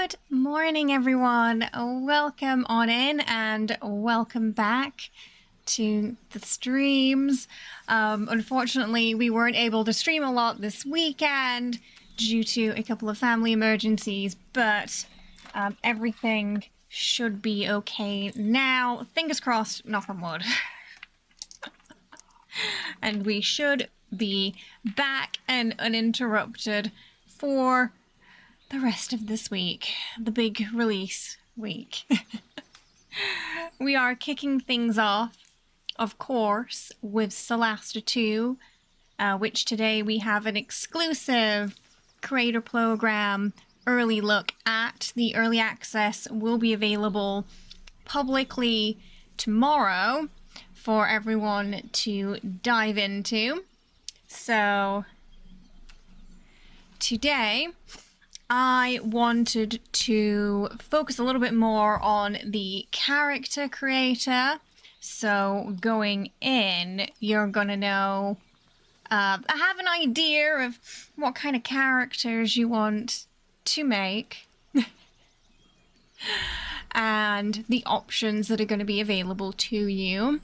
Good morning, everyone. Welcome on in and welcome back to the streams. Unfortunately, we weren't able to stream a lot this weekend due to a couple of family emergencies, but everything should be okay now. Fingers crossed, knock on wood. And we should be back and uninterrupted for the rest of this week, the big release week. We are kicking things off, of course, with Solasta II, which today we have an exclusive creator program early look at. The early access will be available publicly tomorrow for everyone to dive into. So today I wanted to focus a little bit more on the character creator. So going in, you're gonna know, I have an idea of what kind of characters you want to make and the options that are going to be available to you.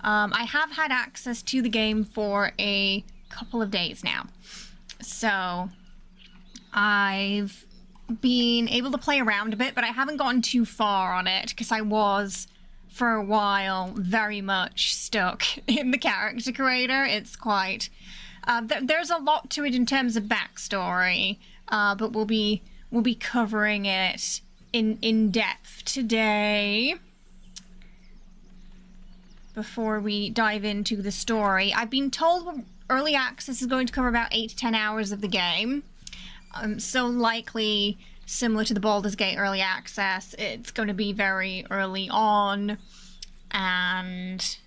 I have had access to the game for a couple of days now, so I've been able to play around a bit, but I haven't gotten too far on it because I was, for a while, very much stuck in the character creator. It's quite... there's a lot to it in terms of backstory, but we'll be covering it in depth today. Before we dive into the story, I've been told early access is going to cover about 8 to 10 hours of the game. So likely, similar to the Baldur's Gate early access, it's going to be very early on and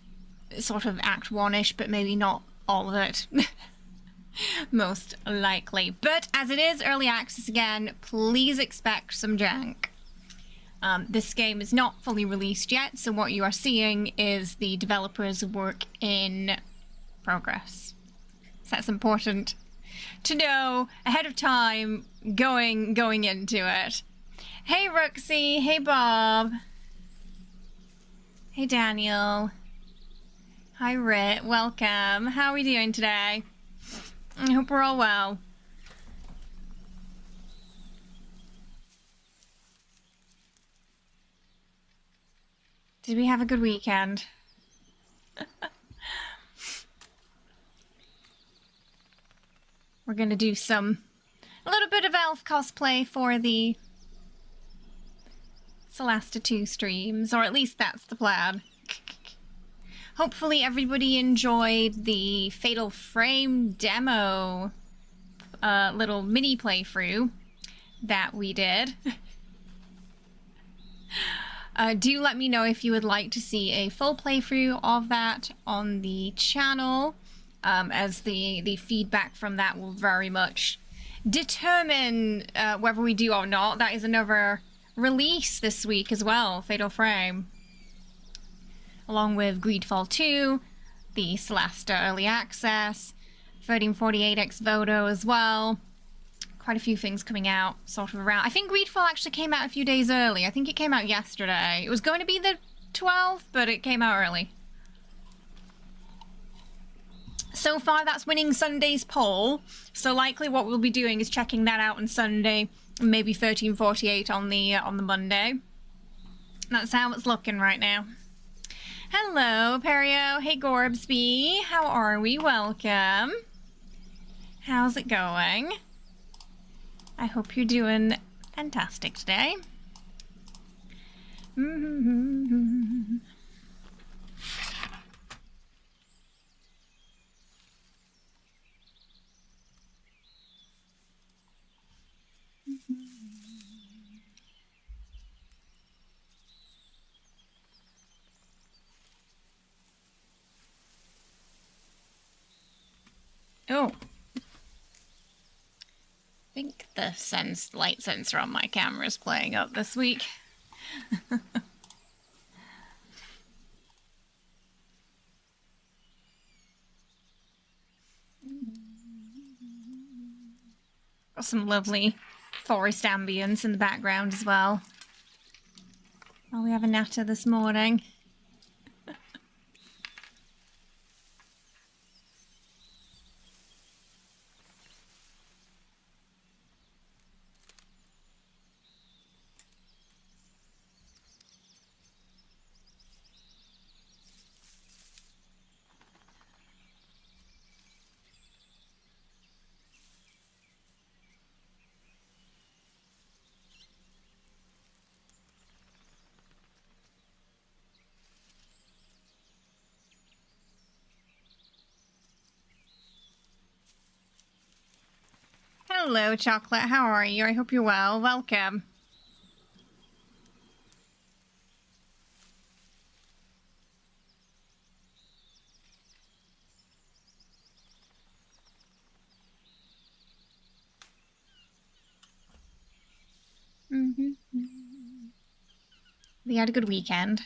sort of Act 1-ish, but maybe not all of it. Most likely. But as it is early access again, please expect some jank. This game is not fully released yet, so what you are seeing is the developer's work in progress. So that's important to know ahead of time going into it. Hey Roxy, hey Bob. Hey Daniel. Hi Rit, welcome. How are we doing today? I hope we're all well. Did we have a good weekend? We're gonna do a little bit of elf cosplay for the Solasta II streams, or at least that's the plan. Hopefully everybody enjoyed the Fatal Frame demo little mini playthrough that we did. Do let me know if you would like to see a full playthrough of that on the channel, as the feedback from that will very much determine whether we do or not. That is another release this week as well, Fatal Frame. Along with Greedfall 2, the Solasta Early Access, 1348 Ex Voto as well. Quite a few things coming out sort of around. I think Greedfall actually came out a few days early. I think it came out yesterday. It was going to be the 12th, but it came out early. So far, that's winning Sunday's poll. So likely what we'll be doing is checking that out on Sunday, and maybe 1348 on the Monday. That's how it's looking right now. Hello, Perio. Hey, Gorbsby. How are we? Welcome. How's it going? I hope you're doing fantastic today. Oh. I think the light sensor on my camera is playing up this week. Got some lovely forest ambience in the background as well. Oh, we have a natter this morning. Hello, Chocolate. How are you? I hope you're well. Welcome. We had a good weekend.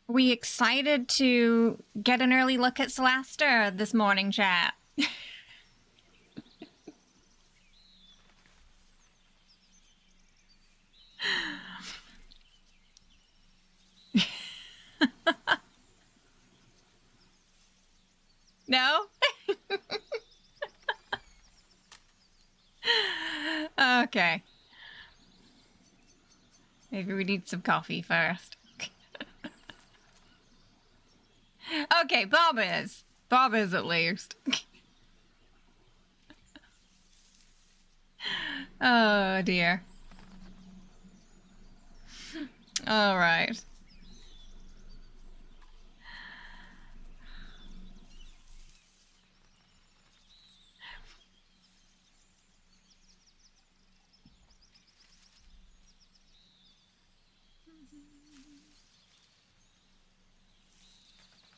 Are we excited to get an early look at Solasta this morning, chat? No? Okay. Maybe we need some coffee first. Okay, Bob is. Bob is at least. Oh dear. All right.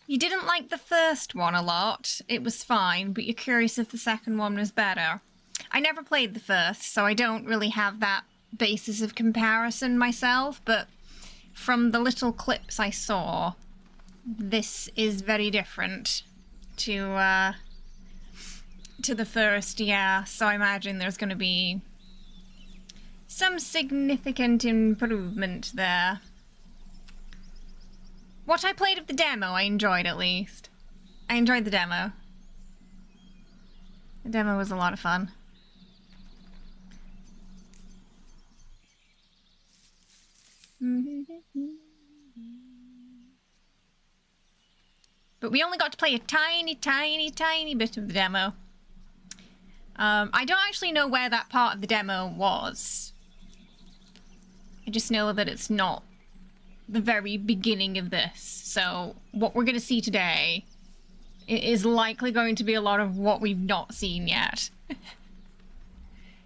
You didn't like the first one a lot. It was fine, but you're curious if the second one was better. I never played the first, so I don't really have that basis of comparison myself, but from the little clips I saw, this is very different to the first, yeah. So I imagine there's going to be some significant improvement there. What I played of the demo, I enjoyed at least. I enjoyed the demo. The demo was a lot of fun. But we only got to play a tiny, tiny, tiny bit of the demo. I don't actually know where that part of the demo was. I just know that it's not the very beginning of this. So what we're going to see today is likely going to be a lot of what we've not seen yet.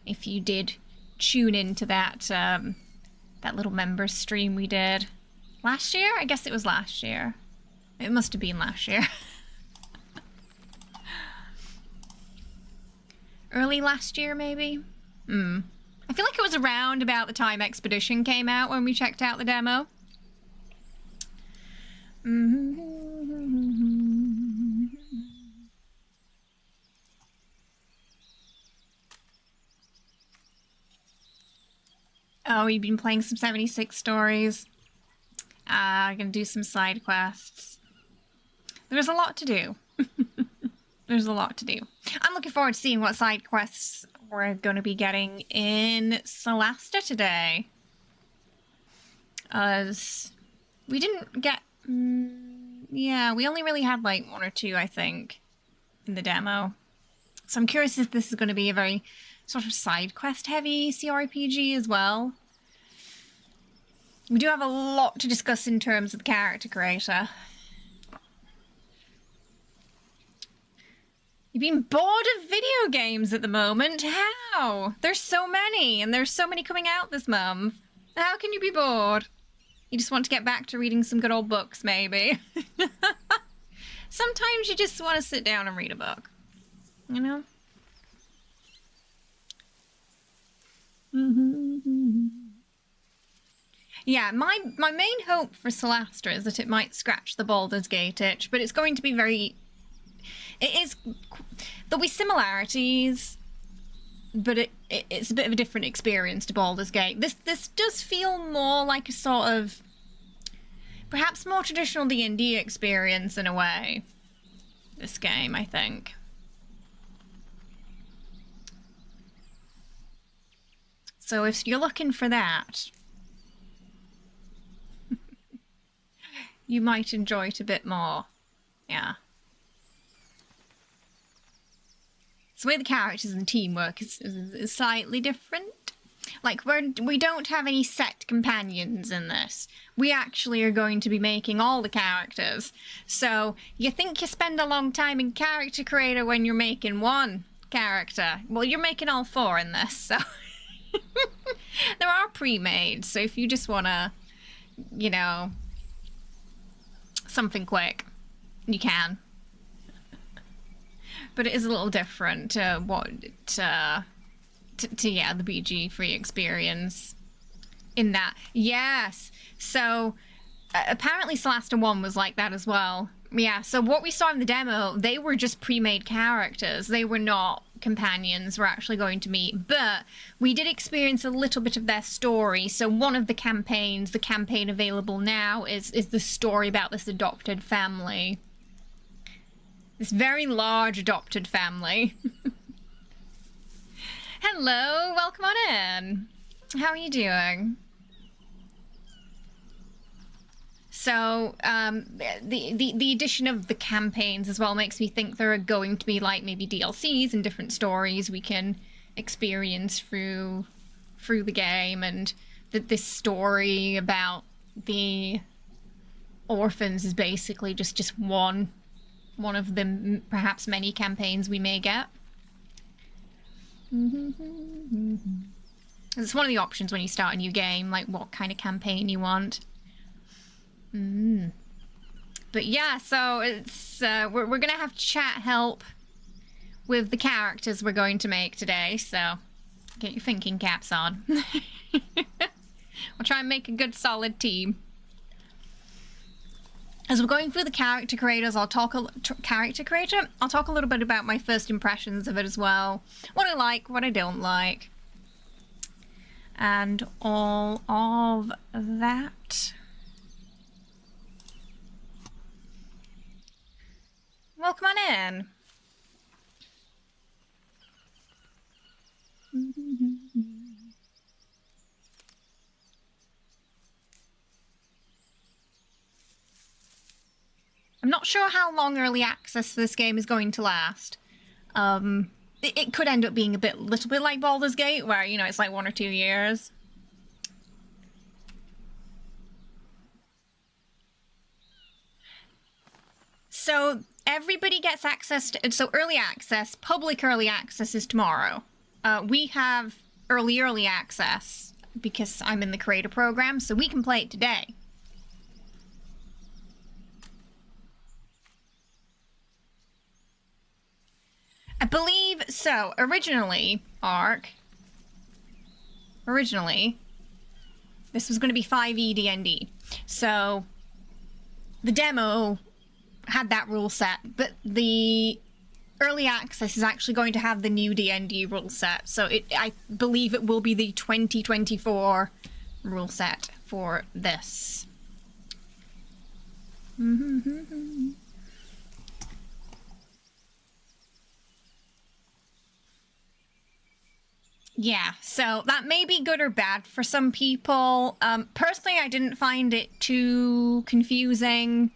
If you did tune into that that little member stream we did last year, I guess it was last year. It must have been last year. Early last year, maybe? I feel like it was around about the time Expedition came out when we checked out the demo. Oh, we've been playing some 76 stories. I'm gonna do some side quests. There's a lot to do. There's a lot to do. I'm looking forward to seeing what side quests we're going to be getting in Solasta today. As we didn't get... yeah, we only really had like one or two, I think, in the demo. So I'm curious if this is going to be a very sort of side quest heavy CRPG as well. We do have a lot to discuss in terms of the character creator. You've been bored of video games at the moment? How? There's so many, and there's so many coming out this month. How can you be bored? You just want to get back to reading some good old books, maybe. Sometimes you just want to sit down and read a book. You know? Yeah, my main hope for Solasta is that it might scratch the Baldur's Gate itch, but it's going to be very It is... There'll be similarities, but it's a bit of a different experience to Baldur's Gate. This does feel more like a sort of... perhaps more traditional D&D experience in a way. This game, I think. So if you're looking for that, you might enjoy it a bit more. Yeah. So the way the characters and teamwork is slightly different. Like, we don't have any set companions in this. We actually are going to be making all the characters. So you think you spend a long time in character creator when you're making one character. Well, you're making all four in this, so... There are pre-made, so if you just want to, you know, something quick, you can. But it is a little different to yeah, the BG free experience in that. Yes, so apparently Solasta II was like that as well. Yeah, so what we saw in the demo, they were just pre-made characters. They were not companions we're actually going to meet, but we did experience a little bit of their story. So one of the campaigns, the campaign available now, is the story about this adopted family. This very large adopted family. Hello, welcome on in. How are you doing? So, the addition of the campaigns as well makes me think there are going to be, like, maybe DLCs and different stories we can experience through the game, and that this story about the orphans is basically just one of the perhaps many campaigns we may get. It's one of the options when you start a new game, like what kind of campaign you want. But yeah, so it's we're gonna have chat help with the characters we're going to make today, so get your thinking caps on. We'll try and make a good solid team. As we're going through the character creators, I'll talk a little bit about my first impressions of it as well. What I like, what I don't like, and all of that. Welcome on in. I'm not sure how long early access for this game is going to last. It could end up being little bit like Baldur's Gate, where, you know, it's like 1 or 2 years. So everybody gets access to, so early access, public early access is tomorrow. We have early access because I'm in the creator program, so we can play it today. I believe so. Originally, this was going to be 5e D&D. So the demo had that rule set, but the early access is actually going to have the new D&D rule set. So I believe it will be the 2024 rule set for this. Yeah, so that may be good or bad for some people. Personally, I didn't find it too confusing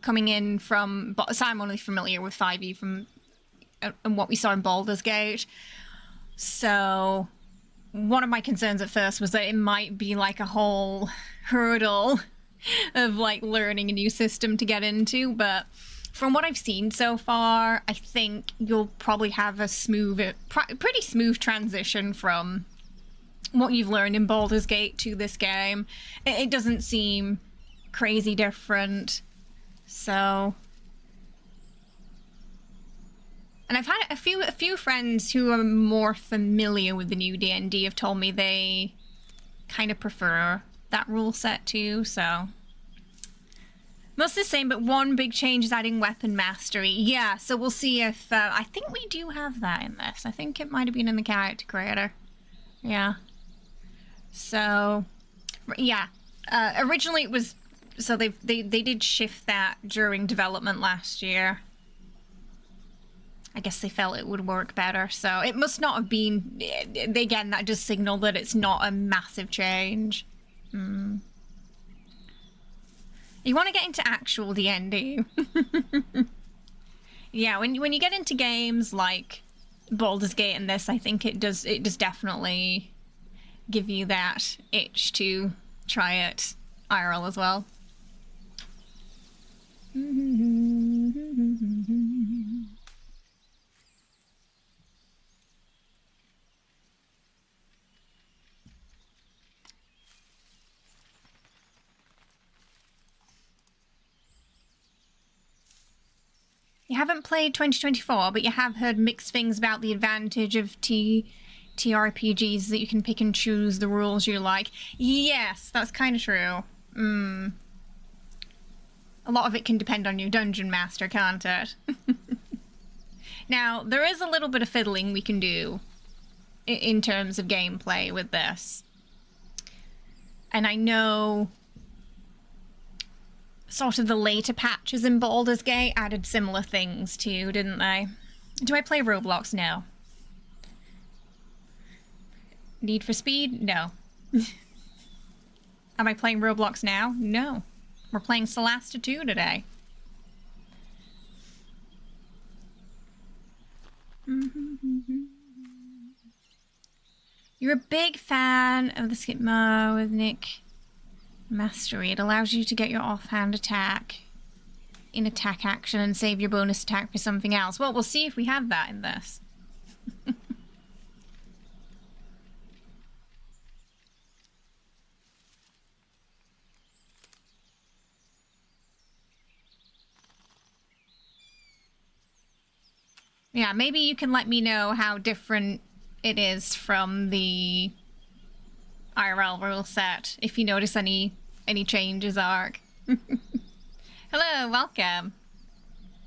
coming in from... So I'm only familiar with 5e from and what we saw in Baldur's Gate. So one of my concerns at first was that it might be like a whole hurdle of like learning a new system to get into, but from what I've seen so far, I think you'll probably have a pretty smooth transition from what you've learned in Baldur's Gate to this game. It doesn't seem crazy different, so... And I've had a few friends who are more familiar with the new D&D have told me they kind of prefer that rule set too, so... Mostly the same, but one big change is adding weapon mastery. Yeah, so we'll see if... I think we do have that in this. I think it might have been in the character creator. Yeah. So, yeah. Originally it was... So they did shift that during development last year. I guess they felt it would work better. So it must not have been... Again, that just signaled that it's not a massive change. Hmm. You want to get into actual D&D. Yeah, when you get into games like Baldur's Gate and this, I think it does definitely give you that itch to try it IRL as well. You haven't played 2024, but you have heard mixed things about the advantage of TRPGs, that you can pick and choose the rules you like. Yes, that's kind of true. A lot of it can depend on your dungeon master, can't it? Now, there is a little bit of fiddling we can do in terms of gameplay with this. And I know... sort of the later patches in Baldur's Gate added similar things too, didn't they? Do I play Roblox? No. Need for Speed? No. Am I playing Roblox now? No. We're playing Solasta II today. You're a big fan of the skip mode with Nick Mastery. It allows you to get your offhand attack in attack action and save your bonus attack for something else. Well, we'll see if we have that in this. Yeah, maybe you can let me know how different it is from the IRL rule set, if you notice any changes, Ark. Hello, welcome.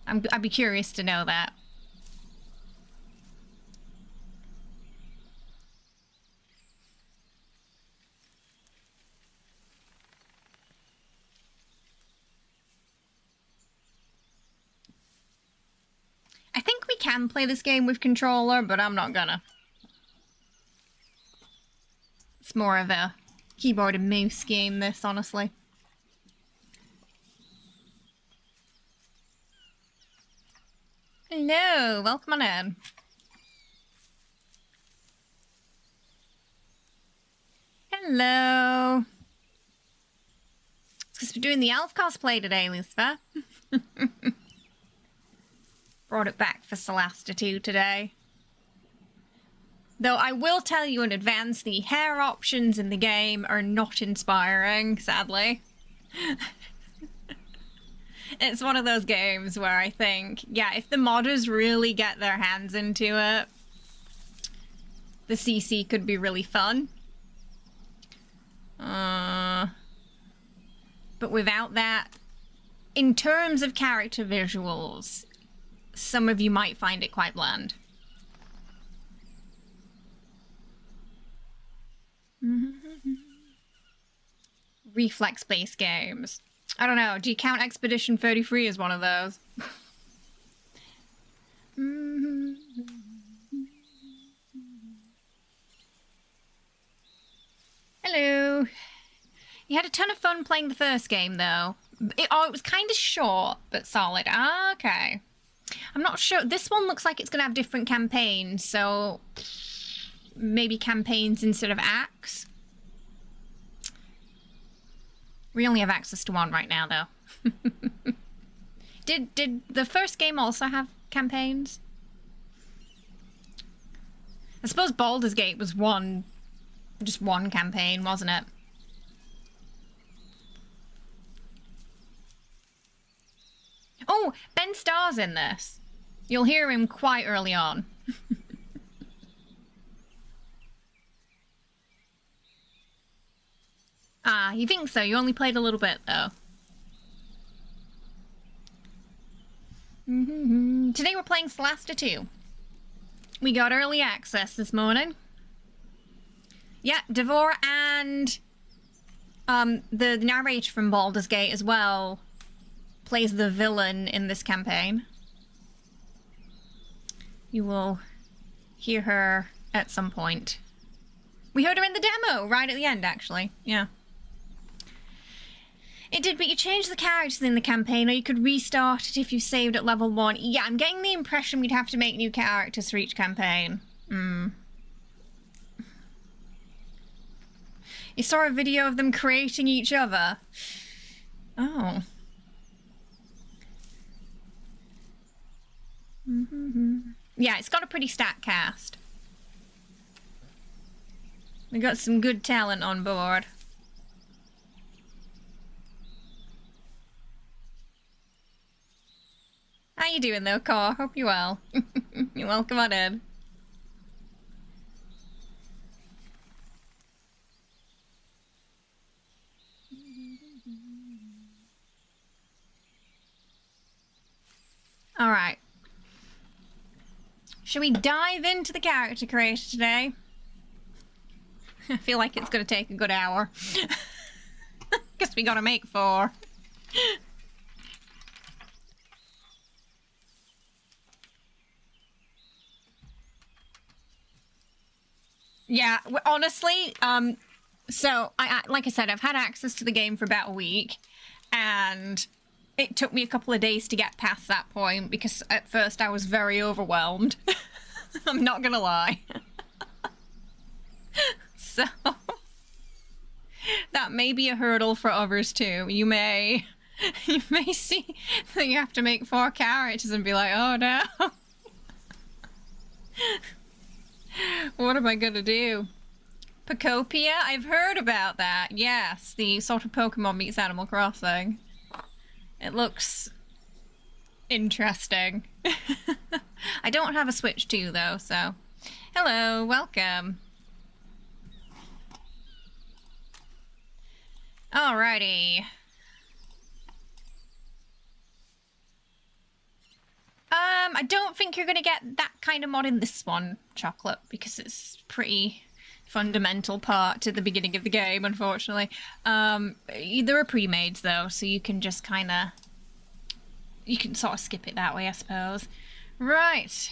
I'd be curious to know that. I think we can play this game with controller, but I'm not gonna. It's more of a keyboard and mouse game, this, honestly. Hello, welcome on in. Hello. It's because we're doing the elf cosplay today, Lucifer. Brought it back for Solasta II today. Though I will tell you in advance, the hair options in the game are not inspiring, sadly. It's one of those games where I think, yeah, if the modders really get their hands into it, the CC could be really fun. But without that, in terms of character visuals, some of you might find it quite bland. Reflex-based games. I don't know, do you count Expedition 33 as one of those? Hello. You had a ton of fun playing the first game, though. It was kind of short, but solid. Ah, okay. I'm not sure. This one looks like it's going to have different campaigns, so maybe campaigns instead of acts. We only have access to one right now, though. Did the first game also have campaigns? I suppose Baldur's Gate was just one campaign, wasn't it? Oh, Ben Starr's in this. You'll hear him quite early on. Ah, you think so? You only played a little bit, though. Today we're playing Solasta II. We got early access this morning. Yeah, Devor and the narrator from Baldur's Gate as well plays the villain in this campaign. You will hear her at some point. We heard her in the demo, right at the end, actually. Yeah. It did, but you changed the characters in the campaign, or you could restart it if you saved at level 1. Yeah, I'm getting the impression we'd have to make new characters for each campaign. You saw a video of them creating each other? Oh. Yeah, it's got a pretty stacked cast. We got some good talent on board. How you doing though, Car? Hope you're well. You're welcome on in. Alright. Should we dive into the character creator today? I feel like it's gonna take a good hour. Guess we gotta make 4. Yeah, honestly, so like I said, I've had access to the game for about a week, and it took me a couple of days to get past that point because at first I was very overwhelmed. I'm not gonna lie. So that may be a hurdle for others too. You may see that you have to make 4 characters and be like, oh no. What am I gonna do? Pocopia? I've heard about that. Yes, the sort of Pokemon meets Animal Crossing. It looks interesting. I don't have a Switch 2 though, so... Hello, welcome. Alrighty. I don't think you're gonna get that kind of mod in this one, Chocolate, because it's pretty fundamental part to the beginning of the game, unfortunately. There are pre-mades though, so you can just kinda... You can sort of skip it that way, I suppose. Right.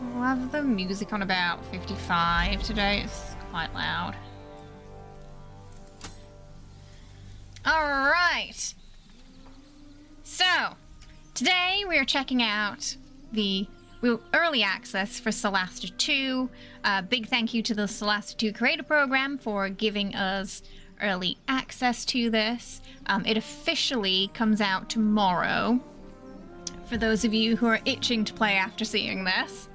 We'll have the music on about 55 today, it's quite loud. Alright. So, today we are checking out the early access for Solasta II. Big thank you to the Solasta II Creator Program for giving us early access to this. It officially comes out tomorrow, for those of you who are itching to play after seeing this.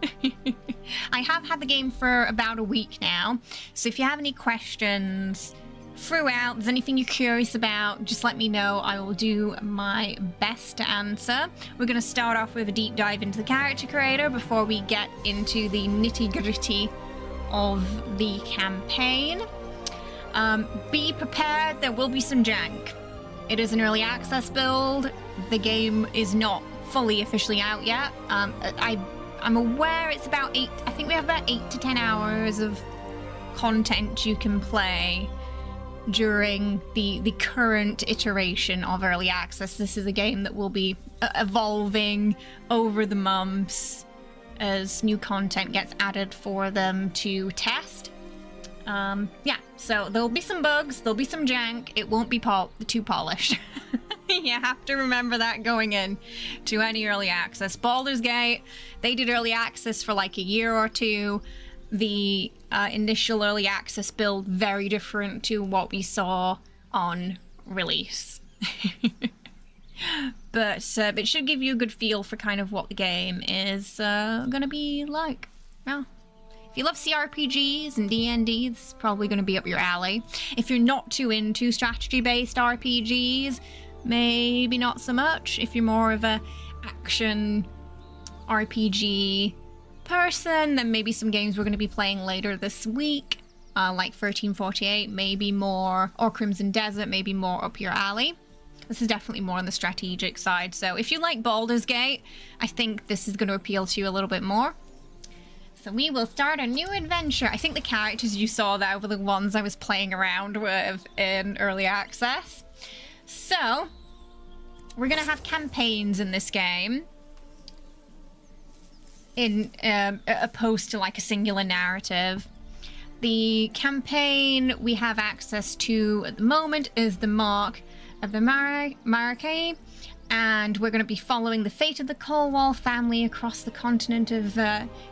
I have had the game for about a week now, so if you have any questions throughout, there's anything you're curious about, just let me know. I will do my best to answer. We're going to start off with a deep dive into the character creator before we get into the nitty-gritty of the campaign. Be prepared, there will be some jank. It is an early access build. The game is not fully officially out yet. I'm aware it's about 8, I think we have about 8 to 10 hours of content you can play during the current iteration of early access. This is a game that will be evolving over the months as new content gets added for them to test. Yeah, so there'll be some bugs, there'll be some jank, it won't be too polished. You have to remember that going in to any early access. Baldur's Gate, they did early access for like a year or two. The initial early access build, very different to what we saw on release. But it should give you a good feel for kind of what the game is gonna be like. Yeah. If you love CRPGs and D&D, this is probably going to be up your alley. If you're not too into strategy-based RPGs, maybe not so much. If you're more of a action RPG person, then maybe some games we're going to be playing later this week, like 1348, maybe more, or Crimson Desert, maybe more up your alley. This is definitely more on the strategic side. So if you like Baldur's Gate, I think this is going to appeal to you a little bit more. So we will start a new adventure. I think the characters you saw there were the ones I was playing around with in early access. So we're going to have campaigns in this game, in opposed to like a singular narrative. The campaign we have access to at the moment is the Mark of the Maracay, and we're going to be following the fate of the Colwall family across the continent of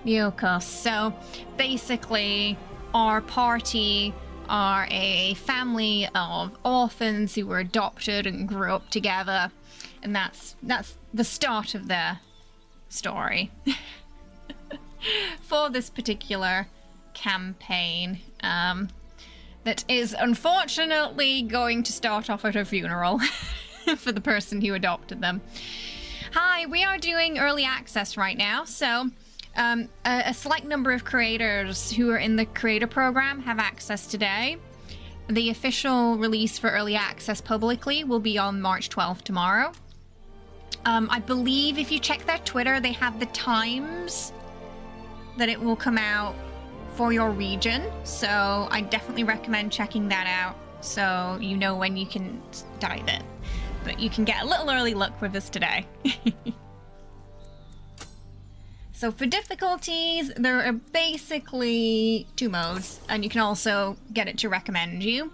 Neokos. So basically, our party are a family of orphans who were adopted and grew up together, and that's the start of their story for this particular campaign. That is unfortunately going to start off at a funeral for the person who adopted them. Hi, we are doing early access right now, so a select number of creators who are in the creator program have access today. The official release for early access publicly will be on March 12th tomorrow. I believe if you check their Twitter, they have the times that it will come out for your region, so I definitely recommend checking that out so you know when you can dive in. But you can get a little early look with this today. So for difficulties, there are basically 2 modes, and you can also get it to recommend you,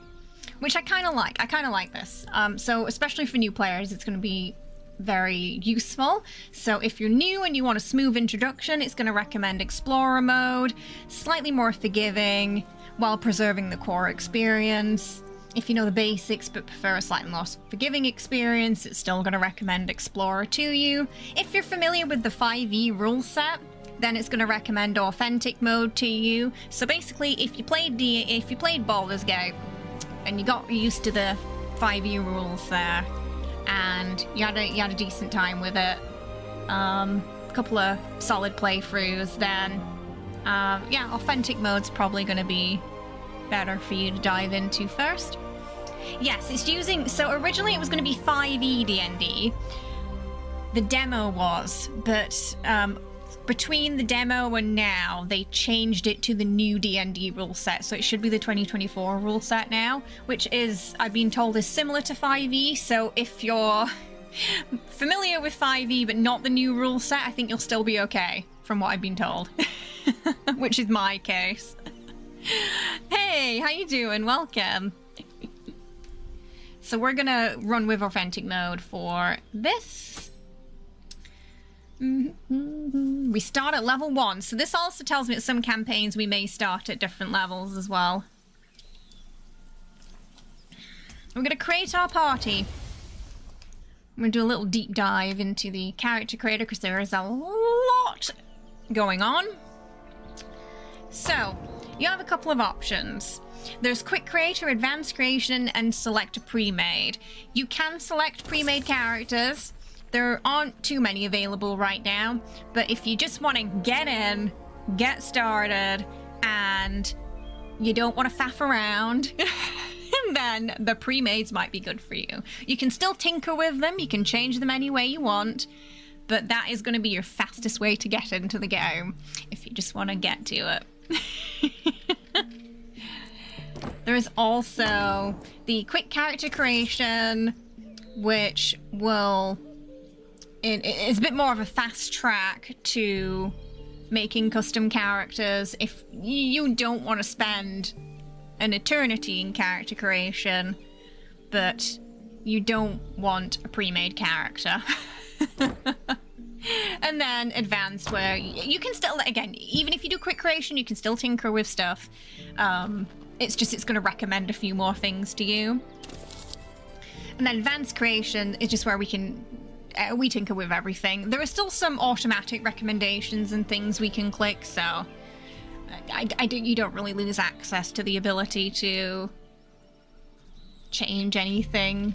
which I kind of like. I kind of like this. So especially for new players, it's going to be very useful. So if you're new and you want a smooth introduction, it's going to recommend Explorer mode, slightly more forgiving while preserving the core experience. If you know the basics but prefer a slightly more forgiving experience, it's still going to recommend Explorer to you. If you're familiar with the 5e rule set, then it's going to recommend Authentic mode to you. So basically, if you played Baldur's Gate and you got used to the 5e rules there, and you had a decent time with it, a couple of solid playthroughs, then yeah, Authentic mode's probably going to be better for you to dive into first. Yes, it's using, so originally it was going to be 5e D&D, the demo was, but between the demo and now, they changed it to the new D&D rule set, so it should be the 2024 rule set now, which is, I've been told, is similar to 5e, so if you're familiar with 5e but not the new rule set, I think you'll still be okay, from what I've been told, which is my case. Hey, how you doing? Welcome. So we're gonna run with Authentic mode for this. We start at level 1, so this also tells me that some campaigns we may start at different levels as well. We're going to create our party. I'm going to do a little deep dive into the character creator because there is a lot going on. So, you have a couple of options. There's Quick Creator, Advanced Creation, and Select a Pre-Made. You can select pre-made characters. There aren't too many available right now, but if you just want to get in, get started, and you don't want to faff around, then the pre-mades might be good for you. You can still tinker with them, you can change them any way you want, but that is going to be your fastest way to get into the game, if you just want to get to it. There is also the Quick Character Creation, which will... It's a bit more of a fast track to making custom characters if you don't want to spend an eternity in character creation, but you don't want a pre-made character. And then advanced, where you can still, again, even if you do quick creation, you can still tinker with stuff. It's going to recommend a few more things to you. And then advanced creation is just where we tinker with everything. There are still some automatic recommendations and things we can click, so you don't really lose access to the ability to change anything,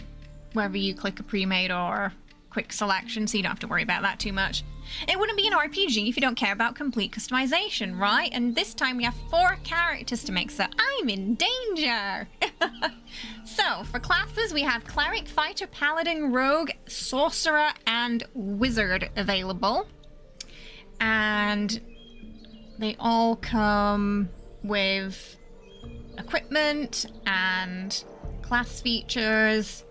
whether you click a pre-made or quick selection, so you don't have to worry about that too much. It wouldn't be an RPG if you don't care about complete customization, right? And this time we have 4 characters to make, so I'm in danger! So, for classes, we have Cleric, Fighter, Paladin, Rogue, Sorcerer, and Wizard available. And they all come with equipment and class features.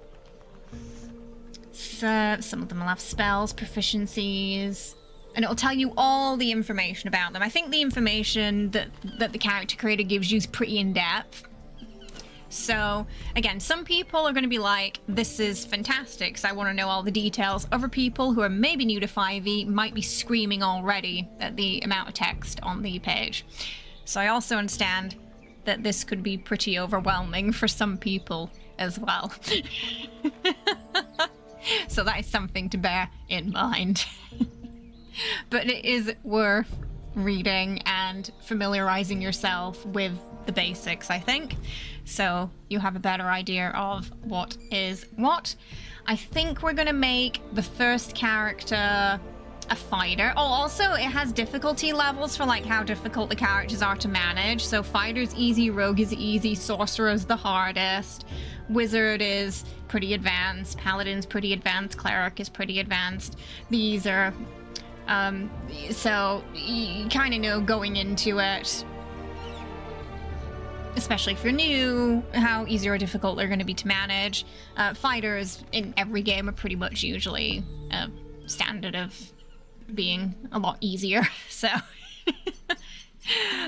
So some of them will have spells, proficiencies, and it'll tell you all the information about them. I think the information that the character creator gives you is pretty in-depth. So, again, some people are going to be like, this is fantastic, so I want to know all the details. Other people who are maybe new to 5e might be screaming already at the amount of text on the page. So I also understand that this could be pretty overwhelming for some people as well. So that is something to bear in mind. But it is worth reading and familiarizing yourself with the basics, I think, so you have a better idea of what is what. I think we're gonna make the first character a fighter. Oh, also it has difficulty levels for like how difficult the characters are to manage. So fighter's easy, rogue is easy, sorcerer is the hardest, wizard is pretty advanced, paladin's pretty advanced, cleric is pretty advanced. These are so you kind of know going into it, especially if you're new, how easy or difficult they're going to be to manage. Fighters in every game are pretty much usually a standard of being a lot easier, so.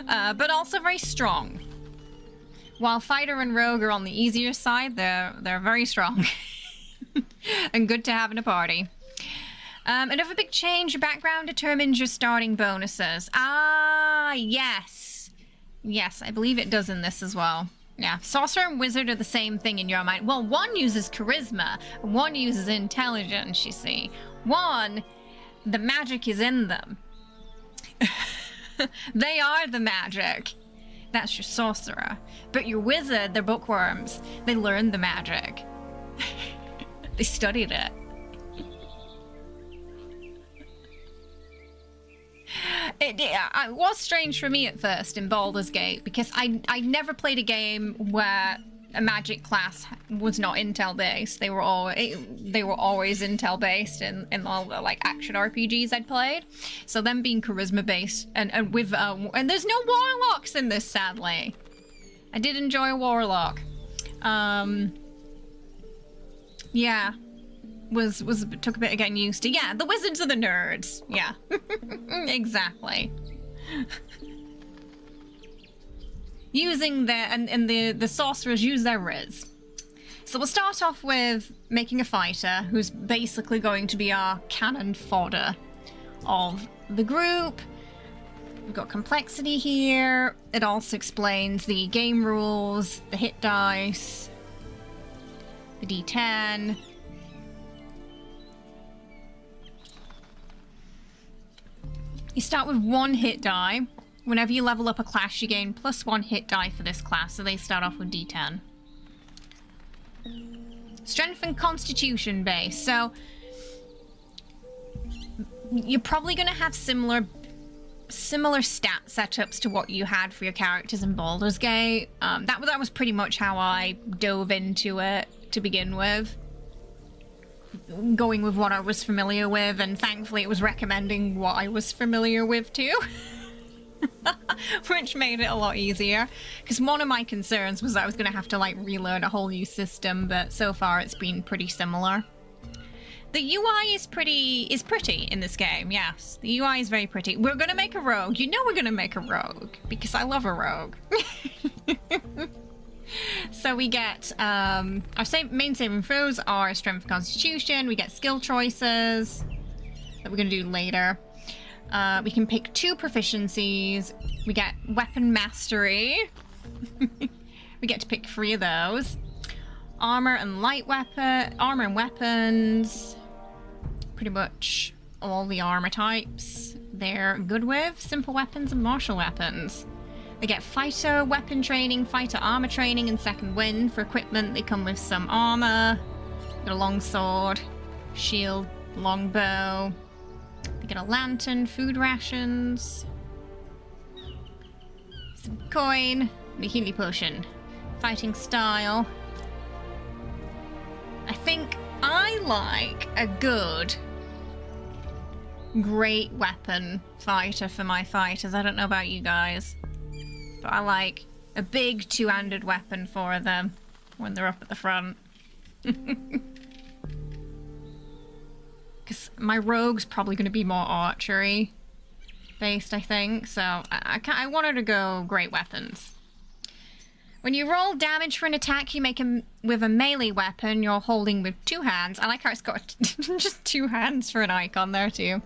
But also very strong. While fighter and rogue are on the easier side, they're very strong. And good to have in a party. Another big change, your background determines your starting bonuses. Ah, yes. Yes, I believe it does in this as well. Yeah, sorcerer and wizard are the same thing in your mind. Well, one uses charisma, one uses intelligence, you see. One, the magic is in them. They are the magic. That's your sorcerer. But your wizard, they're bookworms. They learned the magic. They studied it. It was strange for me at first in Baldur's Gate because I never played a game where a magic class was not Intel based. They were always Intel based in all the like action RPGs I'd played. So them being charisma based and with and there's no warlocks in this, sadly. I did enjoy a warlock. Yeah. Took a bit of getting used to. Yeah, the wizards are the nerds. Yeah. Exactly. Using their and the sorcerers use their riz. So we'll start off with making a fighter who's basically going to be our cannon fodder of the group. We've got complexity here. It also explains the game rules, the hit dice, the D10. You start with 1 hit die. Whenever you level up a class, you gain +1 hit die for this class, so they start off with D10. Strength and Constitution base. So you're probably going to have similar stat setups to what you had for your characters in Baldur's Gate. That was pretty much how I dove into it to begin with. Going with what I was familiar with, and thankfully it was recommending what I was familiar with too. Which made it a lot easier, because one of my concerns was that I was going to have to like relearn a whole new system, but so far it's been pretty similar. The UI is pretty in this game, yes. The UI is very pretty. We're going to make a rogue. You know we're going to make a rogue, because I love a rogue. So we get, our main saving throws are Strength and Constitution. We get skill choices that we're going to do later. We can pick 2 proficiencies. We get Weapon Mastery. We get to pick 3 of those. Armor and weapons. Pretty much all the armor types they're good with. Simple weapons and martial weapons. They get fighter weapon training, fighter armor training, and second wind. For equipment, they come with some armor, a long sword, shield, Longbow. We get a lantern, food rations. Some coin. And a healing potion. Fighting style. I think I like a good great weapon fighter for my fighters. I don't know about you guys, but I like a big two-handed weapon for them when they're up at the front. Because my rogue's probably going to be more archery based, I think, so I want her to go great weapons. When you roll damage for an attack you make with a melee weapon you're holding with two hands. I like how it's got just two hands for an icon there too.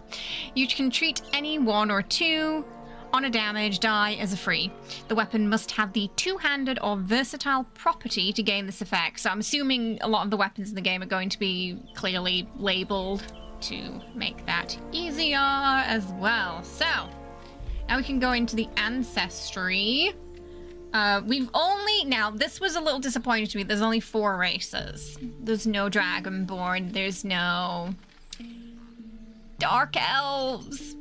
You can treat any one or two on a damage die as a free. The weapon must have the two-handed or versatile property to gain this effect. So I'm assuming a lot of the weapons in the game are going to be clearly labeled to make that easier as well. So now we can go into the ancestry. We've only, now this was a little disappointing to me, there's only 4 races. There's no Dragonborn, there's no Dark Elves.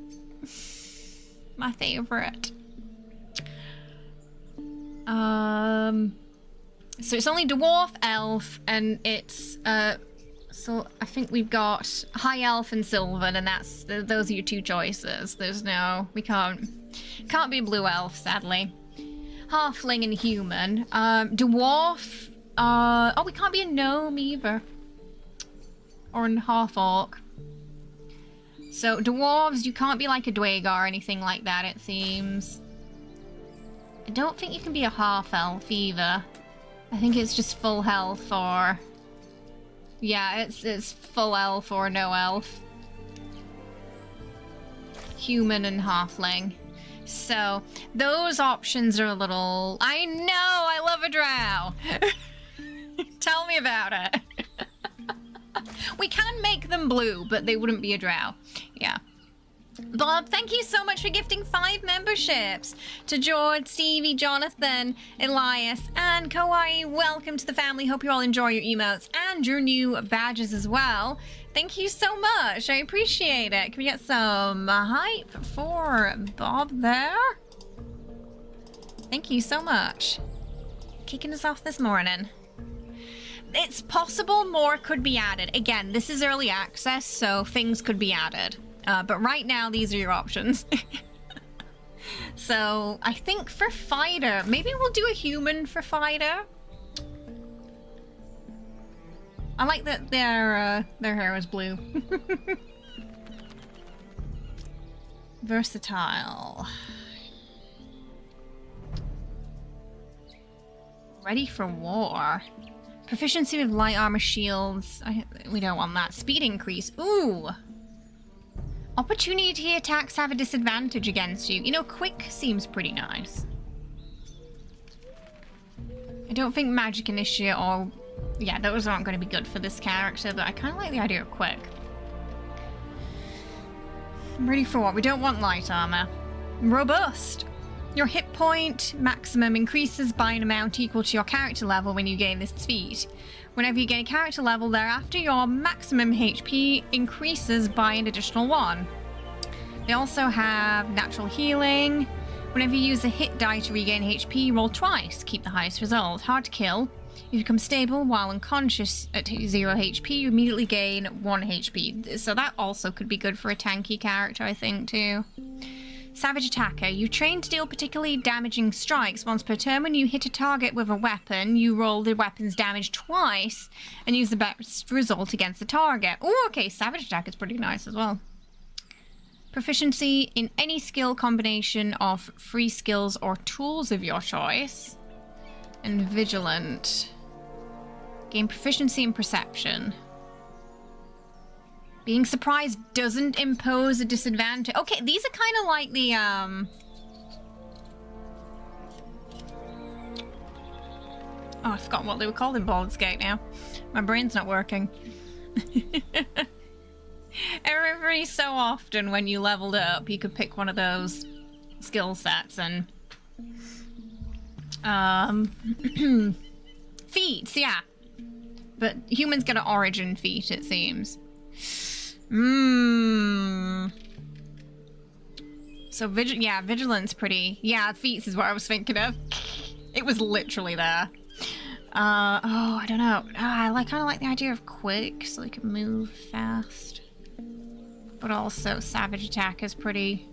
My favorite. So it's only Dwarf, Elf, and it's, so I think we've got High Elf and Sylvan, and those are your 2 choices. There's no, we can't be Blue Elf, sadly. Halfling and human. Dwarf. Oh, we can't be a gnome either. Or a half-orc. So, dwarves, you can't be like a Dwagar or anything like that, it seems. I don't think you can be a half-elf either. I think it's just full health or... Yeah, it's full elf or no elf. Human and halfling. So, those options are a little... I know! I love a drow! Tell me about it. We can make them blue, but they wouldn't be a drow. Yeah. Bob, thank you so much for gifting 5 memberships to George, Stevie, Jonathan, Elias, and Kawaii. Welcome to the family. Hope you all enjoy your emotes and your new badges as well. Thank you so much. I appreciate it. Can we get some hype for Bob there? Thank you so much. Kicking us off this morning. It's possible more could be added. Again, this is early access, so things could be added. But right now, these are your options. So, I think for fighter, maybe we'll do a human for fighter. I like that their hair is blue. Versatile. Ready for war. Proficiency with light armor shields. We don't want that. Speed increase. Ooh. Opportunity attacks have a disadvantage against you. You know, quick seems pretty nice. I don't think magic initiate or... Yeah, those aren't going to be good for this character, but I kind of like the idea of quick. I'm ready for what? We don't want light armor. Robust. Your hit point maximum increases by an amount equal to your character level when you gain this feat. Whenever you gain a character level thereafter, your maximum HP increases by an additional 1. They also have natural healing. Whenever you use a hit die to regain HP, roll twice. Keep the highest result. Hard to kill. You become stable while unconscious at 0 HP. You immediately gain 1 HP. So that also could be good for a tanky character, I think, too. Savage Attacker. You train to deal particularly damaging strikes. Once per turn, when you hit a target with a weapon, you roll the weapon's damage twice and use the best result against the target. Oh, okay. Savage Attack is pretty nice as well. Proficiency in any skill combination of free skills or tools of your choice. And Vigilant. Gain proficiency in perception. Being surprised doesn't impose a disadvantage. Okay, these are kind of like the, Oh, I forgot what they were called in Baldur's Gate now. My brain's not working. Every so often when you leveled up, you could pick one of those skill sets and... feats, yeah. But humans get an origin feat, it seems. So, vigilance pretty... Yeah, feats is what I was thinking of. It was literally there. Oh, I don't know. I kind of like the idea of quick, so they can move fast. But also, savage attack is pretty...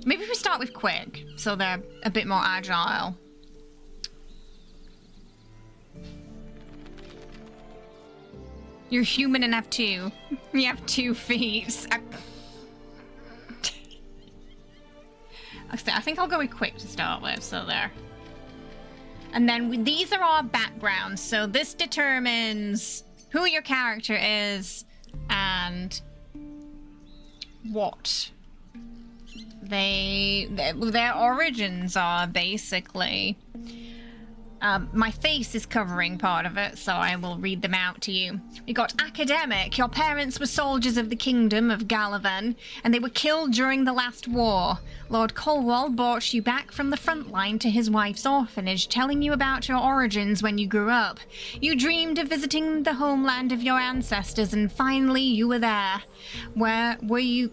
Maybe we start with quick, so they're a bit more agile. You're human and have 2. You have 2 feet. I think I'll go with quick to start with, so there. And then these are our backgrounds, so this determines who your character is and what their origins are, basically. My face is covering part of it, so I will read them out to you. We got academic. Your parents were soldiers of the kingdom of Galavan, and they were killed during the last war. Lord Colwell brought you back from the front line to his wife's orphanage, telling you about your origins when you grew up. You dreamed of visiting the homeland of your ancestors, and finally you were there. Where you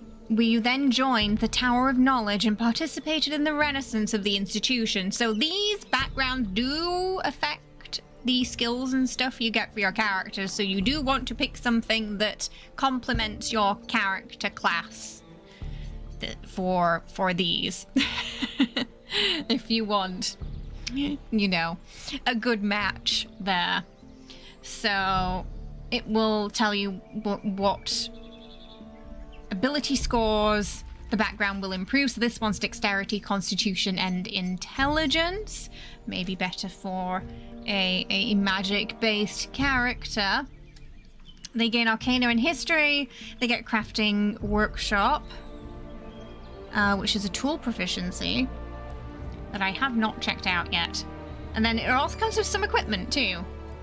then joined the Tower of Knowledge and participated in the renaissance of the institution. So these backgrounds do affect the skills and stuff you get for your characters. So you do want to pick something that complements your character class for these. If you want, you know, a good match there. So it will tell you what ability scores the background will improve. So this one's dexterity, constitution, and intelligence. Maybe better for a magic-based character. They gain arcana and history. They get crafting workshop, which is a tool proficiency that I have not checked out yet. And then it also comes with some equipment too,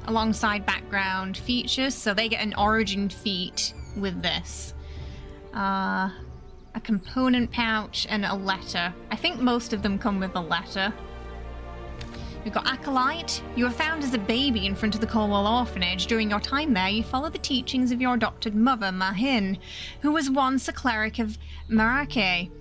alongside background features. So they get an origin feat with this. A component pouch and a letter. I think most of them come with a letter. We've got Acolyte. You were found as a baby in front of the Cornwall orphanage. During your time there, you followed the teachings of your adopted mother, Mahin, who was once a cleric of Marake.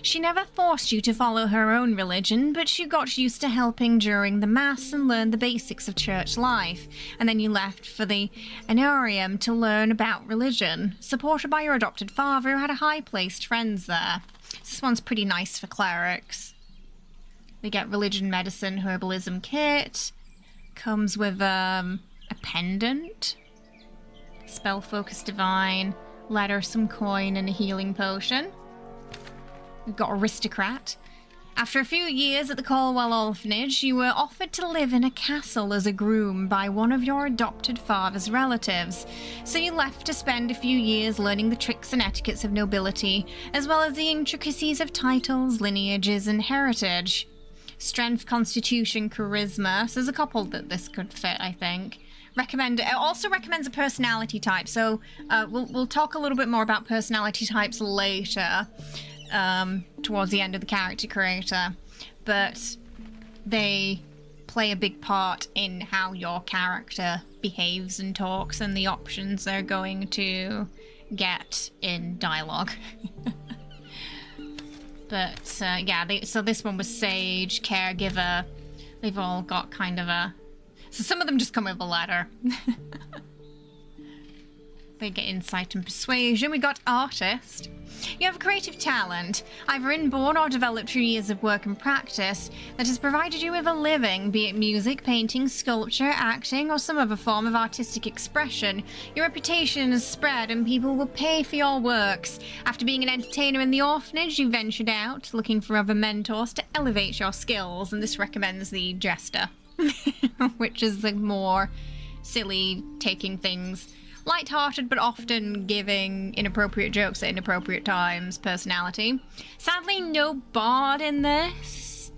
She never forced you to follow her own religion, but she got used to helping during the Mass and learned the basics of church life. And then you left for the Anorium to learn about religion, supported by your adopted father who had a high-placed friends there. This one's pretty nice for clerics. They get religion, medicine, herbalism kit. Comes with a pendant. Spell focus divine. Letter, some coin, and a healing potion. We've got aristocrat. After a few years at the Colwell orphanage, you were offered to live in a castle as a groom by one of your adopted father's relatives. So you left to spend a few years learning the tricks and etiquettes of nobility, as well as the intricacies of titles, lineages, and heritage. Strength, constitution, charisma. So there's a couple that this could fit, I think. It also recommends a personality type. So we'll talk a little bit more about personality types later. Towards the end of the character creator, but they play a big part in how your character behaves and talks and the options they're going to get in dialogue. But yeah, so this one was sage, caregiver. They've all got kind of a... So some of them just come with a ladder. They get insight and persuasion. We got artist. You have a creative talent, either inborn or developed through years of work and practice, that has provided you with a living, be it music, painting, sculpture, acting, or some other form of artistic expression. Your reputation has spread and people will pay for your works. After being an entertainer in the orphanage, you ventured out, looking for other mentors to elevate your skills, and this recommends the jester, which is the more silly, taking things light-hearted but often giving inappropriate jokes at inappropriate times personality. Sadly, no bard in this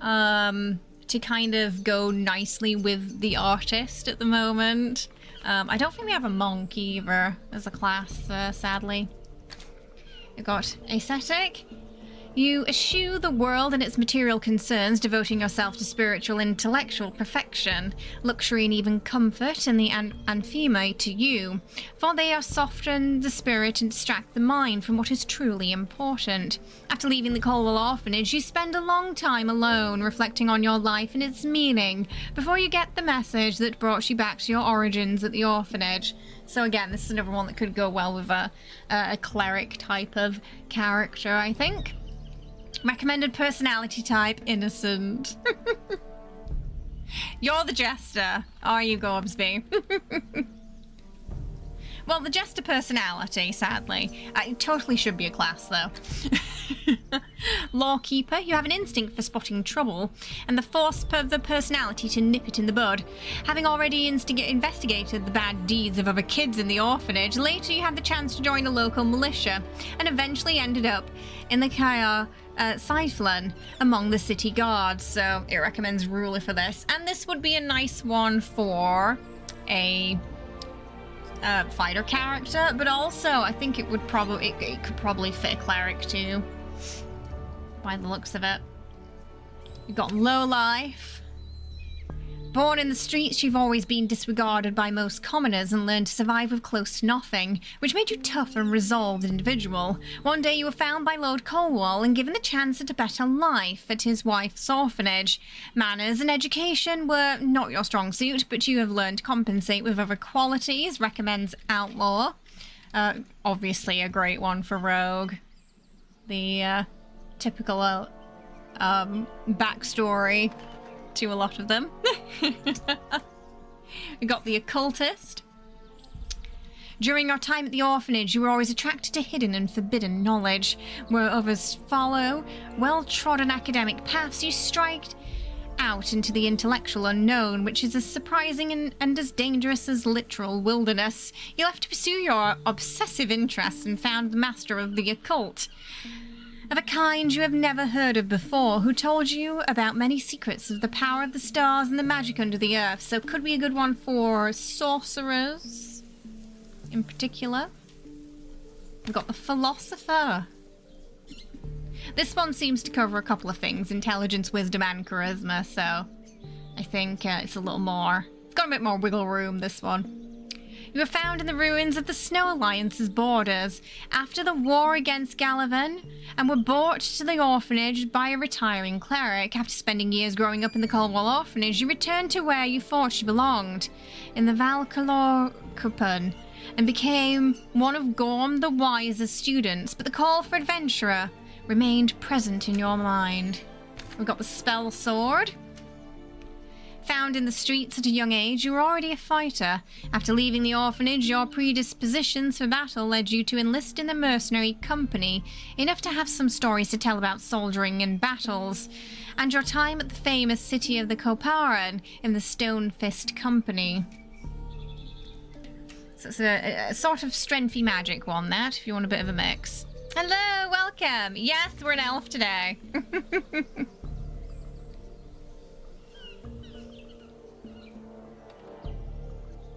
to kind of go nicely with the artist at the moment. I don't think we have a monk either as a class, sadly. We've got ascetic. You eschew the world and its material concerns, devoting yourself to spiritual and intellectual perfection, luxury and even comfort, and the anathema to you, for they are soften the spirit and distract the mind from what is truly important. After leaving the Colwell orphanage, you spend a long time alone, reflecting on your life and its meaning, before you get the message that brought you back to your origins at the orphanage. So again, this is another one that could go well with a cleric type of character, I think. Recommended personality type, innocent. You're the jester, are you, Gorbsby? Well, the jester personality, sadly. It totally should be a class, though. Lawkeeper, you have an instinct for spotting trouble, and the force of the personality to nip it in the bud. Having already investigated the bad deeds of other kids in the orphanage, later you had the chance to join a local militia, and eventually ended up in the Kaya Cyphlan among the city guards, so it recommends ruler for this. And this would be a nice one for a fighter character, but also I think it would probably it could probably fit a cleric too, by the looks of it. You've got low life. Born in the streets, you've always been disregarded by most commoners and learned to survive with close to nothing, which made you tough and resolved individual. One day you were found by Lord Colwell and given the chance at a better life at his wife's orphanage. Manners and education were not your strong suit, but you have learned to compensate with other qualities. Recommends outlaw. Obviously a great one for rogue. The typical backstory to a lot of them. We got the occultist. During your time at the orphanage, you were always attracted to hidden and forbidden knowledge. Where others follow well-trodden academic paths, you strike out into the intellectual unknown, which is as surprising and as dangerous as literal wilderness. You left to pursue your obsessive interests and found the master of the occult, of a kind you have never heard of before, who told you about many secrets of the power of the stars and the magic under the earth. So could be a good one for sorcerers in particular. We've got the philosopher. This one seems to cover a couple of things: intelligence, wisdom, and charisma, so I think it's a little more, it's got a bit more wiggle room, this one. You were found in the ruins of the Snow Alliance's borders after the war against Galavan, and were brought to the orphanage by a retiring cleric. After spending years growing up in the Colwell orphanage, you returned to where you thought you belonged, in the Valkalorkupan, and became one of Gorm the Wise's students, but the call for adventurer remained present in your mind. We've got the spell sword. Found in the streets at a young age, you were already a fighter. After leaving the orphanage, your predispositions for battle led you to enlist in the mercenary company, enough to have some stories to tell about soldiering and battles, and your time at the famous city of the Koparan in the Stone Fist Company. So it's a sort of strengthy magic one, that, if you want a bit of a mix. Hello, welcome! Yes, we're an elf today.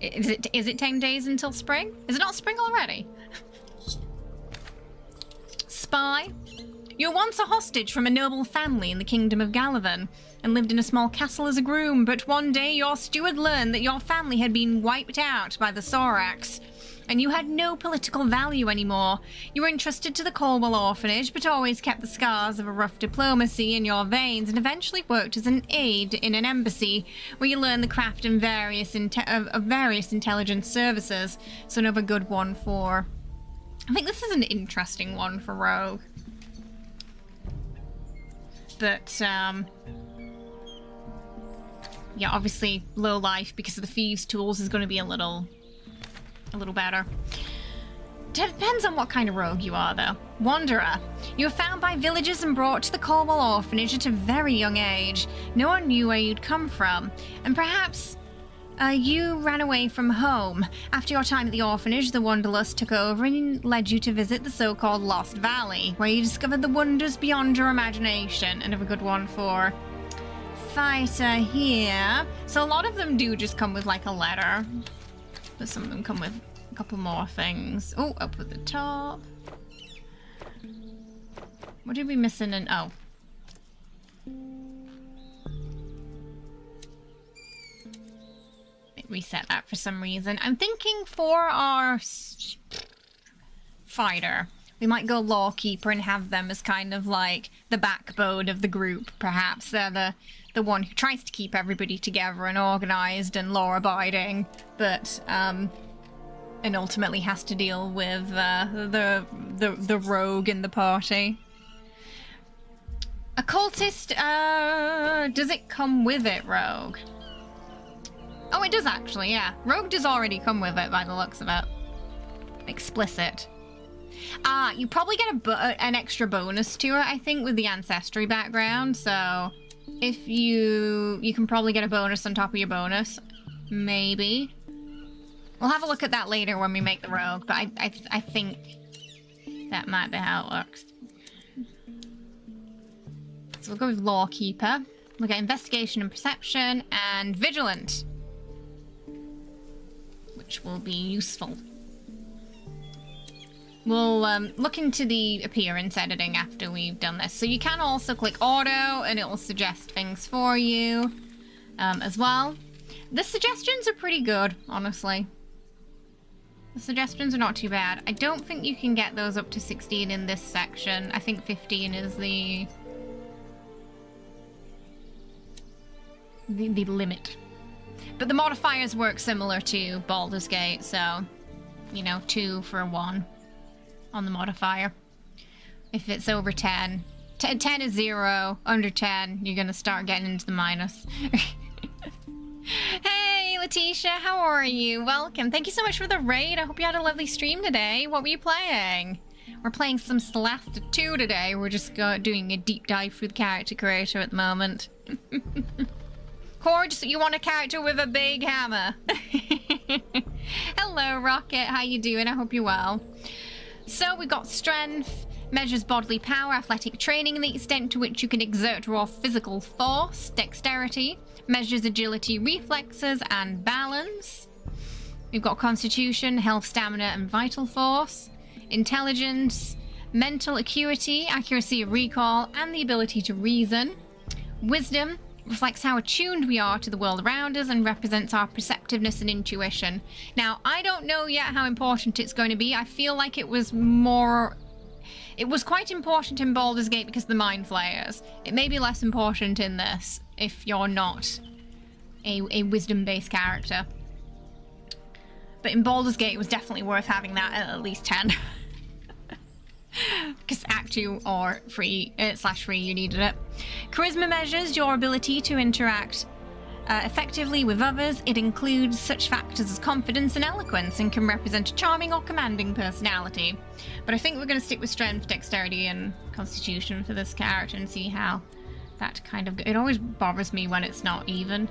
Is it 10 days until spring? Is it not spring already? Spy. You were once a hostage from a noble family in the kingdom of Galavan, and lived in a small castle as a groom, but one day your steward learned that your family had been wiped out by the Sorax, and you had no political value anymore. You were entrusted to the Colwell orphanage, but always kept the scars of a rough diplomacy in your veins, and eventually worked as an aide in an embassy, where you learned the craft and various intelligence services. So another good one for... I think this is an interesting one for Rogue. But, yeah, obviously low life because of the thieves' tools is going to be a little better. Depends on what kind of rogue you are, though. Wanderer. You were found by villagers and brought to the Colwell orphanage at a very young age. No one knew where you'd come from, and perhaps you ran away from home. After your time at the orphanage, the Wanderlust took over and led you to visit the so-called Lost Valley, where you discovered the wonders beyond your imagination. Another good one for fighter here. So a lot of them do just come with like a letter, but some of them come with a couple more things. Oh, up at the top. What did we miss in an... Oh. Reset that for some reason. I'm thinking for our fighter, we might go lawkeeper and have them as kind of like the backbone of the group, perhaps. They're the one who tries to keep everybody together and organized and law-abiding, but and ultimately has to deal with the rogue in the party. Occultist, does it come with it, rogue? Oh, it does actually, yeah. Rogue does already come with it by the looks of it. Explicit. You probably get an extra bonus to it, I think, with the ancestry background. So if you can probably get a bonus on top of your bonus. Maybe. We'll have a look at that later when we make the rogue, but I think that might be how it works. So we'll go with lawkeeper. We'll get investigation and perception and vigilant, which will be useful. We'll look into the appearance editing after we've done this. So you can also click auto and it will suggest things for you as well. The suggestions are pretty good, honestly. The suggestions are not too bad. I don't think you can get those up to 16 in this section. I think 15 is the limit. But the modifiers work similar to Baldur's Gate, so, you know, 2 for 1 on the modifier. If it's over 10. 10 is 0, under 10, you're gonna start getting into the minus. Hey, Letitia, how are you? Welcome. Thank you so much for the raid. I hope you had a lovely stream today. What were you playing? We're playing some Solasta II today. We're just doing a deep dive through the character creator at the moment. Core, just you want a character with a big hammer. Hello, Rocket. How you doing? I hope you're well. So we got strength, measures bodily power, athletic training, and the extent to which you can exert raw physical force, dexterity, measures agility, reflexes, and balance. We've got constitution, health, stamina, and vital force, intelligence, mental acuity, accuracy of recall, and the ability to reason. Wisdom reflects how attuned we are to the world around us and represents our perceptiveness and intuition. Now, I don't know yet how important it's going to be. I feel like it was quite important in Baldur's Gate because of the Mind Flayers. It may be less important in this if you're not a wisdom-based character. But in Baldur's Gate, it was definitely worth having that at least 10. Because Act 2 or /3 you needed it. Charisma measures your ability to interact effectively with others. It includes such factors as confidence and eloquence and can represent a charming or commanding personality. But I think we're going to stick with strength, dexterity, and constitution for this character and see how that kind of... It always bothers me when it's not even.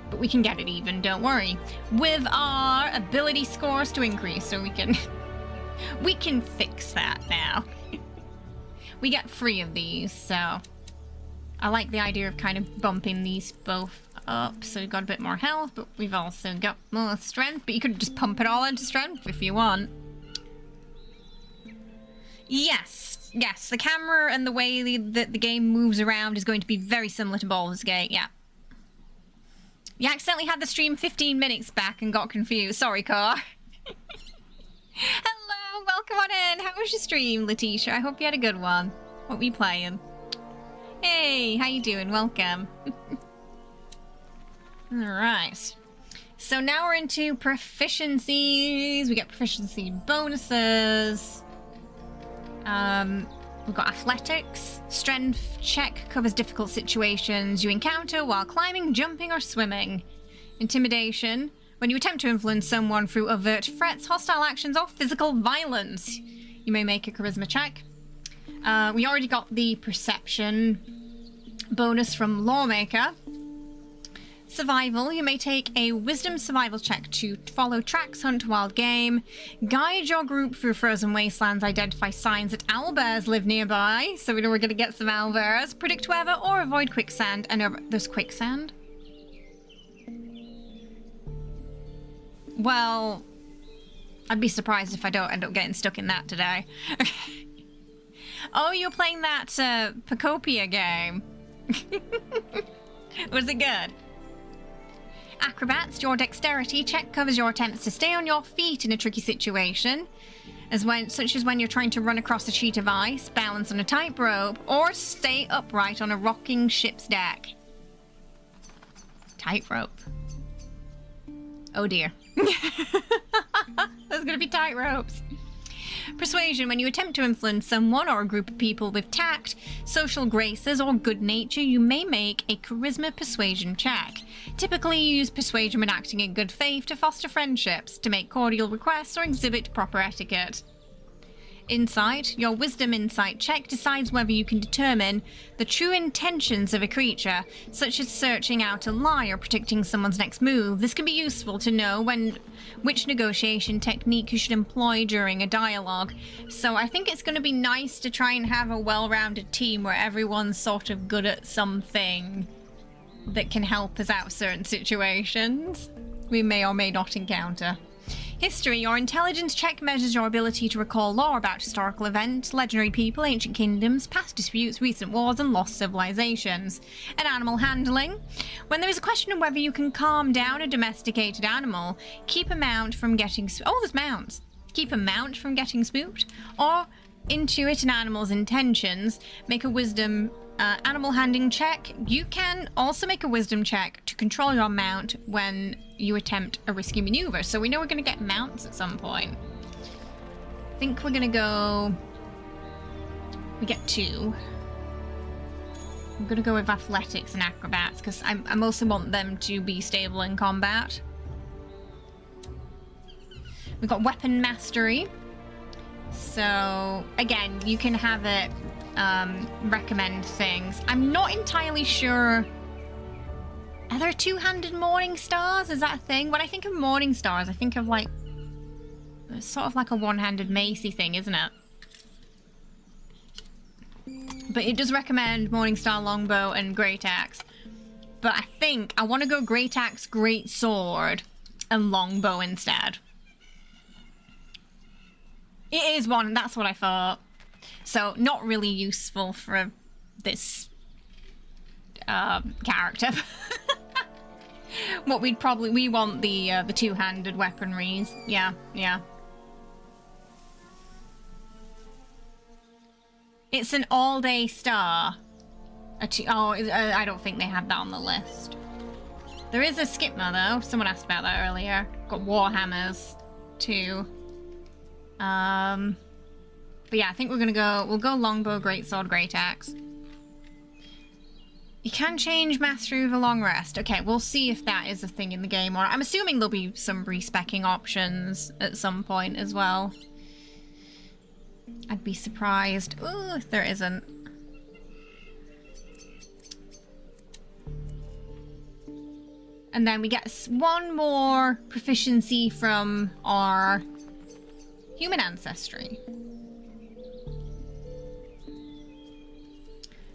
But we can get it even, don't worry. With our ability scores to increase, so we can... We can fix that now. We get 3 of these, so I like the idea of kind of bumping these both up. So we've got a bit more health, but we've also got more strength. But you could just pump it all into strength if you want. Yes, the camera and the way that the game moves around is going to be very similar to Baldur's Gate, yeah. You accidentally had the stream 15 minutes back and got confused. Sorry, Car. Hello, welcome on in. How was your stream, Letitia? I hope you had a good one. What were you playing? Hey, how you doing? Welcome. Alright. So now we're into proficiencies. We get proficiency bonuses. We've got athletics. Strength check covers difficult situations you encounter while climbing, jumping, or swimming. Intimidation. When you attempt to influence someone through overt threats, hostile actions, or physical violence, you may make a charisma check. We already got the perception bonus from Lawmaker. Survival, you may take a wisdom survival check to follow tracks, hunt wild game, guide your group through frozen wastelands, identify signs that owlbears live nearby, so we know we're going to get some owlbears, predict weather, or avoid quicksand. I know there's quicksand. Well, I'd be surprised if I don't end up getting stuck in that today. Oh, you're playing that Pacopia game. Was it good? Acrobats, your dexterity check covers your attempts to stay on your feet in a tricky situation, such as when you're trying to run across a sheet of ice, balance on a tightrope, or stay upright on a rocking ship's deck. Tightrope. Oh dear. There's gonna be tight ropes. Persuasion, when you attempt to influence someone or a group of people with tact, social graces, or good nature, you may make a charisma persuasion check. Typically, you use persuasion when acting in good faith to foster friendships, to make cordial requests, or exhibit proper etiquette. Insight, your wisdom insight check decides whether you can determine the true intentions of a creature, such as searching out a lie or predicting someone's next move. This can be useful to know which negotiation technique you should employ during a dialogue. So I think it's going to be nice to try and have a well-rounded team where everyone's sort of good at something that can help us out certain situations we may or may not encounter. History, your intelligence check measures your ability to recall lore about historical events, legendary people, ancient kingdoms, past disputes, recent wars, and lost civilizations. And animal handling, when there is a question of whether you can calm down a domesticated animal, keep a mount from getting... Oh, there's mounts. Keep a mount from getting spooked, or intuit an animal's intentions, make a wisdom animal handling check. You can also make a wisdom check to control your mount when you attempt a risky maneuver. So we know we're going to get mounts at some point. I think we're going to go... We get 2. I'm going to go with athletics and acrobats because I mostly want them to be stable in combat. We've got weapon mastery. So again, you can have it recommend things. I'm not entirely sure. Are there two-handed morning stars? Is that a thing? When I think of morning stars, I think of like it's sort of like a one-handed macy thing, isn't it? But it does recommend morning star, longbow, and great axe. But I think I want to go great axe, great sword, and longbow instead. It is one, that's what I thought. So, not really useful for this character. What we want the two-handed weaponries. Yeah, yeah. It's an all-day star. I don't think they have that on the list. There is a Skipma though. Someone asked about that earlier. Got Warhammers too. But yeah, I think we'll go longbow, greatsword, great axe. You can change mastery with a long rest. Okay, we'll see if that is a thing in the game, or I'm assuming there'll be some respecking options at some point as well. I'd be surprised. Ooh, if there isn't. And then we get one more proficiency from our human ancestry.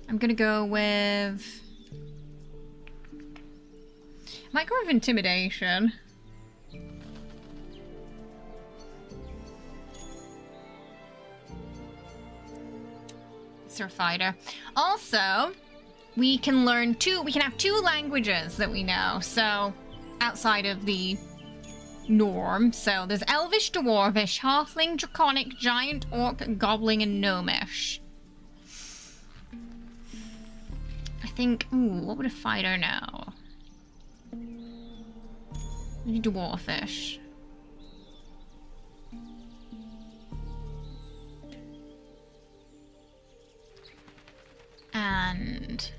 I'm gonna go with... I might go with intimidation. Sir fighter. Also, we can learn we can have 2 languages that we know, so outside of the norm. So there's Elvish, Dwarvish, Halfling, Draconic, Giant, Orc, Goblin, and Gnomish. I think, ooh, what would a fighter know? Maybe Dwarfish. And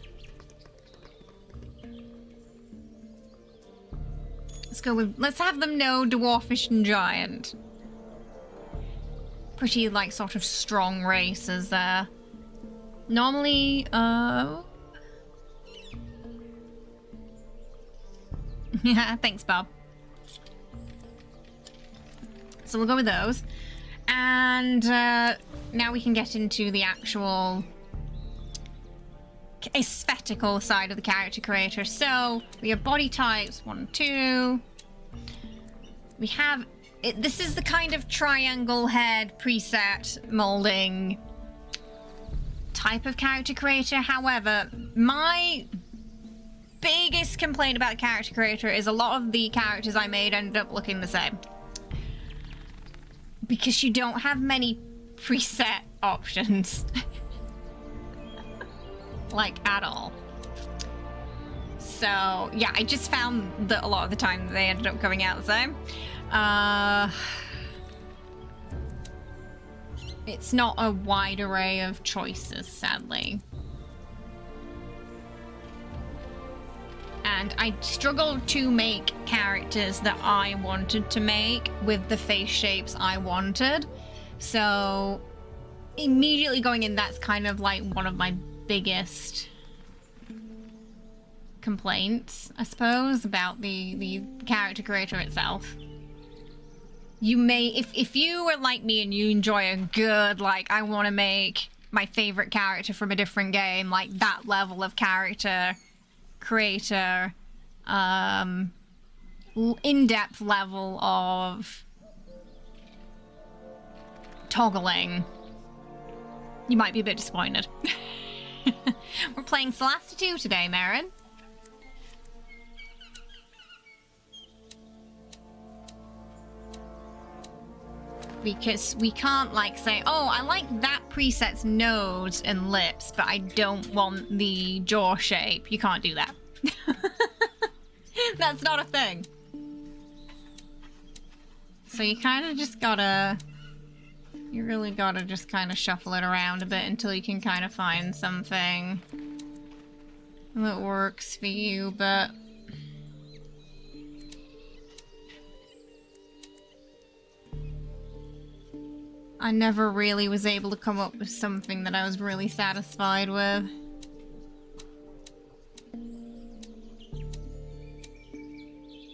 let's have them know Dwarfish and Giant. Pretty, like, sort of strong races there. Normally, yeah, thanks, Bob. So we'll go with those. And now we can get into the actual aesthetical side of the character creator. So we have body types 1 and 2. We have this is the kind of triangle head preset molding type of character creator. However, my biggest complaint about the character creator is a lot of the characters I made ended up looking the same. Because you don't have many preset options. Like, at all. So, yeah, I just found that a lot of the time they ended up coming out the same. It's not a wide array of choices, sadly. And I struggled to make characters that I wanted to make with the face shapes I wanted. So immediately going in, that's kind of like one of my biggest complaints, I suppose, about the character creator itself. You may, if you are like me and you enjoy a good, like, I want to make my favorite character from a different game, like that level of character creator, in-depth level of toggling, you might be a bit disappointed. We're playing Solasta II today, Marin. Because we can't, like, say, oh, I like that preset's nose and lips, but I don't want the jaw shape. You can't do that. That's not a thing. So you kind of just gotta... You really gotta just kind of shuffle it around a bit until you can kind of find something that works for you, but... I never really was able to come up with something that I was really satisfied with.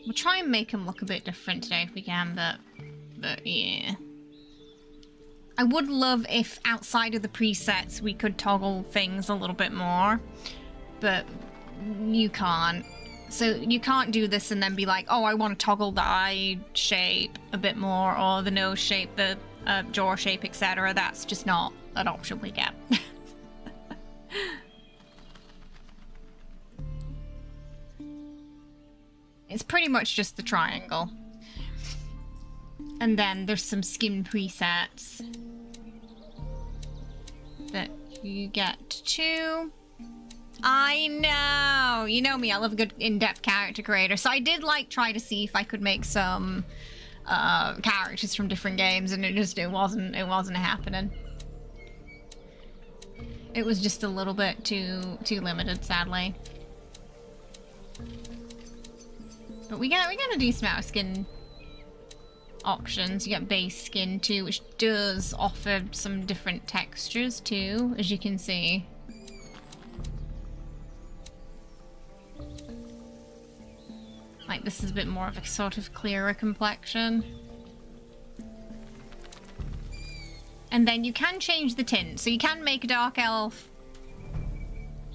We'll try and make him look a bit different today if we can, but yeah. I would love if outside of the presets we could toggle things a little bit more, but you can't. So you can't do this and then be like, oh, I want to toggle the eye shape a bit more, or the nose shape, the jaw shape, etc. That's just not an option we get. It's pretty much just the triangle. And then there's some skin presets that you get too. I know! You know me, I love a good in-depth character creator. So I did, like, try to see if I could make some characters from different games, and it wasn't happening. It was just a little bit too limited, sadly. But we get a decent amount of skin options. You get base skin too, which does offer some different textures too, as you can see. Like, this is a bit more of a sort of clearer complexion. And then you can change the tint, so you can make a dark elf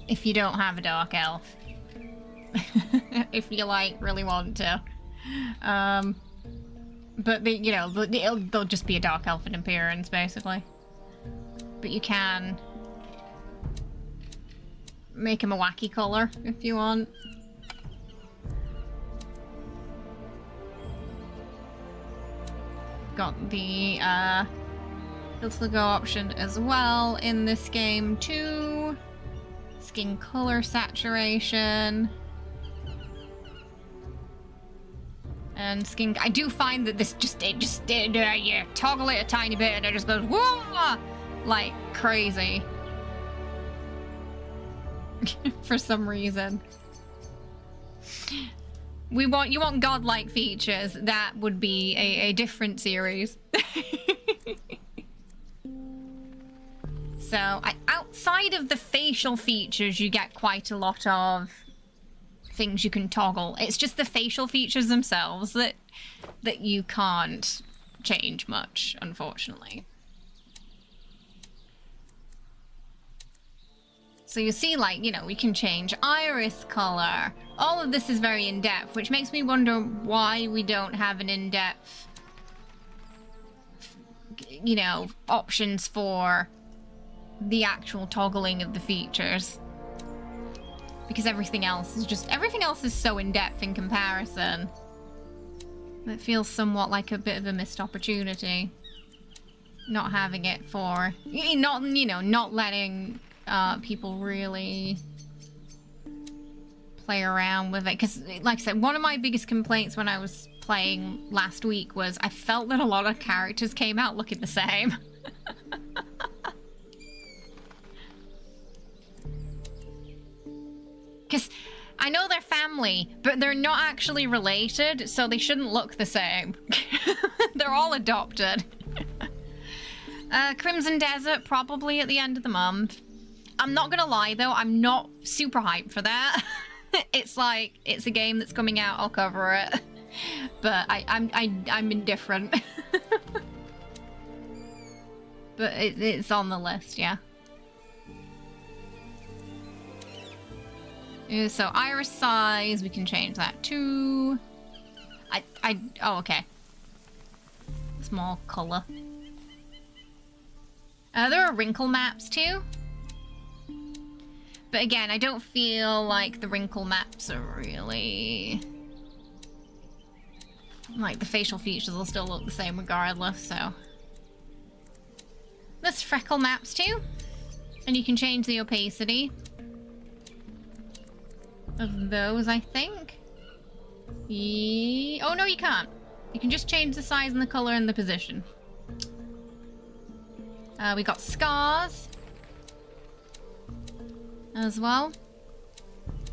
if you don't have a dark elf. If you, like, really want to. But, you know, they'll just be a dark elf in appearance, basically. But you can make him a wacky color if you want. Got the filter go option as well in this game too. Skin color saturation. And skin, I do find that this you toggle it a tiny bit and it just goes whoa, like crazy. For some reason. You want godlike features, that would be a different series. So, outside of the facial features, you get quite a lot of things you can toggle. It's just the facial features themselves that you can't change much, unfortunately. So you see, like, you know, we can change iris color. All of this is very in-depth, which makes me wonder why we don't have an in-depth, you know, options for the actual toggling of the features. Because everything else is so in-depth in comparison. It feels somewhat like a bit of a missed opportunity. Not having it for, not letting people really play around with it. Because, like I said, one of my biggest complaints when I was playing last week was I felt that a lot of characters came out looking the same. Because I know they're family, but they're not actually related, so they shouldn't look the same. They're all adopted. Crimson Desert, probably at the end of the month. I'm not gonna lie, though, I'm not super hyped for that. It's like, it's a game that's coming out, I'll cover it. But I'm indifferent. But it's on the list, yeah. So iris size, we can change that too. Oh, okay. Small color. There are wrinkle maps too. But again, I don't feel like the wrinkle maps are really... Like, the facial features will still look the same regardless, so... There's freckle maps too. And you can change the opacity of those, I think. Oh, no, you can't. You can just change the size and the color and the position. We got scars as well.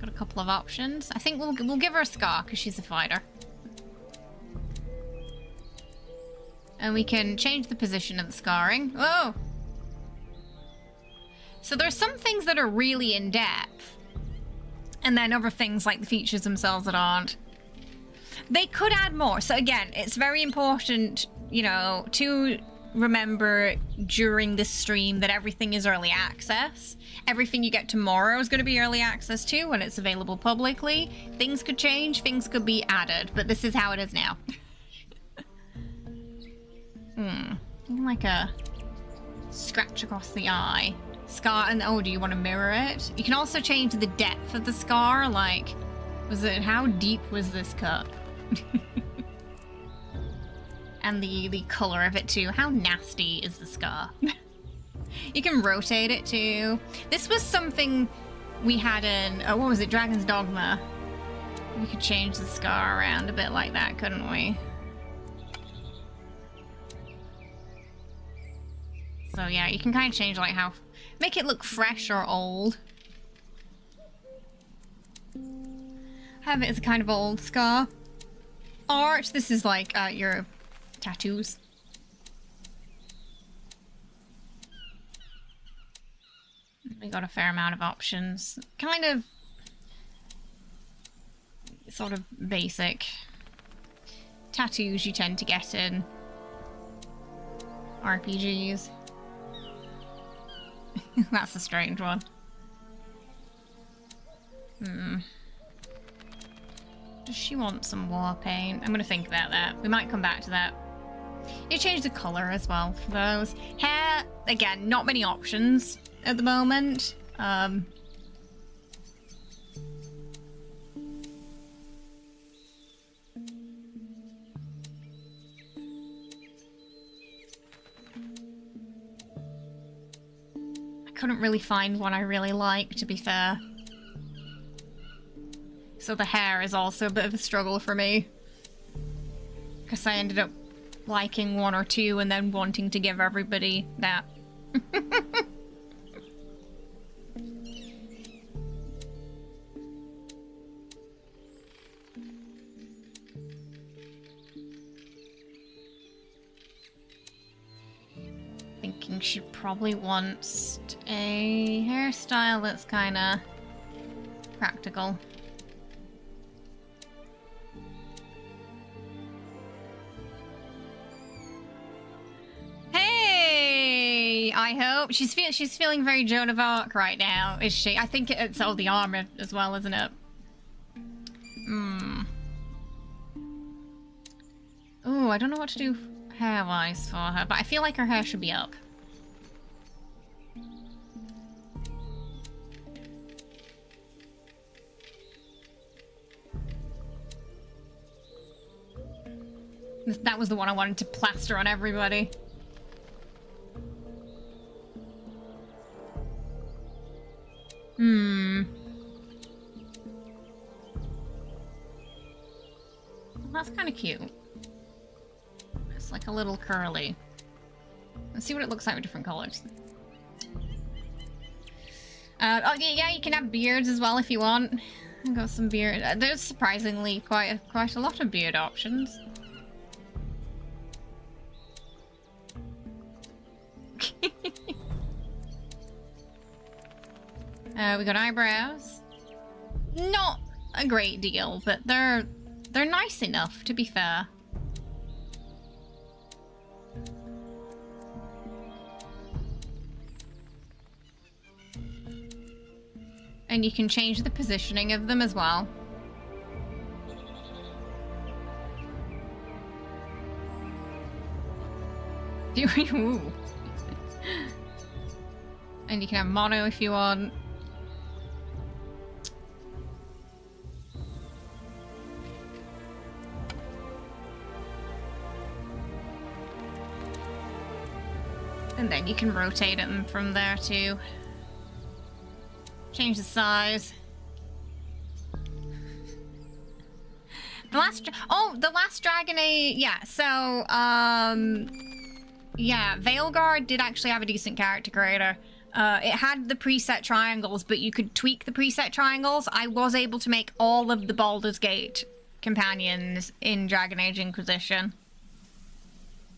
Got a couple of options. I think we'll give her a scar because she's a fighter. And we can change the position of the scarring. Oh! So there's some things that are really in-depth. And then other things like the features themselves that aren't. They could add more. So again, it's very important, you know, to remember during this stream that everything is early access. Everything you get tomorrow is going to be early access too when it's available publicly. Things could change, things could be added, but this is how it is now. Like a scratch across the eye. Scar, and oh, do you want to mirror it? You can also change the depth of the scar, like, how deep was this cut? And the color of it too. How nasty is the scar? You can rotate it too. This was something we had in, what was it, Dragon's Dogma. We could change the scar around a bit like that, couldn't we? So yeah, you can kind of change like how, make it look fresh or old. Have it as a kind of old scar. Art, this is like your tattoos. We got a fair amount of options. Kind of sort of basic tattoos you tend to get in RPGs. That's a strange one. Does she want some war paint? I'm gonna think about that. We might come back to that. You change the color as well for those. Hair, again, not many options at the moment. I couldn't really find one I really like, to be fair. So the hair is also a bit of a struggle for me. Because I ended up liking one or two and then wanting to give everybody that. Thinking she probably wants a hairstyle that's kind of practical. I hope. She's feeling very Joan of Arc right now, is she? I think it's all the armor as well, isn't it? Oh, I don't know what to do hair-wise for her, but I feel like her hair should be up. That was the one I wanted to plaster on everybody. That's kind of cute. It's like a little curly. Let's see what it looks like with different colors. Oh yeah, you can have beards as well if you want. I've got some beard. There's surprisingly quite a lot of beard options. We got eyebrows. Not a great deal, but they're nice enough, to be fair. And you can change the positioning of them as well. Ooh. And you can have mono if you want. And then you can rotate them from there too. Change the size. The last dragon, yeah, so, yeah, Veilguard did actually have a decent character creator. It had the preset triangles, but you could tweak the preset triangles. I was able to make all of the Baldur's Gate companions in Dragon Age Inquisition.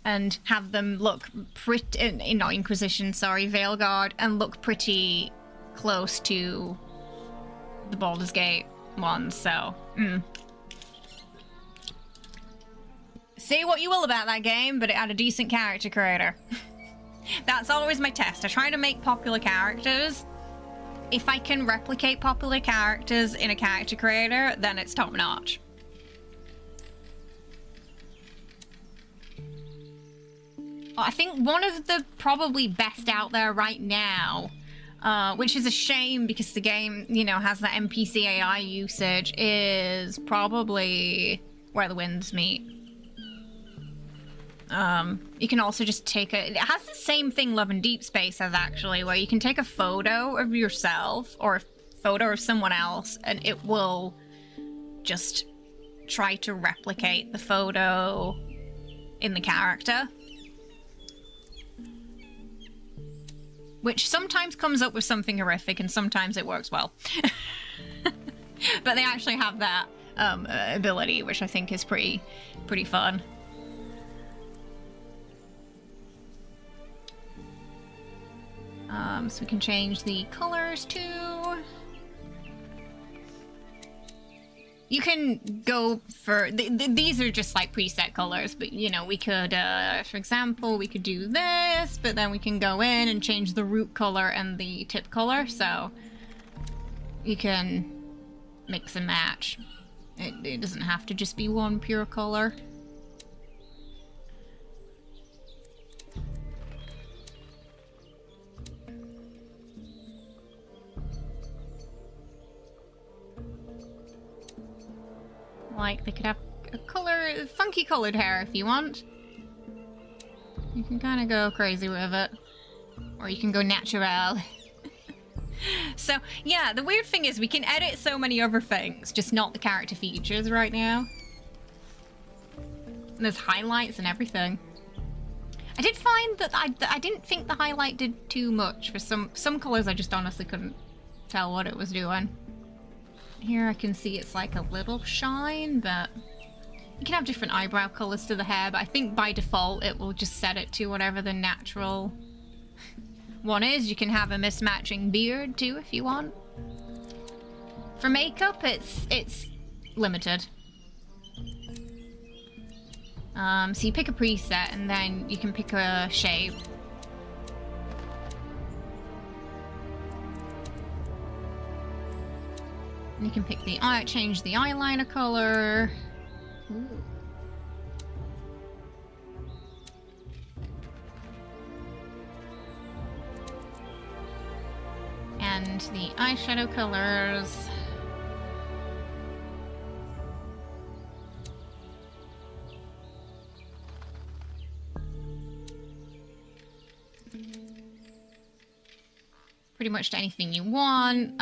And have them look pretty, not Inquisition, sorry, Veilguard, and look pretty close to the Baldur's Gate ones, so, Say what you will about that game, but it had a decent character creator. That's always my test. I try to make popular characters. If I can replicate popular characters in a character creator, then it's top notch. I think one of the probably best out there right now, which is a shame because the game, you know, has that NPC AI usage, is probably Where the Winds Meet. You can also just take it has the same thing Love and Deep Space has, actually, where you can take a photo of yourself or a photo of someone else, and it will just try to replicate the photo in the character. Which sometimes comes up with something horrific, and sometimes it works well. But they actually have that ability, which I think is pretty fun. So we can change the colors too. You can go for... these are just like preset colors, but you know, we could, for example, we could do this, but then we can go in and change the root color and the tip color, so you can mix and match. It doesn't have to just be one pure color. Like, they could have a funky colored hair if you want. You can kind of go crazy with it. Or you can go natural. So, yeah, the weird thing is we can edit so many other things, just not the character features right now. And there's highlights and everything. I did find that I didn't think the highlight did too much. For some colors I just honestly couldn't tell what it was doing. Here I can see it's like a little shine, but you can have different eyebrow colors to the hair, but I think by default it will just set it to whatever the natural one is. You can have a mismatching beard too if you want. For makeup, it's limited. So you pick a preset and then you can pick a shape. And you can pick the change the eyeliner color. Ooh. And the eyeshadow colors. pretty much to anything you want.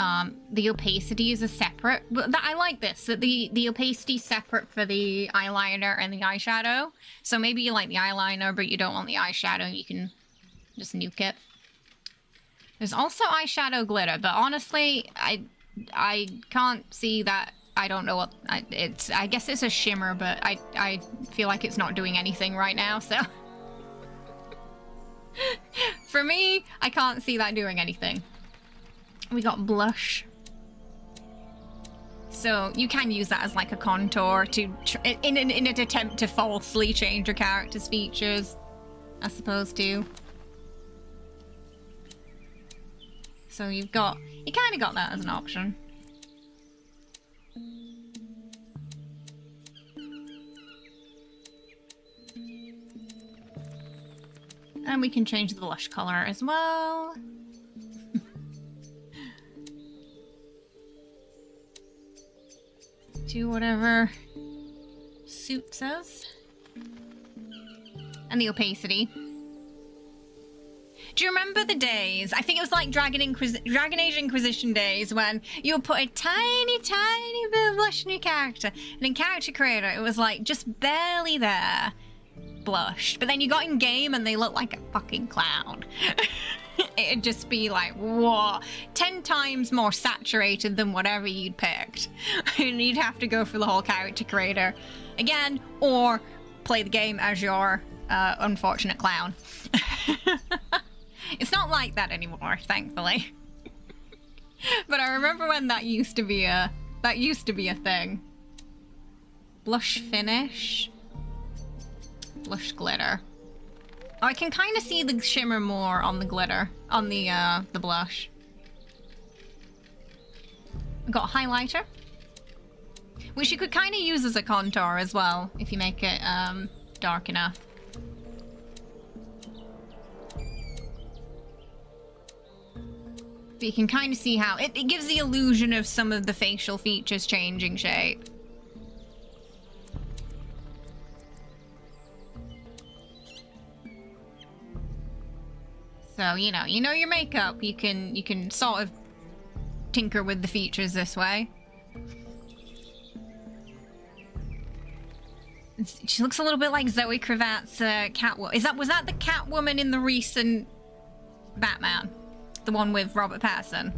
The opacity is a separate, but I like this, that the opacity is separate for the eyeliner and the eyeshadow. So maybe you like the eyeliner, but you don't want the eyeshadow, you can just nuke it. There's also eyeshadow glitter, but honestly, I can't see that. I don't know what it's. I guess it's a shimmer, but I feel like it's not doing anything right now, so. For me, I can't see that doing anything. We got blush. So you can use that as like a contour to in an attempt to falsely change your character's features, I suppose too. So you kind of got that as an option. And we can change the blush color as well. To whatever suits us. And the opacity. Do you remember the days? I think it was like Dragon Age Inquisition days when you would put a tiny, tiny bit of blush in your character. And in Character Creator, it was like just barely there. Blushed, but then you got in game and they look like a fucking clown. It'd just be like, whoa, 10 times more saturated than whatever you'd picked. And you'd have to go through the whole Character Creator again, or play the game as your unfortunate clown. It's not like that anymore, thankfully. But I remember when that used to be a thing. Blush finish. Blush glitter. Oh, I can kind of see the shimmer more on the glitter, on the blush. I've got a highlighter, which you could kind of use as a contour as well, if you make it dark enough. But you can kind of see how it gives the illusion of some of the facial features changing shape. So, you know your makeup, you can sort of tinker with the features this way. She looks a little bit like Zoe Kravat's Catwoman. Was that the Catwoman in the recent Batman? The one with Robert Pattinson?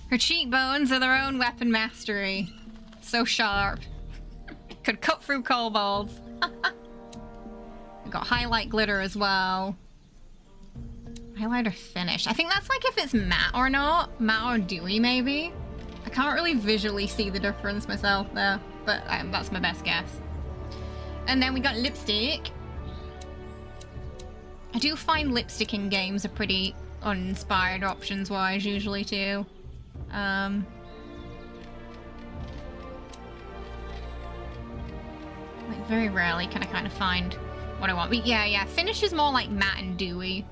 Her cheekbones are their own weapon mastery. So sharp. Could cut through kobolds. We've got highlight glitter as well. Highlighter finish. I think that's like if it's matte or not. Matte or dewy, maybe. I can't really visually see the difference myself there, but that's my best guess. And then we got lipstick. I do find lipstick in games are pretty uninspired options-wise, usually too. Like very rarely can I kind of find what I want. But yeah, finish is more like matte and dewy.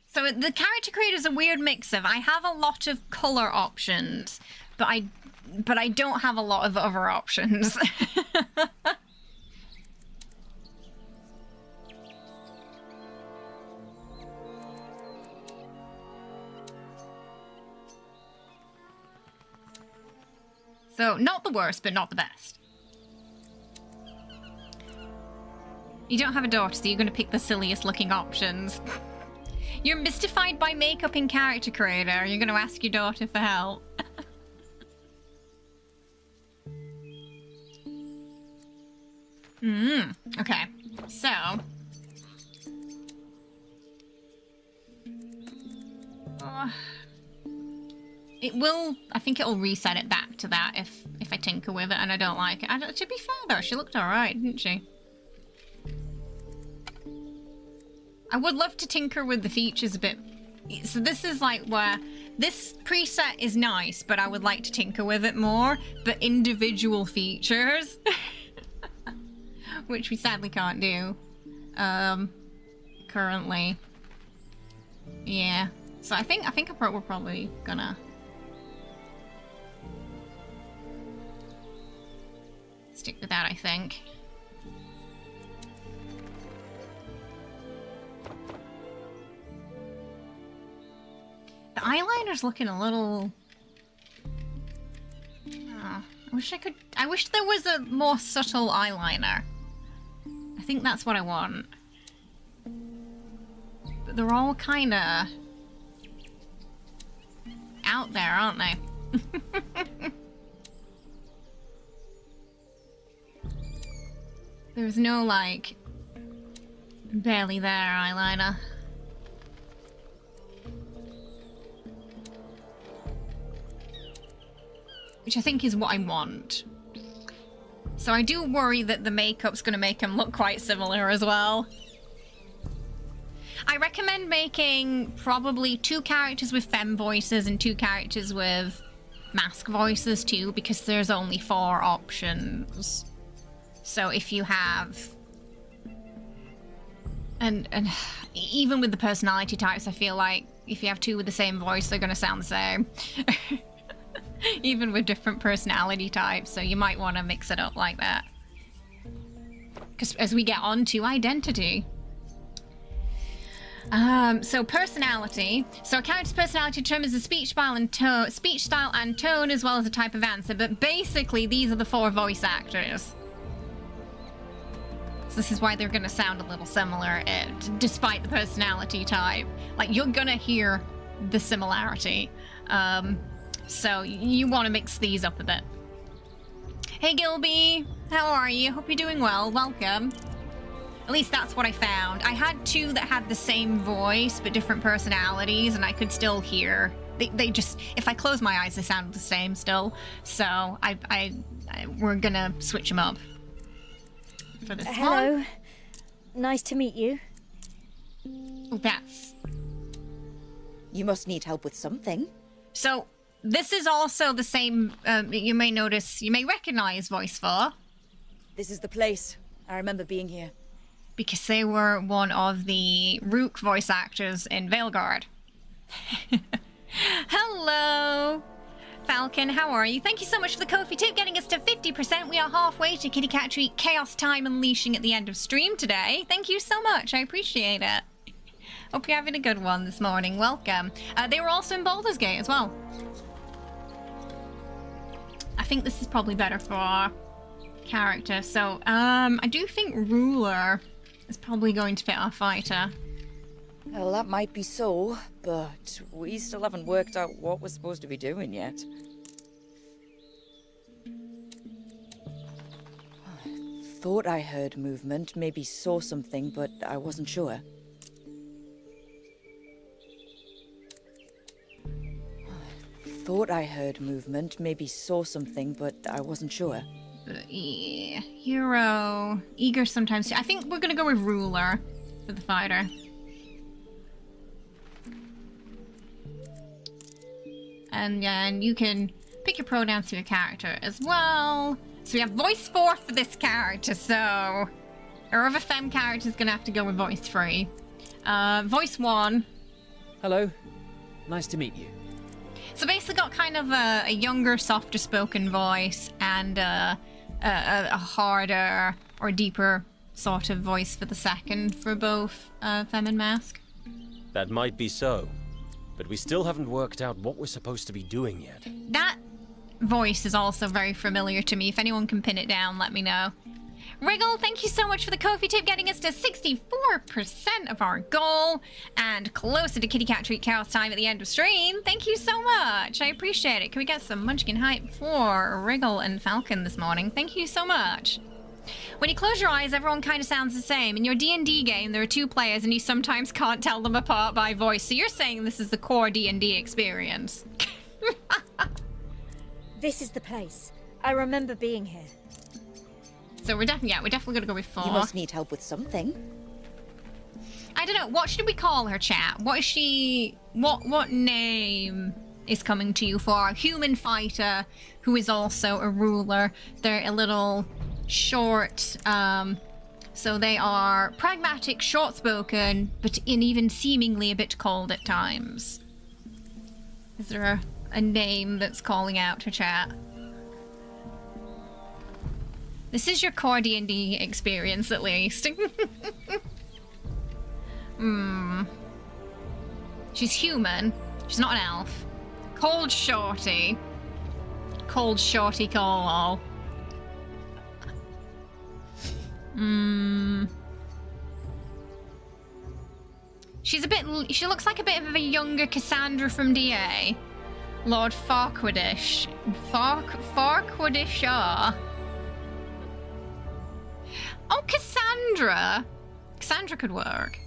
So the Character Creator is a weird mix of, I have a lot of color options, but I don't have a lot of other options. So not the worst, but not the best. You don't have a daughter, so you're going to pick the silliest looking options. You're mystified by makeup in Character Creator. You're going to ask your daughter for help. Okay. So. I think it'll reset it back to that if I tinker with it and I don't like it. To be fair though, she looked alright, didn't she? I would love to tinker with the features a bit. So this is like where this preset is nice, but I would like to tinker with it more. But individual features, which we sadly can't do currently. Yeah. So I think we're probably gonna stick with that, I think. The eyeliner's looking a little... Oh, I wish there was a more subtle eyeliner. I think that's what I want. But they're all kinda out there, aren't they? There's no, like, barely there eyeliner. Which I think is what I want. So I do worry that the makeup's gonna make them look quite similar as well. I recommend making probably 2 characters with femme voices and 2 characters with mask voices too, because there's only 4 options. So if you have... And even with the personality types, I feel like if you have 2 with the same voice, they're gonna sound the same. Even with different personality types, so you might want to mix it up like that. Because as we get on to identity. So personality. So a character's personality determines the speech style and tone, as well as the type of answer. But basically, these are the 4 voice actors. So this is why they're going to sound a little similar, despite the personality type. Like, you're going to hear the similarity. So you want to mix these up a bit. Hey Gilby, how are you? Hope you're doing well. Welcome. At least that's what I found. I had 2 that had the same voice but different personalities, and I could still hear. They just, if I close my eyes, they sound the same still. So we're gonna switch them up for this Hello. one. Nice to meet you. Oh, that's... You must need help with something. So... This is also the same, you may recognize voice for. This is the place. I remember being here. Because they were one of the Rook voice actors in Veilguard. Hello! Falcon, how are you? Thank you so much for the Ko-fi tip, getting us to 50%. We are halfway to Kitty Cat Treat Chaos Time Unleashing at the end of stream today. Thank you so much, I appreciate it. Hope you're having a good one this morning. Welcome. They were also in Baldur's Gate as well. I think this is probably better for our character. So, I do think Ruler is probably going to fit our fighter. Well, that might be so, but we still haven't worked out what we're supposed to be doing yet. Thought I heard movement, maybe saw something, but I wasn't sure. Thought I heard movement, maybe saw something, but I wasn't sure. Yeah. Hero. Eager sometimes. I think we're gonna go with Ruler for the fighter. And you can pick your pronouns to your character as well. So we have voice 4 for this character, so our other femme character is gonna have to go with voice 3. Voice 1. Hello. Nice to meet you. So basically got kind of a younger, softer spoken voice and a harder or deeper sort of voice for the second for both Femme and Mask. That might be so, but we still haven't worked out what we're supposed to be doing yet. That voice is also very familiar to me. If anyone can pin it down, let me know. Wriggle, thank you so much for the Ko-fi tip, getting us to 64% of our goal and closer to Kitty Cat Treat Chaos Time at the end of stream. Thank you so much. I appreciate it. Can we get some Munchkin hype for Wriggle and Falcon this morning? Thank you so much. When you close your eyes, everyone kind of sounds the same. In your D&D game, there are 2 players and you sometimes can't tell them apart by voice. So you're saying this is the core D&D experience. This is the place. I remember being here. So we're definitely gonna go with 4. You must need help with something. I don't know. What should we call her, chat? What is she? What name is coming to you for a human fighter who is also a ruler? They're a little short, So they are pragmatic, short-spoken, but even seemingly a bit cold at times. Is there a name that's calling out to chat? This is your core D&D experience, at least. She's human. She's not an elf. Cold shorty. Cold shorty Colo. She looks like a bit of a younger Cassandra from DA. Lord Farquaadish. Farquaadisha. Oh, Cassandra! Cassandra could work.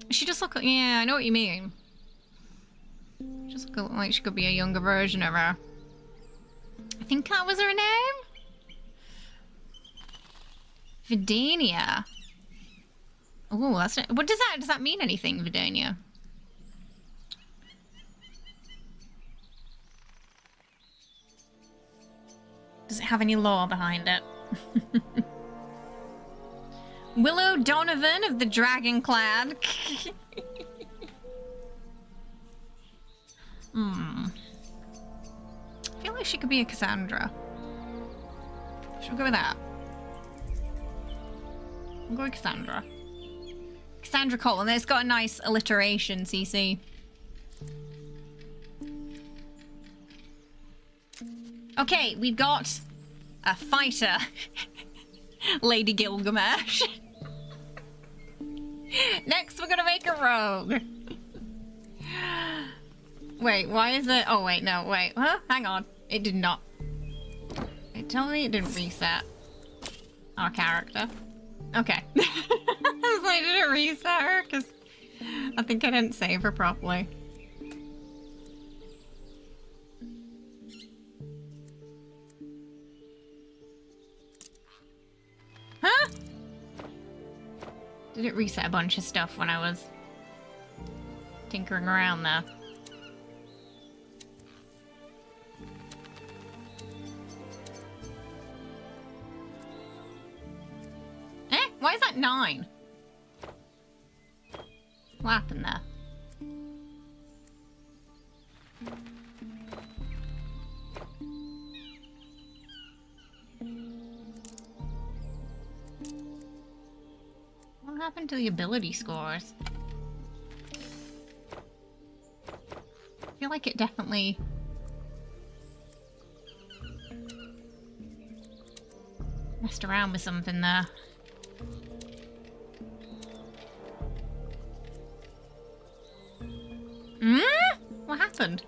She just look like... Yeah, I know what you mean. She just look like she could be a younger version of her. I think that was her name? Vidania. Oh, that's... What does that... Does that mean anything, Vidania? Does it have any lore behind it? Willow Donovan of the Dragonclad. I feel like she could be a Cassandra. Should we go with that? We'll go with Cassandra. Cassandra Cole, and it's got a nice alliteration, CC. Okay, we've got a fighter. Lady Gilgamesh. Next, we're gonna make a rogue. Wait, why is it? Oh, wait, no, wait. Huh? Hang on. It did not. It told me it didn't reset our character. Okay. I was like, did it reset her? Because I think I didn't save her properly. Huh? Did it reset a bunch of stuff when I was tinkering around there? Why is that 9? What happened there? What happened to the ability scores? I feel like it definitely... messed around with something there. What happened?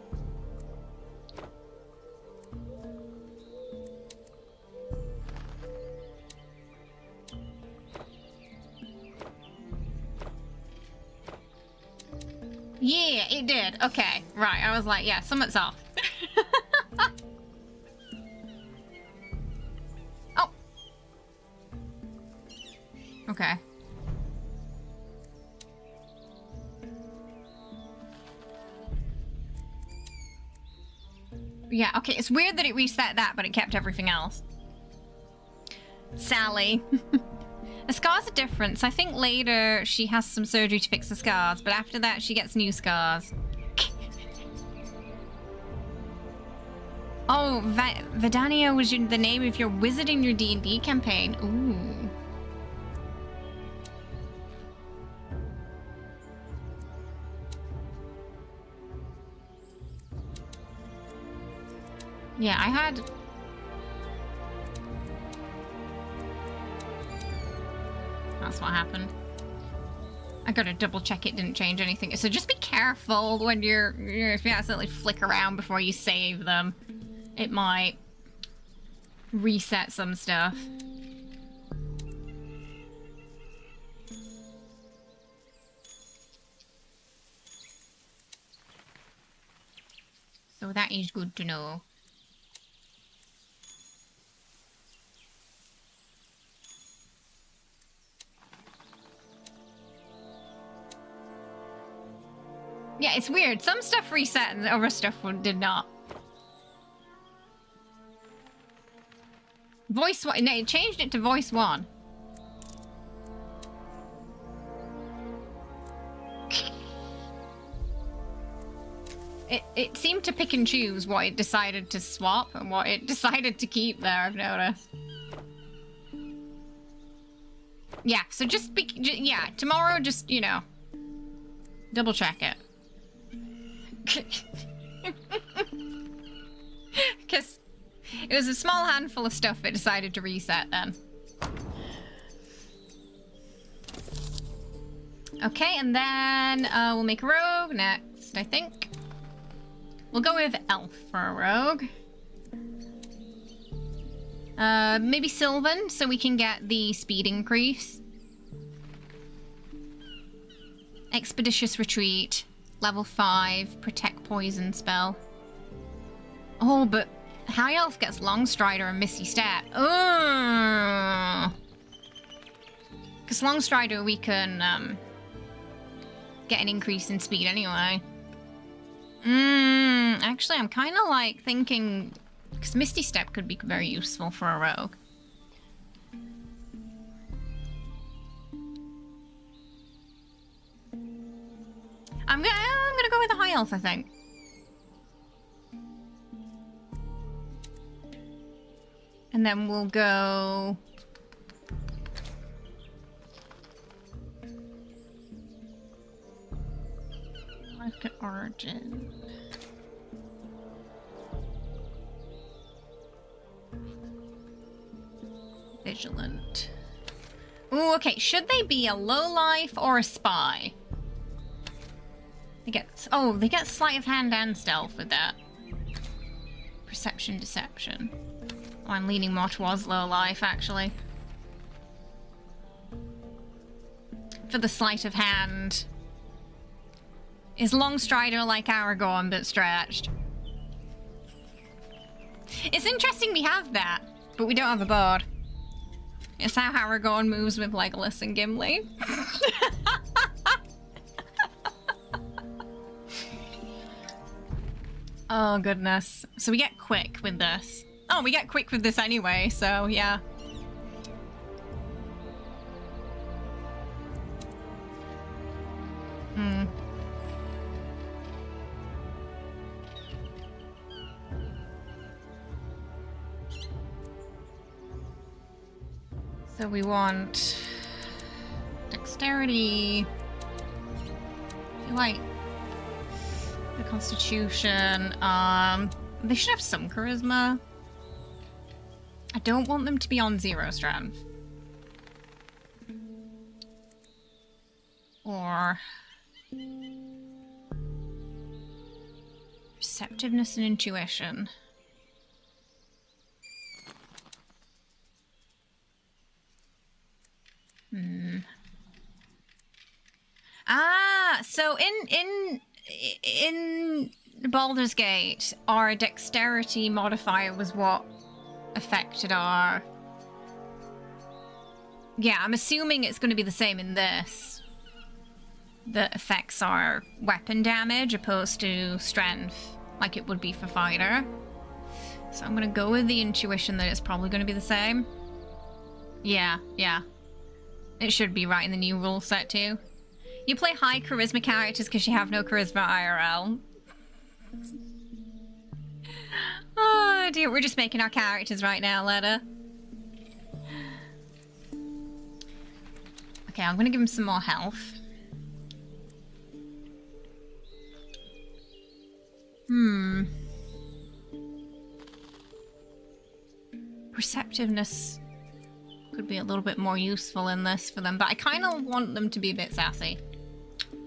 Yeah, it did. Okay, right. I was like, yeah, something's off. Oh. Okay. Yeah, okay, it's weird that it reset that, but it kept everything else. Sally. The scars are different, so I think later she has some surgery to fix the scars, but after that she gets new scars. Oh, Vidania was the name of your wizard in your D&D campaign. Ooh. Yeah, I had... That's what happened. I gotta double check it didn't change anything. So just be careful when if you accidentally flick around before you save them. It might reset some stuff. So that is good to know. Yeah, it's weird. Some stuff reset and other stuff did not. Voice 1. No, it changed it to voice 1. It seemed to pick and choose what it decided to swap and what it decided to keep there, I've noticed. Yeah, so yeah, tomorrow just, you know, double check it. Because it was a small handful of stuff it decided to reset then. Okay, and then we'll make a rogue next, I think. We'll go with elf for a rogue. Maybe Sylvan, so we can get the speed increase. Expeditious Retreat, level 5, Protect Poison spell. Oh, but High Elf gets Longstrider and Misty Step. Oh! Because Longstrider we can get an increase in speed anyway. Actually, I'm kind of like thinking, because Misty Step could be very useful for a rogue. I'm gonna go with a High Elf, I think. And then we'll go... Market Origin. Vigilant. Ooh, okay. Should they be a lowlife or a spy? They get sleight of hand and stealth with that. Perception, deception. Oh, I'm leaning more towards lowlife, actually. For the sleight of hand. Is Longstrider like Aragorn but stretched? It's interesting we have that, but we don't have a board. It's how Aragorn moves with Legolas and Gimli. Oh, goodness. So we get quick with this. Oh, we get quick with this anyway, so yeah. So we want dexterity. I feel like the Constitution. They should have some charisma. I don't want them to be on 0 strength. Or perceptiveness and intuition. So in Baldur's Gate, our dexterity modifier was what affected our... Yeah, I'm assuming it's going to be the same in this. That affects our weapon damage opposed to strength, like it would be for fighter. So I'm going to go with the intuition that it's probably going to be the same. Yeah. It should be right in the new rule set too. You play high charisma characters because you have no charisma IRL. Oh dear, we're just making our characters right now, Letta. Okay, I'm gonna give him some more health. Perceptiveness could be a little bit more useful in this for them, but I kind of want them to be a bit sassy.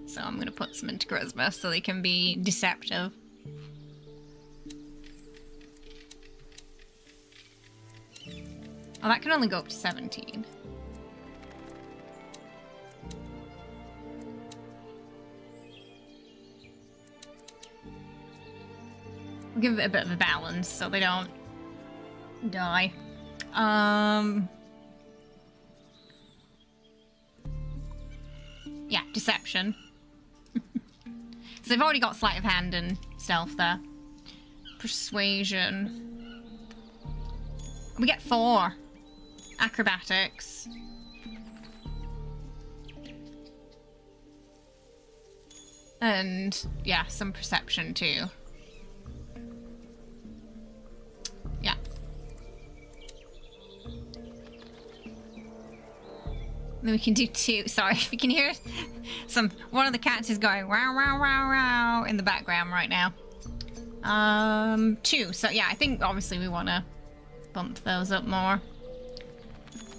So I'm going to put some into charisma so they can be deceptive. Oh, that can only go up to 17. We'll give it a bit of a balance so they don't die. Yeah, deception. So they've already got sleight of hand and stealth there. Persuasion. We get 4 acrobatics. And yeah, some perception too. Yeah. Then we can do 2. Sorry if you can hear one of the cats is going wow wow wow wow in the background right now. 2. So yeah, I think obviously we want to bump those up more.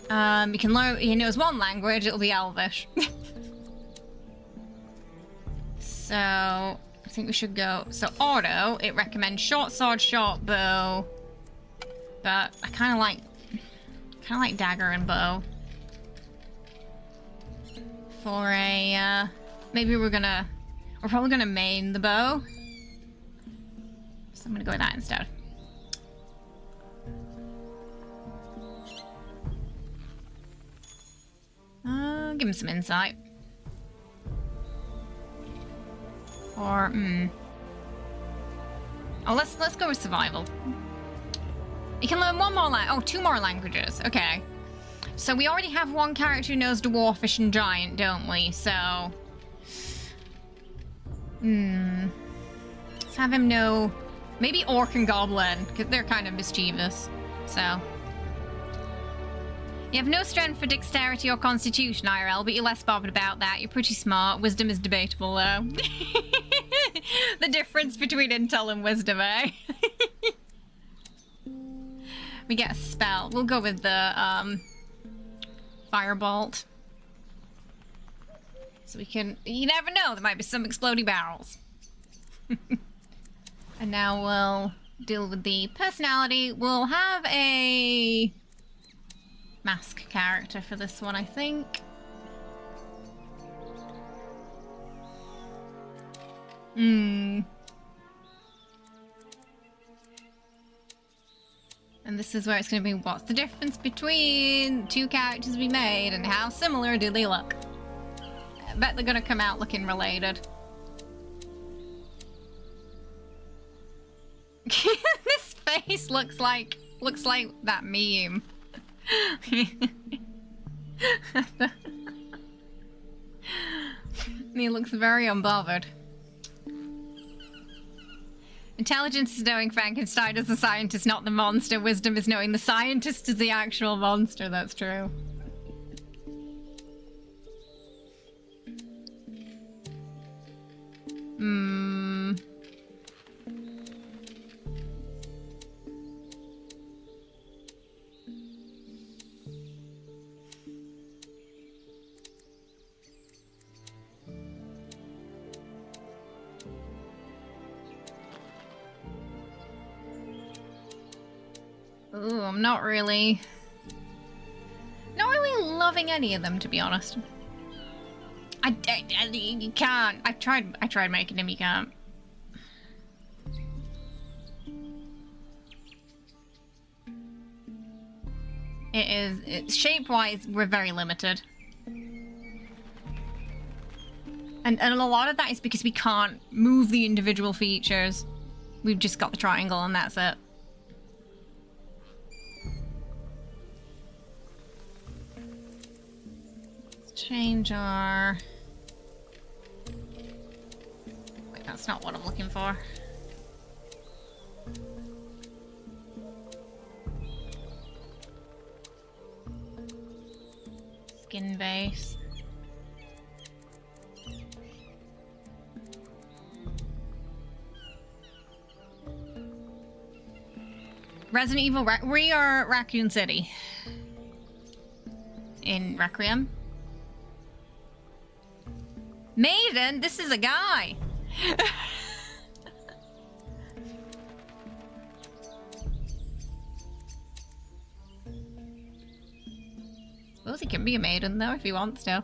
You can learn. He knows 1 language. It'll be Elvish. So I think we should go. So auto, it recommends short sword, short bow, but I kind of like dagger and bow. For a maybe we're probably gonna main the bow. So I'm gonna go with that instead. Give him some insight. Or, oh, let's go with survival. You can learn 2 more languages. Okay. So we already have 1 character who knows Dwarfish and Giant, don't we? So, let's have him know maybe Orc and Goblin, because they're kind of mischievous. So, you have no strength for dexterity or constitution, IRL, but you're less bothered about that. You're pretty smart. Wisdom is debatable, though. The difference between intel and wisdom, eh? We get a spell. We'll go with the firebolt. So we can... You never know, there might be some exploding barrels. And now we'll deal with the personality. We'll have a mask character for this one, I think. And this is where it's going to be, what's the difference between 2 characters we made and how similar do they look? I bet they're going to come out looking related. This face looks like that meme. He looks very unbothered. Intelligence is knowing Frankenstein is the scientist, not the monster. Wisdom is knowing the scientist is the actual monster. That's true. Ooh, I'm not really loving any of them, to be honest. You can't. I tried making him. You can't. It's shape-wise, we're very limited. And a lot of that is because we can't move the individual features. We've just got the triangle and that's it. Change our... Wait, that's not what I'm looking for. Skin base. Resident Evil... We are Raccoon City. In Requiem. Maiden? This is a guy! Suppose he can be a maiden, though, if he wants to.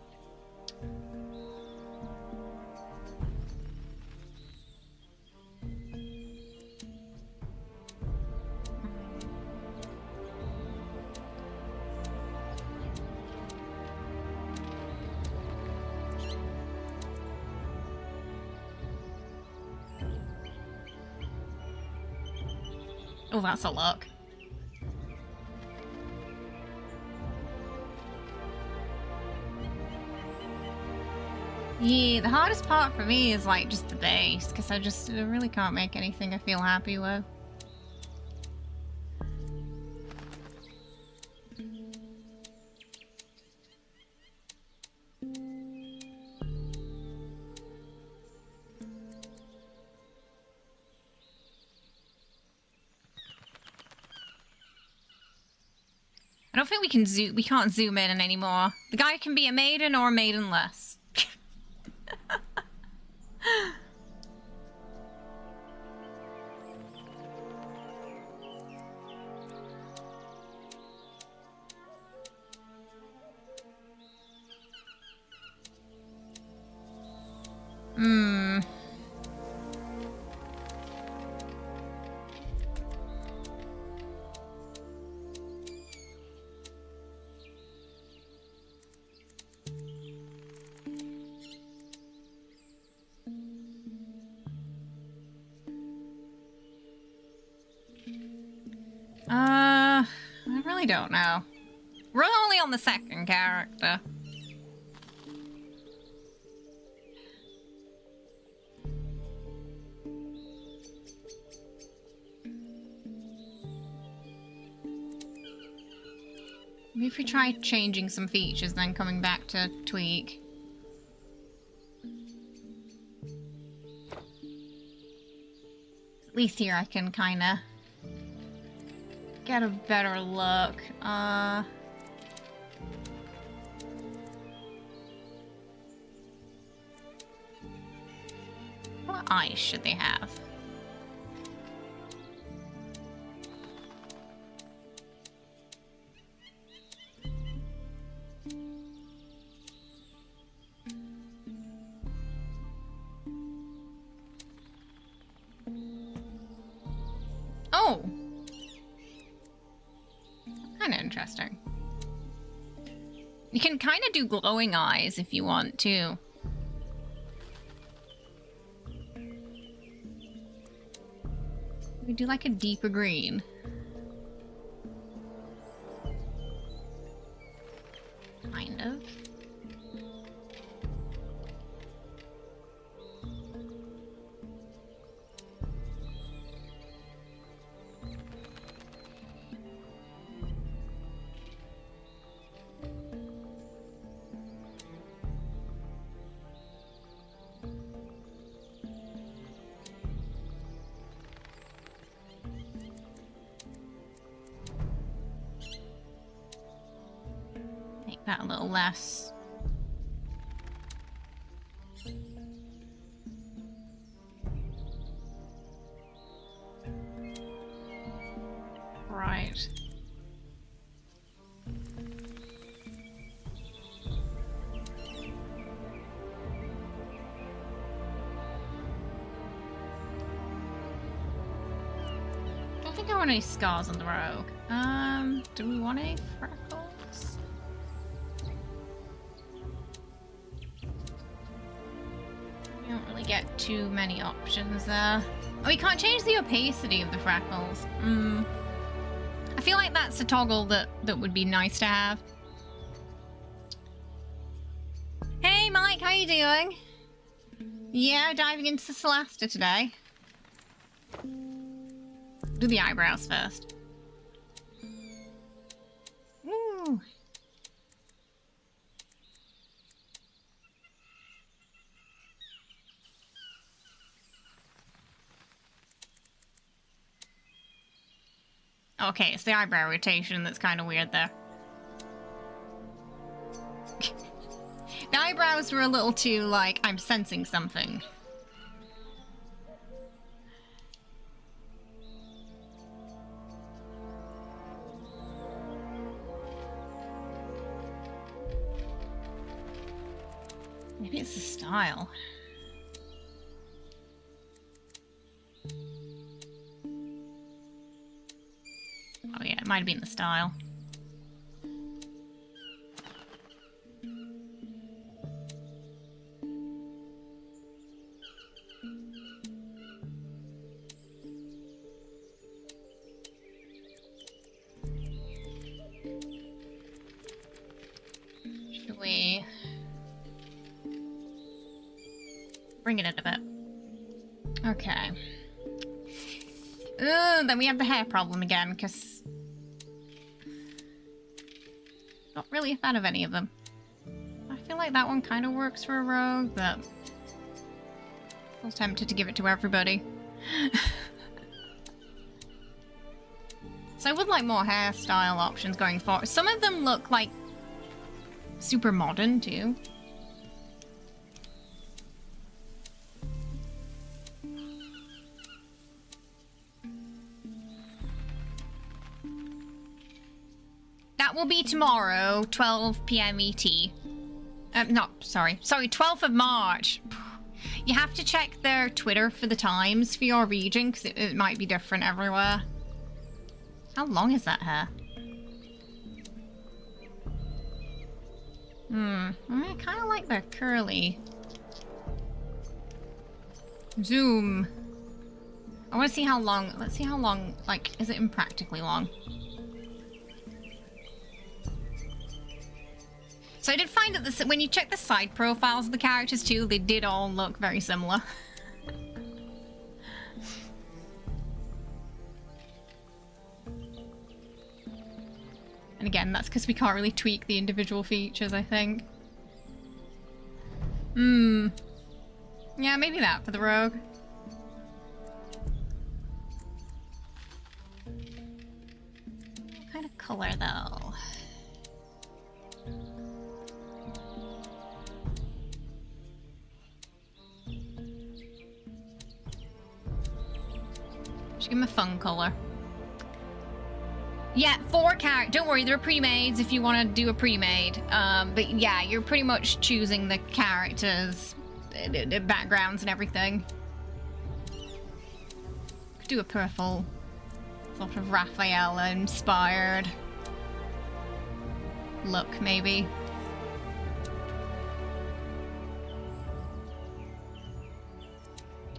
Oh, that's a look. Yeah, the hardest part for me is like just the base, because I really can't make anything I feel happy with. I don't think we can't zoom in anymore. The guy can be a maiden or a maidenless. I really don't know. We're only on the second character. Maybe if we try changing some features, then coming back to tweak. At least here I can kinda get a better look. What eyes should they have? Oh! Kind of interesting. You can kind of do glowing eyes if you want to. We do like a deeper green. Kind of. Make that a little less. Right. Don't think I want any scars on the rogue. Do we want any freckles? We don't really get too many options there. Oh, we can't change the opacity of the freckles. I feel like that's a toggle that would be nice to have. Hey Mike, how you doing? Yeah, diving into Solasta today. Do the eyebrows first. Ooh. Okay, it's the eyebrow rotation that's kind of weird there. The eyebrows were a little too, like, I'm sensing something. Maybe it's the style. Oh yeah, it might have been the style. Should we... Bring it in a bit. Okay. Then we have the hair problem again, because... Not really a fan of any of them. I feel like that one kind of works for a rogue, but... I was tempted to give it to everybody. So I would like more hairstyle options going forward. Some of them look like super modern too. That will be tomorrow, 12 p.m. ET. No, sorry, 12th of March. You have to check their Twitter for the times for your region, because it might be different everywhere. How long is that hair? I kind of like the curly. Zoom. I want to see how long. Let's see how long. Like, is it impractically long? So I did find that when you check the side profiles of the characters too, they did all look very similar. And again, that's because we can't really tweak the individual features, I think. Yeah, maybe that for the rogue. What kind of color, though? Should give him a fun color. Yeah, 4 characters. Don't worry, they're pre-mades if you want to do a pre-made. But yeah, you're pretty much choosing the characters, the backgrounds and everything. Could do a purple, sort of Raphael-inspired look, maybe.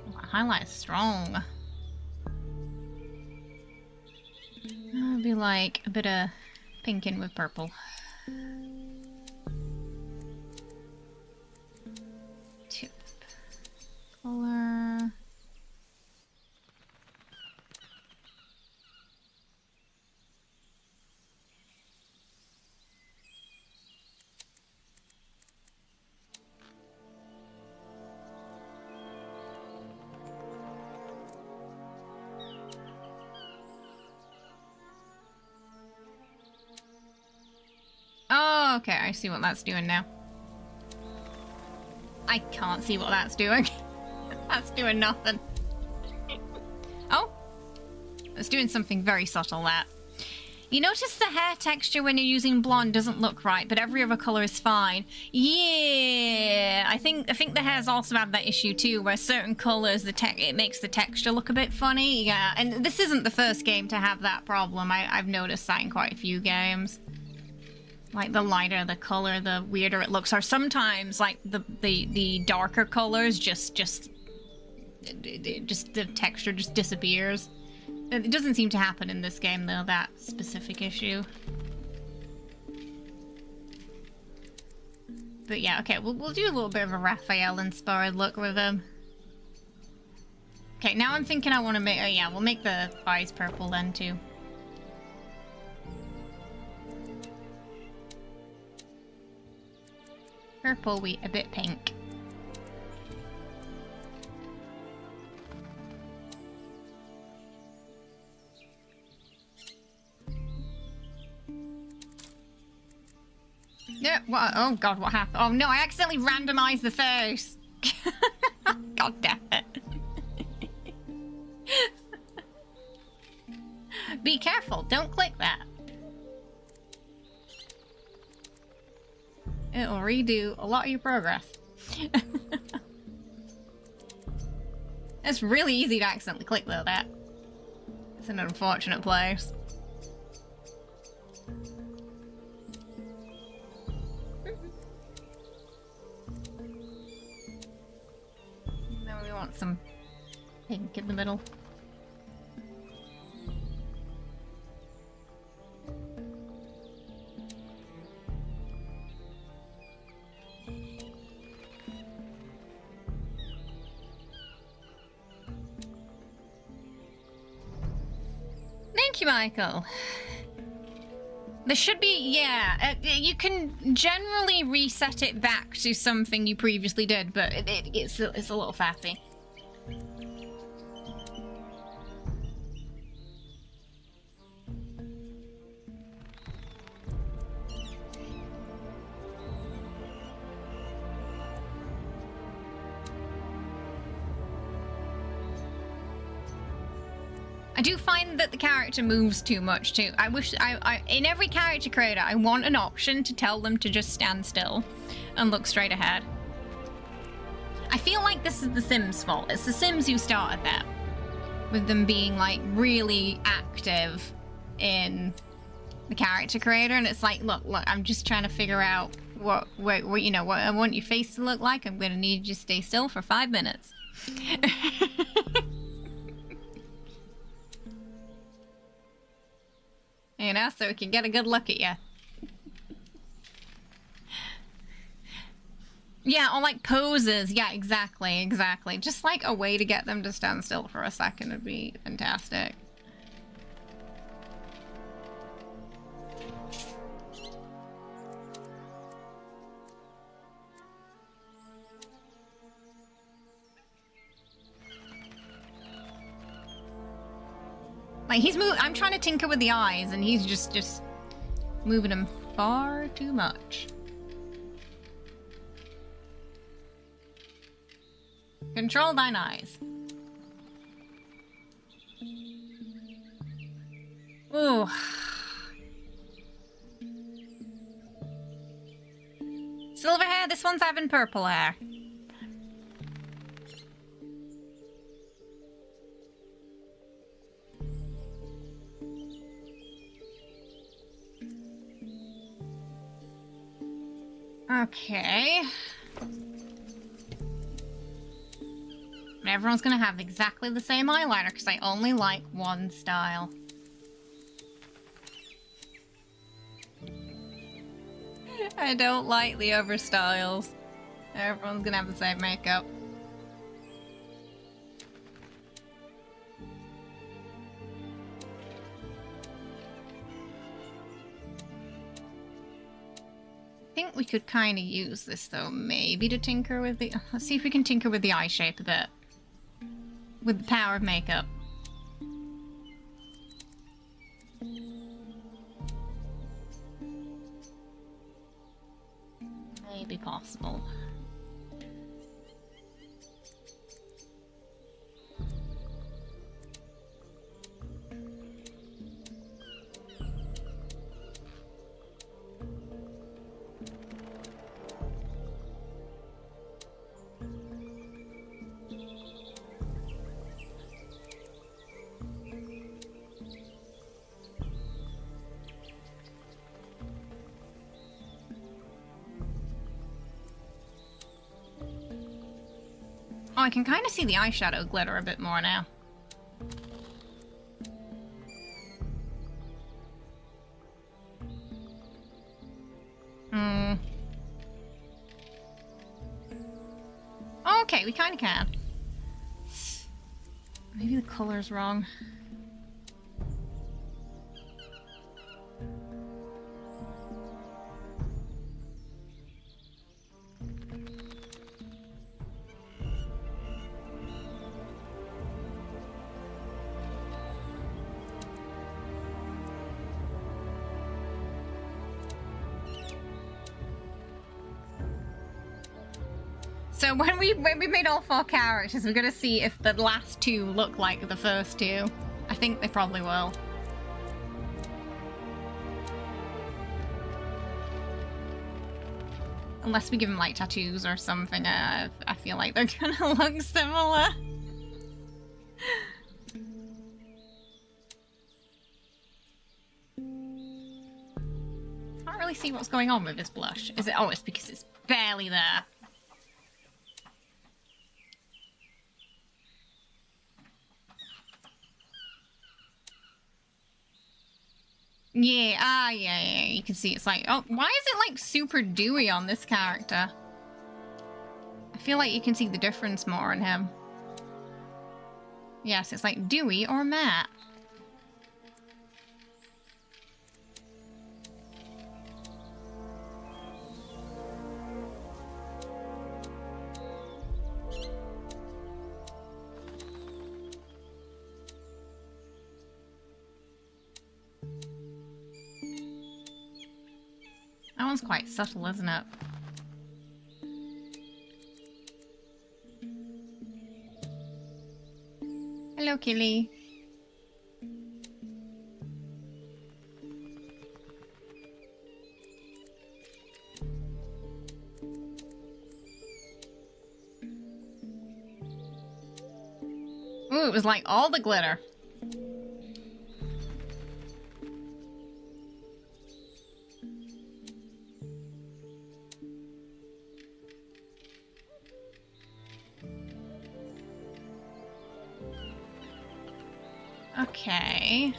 Oh, highlight is strong. It'll be like a bit of pink in with purple. Tip color. Oh, okay, I see what that's doing now. I can't see what that's doing. That's doing nothing. Oh, it's doing something very subtle, that. You notice the hair texture when you're using blonde doesn't look right, but every other color is fine. Yeah, I think the hairs also have that issue too, where certain colors, it makes the texture look a bit funny. Yeah, and this isn't the first game to have that problem. I've noticed that in quite a few games. Like, the lighter the color, the weirder it looks. Or sometimes, like, the darker colors just the texture just disappears. It doesn't seem to happen in this game, though, that specific issue. But yeah, okay, we'll do a little bit of a Raphael-inspired look with him. Okay, now I'm thinking I want to make... Oh yeah, we'll make the eyes purple then, too. Purple, a bit pink. Yeah, what? Oh god, what happened? Oh no, I accidentally randomized the face. God damn it. Be careful, don't click that. It'll redo a lot of your progress. It's really easy to accidentally click though, that. It's an unfortunate place. Now we want some pink in the middle. you, Michael. There should be, yeah, you can generally reset it back to something you previously did, but it's a little faffy. I do find that the character moves too much too. I wish in every character creator, I want an option to tell them to just stand still and look straight ahead. I feel like this is the Sims' fault. It's the Sims who started that, with them being like really active in the character creator, and it's like, look, I'm just trying to figure out what you know, what I want your face to look like. I'm gonna need you to stay still for 5 minutes. You know, so we can get a good look at you. Yeah, or like poses. Yeah, exactly. Just like a way to get them to stand still for a second would be fantastic. Like, I'm trying to tinker with the eyes, and he's just moving them far too much. Control thine eyes. Ooh. Silver hair, this one's having purple hair. Okay. Everyone's gonna have exactly the same eyeliner because I only like one style. I don't like the other styles. Everyone's gonna have the same makeup. I think we could kind of use this though, maybe to tinker with the... Let's see if we can tinker with the eye shape a bit. With the power of makeup. Maybe possible. Oh, I can kind of see the eyeshadow glitter a bit more now. Okay, we kind of can. Maybe the color's wrong. So when we made all 4 characters, we're gonna see if the last 2 look like the first 2. I think they probably will. Unless we give them like tattoos or something, I feel like they're gonna look similar. Can't really see what's going on with this blush. Is it? Oh, it's because it's barely there. Yeah, yeah, you can see it's like, oh, why is it like super dewy on this character? I feel like you can see the difference more in him. Yes, it's like dewy or matte. one's quite subtle, isn't it? Hello, Killy. Ooh, it was like all the glitter. Okay.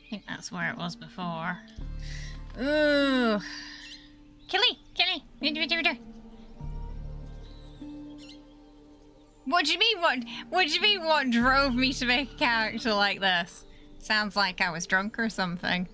I think that's where it was before. Ooh. Killy! Killy! What do you mean? What do you mean? What drove me to make a character like this? Sounds like I was drunk or something.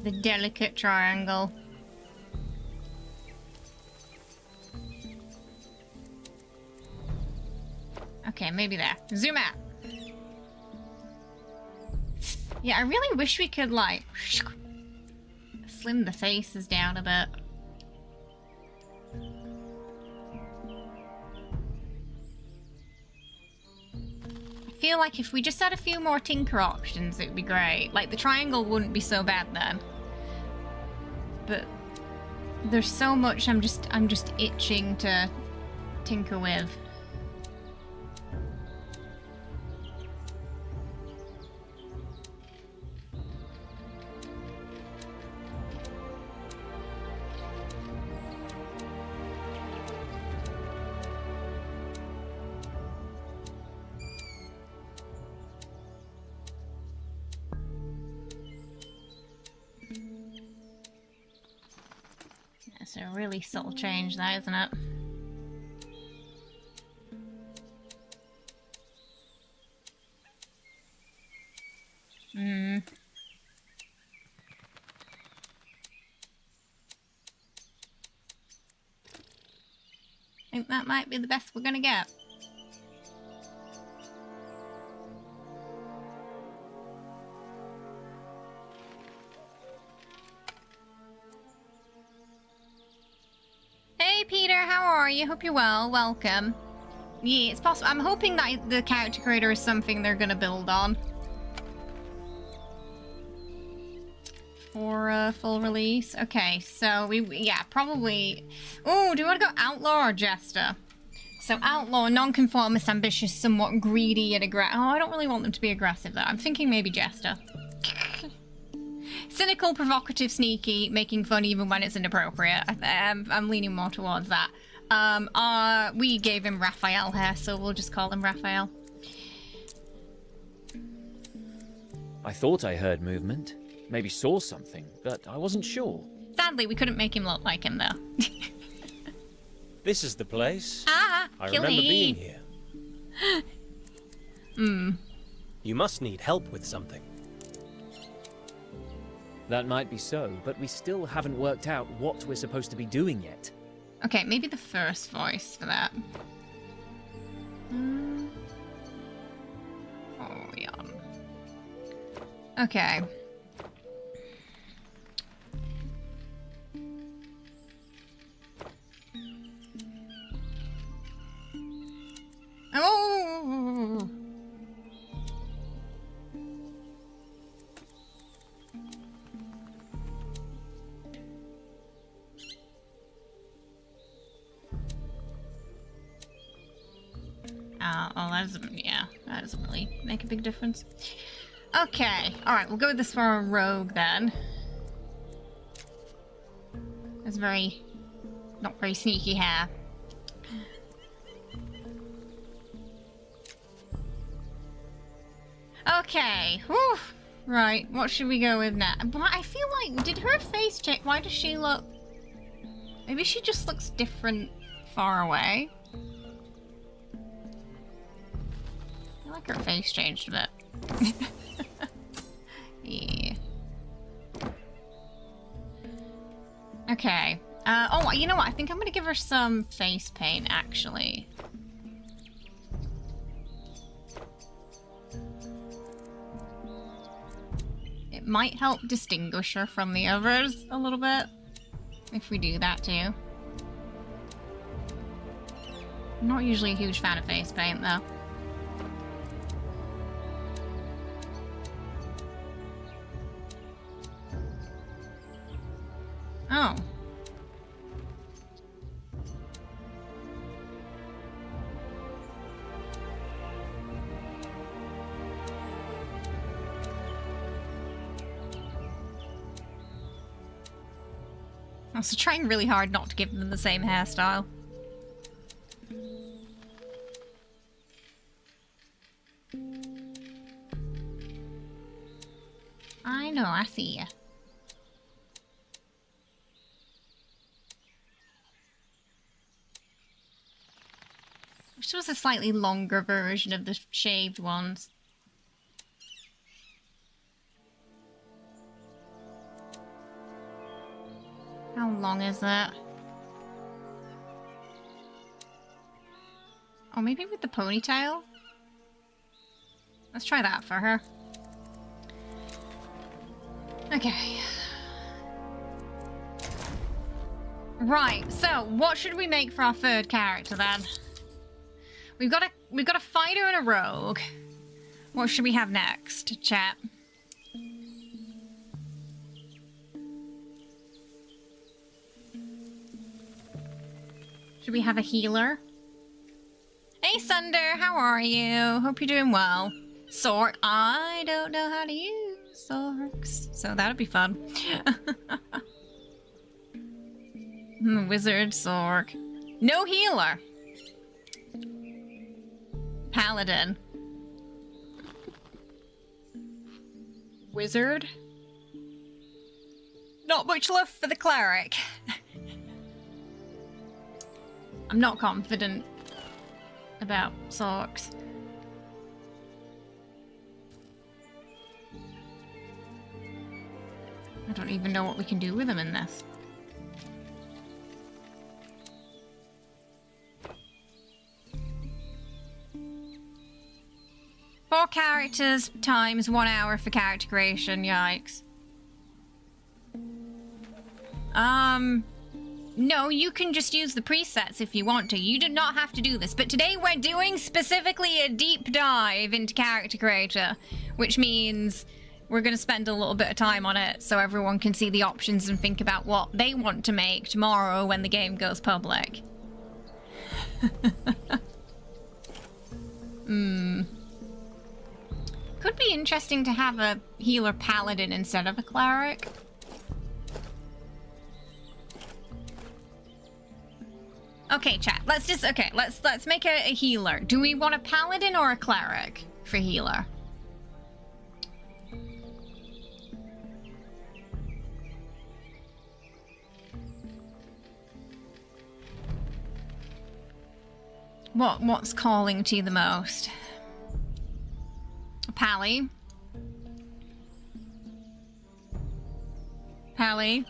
The delicate triangle. Okay, maybe there. Zoom out. Yeah, I really wish we could, like, slim the faces down a bit. I feel like if we just had a few more tinker options, it would be great. Like, the triangle wouldn't be so bad then. But there's so much I'm just itching to tinker with. It's a really subtle change, that, isn't it? I think that might be the best we're gonna get. Hey Peter, how are you? Hope you're well. Welcome. Yeah, it's possible. I'm hoping that the character creator is something they're gonna build on for full release. Okay, so yeah, probably. Oh, do you want to go outlaw or jester? So outlaw, non-conformist, ambitious, somewhat greedy and aggressive. Oh, I don't really want them to be aggressive though. I'm thinking maybe jester. Cynical, provocative, sneaky, making fun even when it's inappropriate. I'm leaning more towards that. We gave him Raphael here, so we'll just call him Raphael. I thought I heard movement. Maybe saw something, but I wasn't sure. Sadly, we couldn't make him look like him, though. This is the place. Ah, I remember being here. You must need help with something. That might be so, but we still haven't worked out what we're supposed to be doing yet. Okay, maybe the first voice for that. Oh, yum. Okay. Oh! Oh, that doesn't, yeah, that doesn't really make a big difference. Okay, alright, we'll go with this for a rogue then. That's very... not very sneaky hair. Okay. Whew. Right, what should we go with now? But I feel like... did her face change? Why does she look... maybe she just looks different far away? I feel like her face changed a bit. Yeah. Okay. Oh, you know what? I think I'm gonna give her some face paint, actually. It might help distinguish her from the others a little bit, if we do that too. I'm not usually a huge fan of face paint, though. Oh. I was trying really hard not to give them the same hairstyle. I know, I see ya. Wish there was a slightly longer version of the shaved ones. How long is it? Oh, maybe with the ponytail? Let's try that for her. Okay. Right, so what should we make for our third character then? We've got a fighter and a rogue. What should we have next, chat? Should we have a healer? Hey Sunder, how are you? Hope you're doing well. Sork, I don't know how to use Sorks, so that'll be fun. Wizard, Sork. No healer. Paladin. Wizard. Not much love for the cleric. I'm not confident about Sorks. I don't even know what we can do with them in this. Four characters times 1 hour for character creation, yikes. No, you can just use the presets if you want to. You do not have to do this. But today we're doing specifically a deep dive into character creator, which means we're going to spend a little bit of time on it so everyone can see the options and think about what they want to make tomorrow when the game goes public. Could be interesting to have a healer paladin instead of a cleric. Okay, chat. Let's make a healer. Do we want a paladin or a cleric for healer? What's calling to you the most? Pally? Pally?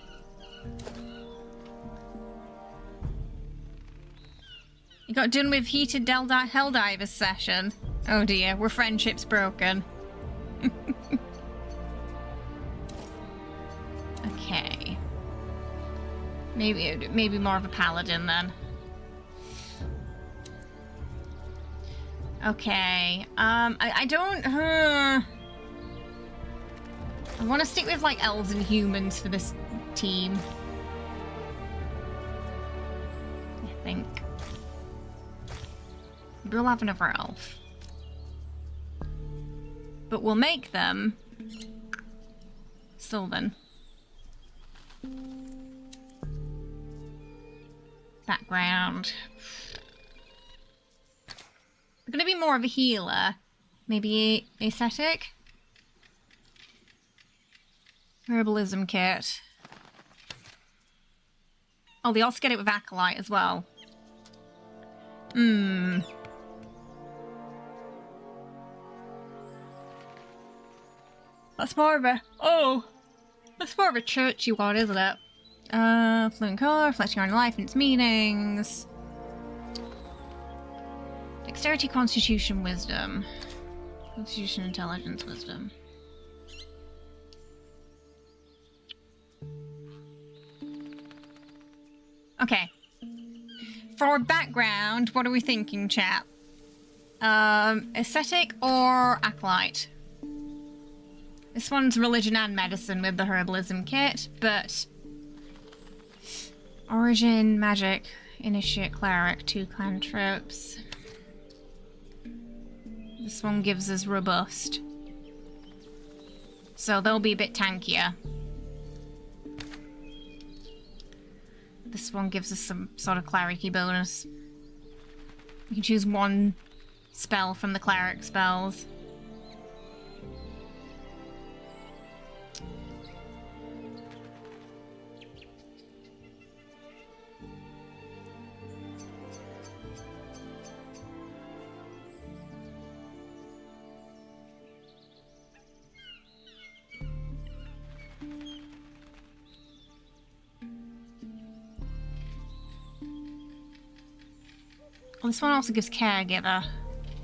You got done with heated Helldivers session. Oh dear, we're friendships broken. Okay. Maybe more of a paladin then. Okay. I don't. I want to stick with like elves and humans for this team. I think. We'll have another elf. But we'll make them Sylvan. Background. I'm gonna be more of a healer. Maybe ascetic? Herbalism kit. Oh, they also get it with Acolyte as well. That's more of a... Oh! That's more of a churchy one, isn't it? Fluent color, reflecting on life and its meanings. Dexterity, constitution, wisdom. Constitution, intelligence, wisdom. Okay. For background, what are we thinking, chat? Ascetic or Acolyte? This one's religion and medicine with the herbalism kit, but... Origin, magic, initiate, cleric, 2 cantrips. This one gives us robust. So they'll be a bit tankier. This one gives us some sort of cleric-y bonus. You can choose 1 spell from the cleric spells. Oh, this one also gives caregiver.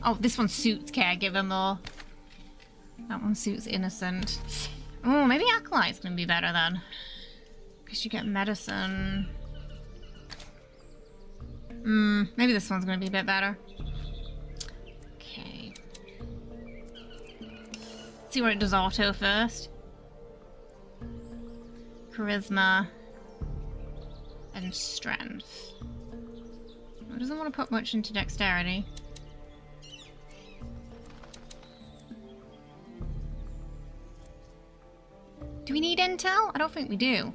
Oh, this one suits caregiver more. That one suits innocent. Oh, maybe Acolyte's gonna be better then. Because you get medicine. Maybe this one's gonna be a bit better. Okay. See what it does auto first. Charisma. And strength. It doesn't want to put much into dexterity. Do we need intel? I don't think we do.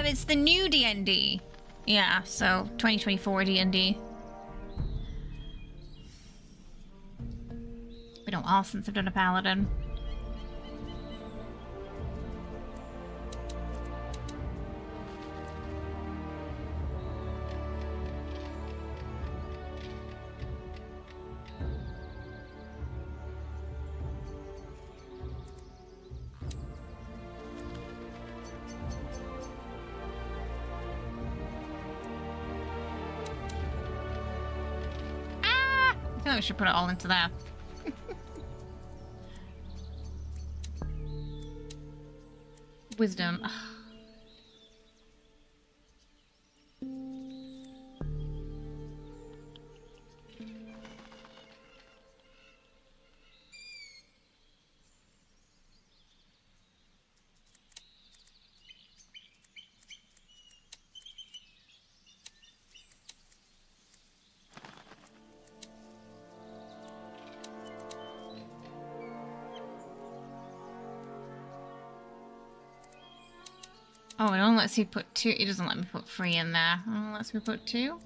It's the new D&D. Yeah, so 2024 D&D. Been a while since I've done a paladin. I think we should put it all into there. Wisdom. Oh, it only lets you put 2. It doesn't let me put 3 in there. It only lets me put 2?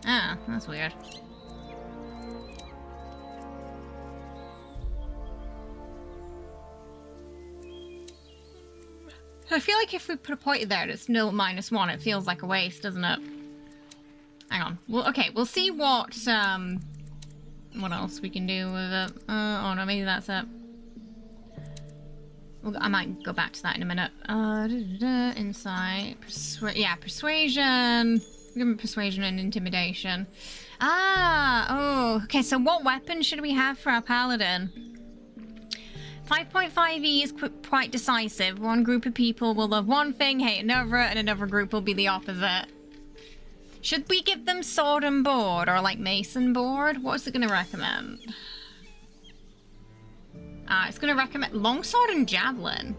Ah, that's weird. I feel like if we put a point there and it's still -1, it feels like a waste, doesn't it? Hang on. Well, okay, we'll see what else we can do with it. Oh no, maybe that's it. I might go back to that in a minute. Insight, persuasion. Give me persuasion and intimidation. Oh, okay. So what weapon should we have for our paladin? 5.5e is quite decisive. One group of people will love one thing, hate another, and another group will be the opposite. Should we give them sword and board, or like mace and board? What's it going to recommend? It's going to recommend longsword and javelin.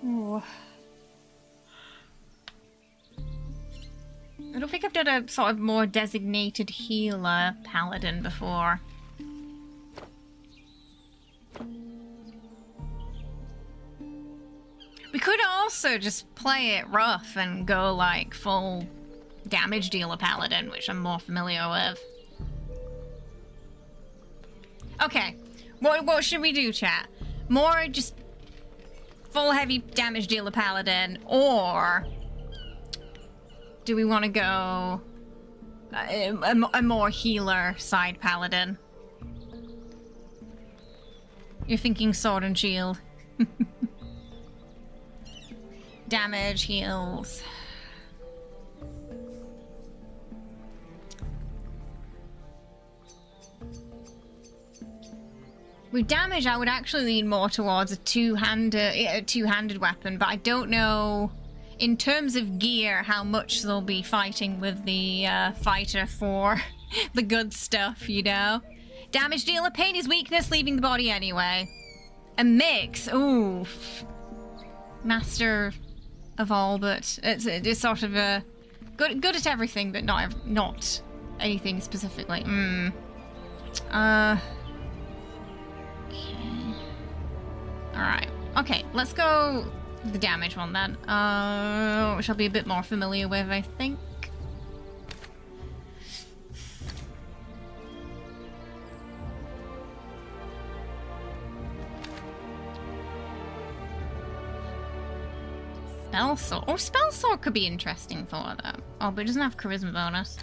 Ooh. I don't think I've done a sort of more designated healer paladin before. We could also just play it rough and go like full damage dealer paladin, which I'm more familiar with. Okay, what should we do, chat? More just full heavy damage dealer paladin, or do we want to go a more healer side paladin? You're thinking sword and shield. Damage, heals. With damage, I would actually lean more towards a two-handed weapon, but I don't know, in terms of gear, how much they'll be fighting with the fighter for the good stuff, you know? Damage dealer, pain is weakness, leaving the body anyway. A mix, ooh. Master of all, but it's sort of a good at everything, but not anything specifically. Okay. Alright. Okay, let's go the damage one then. Which I'll be a bit more familiar with, I think. Spell sword. Oh, spell sword could be interesting for that. Oh, but it doesn't have charisma bonus.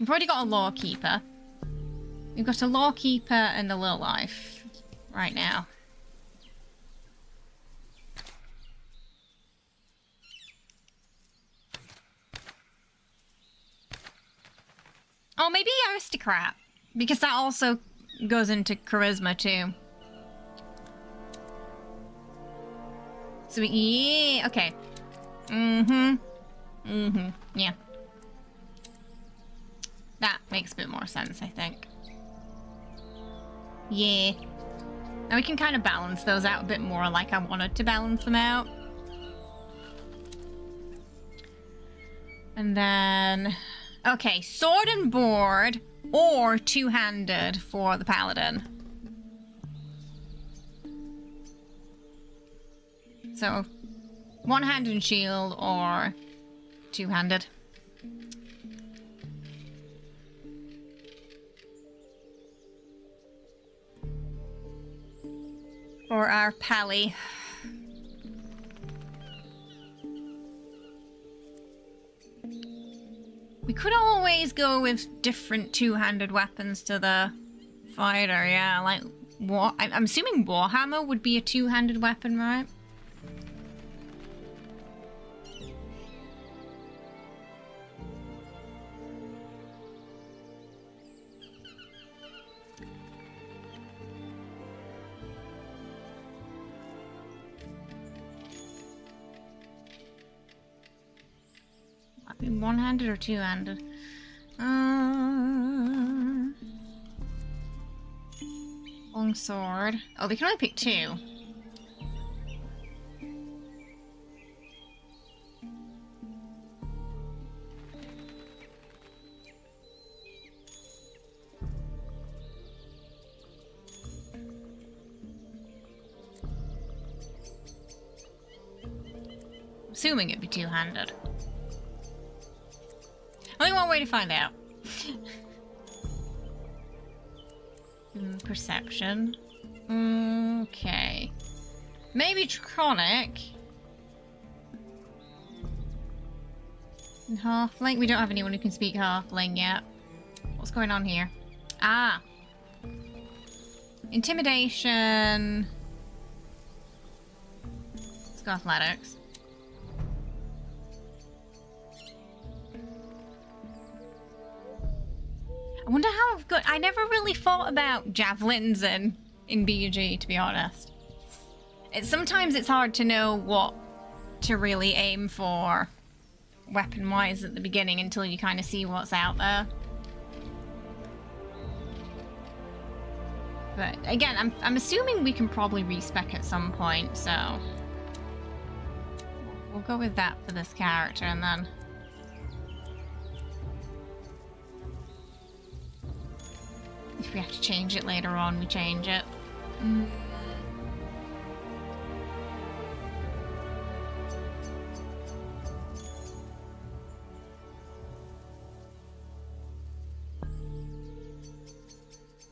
We've already got a lawkeeper. We've got a lawkeeper and a low life right now. Oh, maybe aristocrat, because that also goes into charisma too. So yeah, okay. Yeah. That makes a bit more sense, I think. Yeah. Now we can kind of balance those out a bit more like I wanted to balance them out. And then... okay, sword and board or two-handed for the paladin. So, one-handed shield or two-handed. For our pally. We could always go with different two-handed weapons to the fighter, yeah, like I'm assuming Warhammer would be a two-handed weapon, right? One-handed or two-handed? Long sword. Oh, they can only pick two. Assuming it'd be two-handed. Only one way to find out. Perception. Okay. Maybe Draconic. And Halfling. We don't have anyone who can speak Halfling yet. What's going on here? Ah. Intimidation. Let's go athletics. I wonder how good. I never really thought about javelins in BG, to be honest. Sometimes it's hard to know what to really aim for weapon-wise at the beginning until you kind of see what's out there. But again, I'm assuming we can probably respec at some point, so we'll go with that for this character, and then if we have to change it later on, we change it.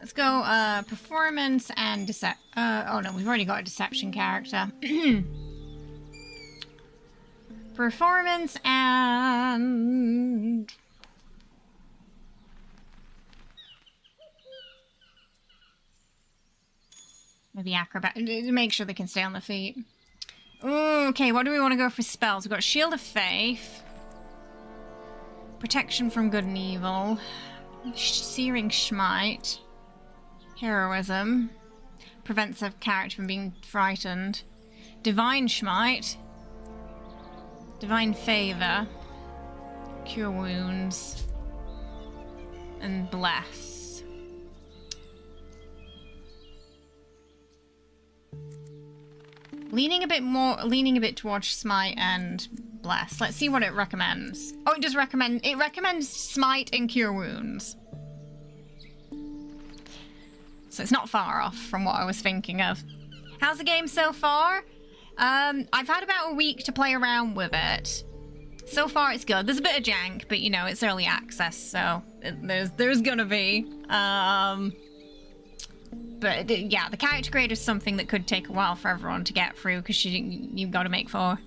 Let's go, performance and oh no, we've already got a deception character. Performance and... maybe acrobat, to make sure they can stay on their feet. Okay, what do we want to go for spells? We've got Shield of Faith. Protection from Good and Evil. Searing Smite. Heroism. Prevents a character from being frightened. Divine Smite. Divine Favor. Cure Wounds. And Bless. Leaning a bit towards Smite and Bless. Let's see what it recommends. Oh, it recommends Smite and Cure Wounds. So it's not far off from what I was thinking of. How's the game so far? I've had about a week to play around with it. So far it's good. There's a bit of jank, but you know, it's early access, so there's gonna be. But yeah, the character creator is something that could take a while for everyone to get through, because you've got to make 4.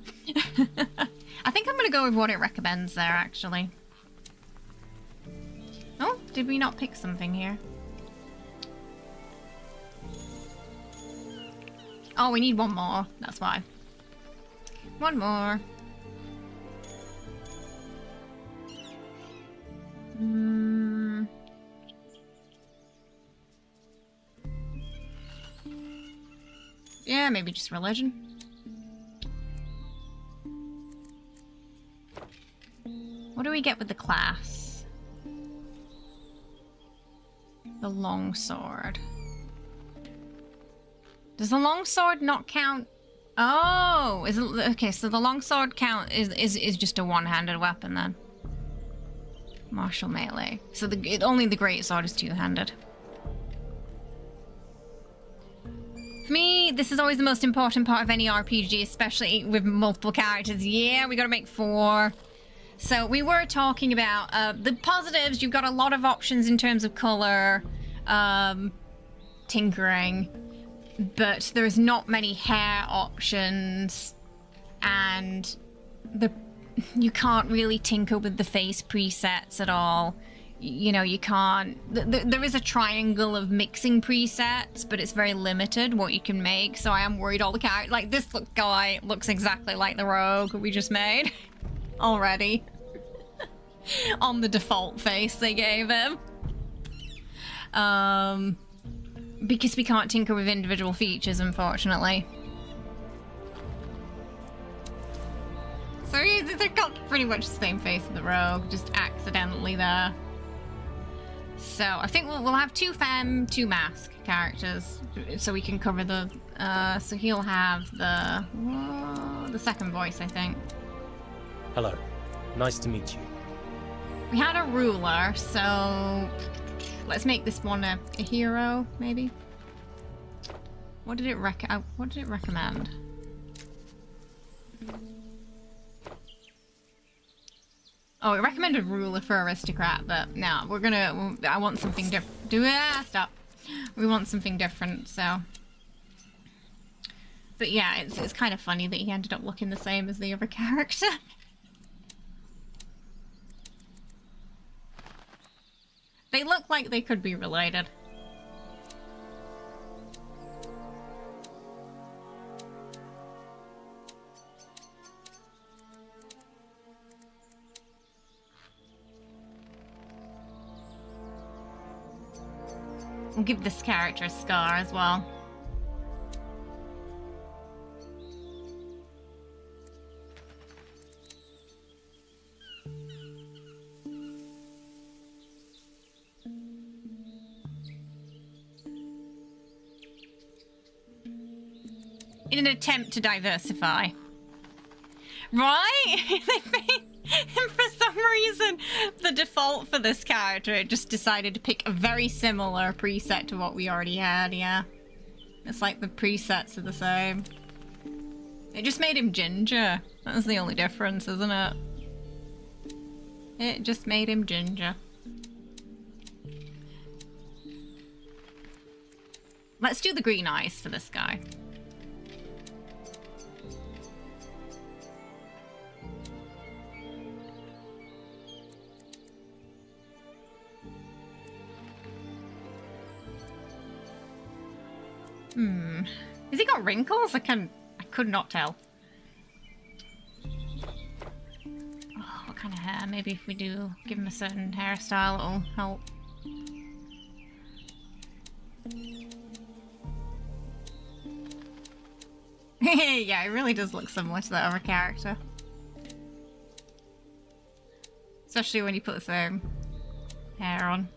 I think I'm gonna go with what it recommends there, actually. Oh, did we not pick something here? Oh, we need one more. That's why. One more. Yeah, maybe just religion. What do we get with the class? The longsword. Does the longsword not count? Oh, is it okay? So the longsword count is just a one-handed weapon then. Martial melee. So only the greatsword is two-handed. For me, this is always the most important part of any RPG, especially with multiple characters. Yeah, we gotta make 4. So we were talking about the positives. You've got a lot of options in terms of color, tinkering, but there's not many hair options, and you can't really tinker with the face presets at all. You know, you can't... There is a triangle of mixing presets, but it's very limited what you can make, so I am worried all the characters... Like, this guy looks exactly like the rogue we just made. Already. On the default face they gave him. Because we can't tinker with individual features, unfortunately. So they've got pretty much the same face as the rogue, just accidentally there. So I think we'll have 2 femme, 2 mask characters, so we can cover the. So he'll have the second voice, I think. Hello. Nice to meet you. We had a ruler, so let's make this one a hero, maybe. What did it recommend? Oh, it recommended ruler for aristocrat, but no, I want something different. Stop. We want something different, so. But yeah, it's kind of funny that he ended up looking the same as the other character. They look like they could be related. We'll give this character a scar as well. in an attempt to diversify. Right? And for some reason, the default for this character, it just decided to pick a very similar preset to what we already had, yeah. It's like the presets are the same. It just made him ginger. That's the only difference, isn't it? It just made him ginger. Let's do the green eyes for this guy. Has he got wrinkles? I could not tell. Oh, what kind of hair? Maybe if we do give him a certain hairstyle, it'll help. Yeah, it really does look similar to that other character. Especially when you put the same hair on.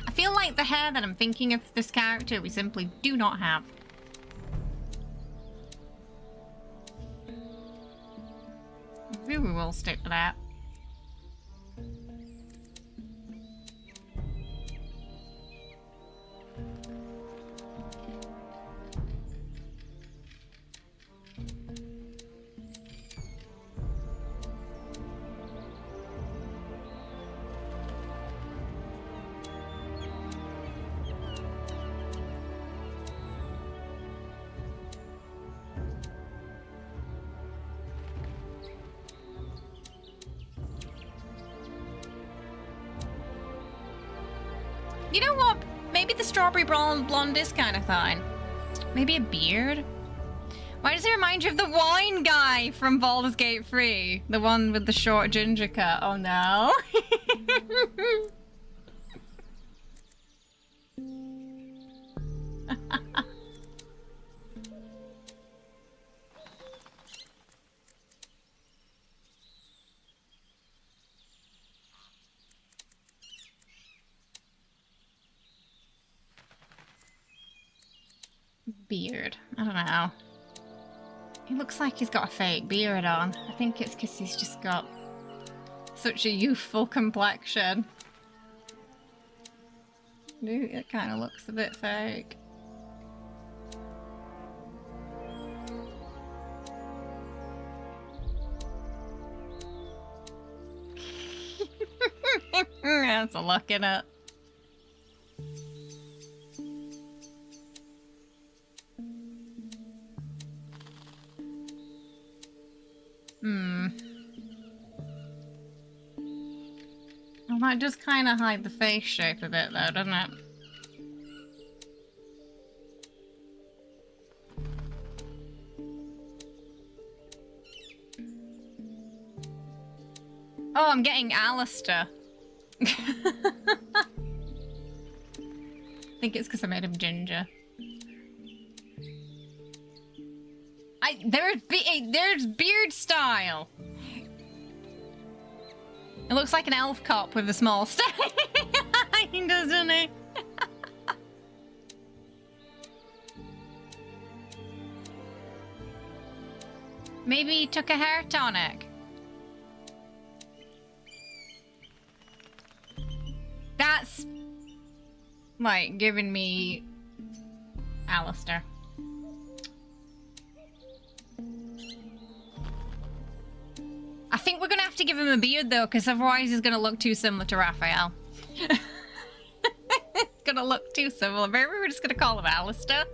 I feel like the hair that I'm thinking of this character we simply do not have. Maybe we will stick to that. You know what? Maybe the strawberry blonde is kind of fine. Maybe a beard? Why does it remind you of the wine guy from Baldur's Gate 3? The one with the short ginger cut. Oh no. Beard. I don't know. He looks like he's got a fake beard on. I think it's because he's just got such a youthful complexion. Dude, it kind of looks a bit fake. That's a look in it. Well, that does kind of hide the face shape a bit though, doesn't it? Oh, I'm getting Alistair. I think it's because I made him ginger. There's beard style. It looks like an elf cop with a small stash, doesn't he? Maybe he took a hair tonic. That's like giving me Alistair. I think we're gonna have to give him a beard though, because otherwise he's gonna look too similar to Raphael. Gonna look too similar. Maybe we're just gonna call him Alistair.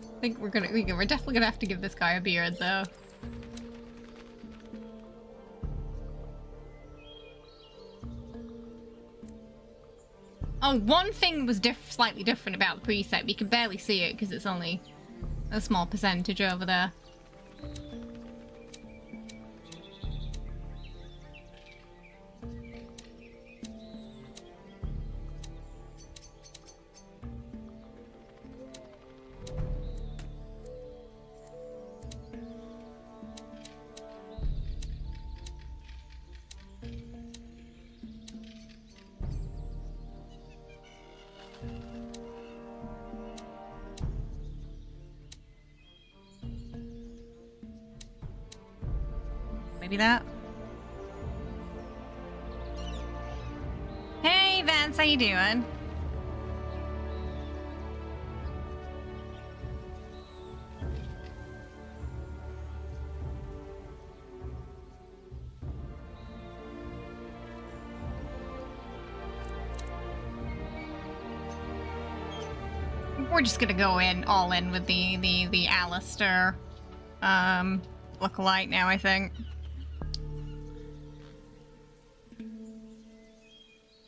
I think we're definitely gonna have to give this guy a beard though. Oh, one thing was slightly different about the preset. We can barely see it because it's only a small percentage over there. Maybe that. Hey, Vance, how you doing? We're just gonna go all in with the Alistair lookalike now, I think.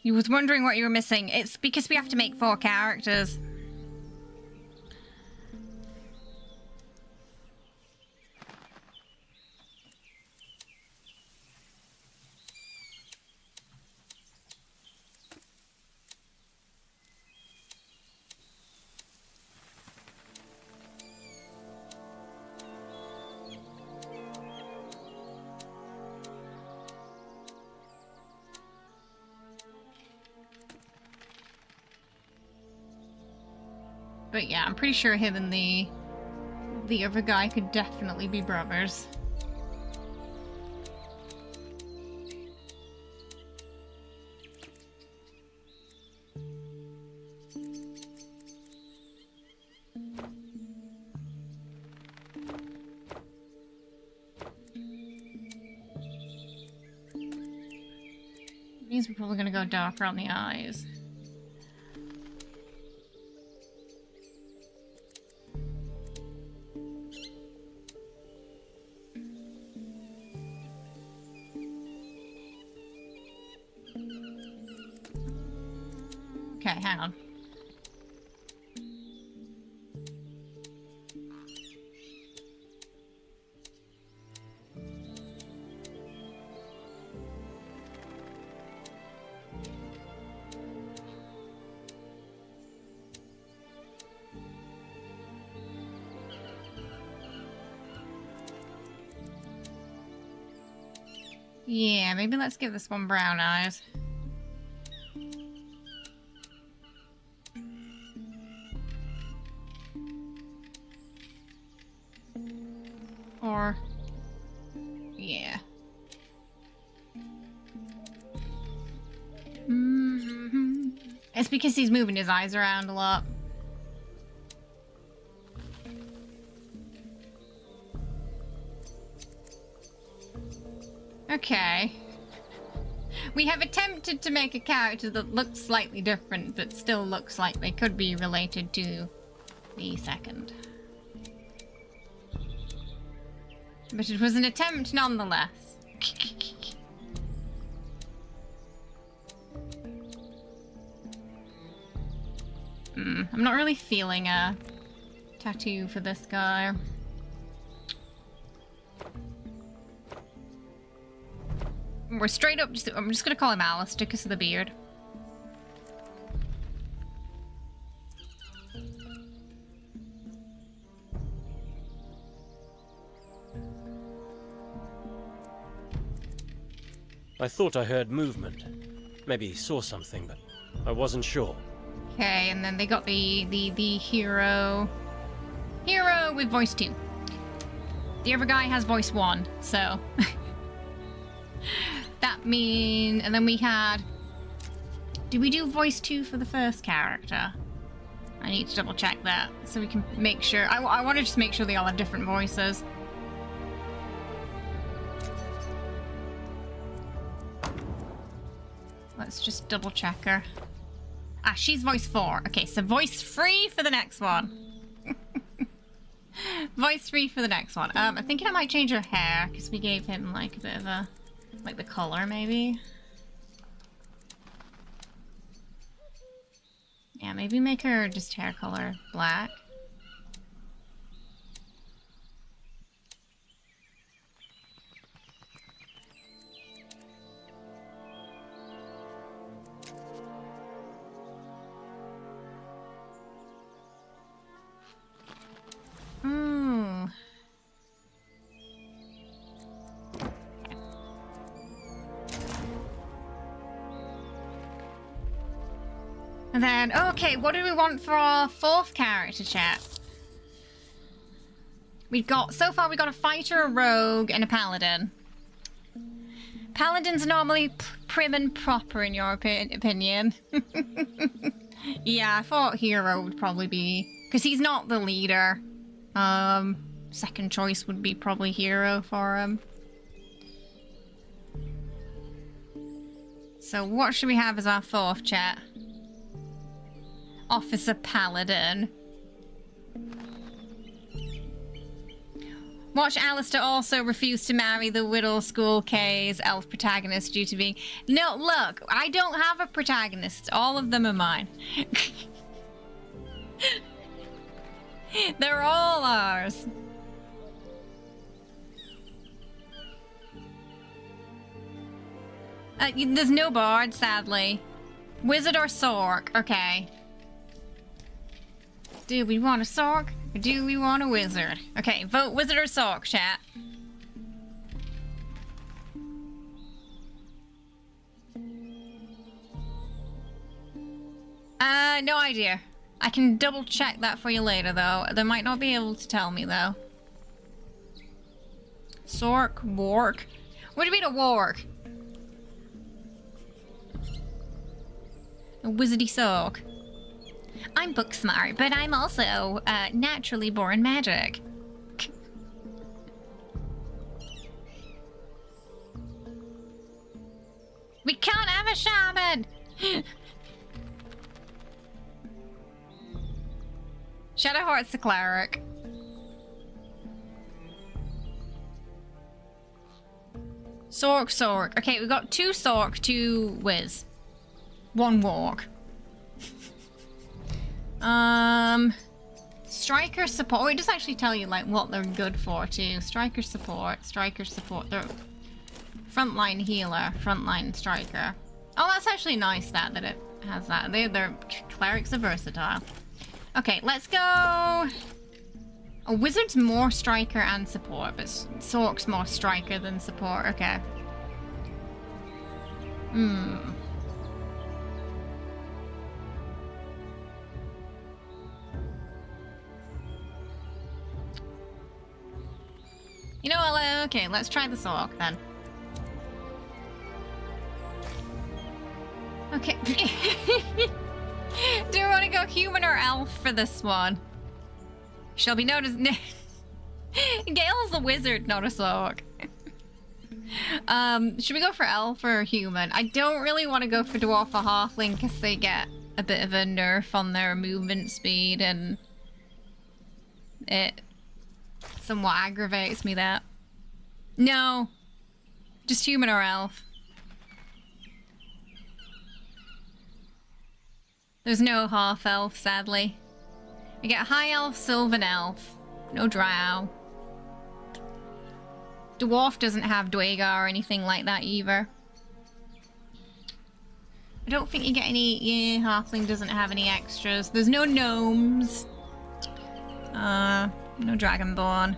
You was wondering what you were missing. It's because we have to make 4 characters. But yeah, I'm pretty sure him and the other guy could definitely be brothers. Means we're probably gonna go darker on the eyes. Okay, hang on. Yeah, maybe let's give this one brown eyes. Or... yeah. It's because he's moving his eyes around a lot. Okay. We have attempted to make a character that looks slightly different, but still looks like they could be related to the second. But it was an attempt nonetheless. I'm not really feeling a tattoo for this guy. We're straight up, I'm just gonna call him Alistair because of the beard. I thought I heard movement. Maybe saw something, but I wasn't sure. Okay, and then they got the hero with voice 2. The other guy has voice 1, so that mean, and then we had, did we do voice 2 for the first character? I need to double check that so we can make sure. I want to just make sure they all have different voices. Let's just double check her. Ah, she's voice 4. Okay, so voice 3 for the next one. Voice 3 for the next one. I'm thinking I might change her hair because we gave him like a bit of a, like the color maybe. Yeah, maybe make her just hair color black. Ooh. And then, okay, what do we want for our fourth character, chat? So far we got a fighter, a rogue, and a paladin. Paladins are normally prim and proper, in your opinion. Yeah, I thought hero would probably be, because he's not the leader. Second choice would be probably hero for him. So what should we have as our fourth, chat? Officer Paladin. Watch Alistair also refuse to marry the Whittle School K's elf protagonist due to being... No, look, I don't have a protagonist. All of them are mine. They're all ours. There's no bard, sadly. Wizard or Sork? Okay. Do we want a Sork or do we want a wizard? Okay, vote wizard or Sork, chat. No idea. I can double check that for you later, though. They might not be able to tell me, though. Sork, Wark. What do you mean a Wark? A wizardy Sork. I'm book smart, but I'm also naturally born magic. We can't have a shaman! Shadowheart's the cleric. Sork. Okay, we've got 2 Sork, 2 Wiz. 1 Walk. Striker support. Oh, it does actually tell you like what they're good for too. Striker support. They're frontline healer, frontline striker. Oh, that's actually nice that it has that. Their clerics are versatile. Okay, let's go. A wizard's more striker and support, but Sork's more striker than support. Okay. You know what? Okay, let's try the Sork then. Okay. Do we want to go human or elf for this one? Shall be known as... Gale's the wizard, not a Sork. Should we go for elf or human? I don't really want to go for dwarf or halfling because they get a bit of a nerf on their movement speed and it somewhat aggravates me that. No. Just human or elf. There's no half elf, sadly. We get high elf, sylvan elf. No drow. Dwarf doesn't have Dwagar or anything like that either. I don't think you get any... Yeah, halfling doesn't have any extras. There's no gnomes. No dragonborn.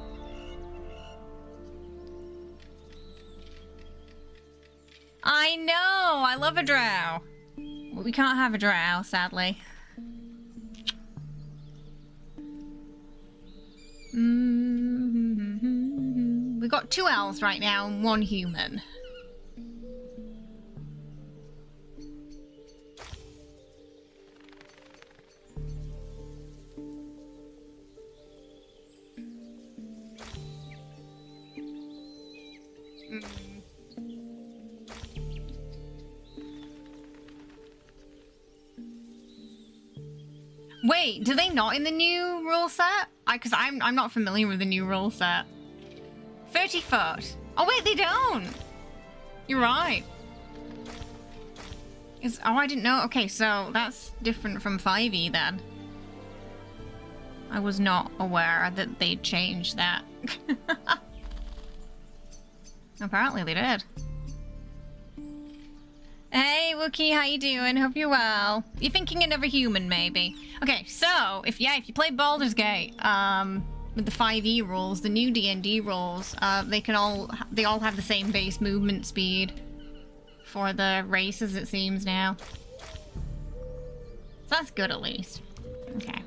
I know! I love a drow. But we can't have a drow, sadly. We've got 2 elves right now and 1 human. Wait, do they not in the new rule set? Because I'm not familiar with the new rule set. 30 foot. Oh wait, they don't. You're right. Oh, I didn't know. Okay, so that's different from 5e then. I was not aware that they'd changed that. Apparently they did. Hey, Wookie, how you doing? Hope you're well. You're thinking another human, maybe. Okay, so if you play Baldur's Gate, with the 5e rules, the new D&D rules, they all have the same base movement speed for the races, it seems now. So that's good, at least. Okay.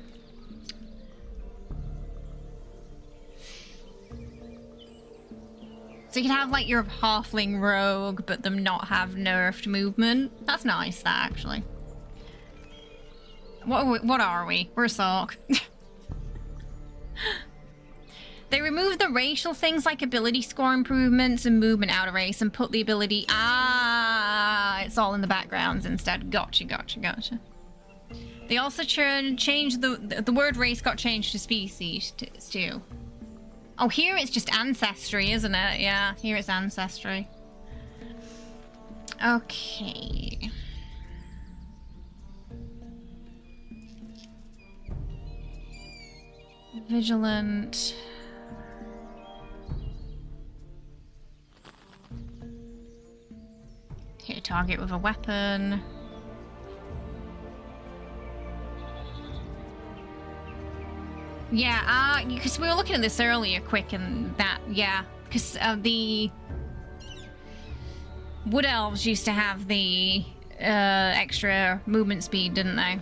So you can have, like, your halfling rogue, but them not have nerfed movement. That's nice, that, actually. What are we? We're a Sork. They removed the racial things like ability score improvements and movement out of race and put the ability... Ah, it's all in the backgrounds instead. Gotcha. They also changed the word race got changed to species, too. Oh, here it's just ancestry, isn't it? Yeah, here it's ancestry. Okay. Vigilant. Hit a target with a weapon. Yeah, because we were looking at this earlier, quick, and that, yeah, because the Wood Elves used to have the extra movement speed, didn't they?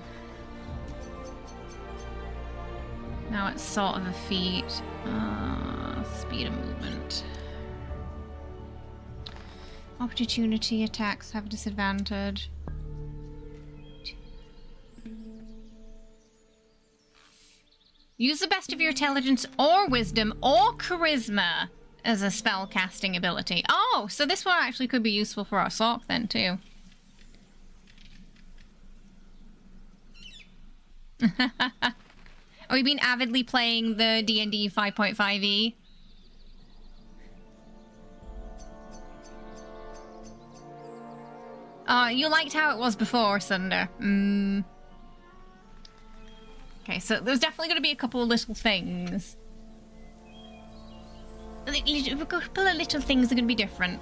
Now it's sort of a feat. Speed of movement. Opportunity attacks have disadvantage. Use the best of your intelligence or wisdom or charisma as a spell casting ability. Oh, so this one actually could be useful for our Sork then too. Oh, you've been avidly playing the D&D 5.5e? You liked how it was before, Sunder. Okay, so there's definitely going to be a couple of little things. A couple of little things are going to be different.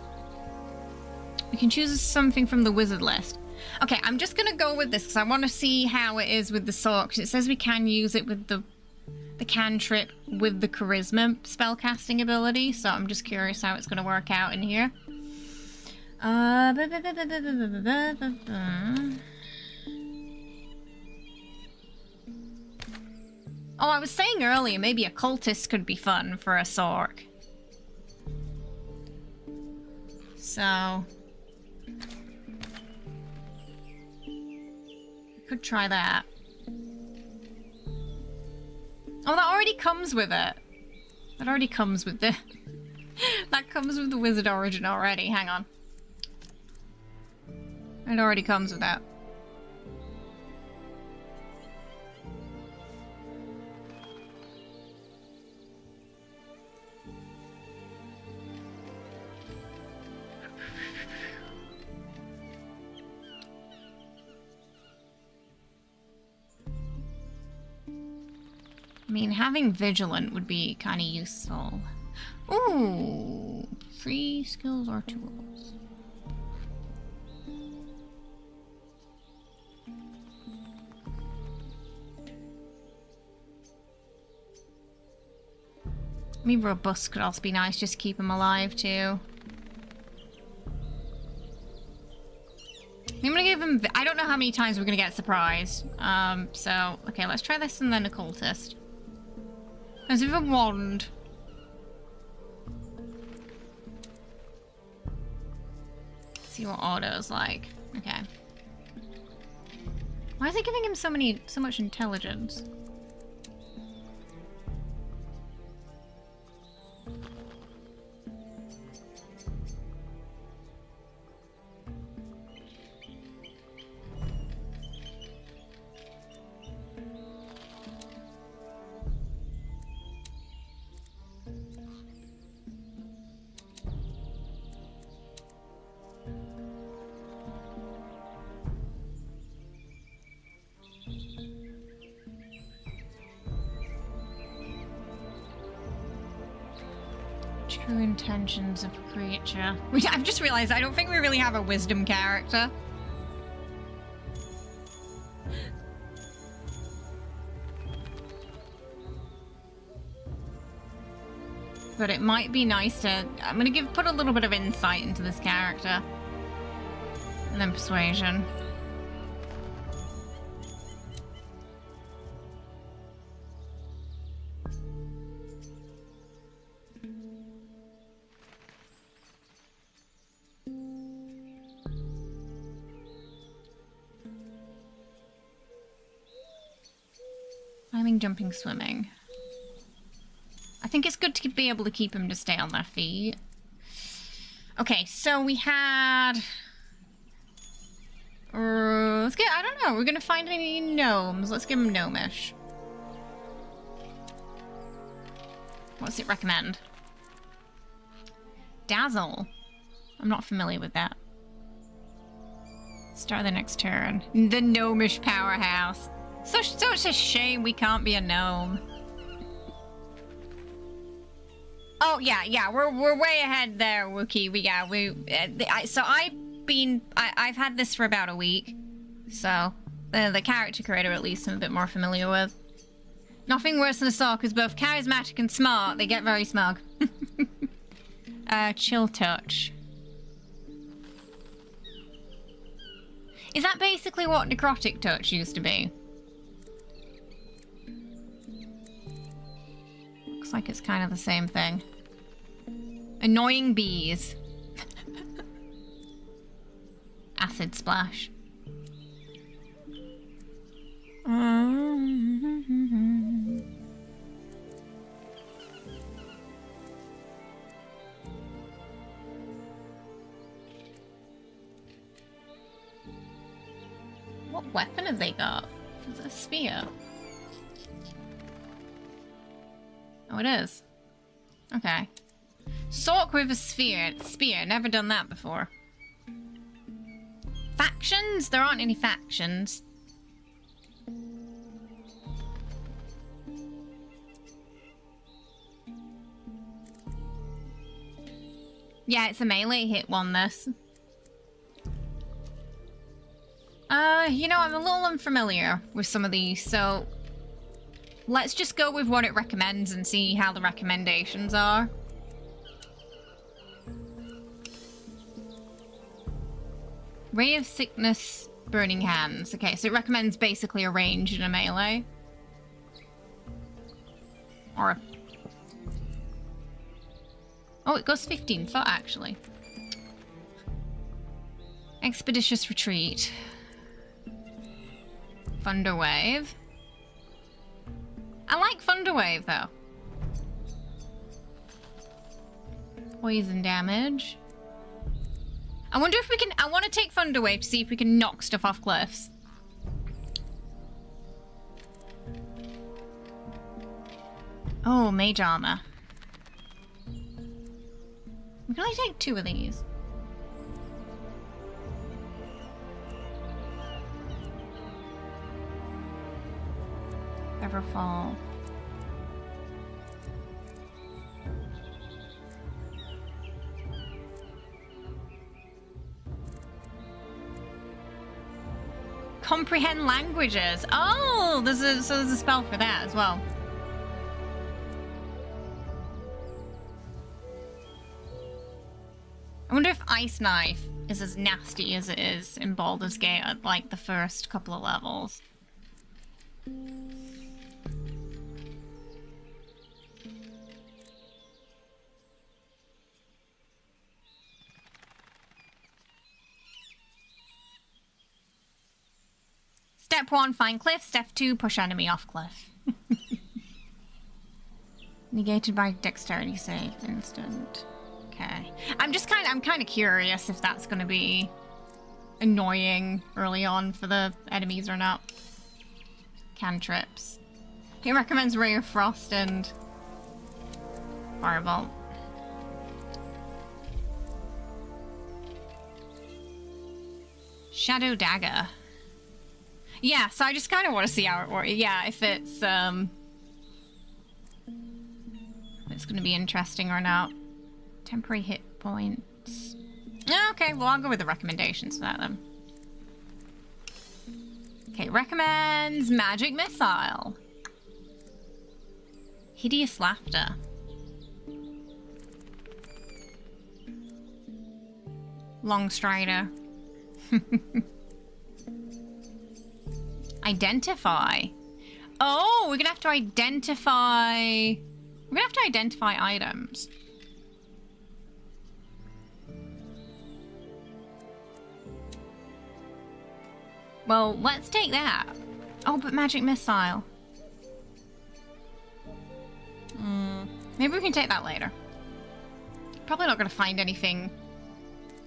We can choose something from the wizard list. Okay, I'm just going to go with this because I want to see how it is with the Sork. Because it says we can use it with the cantrip with the charisma spellcasting ability. So I'm just curious how it's going to work out in here. Oh, I was saying earlier, maybe a cultist could be fun for a Sork. So... could try that. Oh, that already comes with it. That already comes with the... that comes with the wizard origin already. Hang on. It already comes with that. I mean, having vigilant would be kind of useful. Ooh, free skills or tools. I mean, robust could also be nice, just to keep him alive too. I'm gonna give him... I don't know how many times we're gonna get surprised. So, okay, let's try this and then a cultist. As if a wand. See what auto's like. Okay. Why is it giving him so much intelligence? True intentions of creature. I've just realized I don't think we really have a wisdom character. But it might be nice to... I'm gonna put a little bit of insight into this character. And then persuasion. Climbing, jumping, swimming. I think it's good to be able to keep them to stay on their feet. Okay, so we had... let's get... I don't know. We're going to find any gnomes. Let's give them gnomish. What's it recommend? Dazzle. I'm not familiar with that. Start the next turn. The gnomish powerhouse. Such a shame we can't be a gnome. Oh yeah, we're way ahead there, Wookie. I've had this for about a week, so the character creator at least I'm a bit more familiar with. Nothing worse than a sock who's both charismatic and smart. They get very smug. Chill touch. Is that basically what necrotic touch used to be? Looks like it's kind of the same thing. Annoying bees. Acid splash. What weapon have they got? Is it a spear? Oh, it is. Okay. Sork with a spear. Never done that before. Factions? There aren't any factions. Yeah, it's a melee hit one, this. You know, I'm a little unfamiliar with some of these, so... let's just go with what it recommends and see how the recommendations are. Ray of Sickness, Burning Hands. Okay, so it recommends basically a range and a melee. Or a... oh, it goes 15 foot, actually. Expeditious Retreat. Thunderwave. I like Thunderwave, though. Poison damage. I wonder if we can... I want to take Thunderwave to see if we can knock stuff off cliffs. Oh, Mage Armor. We can only take 2 of these. Everfall. Comprehend languages. Oh, there's a spell for that as well. I wonder if Ice Knife is as nasty as it is in Baldur's Gate at like the first couple of levels. Step 1, find cliff. Step 2, push enemy off cliff. Negated by dexterity save. Instant. Okay. I'm kind of curious if that's going to be annoying early on for the enemies or not. Cantrips. He recommends Ray of Frost and Firebolt. Shadow Dagger. Yeah, so I just kind of want to see how it works. Yeah, if it's going to be interesting or not. Temporary hit points. Okay, well, I'll go with the recommendations for that then. Okay, recommends magic missile. Hideous laughter. Long strider. Identify. Oh, we're gonna have to identify. We're gonna have to identify items. Well, let's take that. Oh, but magic missile. Maybe we can take that later. Probably not gonna find anything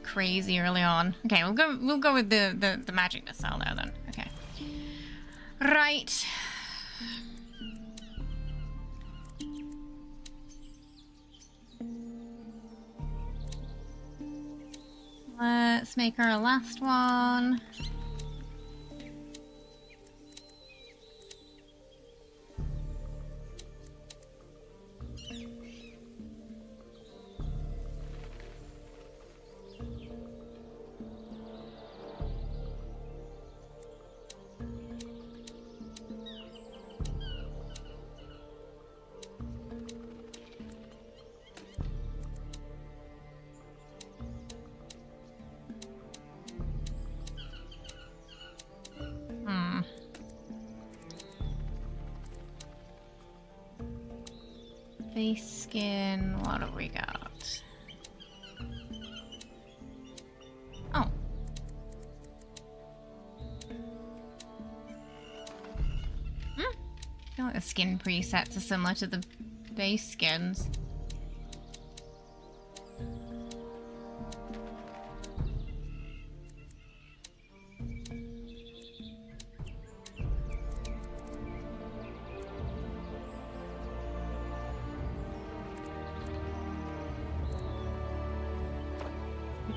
crazy early on. Okay, we'll go with the magic missile now then. Okay. Right. Let's make our last one. Face skin, what have we got? Oh. I feel like the skin presets are similar to the base skins.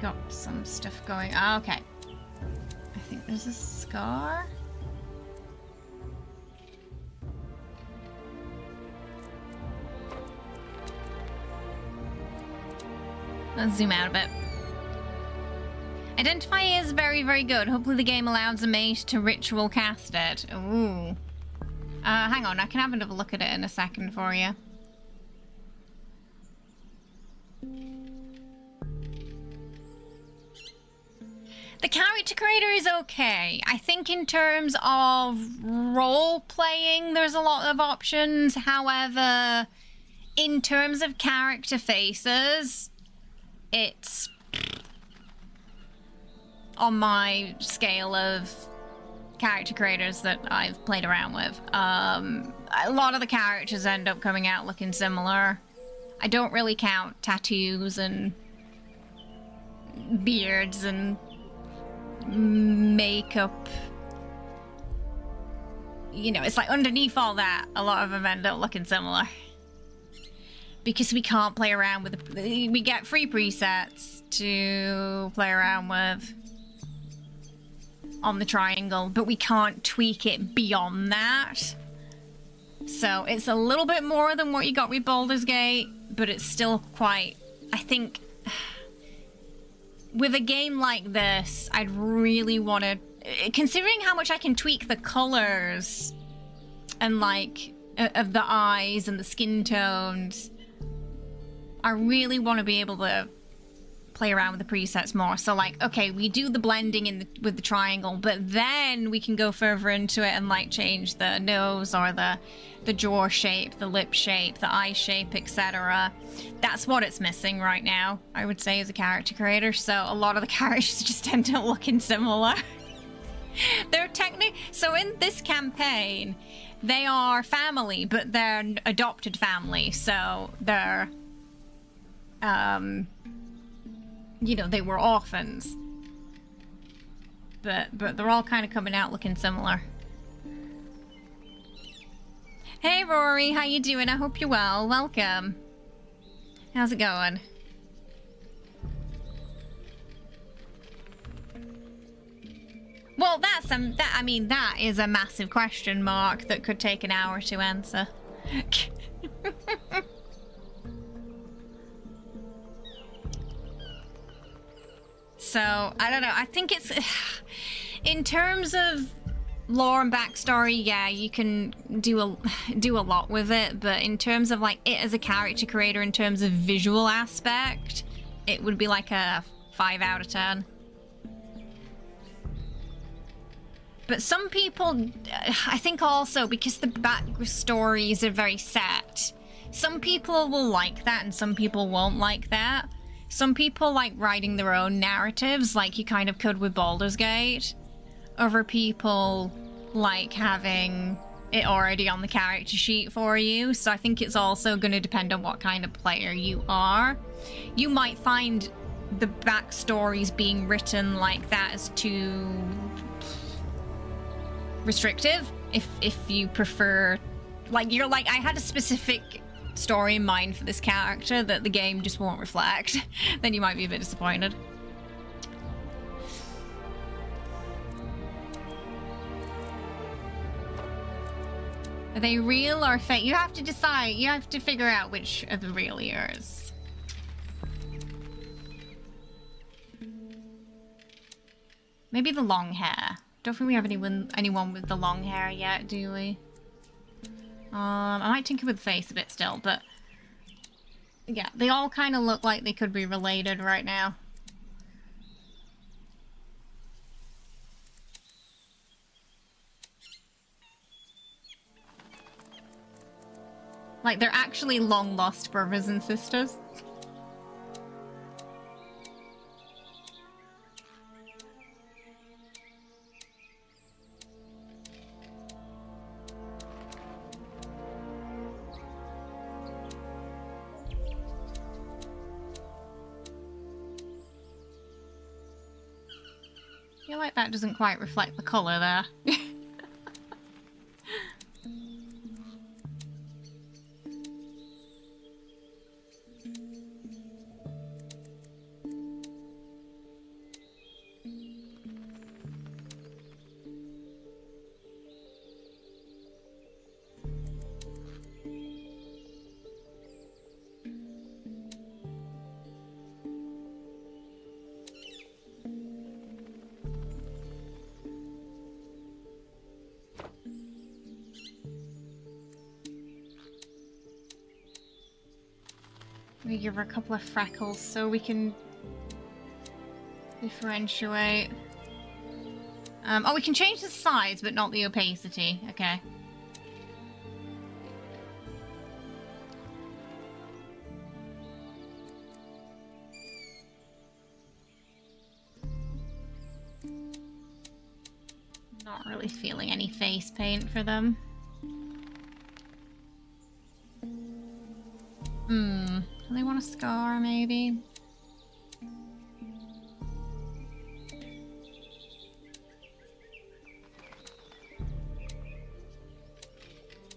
Got some stuff going. Oh, okay. I think there's a scar. Let's zoom out a bit. Identify is very, very good. Hopefully the game allows a mate to ritual cast it. Ooh. Hang on, I can have another look at it in a second for you. The character creator is okay. I think in terms of role-playing, there's a lot of options. However, in terms of character faces, it's on my scale of character creators that I've played around with. A lot of the characters end up coming out looking similar. I don't really count tattoos and beards and makeup. You know, it's like underneath all that, a lot of them end up looking similar. Because we can't play around with we get free presets to play around with on the triangle, but we can't tweak it beyond that. So it's a little bit more than what you got with Baldur's Gate, but it's still quite, I think, with a game like this, I'd really want to, considering how much I can tweak the colors and like of the eyes and the skin tones, I really want to be able to play around with the presets more. So like, okay, we do the blending with the triangle, but then we can go further into it and like change the nose or the jaw shape, the lip shape, the eye shape, etc. That's what it's missing right now, I would say, as a character creator. So a lot of the characters just end up looking similar. They're so in this campaign, they are family, but they're adopted family. So they're, you know, they were orphans. But they're all kind of coming out looking similar. Hey Rory, how you doing? I hope you're well. Welcome. How's it going? Well, that is a massive question mark that could take an hour to answer. So, I don't know. I think it's... In terms of lore and backstory, yeah, you can do a lot with it, but in terms of like it as a character creator, in terms of visual aspect, it would be like a 5 out of 10. But some people, I think also because the backstories are very set, some people will like that and some people won't like that. Some people like writing their own narratives, like you kind of could with Baldur's Gate. Other people like having it already on the character sheet for you, so I think it's also going to depend on what kind of player you are. You might find the backstories being written like that as too restrictive if you prefer, like, you're like, I had a specific story in mind for this character that the game just won't reflect. Then you might be a bit disappointed. Are they real or fake? You have to decide. You have to figure out which are the real ears. Maybe the long hair. Don't think we have anyone with the long hair yet, do we? I might tinker with the face a bit still, but yeah, they all kind of look like they could be related right now. Like, they're actually long-lost brothers and sisters. I feel like that doesn't quite reflect the colour there. We give her a couple of freckles so we can differentiate. Oh, we can change the size, but not the opacity. Okay. Not really feeling any face paint for them. Do they want a scar, maybe?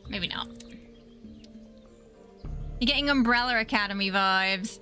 Maybe not. You're getting Umbrella Academy vibes.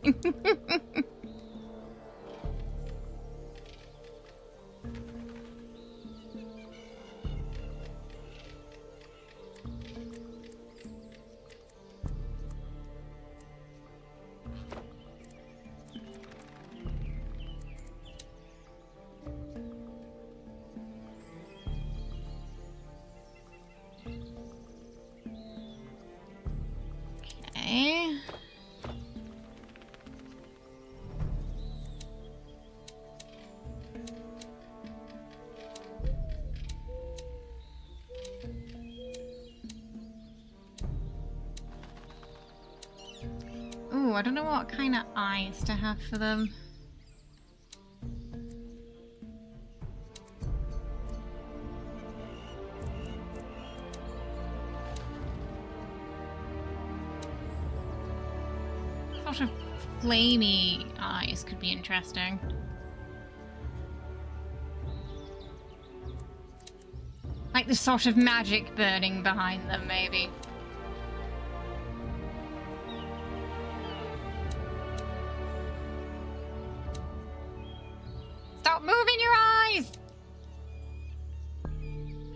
Okay. Ooh, I don't know what kind of eyes to have for them. Sort of flamey eyes could be interesting. Like the sort of magic burning behind them, maybe. Stop moving your eyes!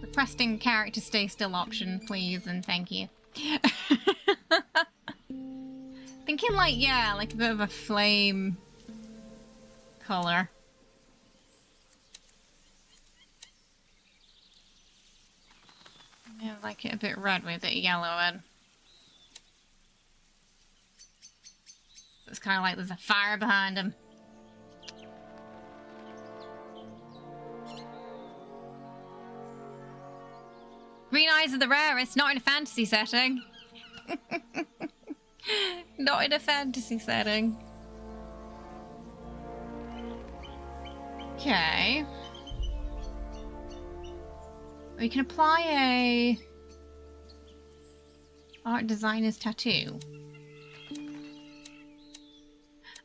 Requesting character stay still option, please, and thank you. Thinking like, yeah, like a bit of a flame color. I like it a bit red with it yellowing. It's kind of like there's a fire behind him. Green eyes are the rarest, not in a fantasy setting. Not in a fantasy setting. Okay. We can apply a art designer's tattoo.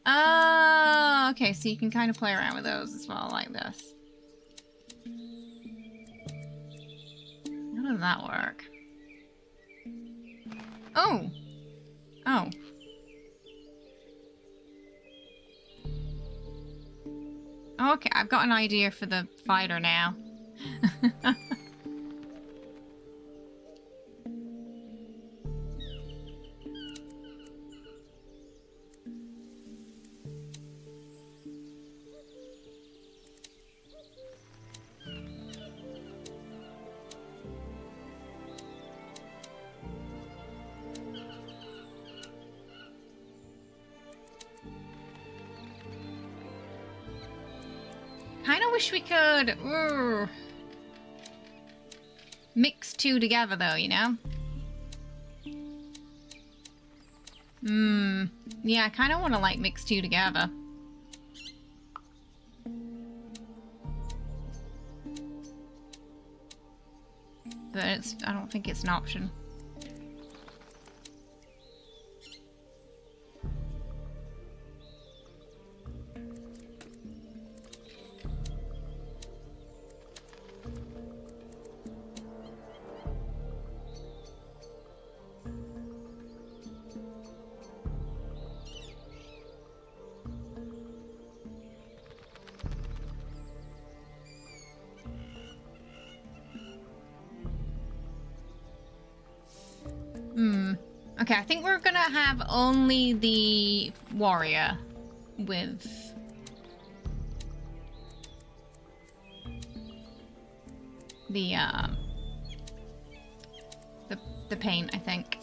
Oh, okay, so you can kind of play around with those as well, like this. How does that work? Oh! Oh. Okay, I've got an idea for the fighter now. Kinda wish we could mix two together though, you know? Yeah, I kinda wanna like mix two together. But I don't think it's an option. Okay, I think we're gonna have only the warrior with the paint, I think.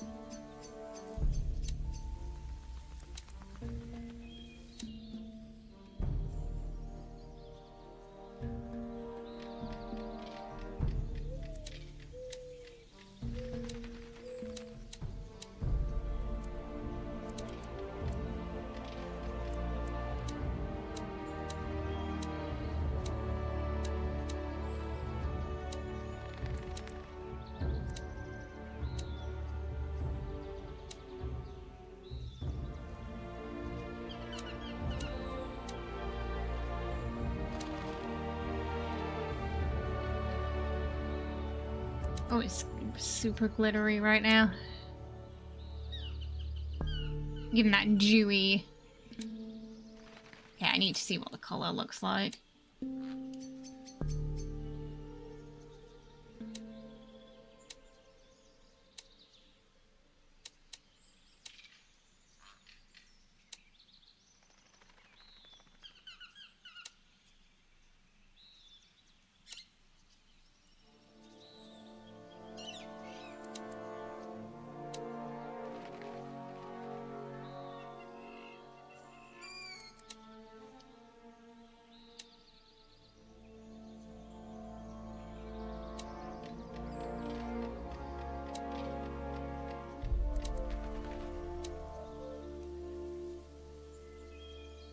Oh, it's super glittery right now. Give that dewy. Okay, I need to see what the color looks like.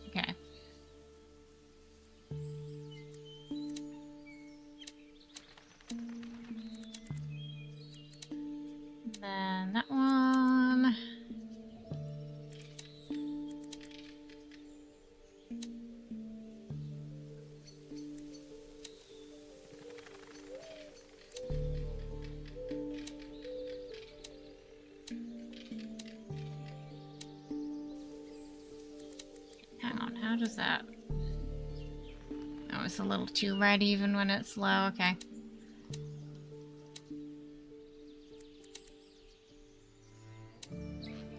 Okay. Then that one. Hang on, how does that? Oh, it's a little too red even when it's low. Okay.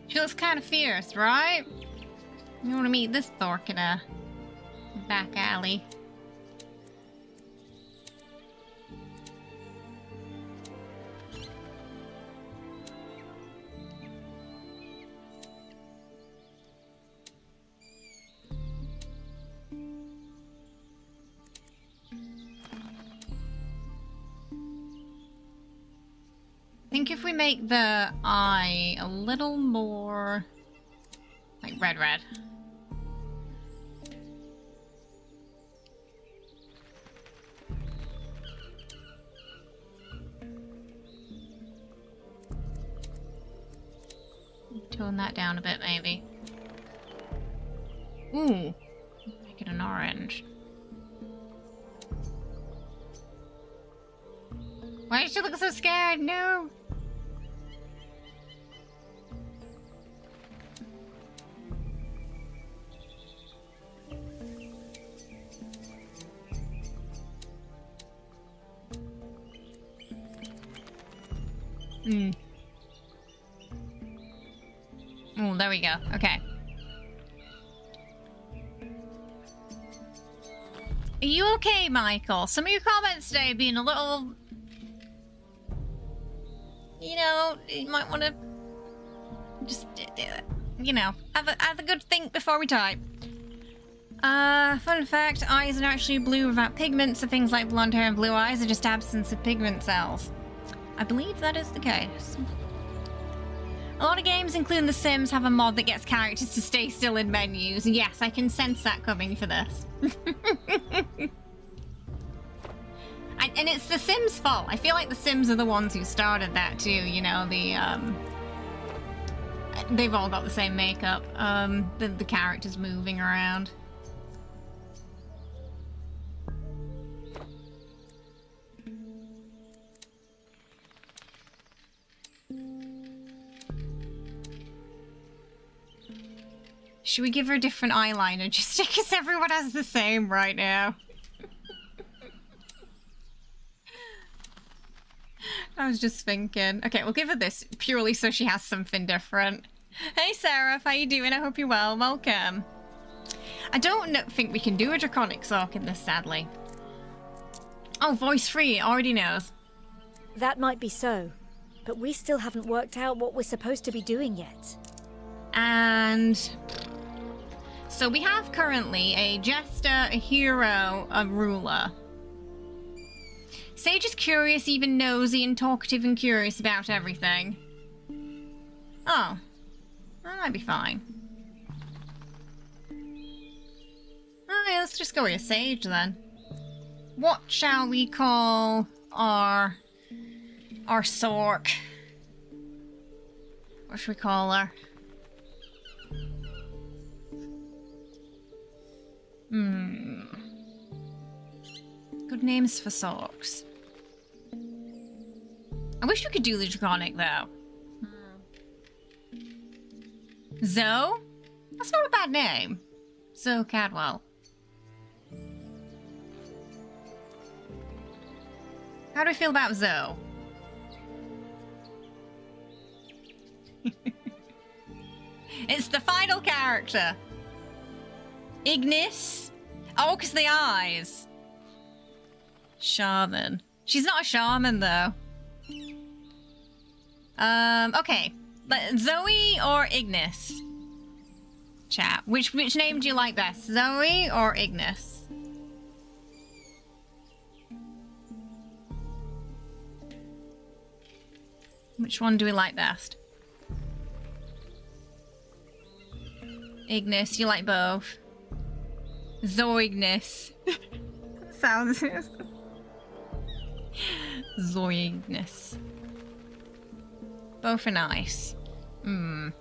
She looks kind of fierce, right? You want to meet this Thork in a back alley. think if we make the eye a little more like red. Tone that down a bit, maybe. Ooh. Make it an orange. Why does she look so scared? No! Oh, there we go. Okay. Are you okay, Michael? Some of your comments today have been a little... You know, you might want to just, you know, have a good think before we type. Fun fact, eyes are actually blue without pigments, so things like blonde hair and blue eyes are just absence of pigment cells. I believe that is the case. A lot of games, including The Sims, have a mod that gets characters to stay still in menus. Yes, I can sense that coming for this. And it's The Sims' fault. I feel like The Sims are the ones who started that too, you know, they've all got the same makeup. The characters moving around. Should we give her a different eyeliner just because everyone has the same right now? I was just thinking. Okay, we'll give her this purely so she has something different. Hey Sarah, how you doing? I hope you're well. Welcome. I don't think we can do a draconic sock in this, sadly. Oh, voice free. It already knows. That might be so, but we still haven't worked out what we're supposed to be doing yet. And so we have currently a jester, a hero, a ruler. Sage is curious, even nosy and talkative and curious about everything. Oh, that might be fine. Alright, let's just go with a sage then. What shall we call our Sork? What should we call her? Good names for Sorks. I wish we could do the draconic though. Zoe? That's not a bad name. Zoe Cadwell. How do we feel about Zoe? It's the final character. Ignis? Oh, because the eyes. Shaman. She's not a shaman, though. Okay. Zoe or Ignis? Chat. Which name do you like best? Zoe or Ignis? Which one do we like best? Ignis, you like both. Zoignis. Sounds... Zoignis. Both are nice. I'm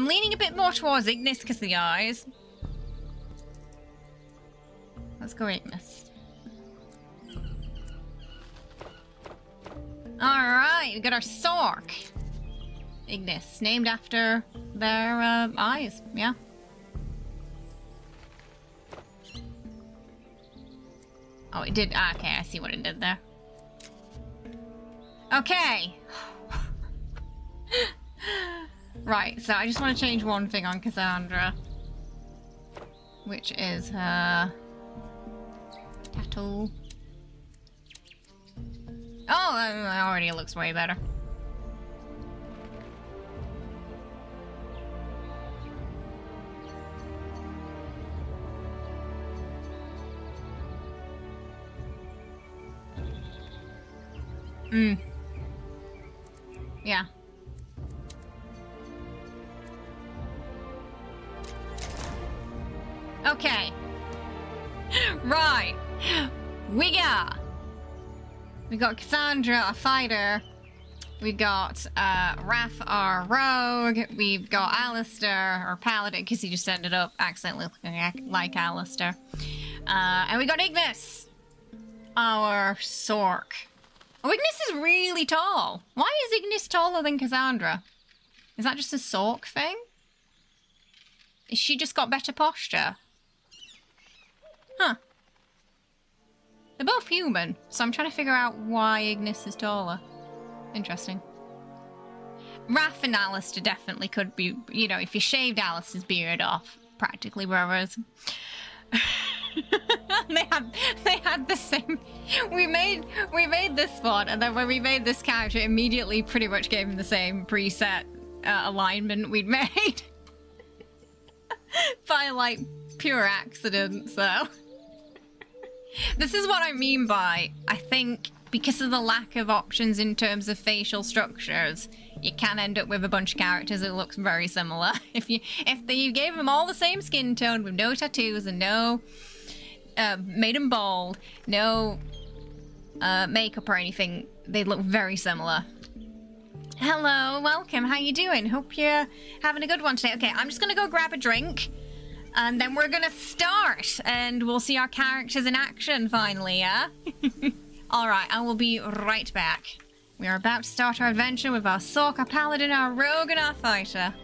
leaning a bit more towards Ignis because of the eyes. Let's go Ignis. Alright, we got our Sork. Ignis, named after their eyes, yeah. Oh, it did. Ah, okay, I see what it did there. Okay. Right, so I just want to change one thing on Cassandra. Which is her... tattoo. Oh, already looks way better. Yeah. Okay. Right. We got Cassandra, our fighter. We got Raph, our rogue. We've got Alistair, our paladin, because he just ended up accidentally looking like Alistair. And we got Ignis, our Sork. Oh, Ignis is really tall. Why is Ignis taller than Cassandra? Is that just a Sork thing? Is she just got better posture? Huh. They're both human, so I'm trying to figure out why Ignis is taller. Interesting. Raph and Alistair definitely could be, you know, if you shaved Alistair's beard off, practically brothers. they had the same. We made this one, and then when we made this character, it immediately pretty much gave him the same preset alignment we'd made by like pure accident. So this is what I mean by, I think because of the lack of options in terms of facial structures, you can end up with a bunch of characters that looks very similar. If you gave them all the same skin tone with no tattoos and no made them bald, no makeup or anything, they look very similar. Hello, welcome. How you doing? Hope you're having a good one today. Okay, I'm just gonna go grab a drink, and then we're gonna start, and we'll see our characters in action finally. Yeah. All right, I will be right back. We are about to start our adventure with our Sork, our paladin, our rogue, and our fighter.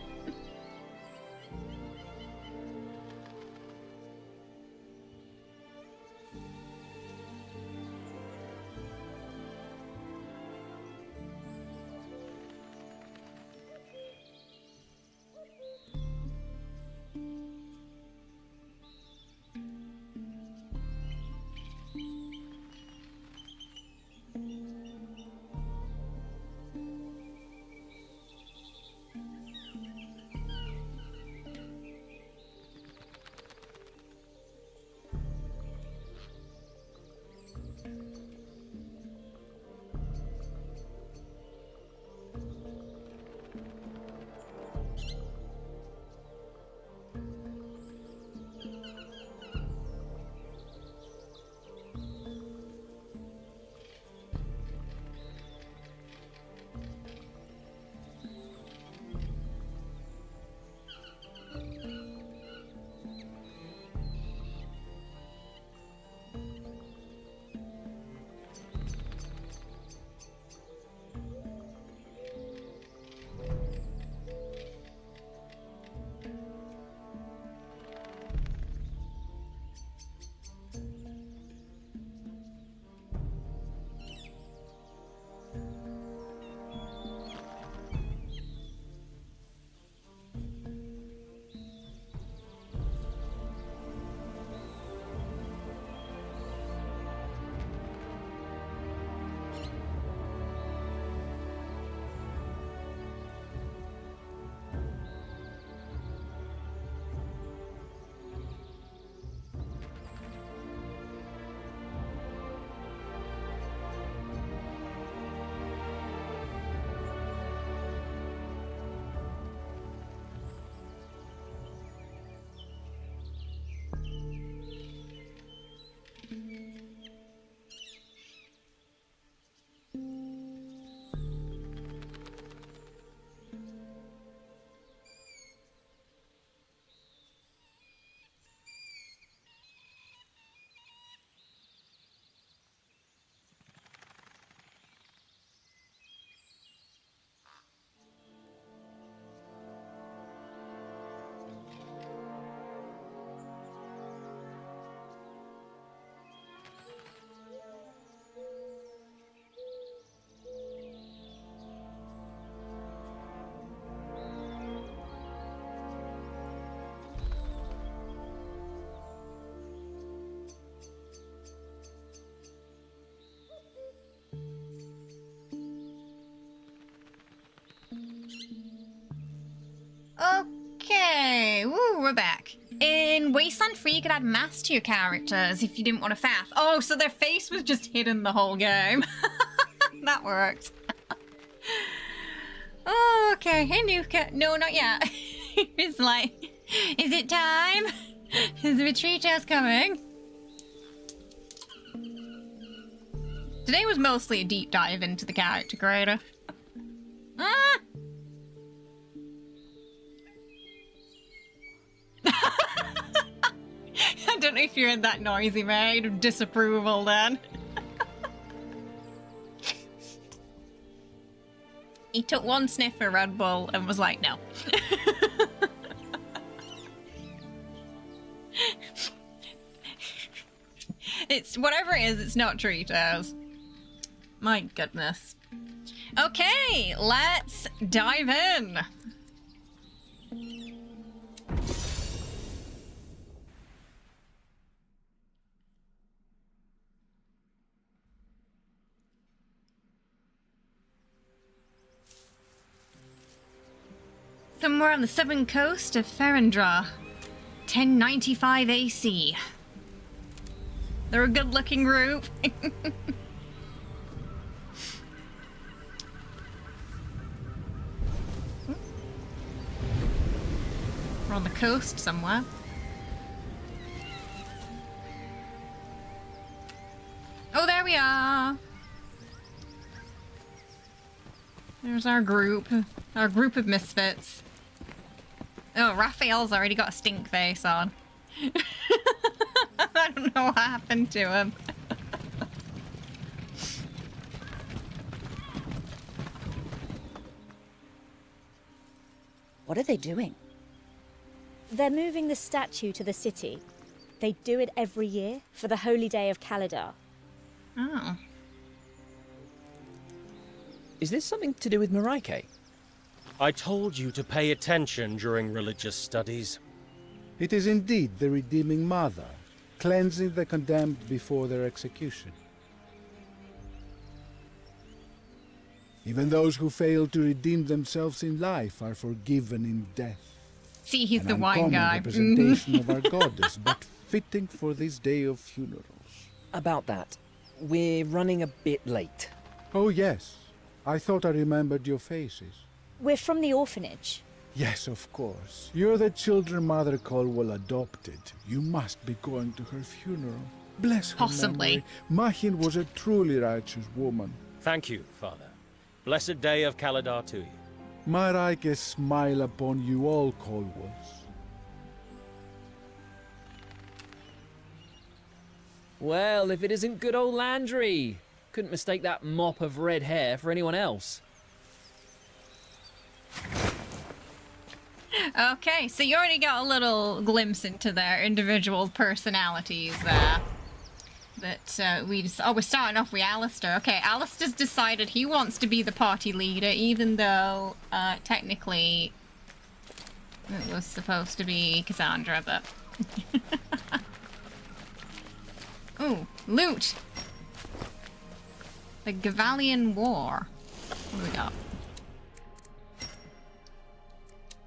Okay, woo, we're back. In Wasteland 3, you could add masks to your characters if you didn't want to faff. Oh, so their face was just hidden the whole game. That worked. Okay, hey Nuka. No, not yet. He's like, is it time? Is the retreat house coming? Today was mostly a deep dive into the character creator. Ah! I don't know if you heard that noise he made of disapproval then. He took one sniff of Red Bull and was like, no. It's whatever it is, it's not Tritos. My goodness. Okay, let's dive in. Somewhere on the southern coast of Ferendra, 1095 AC. They're a good-looking group. We're on the coast somewhere. Oh, there we are. There's our group of misfits. Oh, Raphael's already got a stink face on. I don't know what happened to him. What are they doing? They're moving the statue to the city. They do it every year for the holy day of Kalidar. Oh. Is this something to do with Marike? I told you to pay attention during religious studies. It is indeed the Redeeming Mother, cleansing the condemned before their execution. Even those who fail to redeem themselves in life are forgiven in death. See, he's the An wine uncommon guy. representation of our goddess, but fitting for this day of funerals. About that, we're running a bit late. Oh yes, I thought I remembered your faces. We're from the orphanage. Yes, of course. You're the children Mother Colwell adopted. You must be going to her funeral. Bless her Possibly. memory. Mahin was a truly righteous woman. Thank you, Father. Blessed day of Kalidar to you. Marike smile upon you all, Colwells. Well, if it isn't good old Landry. Couldn't mistake that mop of red hair for anyone else. Okay, so you already got a little glimpse into their individual personalities there. But we're starting off with Alistair. Okay, Alistair's decided he wants to be the party leader, even though technically it was supposed to be Cassandra, but... Ooh, loot! The Gavalian War. What do we got?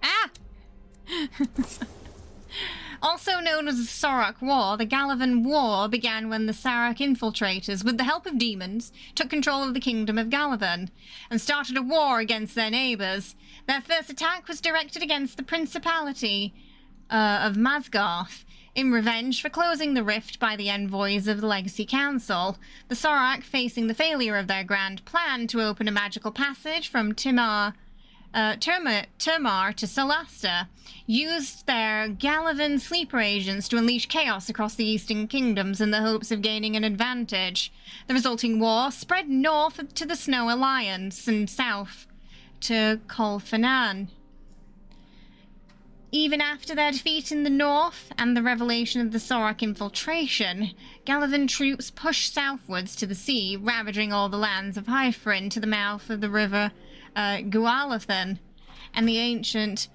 Ah! Also known as the Sorak War, the Galavan War began when the Sarak infiltrators, with the help of demons, took control of the kingdom of Galavan and started a war against their neighbours. Their first attack was directed against the Principality of Masgarth, in revenge for closing the rift by the envoys of the Legacy Council. The Sorak, facing the failure of their grand plan to open a magical passage from Termar to Solasta, used their Galavan sleeper agents to unleash chaos across the Eastern Kingdoms in the hopes of gaining an advantage. The resulting war spread north to the Snow Alliance and south to Colfanan. Even after their defeat in the north and the revelation of the Sorak infiltration, Galavan troops pushed southwards to the sea, ravaging all the lands of Hyfrin to the mouth of the river Gualathan and the ancient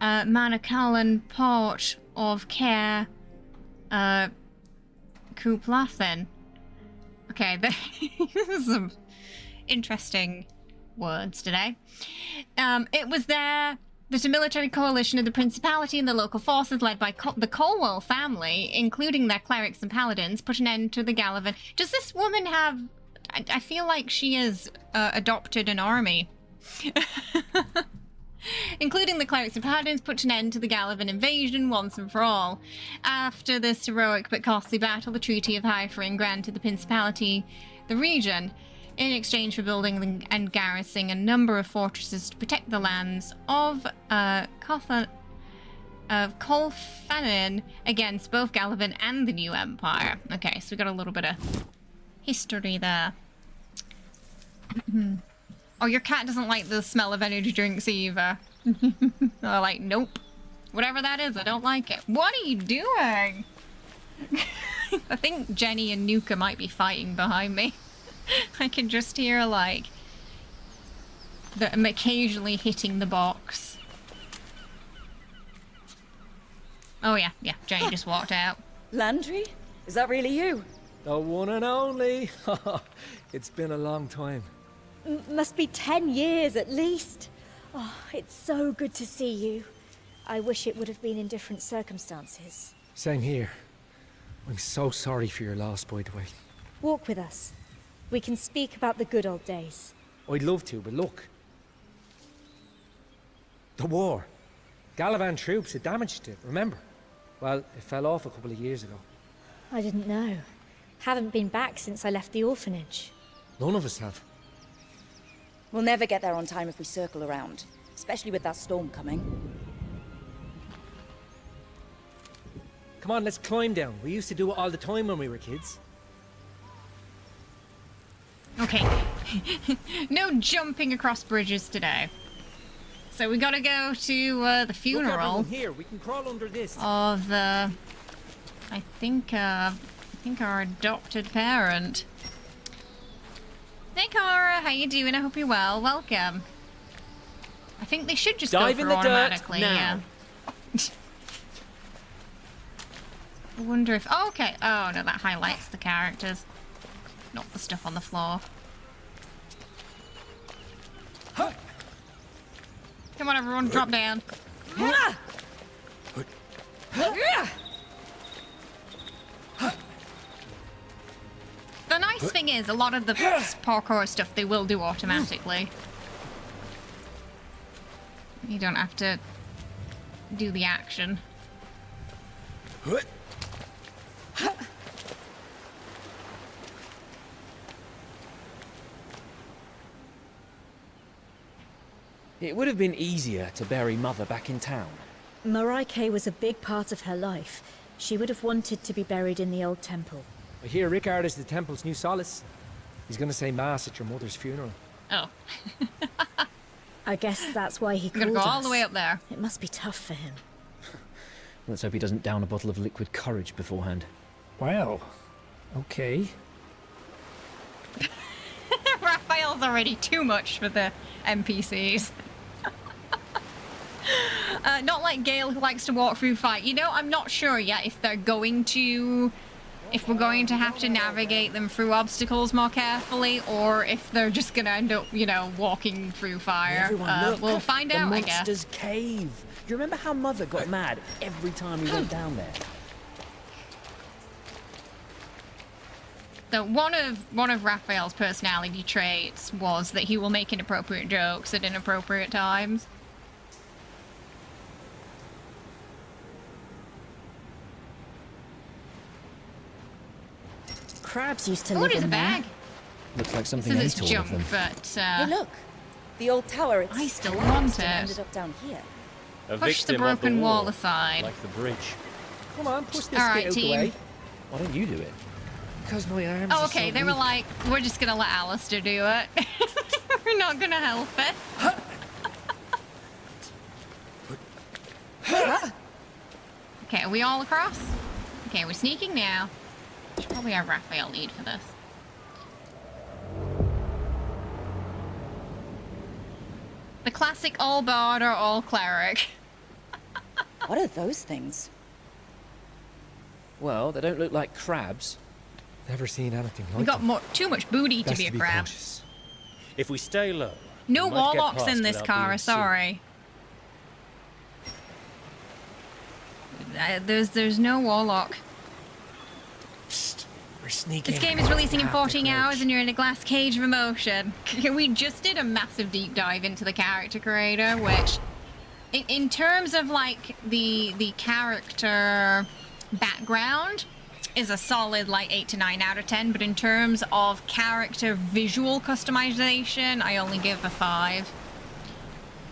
Manakalan port of Caer Kuplathan. Okay, there's some interesting words today. It was there that a military coalition of the Principality and the local forces led by the Colwell family, including their clerics and paladins, put an end to the Galavan. Does this woman have... I feel like she has adopted an army. including the clerics of Paladins, put an end to the Galavan invasion once and for all. After this heroic but costly battle, the Treaty of Hyfrin granted the Principality the region, in exchange for building and garrisoning a number of fortresses to protect the lands of Colfanin against both Galavan and the new Empire. Okay, so we got a little bit of history there. Oh, your cat doesn't like the smell of energy drinks either. They're like, nope. Whatever that is, I don't like it. What are you doing? I think Jenny and Nuka might be fighting behind me. I can just hear, like, them occasionally hitting the box. Oh, yeah, Jenny just walked out. Landry? Is that really you? The one and only. It's been a long time. Must be 10 years at least. Oh, it's so good to see you. I wish it would have been in different circumstances. Same here. I'm so sorry for your loss, by the way. Walk with us. We can speak about the good old days. I'd love to, but look. The war. Galavan troops had damaged it, remember? Well, it fell off a couple of years ago. I didn't know. Haven't been back since I left the orphanage. None of us have. We'll never get there on time if we circle around, especially with that storm coming. Come on, let's climb down. We used to do it all the time when we were kids. Okay. No jumping across bridges today. So we gotta go to the Look, funeral everyone here. We can crawl under this. of I think our adopted parent. Hey Cara, how you doing? I hope you're well. Welcome. I think they should just Dive go in for the dirt automatically, now. yeah. I wonder if... Oh, okay. Oh, no, that highlights the characters. Not the stuff on the floor. Huh. Come on, everyone, drop down. The nice thing is, a lot of the parkour stuff they will do automatically. You don't have to do the action. It would have been easier to bury Mother back in town. Marike was a big part of her life. She would have wanted to be buried in the old temple. I hear Rickard is the temple's new solace. He's gonna say mass at your mother's funeral. Oh. I guess that's why he We're gonna called go us. all the way up there. It must be tough for him. Let's hope he doesn't down a bottle of liquid courage beforehand. Well, okay. Raphael's already too much for the NPCs. Not like Gale, who likes to walk through fight. You know, I'm not sure yet if they're going to... If we're going to have to navigate them through obstacles more carefully, or if they're just gonna end up, you know, walking through fire. Everyone, look. We'll find out, I guess. The Monster's Cave. You remember how Mother got mad every time we went down there? So one of Raphael's personality traits was that he will make inappropriate jokes at inappropriate times. Crabs used to Oh, live there's a in there. bag. Looks like something Says ate it's all junk, of them. but Hey, look. The old tower, it's I still collapsed want and it. ended up down here. A push the victim of broken the wall war, aside. like the bridge. Come on, push this All right, bit out the team. way. Why don't you do it? Because my arms Oh, are okay, so they were weak. like, we're just gonna let Alistair do it. We're not gonna help it. Okay, are we all across? Okay, we're sneaking now. Should probably have Raphael lead for this. The classic all bard or all cleric. What are those things? Well, they don't look like crabs. Never seen anything like We got that. too much booty to Best be a crab. cautious. If we stay low, No we might get warlocks past in this without car, being seen. sorry. There's no warlock. Psst, we're sneaking. This game is releasing in Have the 14 hours courage. and you're in a glass cage of emotion. We just did a massive deep dive into the character creator, which In terms of like the character background is a solid like 8 to 9 out of 10, but in terms of character visual customization, I only give a 5.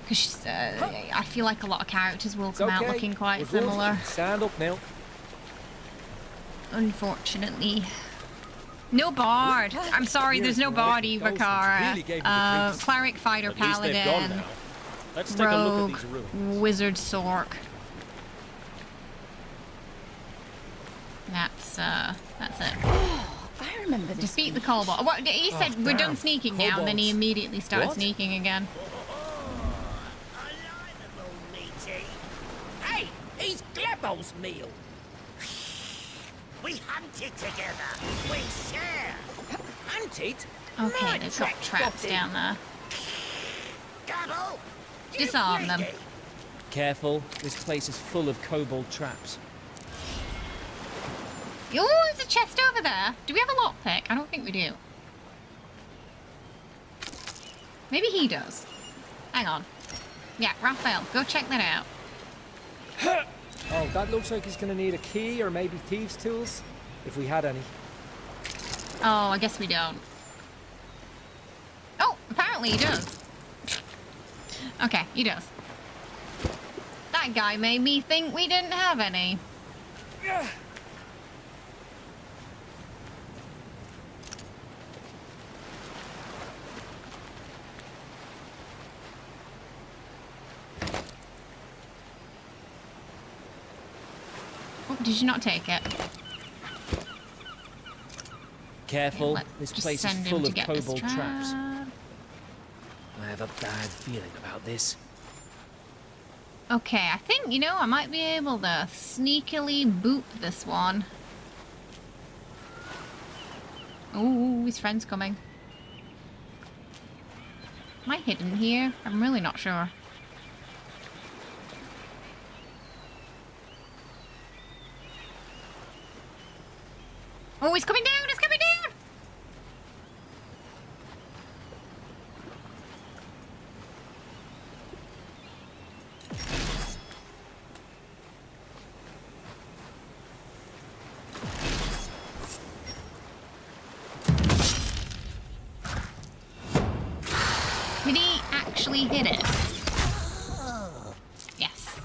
Because I feel like a lot of characters will come out looking quite We're good. similar. Stand up now. Unfortunately. No bard. I'm sorry, there's no bard either, Kara. Cleric, fighter, At least they've gone paladin, now. Let's take a look rogue, at these ruins. wizard, sork. That's it. I remember this. Defeat the kobold. What he said? We're done sneaking now, and then he immediately started sneaking again. Hey, he's Glebo's meal. We hunted together. We share. Hunted? Okay, My they've got traps spotted. down there. Gobble. You Disarm them. greedy. Careful, this place is full of kobold traps. Oh, there's a chest over there. Do we have a lockpick? I don't think we do. Maybe he does. Hang on. Yeah, Raphael, go check that out. Oh, that looks like he's gonna need a key or maybe thieves' tools, if we had any. Oh, I guess we don't. Oh, apparently he does. Okay, he does. That guy made me think we didn't have any. Oh, did you not take it? Careful, Let's this just place is send him full to of get this kobold traps. trap. I have a bad feeling about this. Okay, I think, you know, I might be able to sneakily boop this one. Ooh, his friend's coming. Am I hidden here? I'm really not sure. Oh, he's coming down! He's coming down! Did he actually hit it? Yes.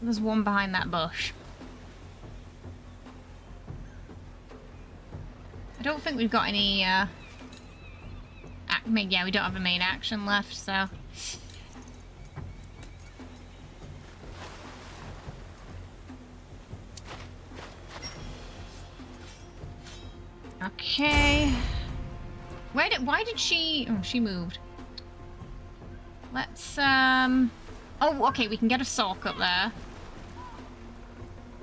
There's one behind that bush. I don't think we've got any, yeah, we don't have a main action left, so... Okay. Why did she... Oh, she moved. Let's, Oh, okay, we can get a sock up there.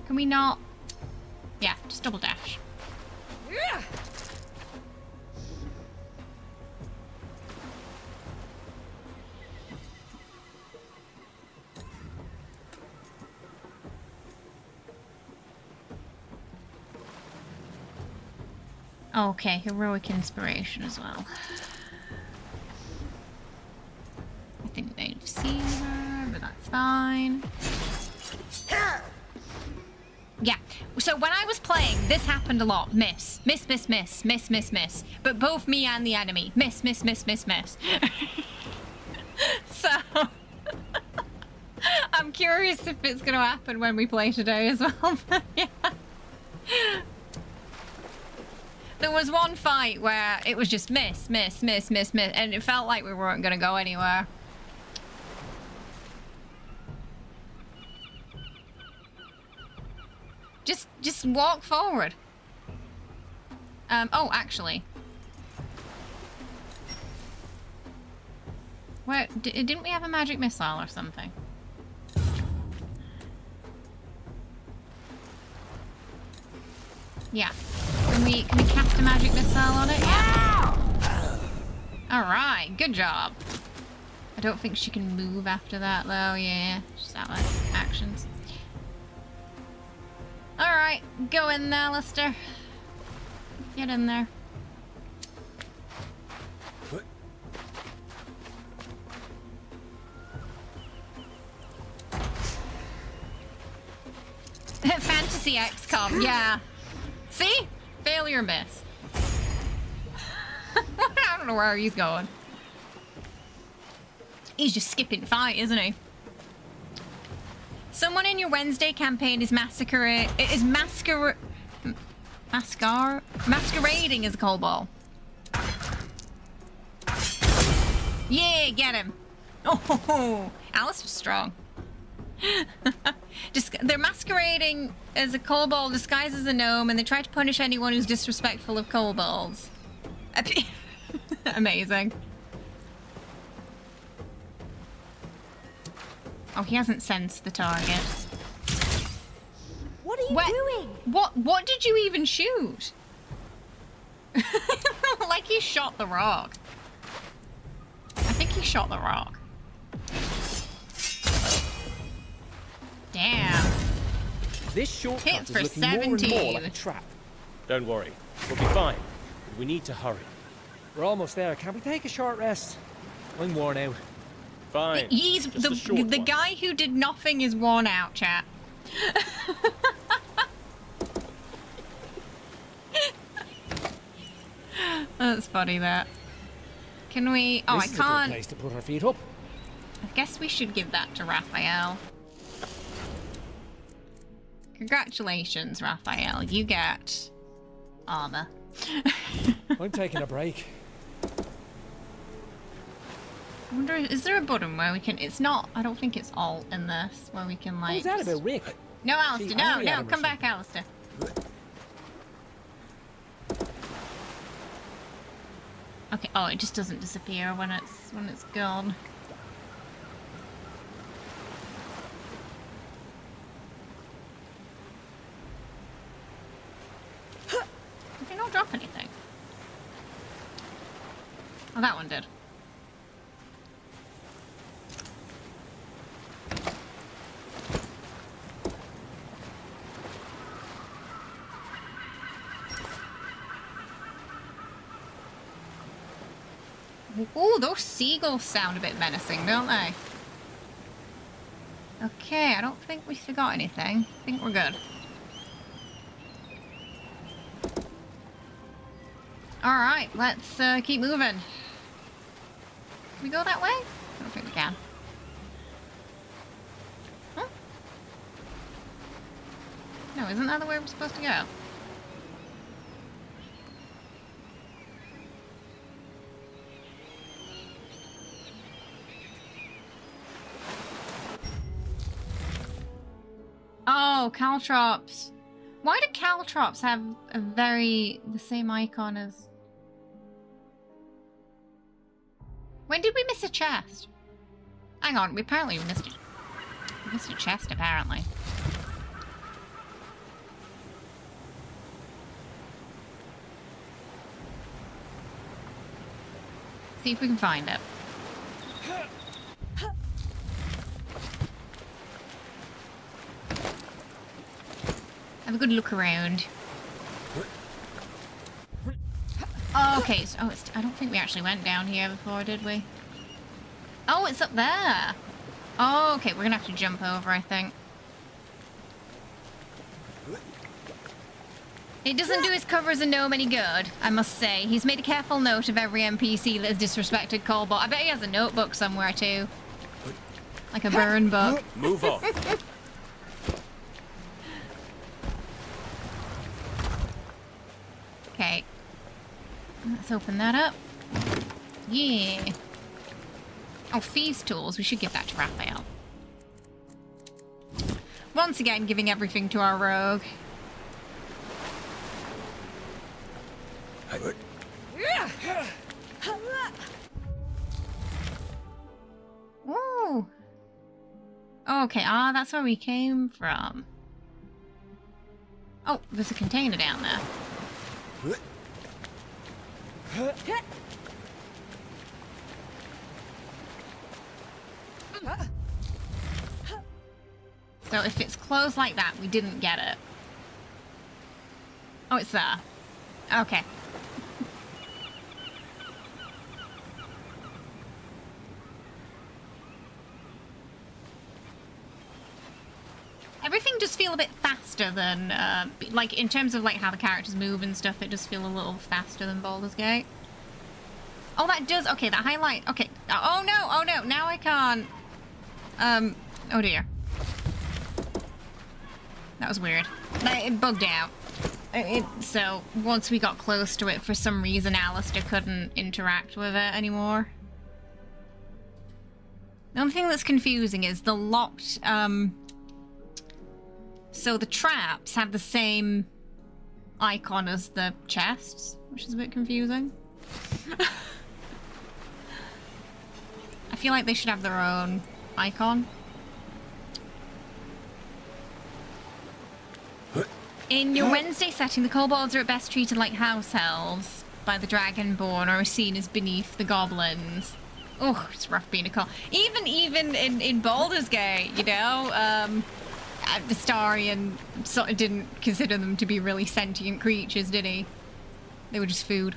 Can we not? Yeah, just double dash. Okay, heroic inspiration as well. I think they've seen her, but that's fine. Yeah, so when I was playing, this happened a lot. Miss. Miss, miss, miss, miss, miss, miss. But both me and the enemy. Miss, miss, miss, miss, miss. So... I'm curious if it's going to happen when we play today as well. Yeah. There was one fight where it was just miss, miss, miss, miss, miss, and it felt like we weren't going to go anywhere. Just walk forward. Oh, actually. Where, didn't we have a magic missile or something? Yeah. Can we cast a magic missile on it? Yeah. Alright, good job. I don't think she can move after that though, yeah. Just out of actions. Alright, go in there, Lister. Get in there. Fantasy XCOM, yeah. See? Failure miss. I don't know where he's going. He's just skipping fight, isn't he? Someone in your Wednesday campaign is masquerading as a kobold. Yeah, get him. Oh, Alice was strong. They're masquerading as a kobold disguised as a gnome, and they try to punish anyone who's disrespectful of kobolds. Amazing. Oh, he hasn't sensed the target. What are you doing? What did you even shoot? Like he shot the rock. I think he shot the rock. Damn. This shortcut Hits is for looking more and more 17. like a trap. Don't worry. We'll be fine. But we need to hurry. We're almost there. Can we take a short rest? I'm worn out. Fine. He's Just a short the one. guy who did nothing is worn out, chat. That's funny, that. Can we... Oh, This I is a good can't... place to put our feet up. I guess we should give that to Raphael. Congratulations, Raphael. You get... armor. I'm taking a break. I wonder, is there a button where we can... It's not... I don't think it's alt in this, where we can, What like... was that about Rick? No, Alistair, See, no, angry at no, him or come back, something? Alistair. Okay, oh, it just doesn't disappear when it's gone. Did they not drop anything? Oh, that one did. Oh, those seagulls sound a bit menacing, don't they? Okay, I don't think we forgot anything. I think we're good. Alright, let's keep moving. Can we go that way? I don't think we can. Huh? No, isn't that the way we're supposed to go? Oh, caltrops. Why do caltrops have the same icon as... When did we miss a chest? Hang on, we apparently missed it. We missed a chest, apparently. See if we can find it. Have a good look around. Oh, okay. So, I don't think we actually went down here before, did we? Oh, it's up there. Oh, okay. We're gonna have to jump over, I think. It doesn't do his cover as a gnome any good, I must say. He's made a careful note of every NPC that has disrespected Cobalt. I bet he has a notebook somewhere, too. Like a burn book. Move on. Okay. Let's open that up. Yeah. Oh, Thieves' Tools. We should give that to Raphael. Once again, giving everything to our rogue. Ooh. Okay, that's where we came from. Oh, there's a container down there. So if it's closed like that, we didn't get it. Oh, it's there. Okay. Everything just feel a bit faster than, like, in terms of, like, how the characters move and stuff, it just feel a little faster than Baldur's Gate. Oh, that does, okay, that highlight, okay. Oh no, now I can't. Oh dear. That was weird. It bugged out. So, once we got close to it, for some reason, Alistair couldn't interact with it anymore. The only thing that's confusing is the locked, so the traps have the same icon as the chests, which is a bit confusing. I feel like they should have their own icon. In your Wednesday setting, the kobolds are at best treated like house elves by the Dragonborn, or are seen as beneath the goblins. Oh, it's rough being a kobold. Even in Baldur's Gate, you know, Astarion sort of didn't consider them to be really sentient creatures, did he? They were just food.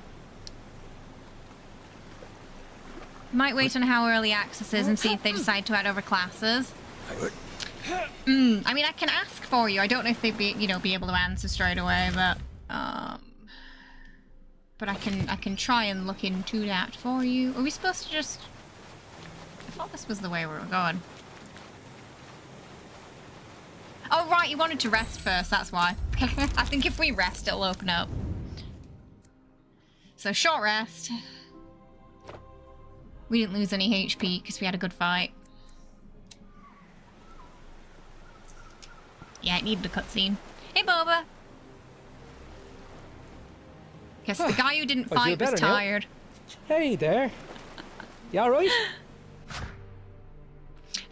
Might wait on how early access is and see if they decide to add other classes. I mean, I can ask for you. I don't know if they'd be, you know, be able to answer straight away, but I can try and look into that for you. Are we supposed to just? I thought this was the way we were going. Oh right, you wanted to rest first. That's why. I think if we rest, it'll open up. So short rest. We didn't lose any HP because we had a good fight. Yeah, it needed a cutscene. Hey, Boba. Guess the guy who didn't fight was tired. Hey there. You alright?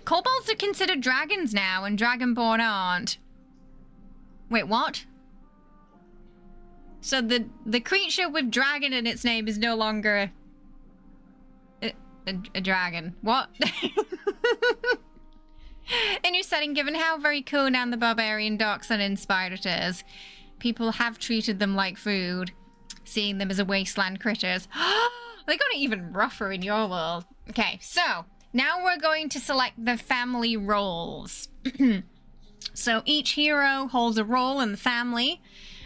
Kobolds are considered dragons now, and Dragonborn aren't. Wait, what? So the creature with dragon in its name is no longer a dragon. What? In your setting, given how very Conan the Barbarian Dark Sun inspired it is, people have treated them like food, seeing them as a wasteland critters. They got it even rougher in your world. Okay, so now we're going to select the family roles. So each hero holds a role in the family,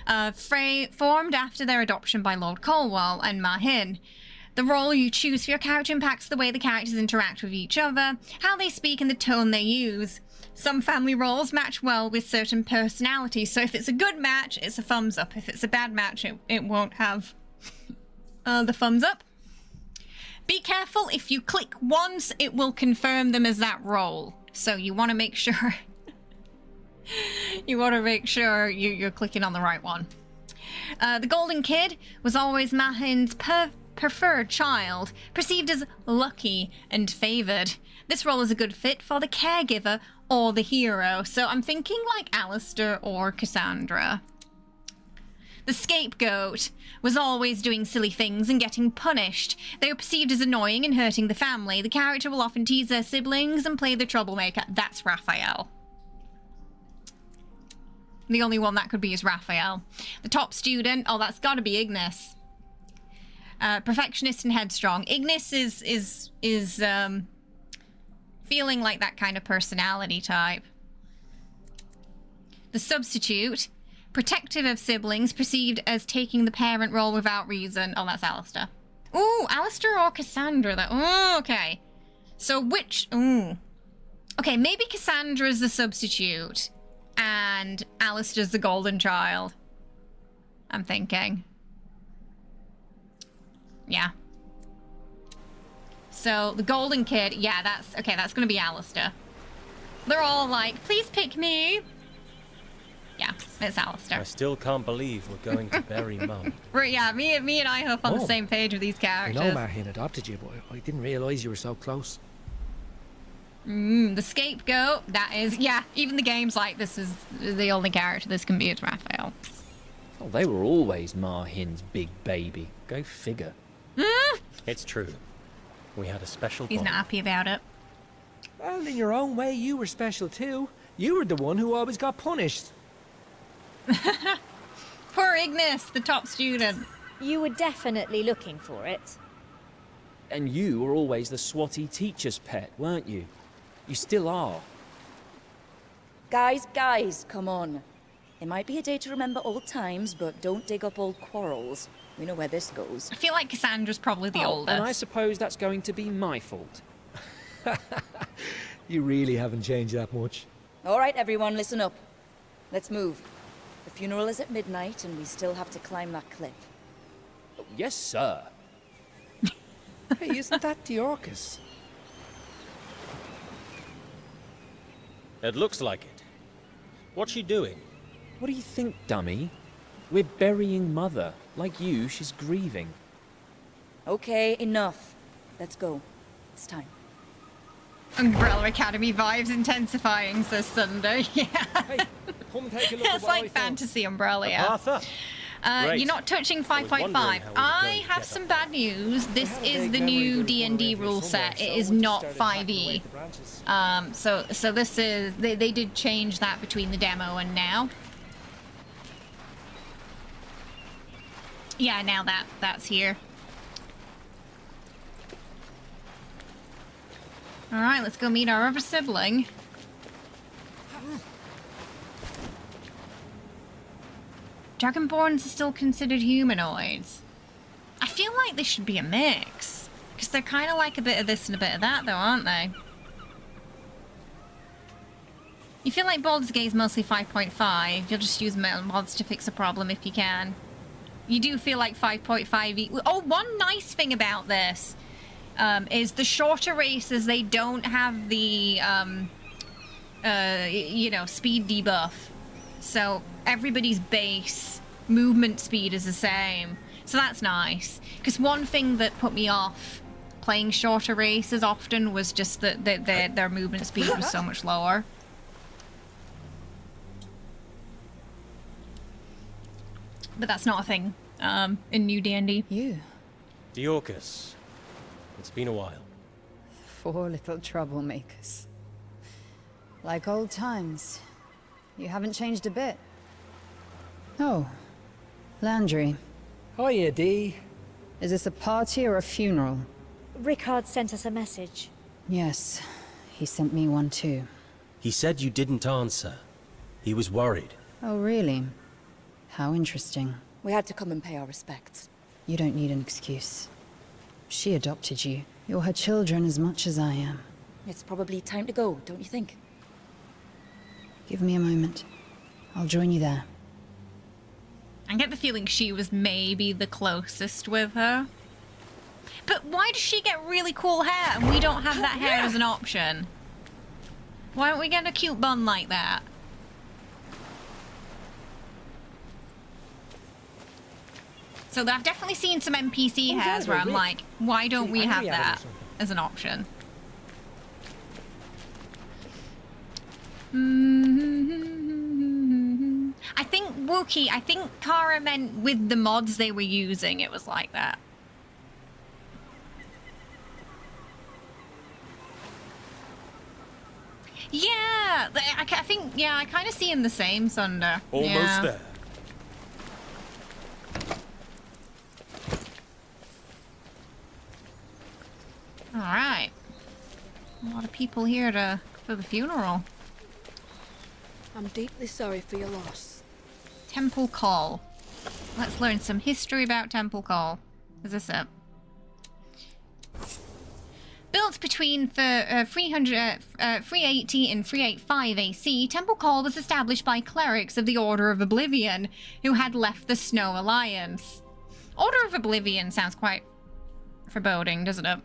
formed after their adoption by Lord Colwell and Mahin. The role you choose for your character impacts the way the characters interact with each other, how they speak, and the tone they use. Some family roles match well with certain personalities, so if it's a good match, it's a thumbs up. If it's a bad match, it won't have the thumbs up. Be careful, if you click once, it will confirm them as that role. So you want to make sure you're clicking on the right one. The Golden Kid was always Mahin's preferred child, perceived as lucky and favored. This role is a good fit for the caregiver or the hero, so I'm thinking like Alistair or Cassandra. The scapegoat was always doing silly things and getting punished. They were perceived as annoying and hurting the family. The character will often tease their siblings and play the troublemaker. That's Raphael. The only one that could be is Raphael. The top student, oh, that's gotta be Ignis. Perfectionist and headstrong. Ignis is feeling like that kind of personality type. The substitute, protective of siblings, perceived as taking the parent role without reason. Oh, that's Alistair. Ooh, Alistair or Cassandra. Oh, okay. So which... Ooh. Okay, maybe Cassandra's the substitute and Alistair's the golden child. I'm thinking. Yeah. So the Golden Kid, yeah, that's gonna be Alistair. They're all like, please pick me. Yeah, it's Alistair. I still can't believe we're going to bury Mum. Yeah, me and I hope on the same page with these characters. I know Mahin adopted you, but I didn't realise you were so close. The scapegoat, that is, yeah, even the game's like, this is the only character this can be is Raphael. Oh, they were always Mahin's big baby. Go figure. It's true. We had a special He's bond. not happy about it. Well, in your own way, you were special too. You were the one who always got punished. Poor Ignis, the top student. You were definitely looking for it. And you were always the swotty teacher's pet, weren't you? You still are. Guys, come on. It might be a day to remember old times, but don't dig up old quarrels. We know where this goes. I feel like Cassandra's probably the oldest. And I suppose that's going to be my fault. You really haven't changed that much. All right, everyone, listen up. Let's move. The funeral is at midnight, and we still have to climb that cliff. Yes, sir. Hey, isn't that Neokos? It looks like it. What's she doing? What do you think, dummy? We're burying Mother. Like you, she's grieving. Okay, enough. Let's go. It's time. Umbrella Academy vibes intensifying, says Sunder. Yeah. Hey, come take a look at It's what I like found. fantasy Umbrella, yeah. Arthur? Great. You're not touching I was wondering 5.5. how we were going I to have get some up. bad news. This I have a is vague the memory new there was one D&D around here rule somewhere, set. so It I is just not started hacking away 5e. at the branches. So this is they did change that between the demo and now. Yeah, now that's here. All right, let's go meet our other sibling. Dragonborns are still considered humanoids. I feel like they should be a mix. Because they're kind of like a bit of this and a bit of that, though, aren't they? You feel like Baldur's Gate is mostly 5.5. You'll just use mods to fix a problem if you can. You do feel like 5.5... Oh, one nice thing about this is the shorter races, they don't have the, you know, speed debuff. So everybody's base movement speed is the same. So that's nice. Because one thing that put me off playing shorter races often was just that their movement speed was so much lower. But that's not a thing in new D&D. You, Neokos. It's been a while. 4 little troublemakers. Like old times. You haven't changed a bit. Oh, Landry. Hiya, Dee. Is this a party or a funeral? Rickard sent us a message. Yes, he sent me one too. He said you didn't answer. He was worried. Oh, really? How interesting. We had to come and pay our respects. You don't need an excuse. She adopted you. You're her children as much as I am. It's probably time to go, don't you think? Give me a moment. I'll join you there. I get the feeling she was maybe the closest with her. But why does she get really cool hair and we don't have that hair as an option? Why don't we get a cute bun like that? So I've definitely seen some NPC Oh, hairs yeah, where I'm they're like, why don't See, we have angry at it or that something. as an option? I think Wookiee, I think Kara meant with the mods they were using, it was like that. Yeah, I think, yeah, I kind of see him the same, Sunder. Almost Yeah. there. All right. A lot of people here for the funeral. I'm deeply sorry for your loss. Temple Call. Let's learn some history about Temple Call. Is this it? Built between 380 and 385 AC, Temple Call was established by clerics of the Order of Oblivion, who had left the Snow Alliance. Order of Oblivion sounds quite foreboding, doesn't it?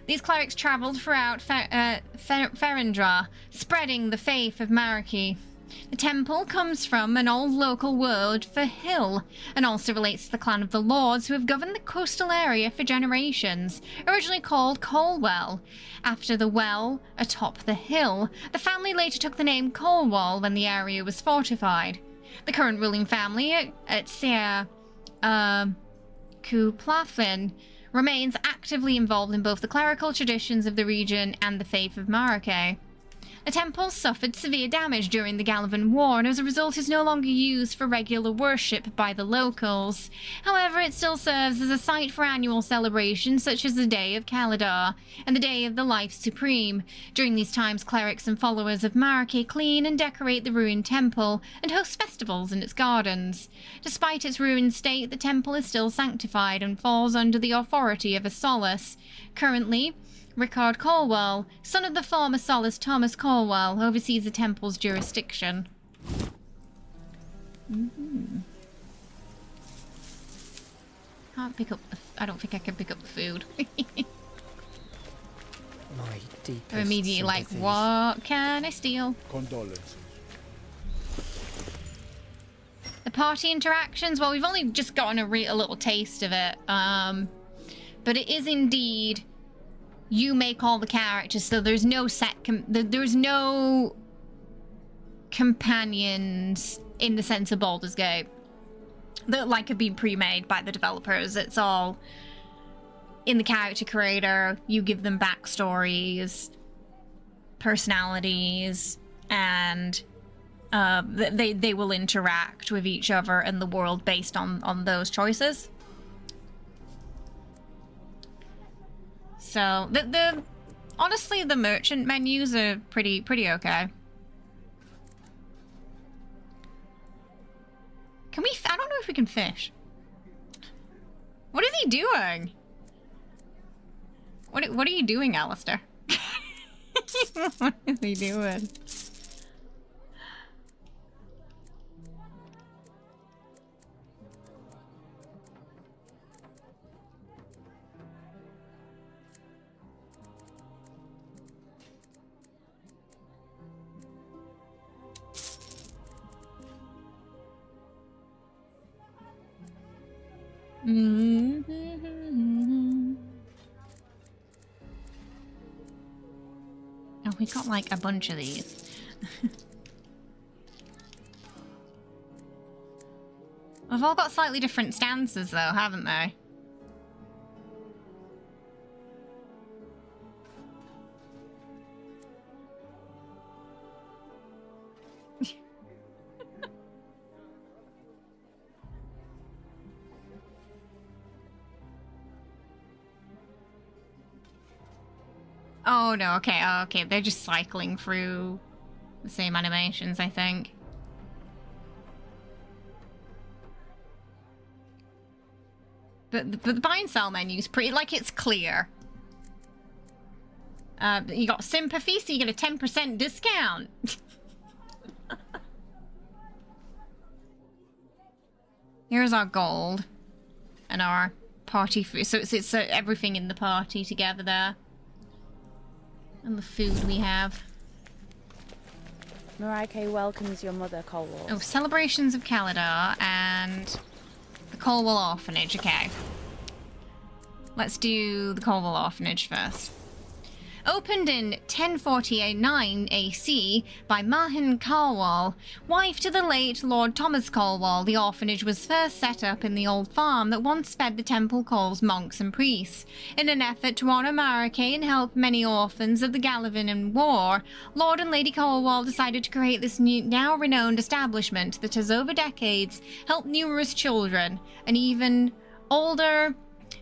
These clerics travelled throughout Ferendra, spreading the faith of Mariki. The temple comes from an old local word for hill, and also relates to the clan of the Lords who have governed the coastal area for generations, originally called Colwell. After the well atop the hill, the family later took the name Colwall when the area was fortified. The current ruling family at Ser Cuplafin remains actively involved in both the clerical traditions of the region and the faith of Marike. The temple suffered severe damage during the Galavan War and as a result is no longer used for regular worship by the locals. However, it still serves as a site for annual celebrations such as the Day of Kaladar and the Day of the Life Supreme. During these times, clerics and followers of Marike clean and decorate the ruined temple and host festivals in its gardens. Despite its ruined state, the temple is still sanctified and falls under the authority of a Solace. Currently, Rickard Colwell, son of the former Solace Thomas Colwell, oversees the temple's jurisdiction. Can't pick up I don't think I can pick up the food. My deepest I'm immediately like, sympathies. what can I steal? Condolences. The party interactions, well, we've only just gotten a little taste of it. But it is indeed, you make all the characters, so there's no there's no companions in the sense of Baldur's Gate that like have been pre-made by the developers. It's all in the character creator. You give them backstories, personalities, and they will interact with each other and the world based on those choices. So the honestly, the merchant menus are pretty okay. Can we? I don't know if we can fish. What is he doing? What are you doing, Alistair? What is he doing? Oh, we got like a bunch of these. They've all got slightly different stances though, haven't they? Oh no, okay, oh, okay. They're just cycling through the same animations, I think. But the buy and sell menu's pretty, like, it's clear. You got sympathy, so you get a 10% discount. Here's our gold. And our party food. So it's everything in the party together there. And the food we have. Marike welcomes your mother, Colwell. Oh, celebrations of Kaladar and the Colwell Orphanage. Okay. Let's do the Colwell Orphanage first. Opened in 1049 AC by Mahin Colwell, wife to the late Lord Thomas Colwell, the orphanage was first set up in the old farm that once fed the Temple Cole's monks and priests. In an effort to honour Marike and help many orphans of the Galavan War, Lord and Lady Colwell decided to create this new, now renowned establishment that has over decades helped numerous children and even older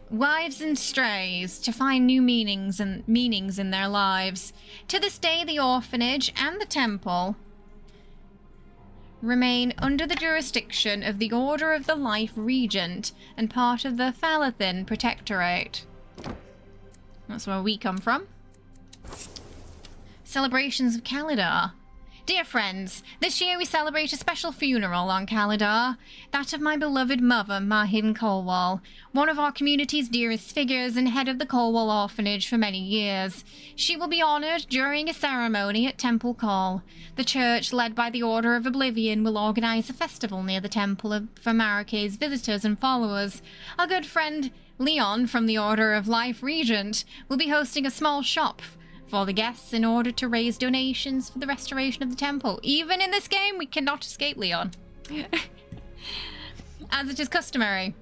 wives and strays to find new meanings in their lives. To this day, the orphanage and the temple remain under the jurisdiction of the Order of the Life Regent and part of the Falathin Protectorate. That's where we come from. Celebrations of Kaladar. Dear friends, this year we celebrate a special funeral on Kaladar, that of my beloved mother, Mahin Colwell, one of our community's dearest figures and head of the Colwell Orphanage for many years. She will be honoured during a ceremony at Temple Call. The church, led by the Order of Oblivion, will organise a festival near the temple for Marike's visitors and followers. Our good friend Leon from the Order of Life Regent will be hosting a small shop for the guests in order to raise donations for the restoration of the temple. Even in this game, we cannot escape Leon. As it is customary.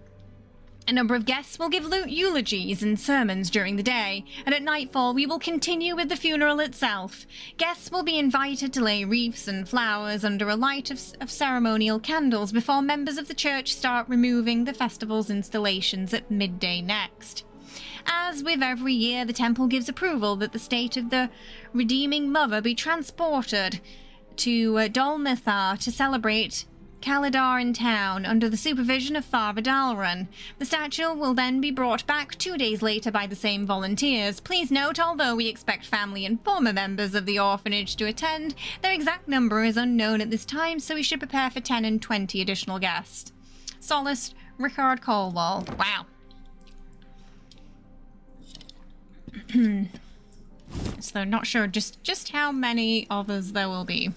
A number of guests will give eulogies and sermons during the day, and at nightfall we will continue with the funeral itself. Guests will be invited to lay wreaths and flowers under a light of ceremonial candles before members of the church start removing the festival's installations at midday next. As with every year, the temple gives approval that the state of the Redeeming Mother be transported to Dolmithar to celebrate Kalidar in town under the supervision of Father Dalrun. The statue will then be brought back 2 days later by the same volunteers. Please note, although we expect family and former members of the orphanage to attend, their exact number is unknown at this time, so we should prepare for 10 and 20 additional guests. Solast Richard Colwell. Wow. So not sure just how many others there will be.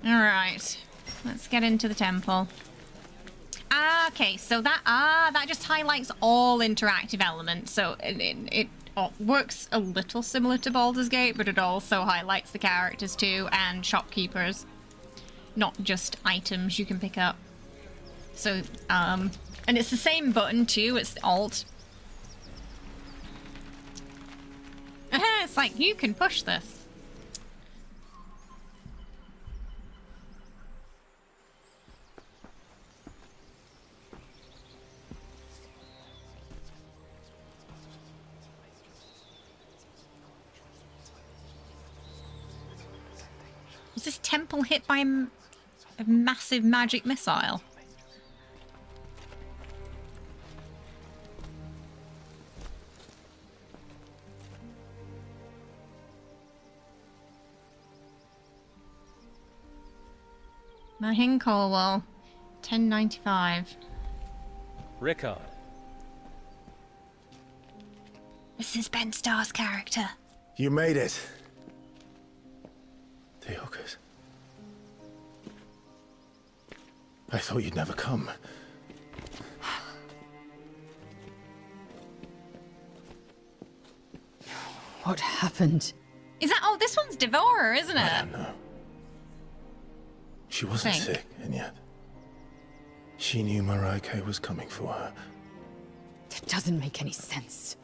Alright, let's get into the temple. Okay, so that just highlights all interactive elements. So it works a little similar to Baldur's Gate, but it also highlights the characters too, and shopkeepers. Not just items you can pick up. So, and it's the same button too, it's Alt. It's like, you can push this. Was this temple hit by a massive magic missile? Mahin Colwell, 1095. Rickard. This is Ben Starr's character. You made it. Neokos. I thought you'd never come. What happened? Is that... Oh, this one's Devourer, isn't it? I don't know. She wasn't sick, and yet she knew Mariah was coming for her. It doesn't make any sense.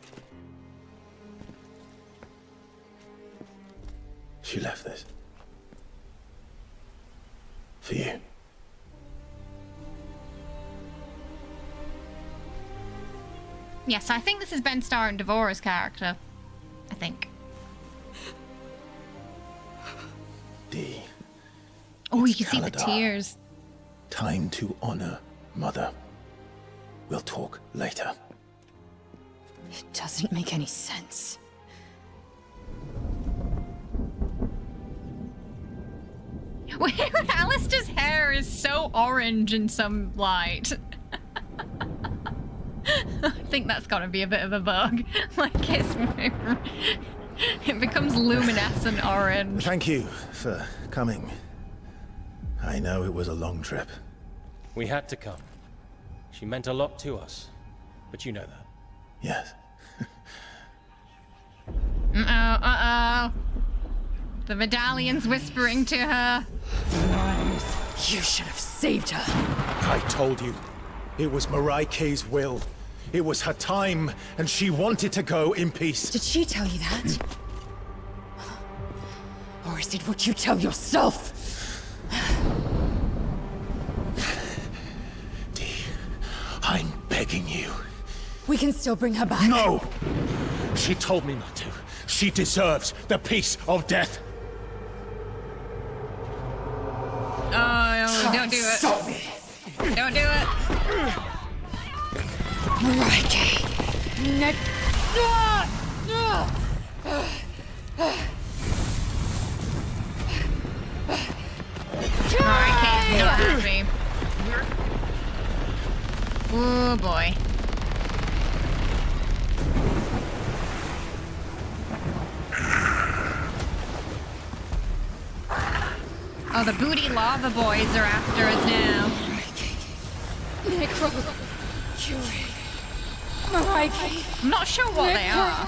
She left this. For you. Yes, I think this is Ben Starr and Devorah's character. I think. D. Oh, you can see the Kalidar. tears. Time to honor Mother. We'll talk later. It doesn't make any sense. Alistair's hair is so orange in some light. I think that's gotta be a bit of a bug. Like it becomes luminescent orange. Thank you for coming. I know it was a long trip. We had to come. She meant a lot to us, but you know that. Yes. Uh-oh. The medallion's whispering to her. You should have saved her. I told you. It was Mariah's will. It was her time, and she wanted to go in peace. Did she tell you that? Or is it what you tell yourself? D, I'm begging you. We can still bring her back. No! She told me not to. She deserves the peace of death. Oh, don't do it. Stop me. Don't do it. Mariah. Mariah not happy. Oh boy. Oh, the booty lava boys are after us now. I'm not sure what they are.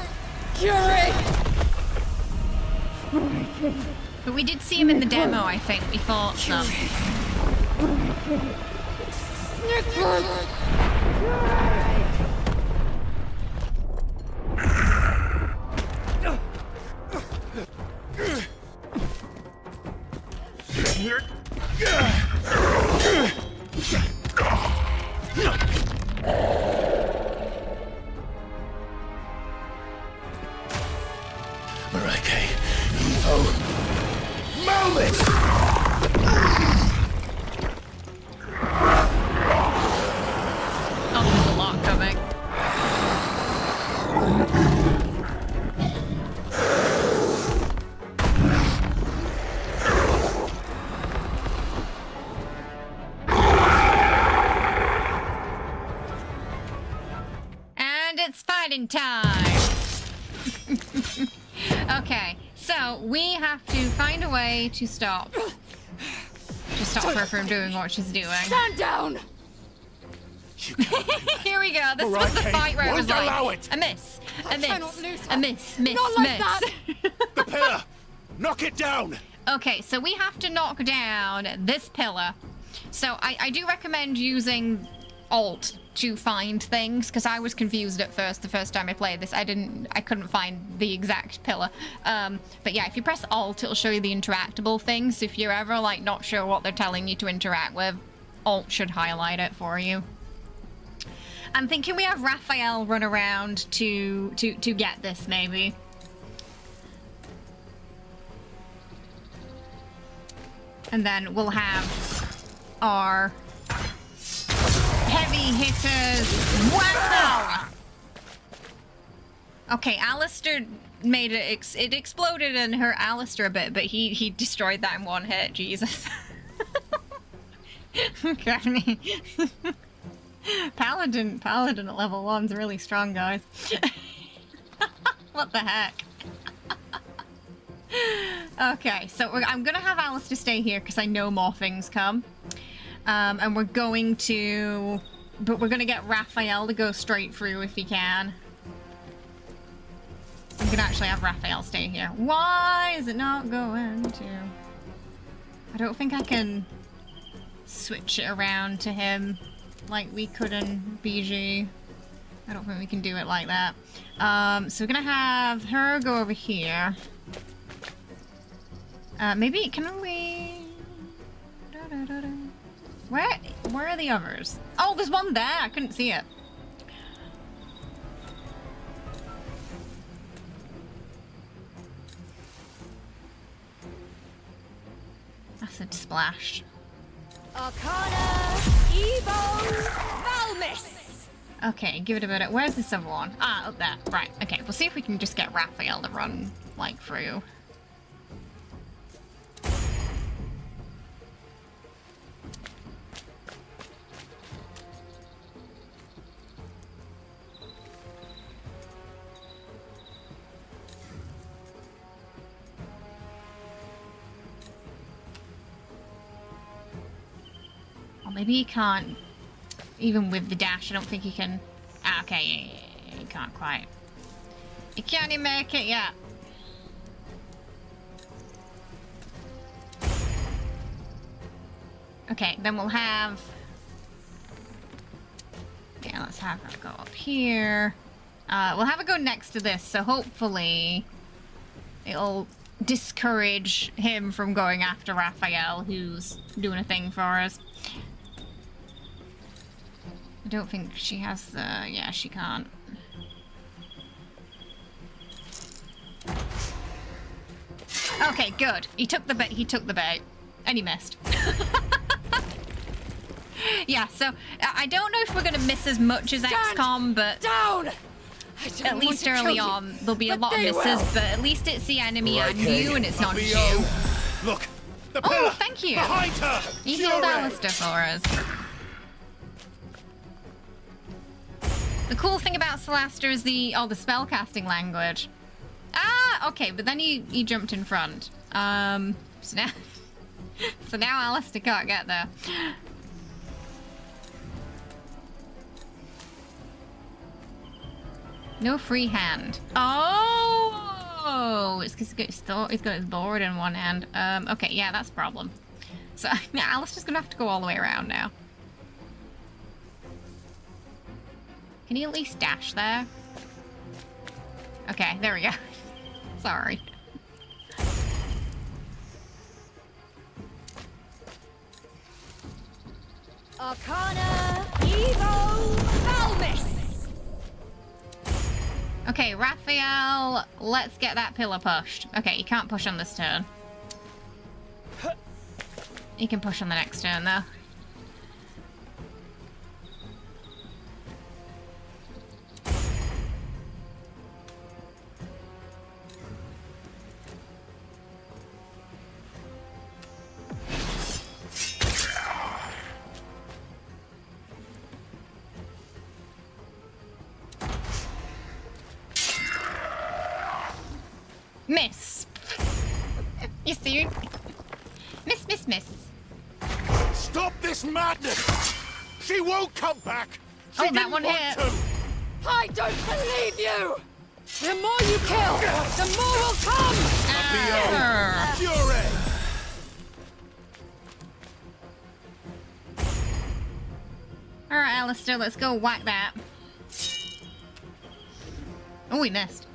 But we did see him in the demo, I think. We thought so. Marike, Evo, moment! Oh, there's a lot coming. And it's fighting time! Okay, so we have to find a way to stop her from doing what she's doing. Stand down! Here we go. This was the fight where it was like a miss, a miss, a miss, miss, Not like miss. that. The pillar! Knock it down! Okay, so we have to knock down this pillar. So I do recommend using Alt to find things, because I was confused at first the first time I played this. I couldn't find the exact pillar. But yeah, if you press Alt, it'll show you the interactable things. So if you're ever like not sure what they're telling you to interact with, Alt should highlight it for you. I'm thinking we have Raphael run around to get this, maybe. And then we'll have our heavy hitters. Wow! Okay, Alistair made it. It exploded and hurt Alistair a bit, but he destroyed that in one hit. Jesus. Okay. Paladin at level 1's really strong, guys. What the heck? Okay, so I'm gonna have Alistair stay here because I know more things come. And we're going to... But we're gonna get Raphael to go straight through if he can. I'm gonna actually have Raphael stay here. Why is it not going to? I don't think I can switch it around to him like we could in BG. I don't think we can do it like that. So we're gonna have her go over here. Maybe, can we... Where are the others? Oh, there's one there! I couldn't see it. Acid splash. Arcana, Evo, Valmis! Okay, give it a bit. Where's this other one? Ah, up there. Right, okay. We'll see if we can just get Raphael to run, like, through. Maybe he can't, even with the dash, I don't think he can... Ah, okay, yeah, he can't quite. He can't even make it yet. Okay, then we'll have... Yeah, let's have her go up here. We'll have her go next to this, so hopefully it'll discourage him from going after Raphael, who's doing a thing for us. I don't think she has the... Yeah, she can't. Okay, good. He took the bait. He took the bait. And he missed. Yeah, so I don't know if we're going to miss as much as XCOM, but... Down! At least early on, there'll be a lot of misses, but at least it's the enemy and you, and it's not just you. Look! The pillar! Oh, thank you! Behind her! You healed Alistair for us. The cool thing about Solasta is the spellcasting language. Ah, okay, but then he jumped in front. So now Alistair can't get there. No free hand. Oh, it's because he's got his board in one hand. Okay, yeah, that's a problem. So, yeah, Alistair's gonna have to go all the way around now. Can he at least dash there? Okay, there we go. Sorry. Arcana Evo Valmis! Okay, Raphael, let's get that pillar pushed. Okay, you can't push on this turn. You can push on the next turn, though. Miss. You see? Miss. Stop this madness! She won't come back! She Oh, that one didn't hit. want to. I don't believe you! The more you kill, the more will come! Fury! Alright, Alistair, let's go whack that. Oh, he missed.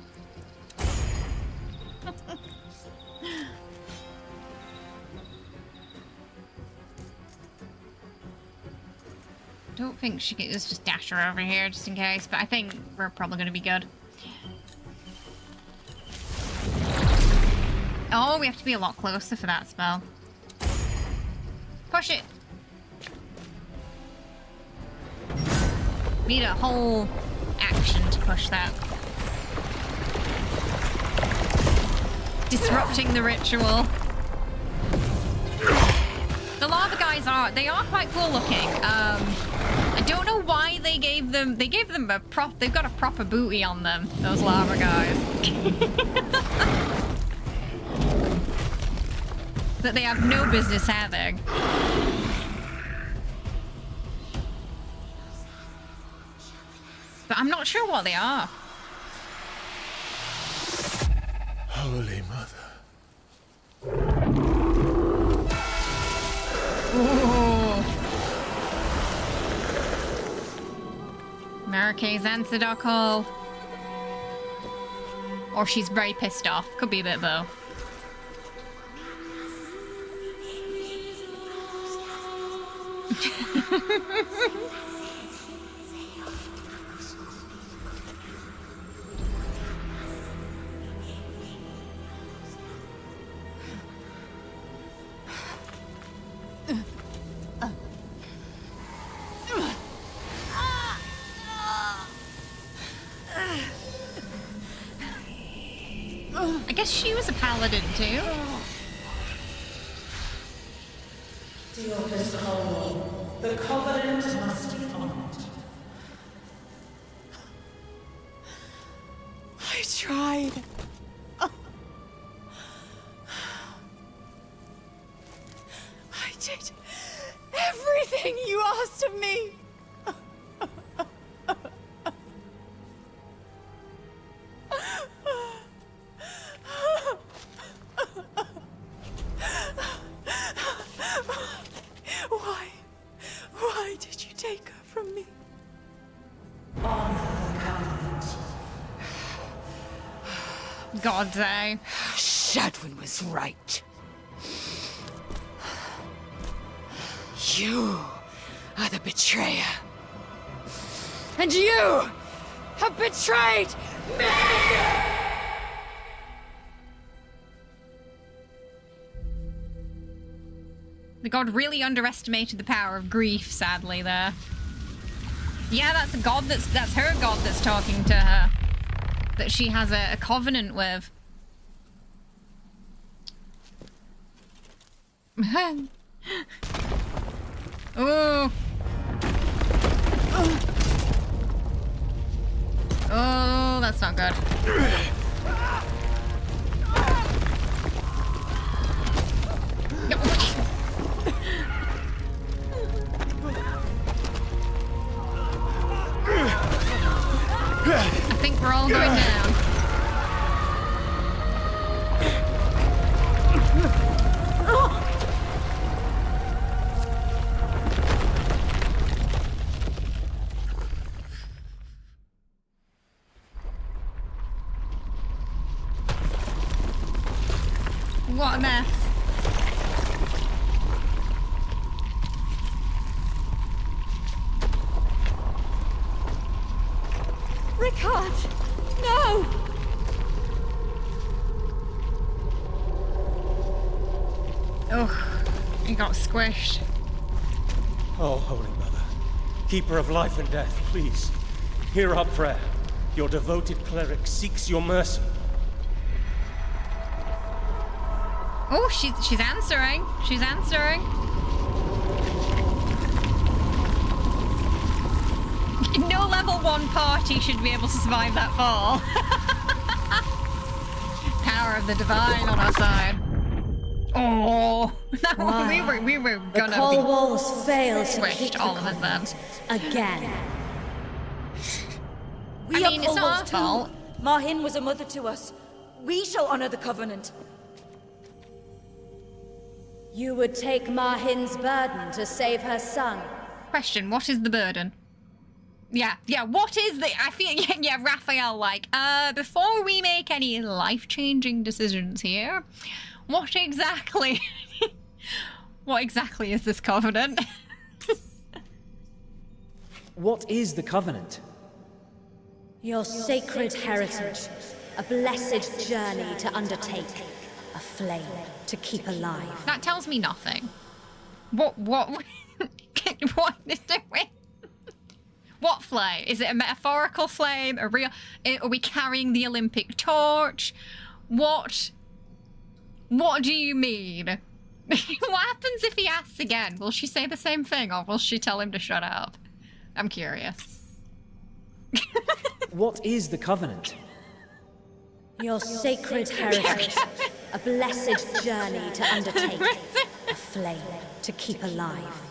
Don't think she can just dash her over here just in case, but I think we're probably going to be good. Oh, we have to be a lot closer for that spell. Push it! Need a whole action to push that. Disrupting the ritual. The lava guys they are quite cool looking. I don't know why they gave them a they've got a proper booty on them, those lava guys. That they have no business having. But I'm not sure what they are. Holy Mother. Ooh. Marquez answered our call. Or she's very pissed off. Could be a bit though. I guess she was a paladin too. Neokos call. The covenant must be honored. I tried. I did everything you asked of me. Why did you take her from me? Honor the covenant. God day. Shadwyn was right. You are the betrayer. And you have betrayed me! The god really underestimated the power of grief, sadly, there. Yeah, that's a god that's her god that's talking to her. That she has a covenant with. Oh. Oh, that's not good. I think we're all going down. What a mess. Rickard! No! Ugh, he got squished. Oh, Holy Mother, Keeper of life and death, please, hear our prayer. Your devoted cleric seeks your mercy. Oh, she's answering. She's answering. No level 1 party should be able to survive that fall. Power of the divine on our side. Oh, Wow. we were The gonna cold be walls failed to keep squished, the all of us then. again. We I mean, it's not our uphold fault. too. Marhin was a mother to us. We shall honor the covenant. You would take Marhin's burden to save her son. Question, what is the burden? Yeah, what is the... I feel... Yeah, Raphael, like, before we make any life-changing decisions here, what exactly... what exactly is this covenant? What is the Covenant? Your sacred heritage, a blessed journey to undertake, a flame to keep alive. That tells me nothing. What what is it? What flame? Is it a metaphorical flame? A real... Are we carrying the Olympic torch? What do you mean? What happens if he asks again? Will she say the same thing, or will she tell him to shut up? I'm curious. What is the Covenant? Your sacred heritage, a blessed journey to undertake, a flame to keep alive.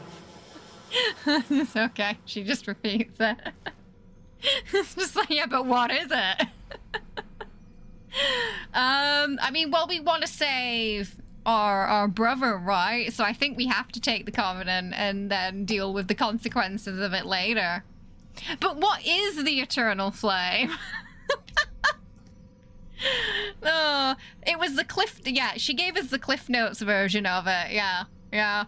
It's okay. She just repeats it. It's just like, yeah, but what is it? I mean, well, we want to save our brother, right? So I think we have to take the Covenant and then deal with the consequences of it later. But what is the Eternal Flame? Oh, it was the Cliff... Yeah, she gave us the Cliff Notes version of it. Yeah.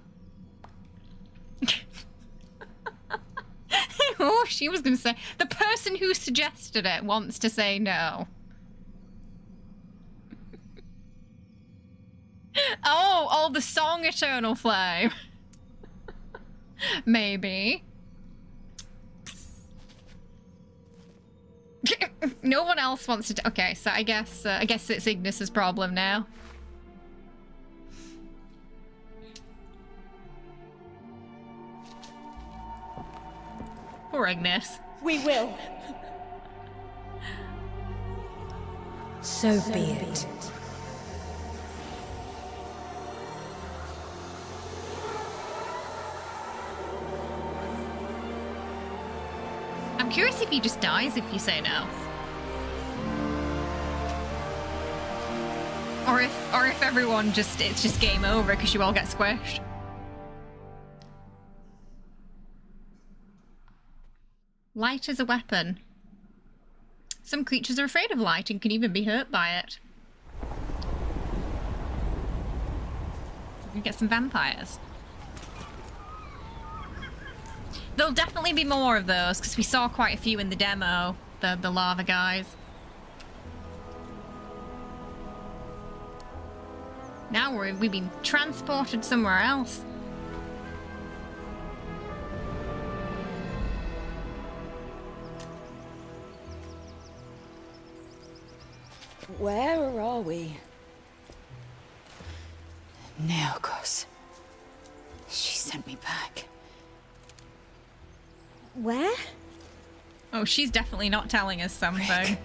Oh, she was going to say... The person who suggested it wants to say no. Oh, the song Eternal Flame. Maybe. No one else wants to... Okay, so I guess it's Ignis's problem now. Poor Ignis. We will. So be it. I'm curious if he just dies if you say no. Or if everyone just... It's just game over because you all get squished. Light is a weapon. Some creatures are afraid of light and can even be hurt by it. We can get some vampires. There'll definitely be more of those because we saw quite a few in the demo, the lava guys. Now we've been transported somewhere else. Where are we? Neokos. She sent me back. Where? Oh, she's definitely not telling us something.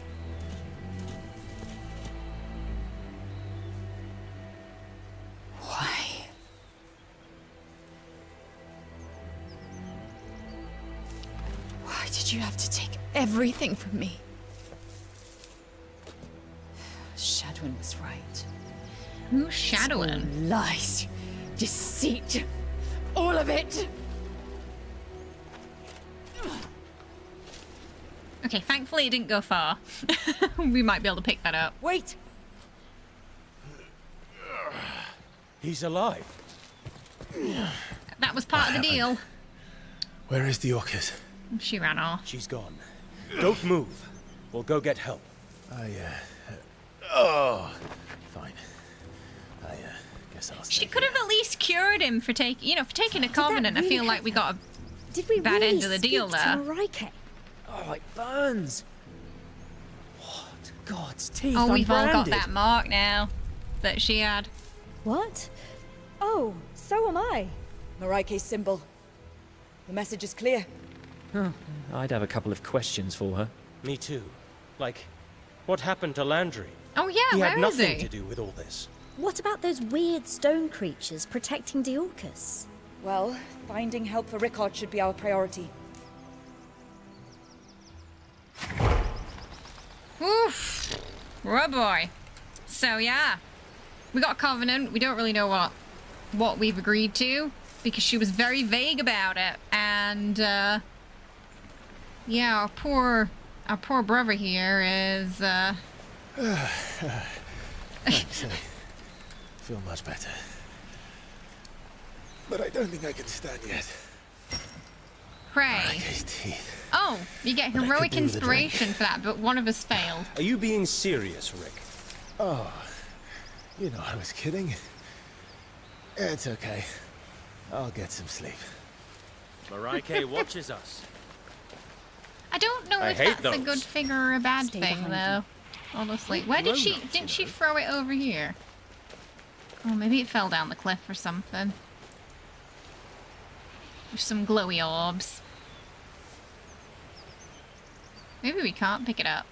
Why? Why did you have to take everything from me? Shadwyn was right. Who's Shadwyn? Lies. Deceit. All of it. Okay, thankfully it didn't go far. We might be able to pick that up. Wait! He's alive. That was part of the deal. Where is Neokos? She ran off. She's gone. Don't move. We'll go get help. Oh, fine. I guess I'll stay She could have at least cured him for taking, for taking a covenant. I feel like we got a Did we bad really end of the deal speak there. to Mareike? Oh, it burns. What? God's teeth. Oh, we've all got unbranded. that mark now that she had. What? Oh, so am I. Mareike's symbol. The message is clear. I'd have a couple of questions for her. Me too. Like, what happened to Landry? Oh yeah, He where had is nothing he? to do with all this. What about those weird stone creatures protecting Neokos? Well, finding help for Rickard should be our priority. Oof. Oh boy. So yeah, we got a covenant. We don't really know what we've agreed to because she was very vague about it. And yeah, our poor brother here is Thanks, I feel much better. But I don't think I can stand yet. Prey. Mareike's teeth. Oh, you get But I heroic could do with a drink. inspiration for that, but one of us failed. Are you being serious, Rick? Oh, you know I was kidding. It's okay. I'll get some sleep. Mareike watches us. I don't know I if hate that's a those. good thing or a bad Stay thing, behind though. Honestly, where did she? grown-ups, Didn't you she throw it over here? Oh, maybe it fell down the cliff or something. With some glowy orbs. Maybe we can't pick it up.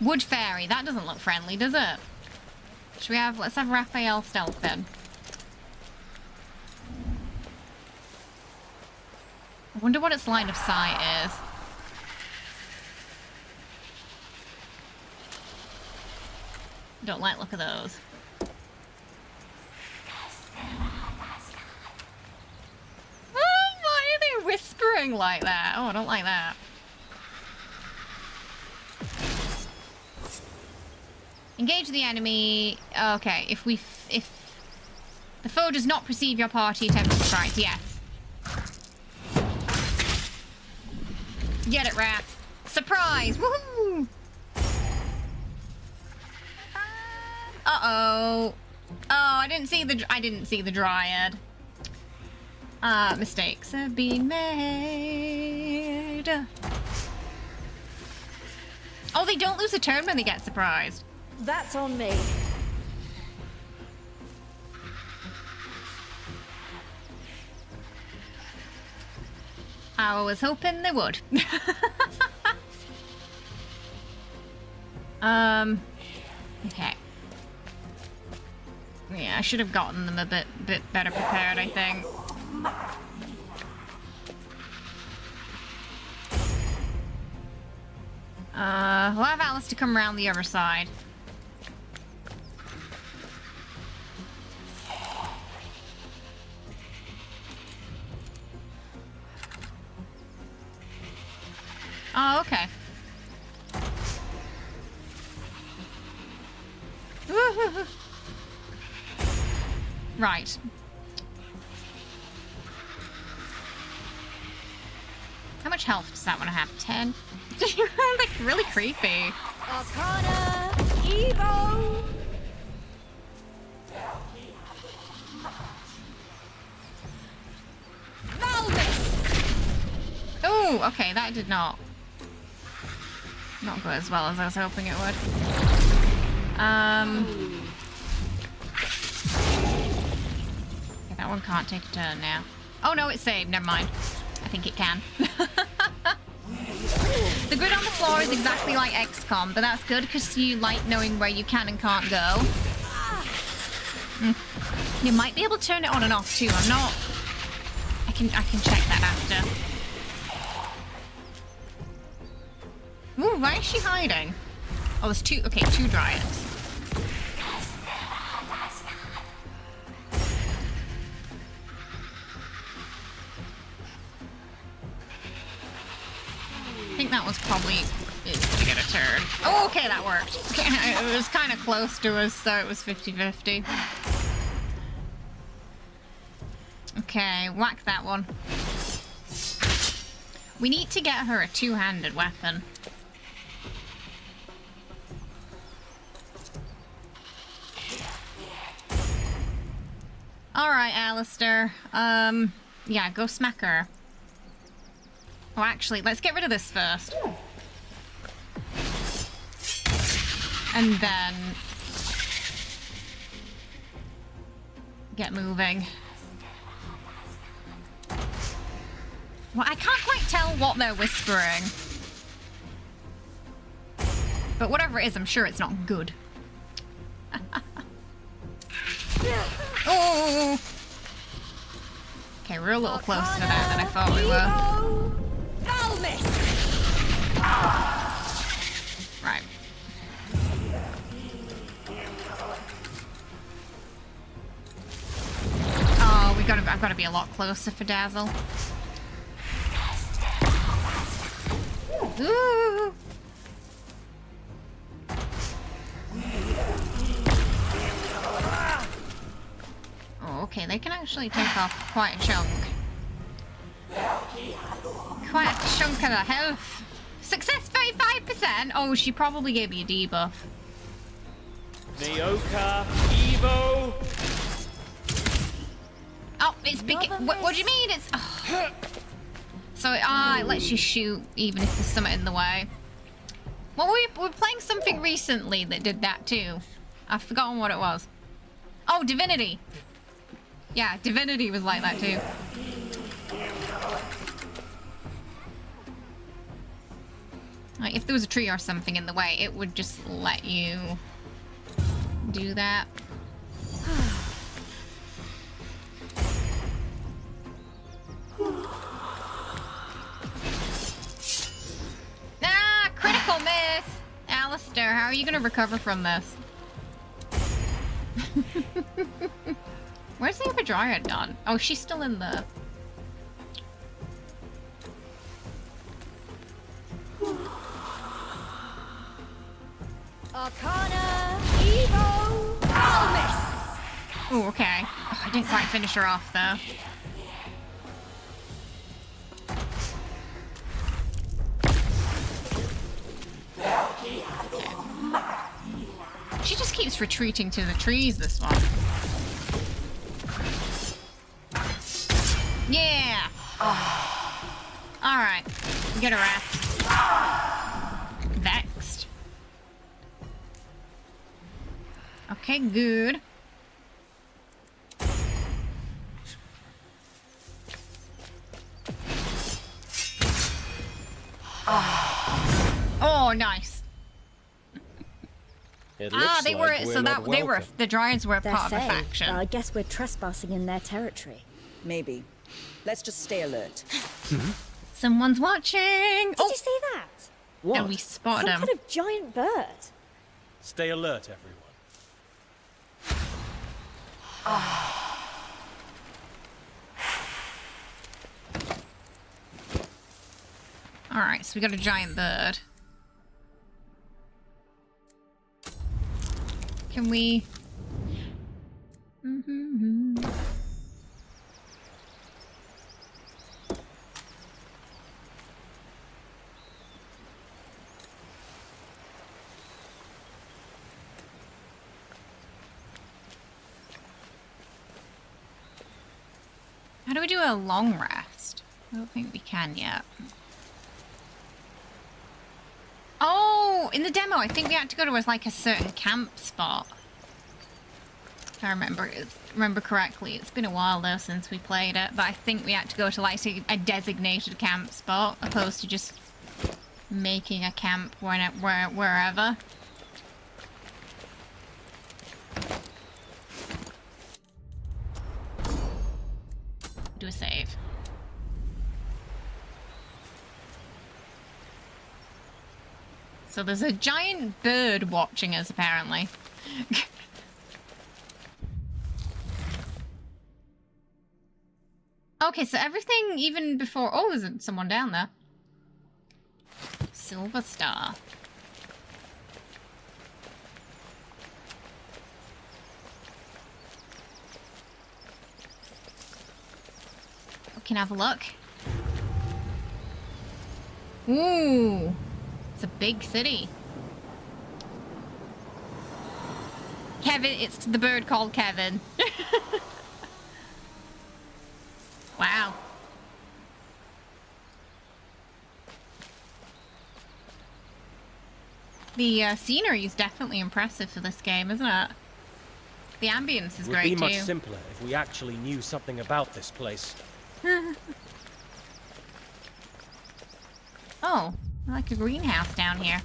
Wood fairy. That doesn't look friendly, does it? Should we have? Let's have Raphael stealth then. I wonder what its line of sight is. Don't like look of those. Oh, why are they whispering like that? Oh, I don't like that. Engage the enemy. Okay, if the foe does not perceive your party attempt to strike, yes. Get it, Raph. Surprise! Woohoo! Uh-oh. Oh, I didn't see the dryad. Mistakes have been made. Oh, they don't lose a turn when they get surprised. That's on me. I was hoping they would. Okay. Yeah, I should have gotten them a bit better prepared, I think. We'll have Alice to come around the other side. Oh, okay. Right. How much health does that one have? 10? Like, really creepy. Arcana, Evo! Oh, okay, that did not go as well as I was hoping it would. Okay, that one can't take a turn now. Oh no, it's saved. Never mind. I think it can. The grid on the floor is exactly like XCOM, but that's good because you like knowing where you can and can't go. You might be able to turn it on and off too. I'm not. I can check that after. Ooh, why is she hiding? Oh, there's two. Okay, two dryads. I think that was probably is to get a turn. Oh, okay, that worked. It was kind of close to us, so it was 50-50. Okay, whack that one. We need to get her a two-handed weapon. Alright, Alistair. Yeah, go smack her. Oh, actually, let's get rid of this first. And then... get moving. Well, I can't quite tell what they're whispering. But whatever it is, I'm sure it's not good. Oh! Okay, we're a little closer to that than I thought we were. Right. Oh, I've got to be a lot closer for Dazzle. Ooh. Oh, okay, they can actually take off quite a chunk. Quite a chunk of the health. Success 35%! Oh, she probably gave me a debuff. Neoka, Evo! Oh, it's big. What do you mean? It's... Oh. So it lets you shoot even if there's something in the way. Well, we were playing something recently that did that too. I've forgotten what it was. Oh, Divinity. Yeah, Divinity was like that too. Like, if there was a tree or something in the way, it would just let you do that. Ah, critical miss! Alistair, how are you gonna recover from this? Where's the other Dryad gone? Oh, she's still in the... Arcana, Evo, Almis! Oh, okay. Oh, I didn't quite finish her off, though. She just keeps retreating to the trees, this one. Yeah! Oh. Alright. Get her wrapped. Vexed. Okay, good. Oh, nice. They were so that they were the Dryads were They're part of a safe. faction. Well, I guess we're trespassing in their territory. Maybe. Let's just stay alert. Someone's watching. Did you see that? What? And we spotted him. Some kind of giant bird. Stay alert, everyone. All right, so we got a giant bird. Can we? How do we do a long rest? I don't think we can yet. Oh, in the demo, I think we had to go to like a certain camp spot. If I remember correctly. It's been a while though since we played it, but I think we had to go to like a designated camp spot, opposed to just making a camp wherever. Do a save. So there's a giant bird watching us, apparently. Okay, so everything even before... Oh, there's someone down there. Silver Star. We can have a look. Ooh, it's a big city. Kevin, it's the bird called Kevin. Wow. The scenery is definitely impressive for this game, isn't it? The ambience is great too. It would be much simpler if we actually knew something about this place. Oh, like a greenhouse down here.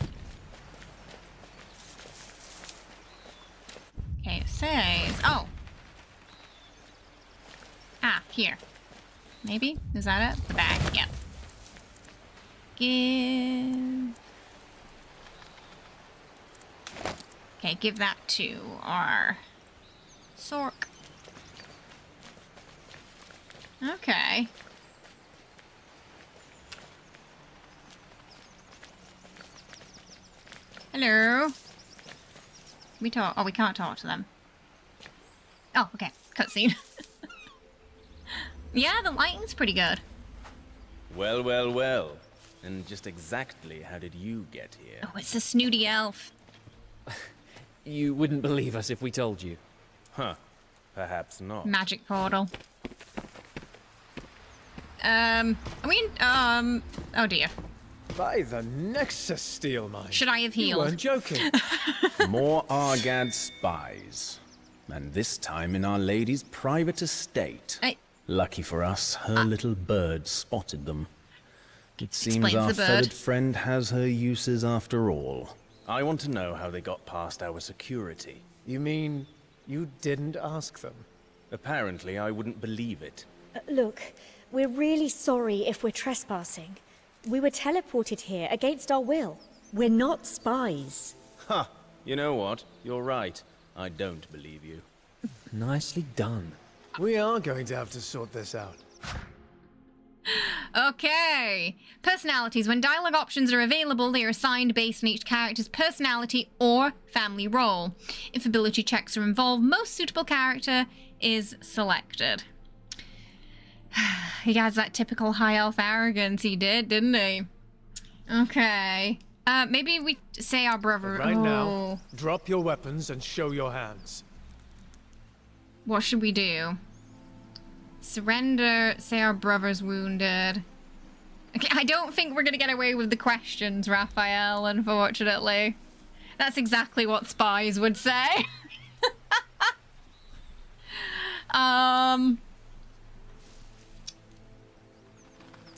Okay, it says... Oh! Ah, here. Maybe? Is that it? The bag, yep. Give... Okay, give that to our... Sork. Okay. Hello. Can we talk? Oh, we can't talk to them. Oh, okay. Cutscene. Yeah, the lighting's pretty good. Well, well, well. And just exactly how did you get here? Oh, it's a snooty elf. You wouldn't believe us if we told you. Huh. Perhaps not. Magic portal. Oh dear. By the Nexus Steel Mine. Should I have healed? You weren't joking. More Argad spies. And this time in Our Lady's private estate. Lucky for us, her little bird spotted them. It seems our feathered friend has her uses after all. I want to know how they got past our security. You mean you didn't ask them? Apparently, I wouldn't believe it. Look, we're really sorry if we're trespassing. We were teleported here against our will. We're not spies. Ha! You know what? You're right. I don't believe you. Nicely done. We are going to have to sort this out. Okay. Personalities. When dialogue options are available, they are assigned based on each character's personality or family role. If ability checks are involved, most suitable character is selected. He has that typical high elf arrogance he did, didn't he? Okay. Maybe we say our brother... But right now, drop your weapons and show your hands. What should we do? Surrender, say our brother's wounded. Okay, I don't think we're gonna get away with the questions, Raphael, unfortunately. That's exactly what spies would say.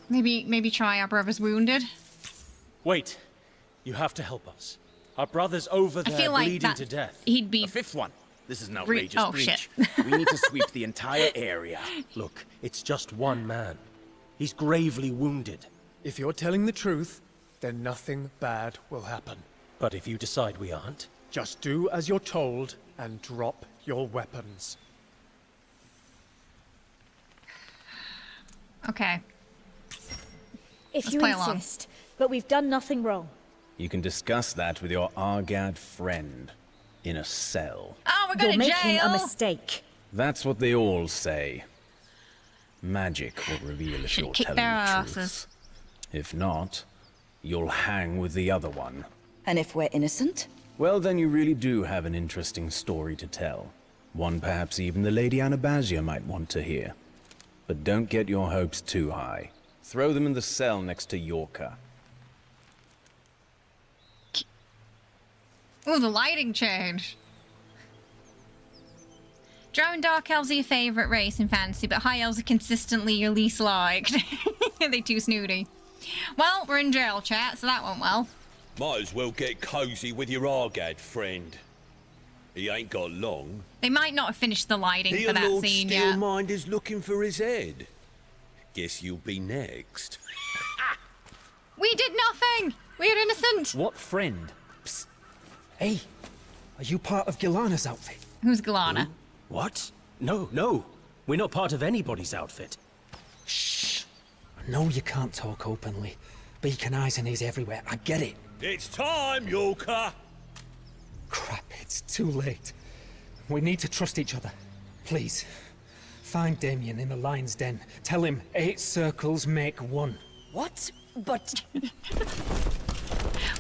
Maybe try our brother's wounded. Wait, you have to help us. Our brother's over there, I feel like bleeding to death. He'd be a fifth one. This is an outrageous breach. Shit. We need to sweep the entire area. Look, it's just one man. He's gravely wounded. If you're telling the truth, then nothing bad will happen. But if you decide we aren't? Just do as you're told and drop your weapons. Okay. If you insist, but we've done nothing wrong. You can discuss that with your Argad friend. In a cell. Oh, we're going to jail! You're making a mistake. That's what they all say. Magic will reveal if you're telling the truth. If not, you'll hang with the other one. And if we're innocent? Well, then you really do have an interesting story to tell. One perhaps even the Lady Anabasia might want to hear. But don't get your hopes too high. Throw them in the cell next to Yorka. Oh, the lighting changed. Drow and Dark Elves are your favourite race in fantasy, but High Elves are consistently your least liked. They too snooty. Well, we're in jail, chat, so that went well. Might as well get cozy with your Argad friend. He ain't got long. They might not have finished the lighting for that Lord scene yet. Steelminder's looking for his head. Guess you'll be next. We did nothing! We're innocent! What friend? Psst. Hey, are you part of Gilana's outfit? Who's Gilana? What? No. We're not part of anybody's outfit. Shh. I know you can't talk openly, beacon eyes and he's everywhere. I get it. It's time, Yorker! Crap, it's too late. We need to trust each other. Please, find Damien in the lion's den. Tell him 8 circles make 1. What? But...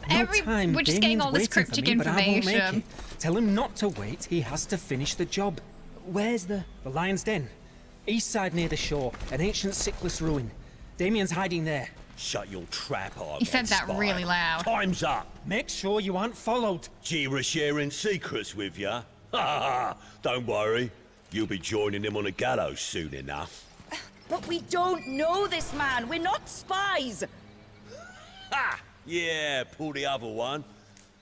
We're just getting all this cryptic information. Tell him not to wait. He has to finish the job. Where's the lion's den? East side near the shore. An ancient sickless ruin. Damien's hiding there. Shut your trap, Argad. He said that spy. really loud. Time's up. Make sure you aren't followed. Jira sharing secrets with ya. Ha ha! Don't worry. You'll be joining him on a gallows soon enough. But we don't know this man. We're not spies. Ha! Yeah, pull the other one.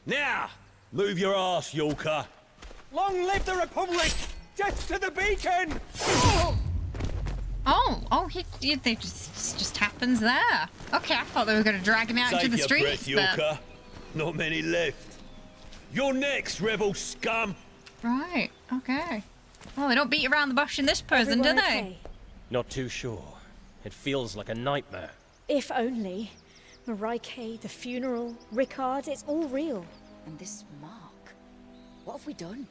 Now, move your ass, Yorker. Long live the Republic! Death to the beacon! They just happens there. Okay, I thought they were going to drag him out into the streets. Take your breath, Yorker. Not many left. You're next, rebel scum. Right. Okay. Well, they don't beat around the bush in this prison, do they? Okay? Not too sure. It feels like a nightmare. If only. Mareike, the funeral, Rickard, it's all real. And this mark. What have we done?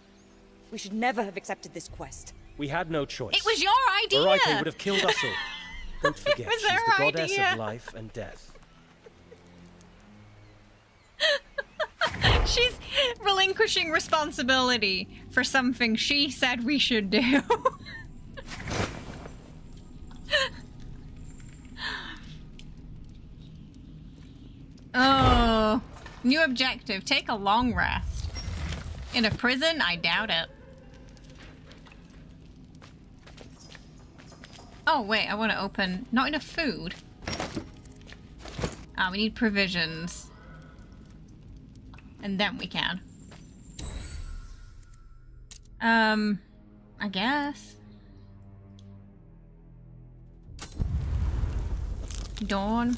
We should never have accepted this quest. We had no choice. It was your idea! Mareike would have killed us all. Don't forget, was she's the her goddess idea. of life and death. She's relinquishing responsibility for something she said we should do. Oh, new objective. Take a long rest. In a prison? I doubt it. Oh, wait, I want to open... Not enough food. Ah, we need provisions. And then we can. I guess. Dawn.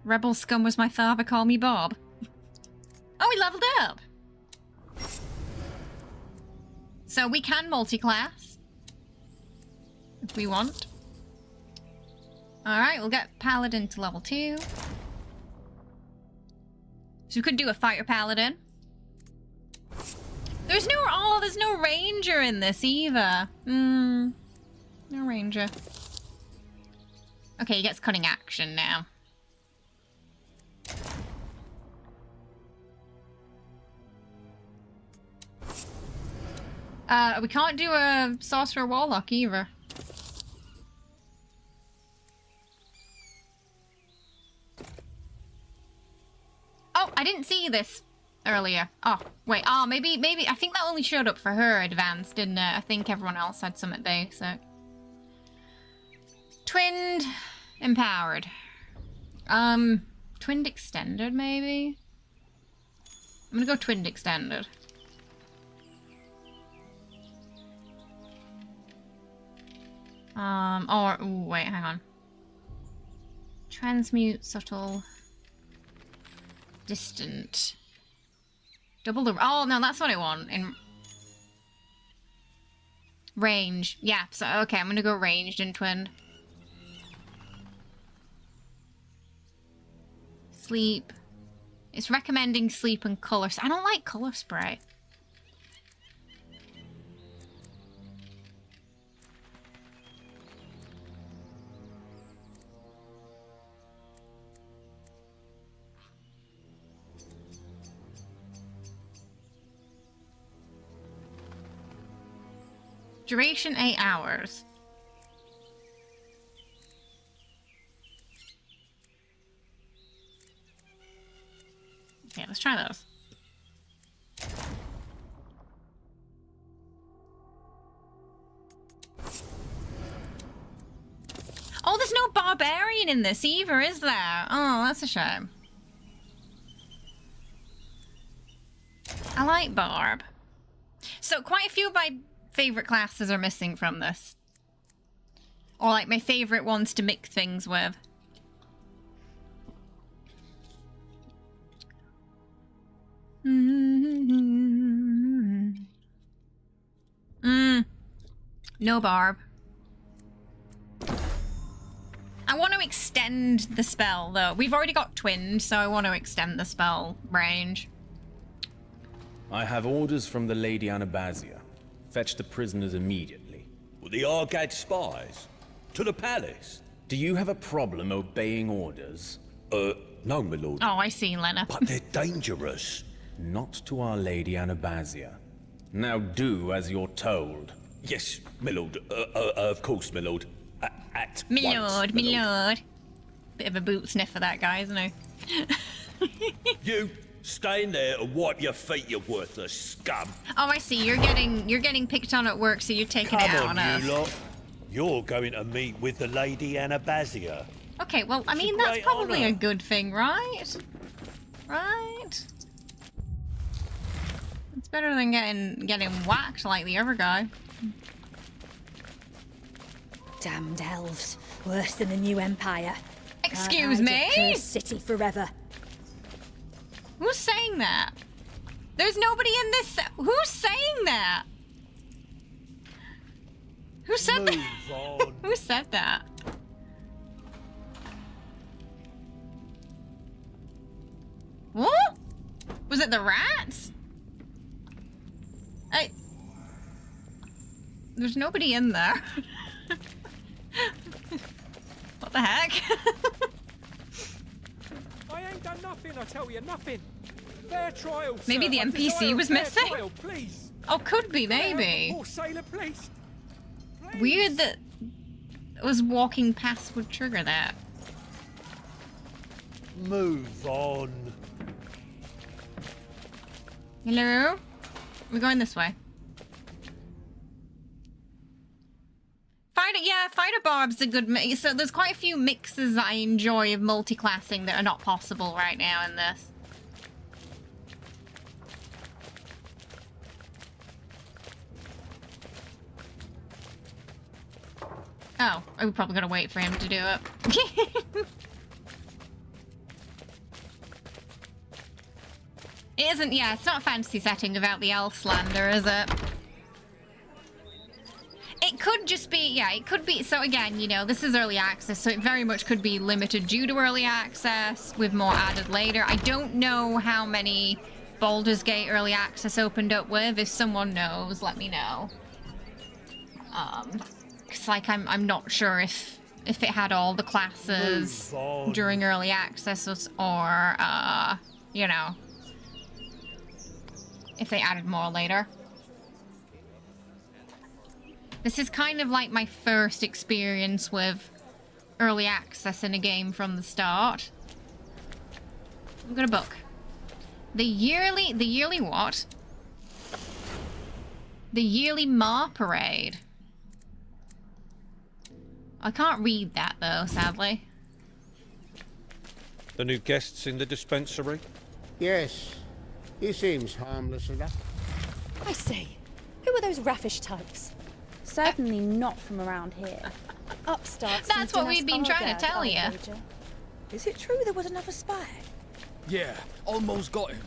Rebel scum was my father, call me Bob. Oh, we leveled up! So we can multi-class. If we want. Alright, we'll get Paladin to level 2. So we could do a Fighter Paladin. There's no Ranger in this either. No Ranger. Okay, he gets cunning action now. We can't do a Sorcerer Warlock either. Oh, I didn't see this earlier. Oh, wait. Oh, maybe. I think that only showed up for her advanced, didn't it? I think everyone else had some at basic. Twinned, empowered. Twinned extended, maybe? I'm gonna go twinned extended. Ooh, wait, hang on. Transmute, subtle, distant. Double the... Oh, no, that's what I want. In range. Yeah, so, okay, I'm gonna go ranged and twinned. Sleep. It's recommending sleep and color. I don't like color spray. Duration 8 hours. Okay, let's try those. Oh, there's no barbarian in this either, is there? Oh, that's a shame. I like Barb. So quite a few of my favorite classes are missing from this. Or like my favorite ones to mix things with. No Barb. I want to extend the spell, though. We've already got twinned, so I want to extend the spell range. I have orders from the Lady Anabasia. Fetch the prisoners immediately. Well, the Argad spies? To the palace? Do you have a problem obeying orders? No, my lord. Oh, I see, Lena. But they're dangerous. Not to Our Lady Anabasia. Now do as you're told. Yes, my lord. Of course, my lord. At My once, lord, my lord. Bit of a boot sniffer, that guy, isn't he? You stay in there and wipe your feet, you worthless scum. Oh, I see. You're getting picked on at work, so you're taking it out on us. you lot. You're going to meet with the Lady Anabasia. Okay, well, I mean, that's probably a good thing, right? Right? It's better than getting whacked like the other guy. Damned elves. Worse than the new empire. Excuse Can't me? hide a cursed city forever. Who's saying that? There's nobody in this. Who's saying that? Who said that? Who said that? What? Was it the rats? There's nobody in there. What the heck? I ain't done nothing, I tell you, nothing. Fair trial, Maybe sir. the I NPC desire was fair missing? trial, please. Oh, could be, maybe. Poor sailor, please. Weird that it was walking past would trigger that. Move on. Hello? We're going this way. Fighter Barb's a good mix. So there's quite a few mixes I enjoy of multi-classing that are not possible right now in this. Oh, we're probably gonna wait for him to do it. It isn't, yeah, it's not a fantasy setting without the elf slander, is it? It could just be, yeah, it could be, so again, you know, this is early access, so it very much could be limited due to early access, with more added later. I don't know how many Baldur's Gate early access opened up with. If someone knows, let me know. Cause like, I'm not sure if it had all the classes during early access or you know, if they added more later. This is kind of like my first experience with early access in a game from the start. We've got a book. The yearly what? The yearly Mar Parade. I can't read that though, sadly. The new guests in the dispensary? Yes. He seems harmless enough. I say, who are those raffish types? Certainly not from around here. Upstarts. That's what we've been trying to tell you. Is it true there was another spy? Yeah, almost got him.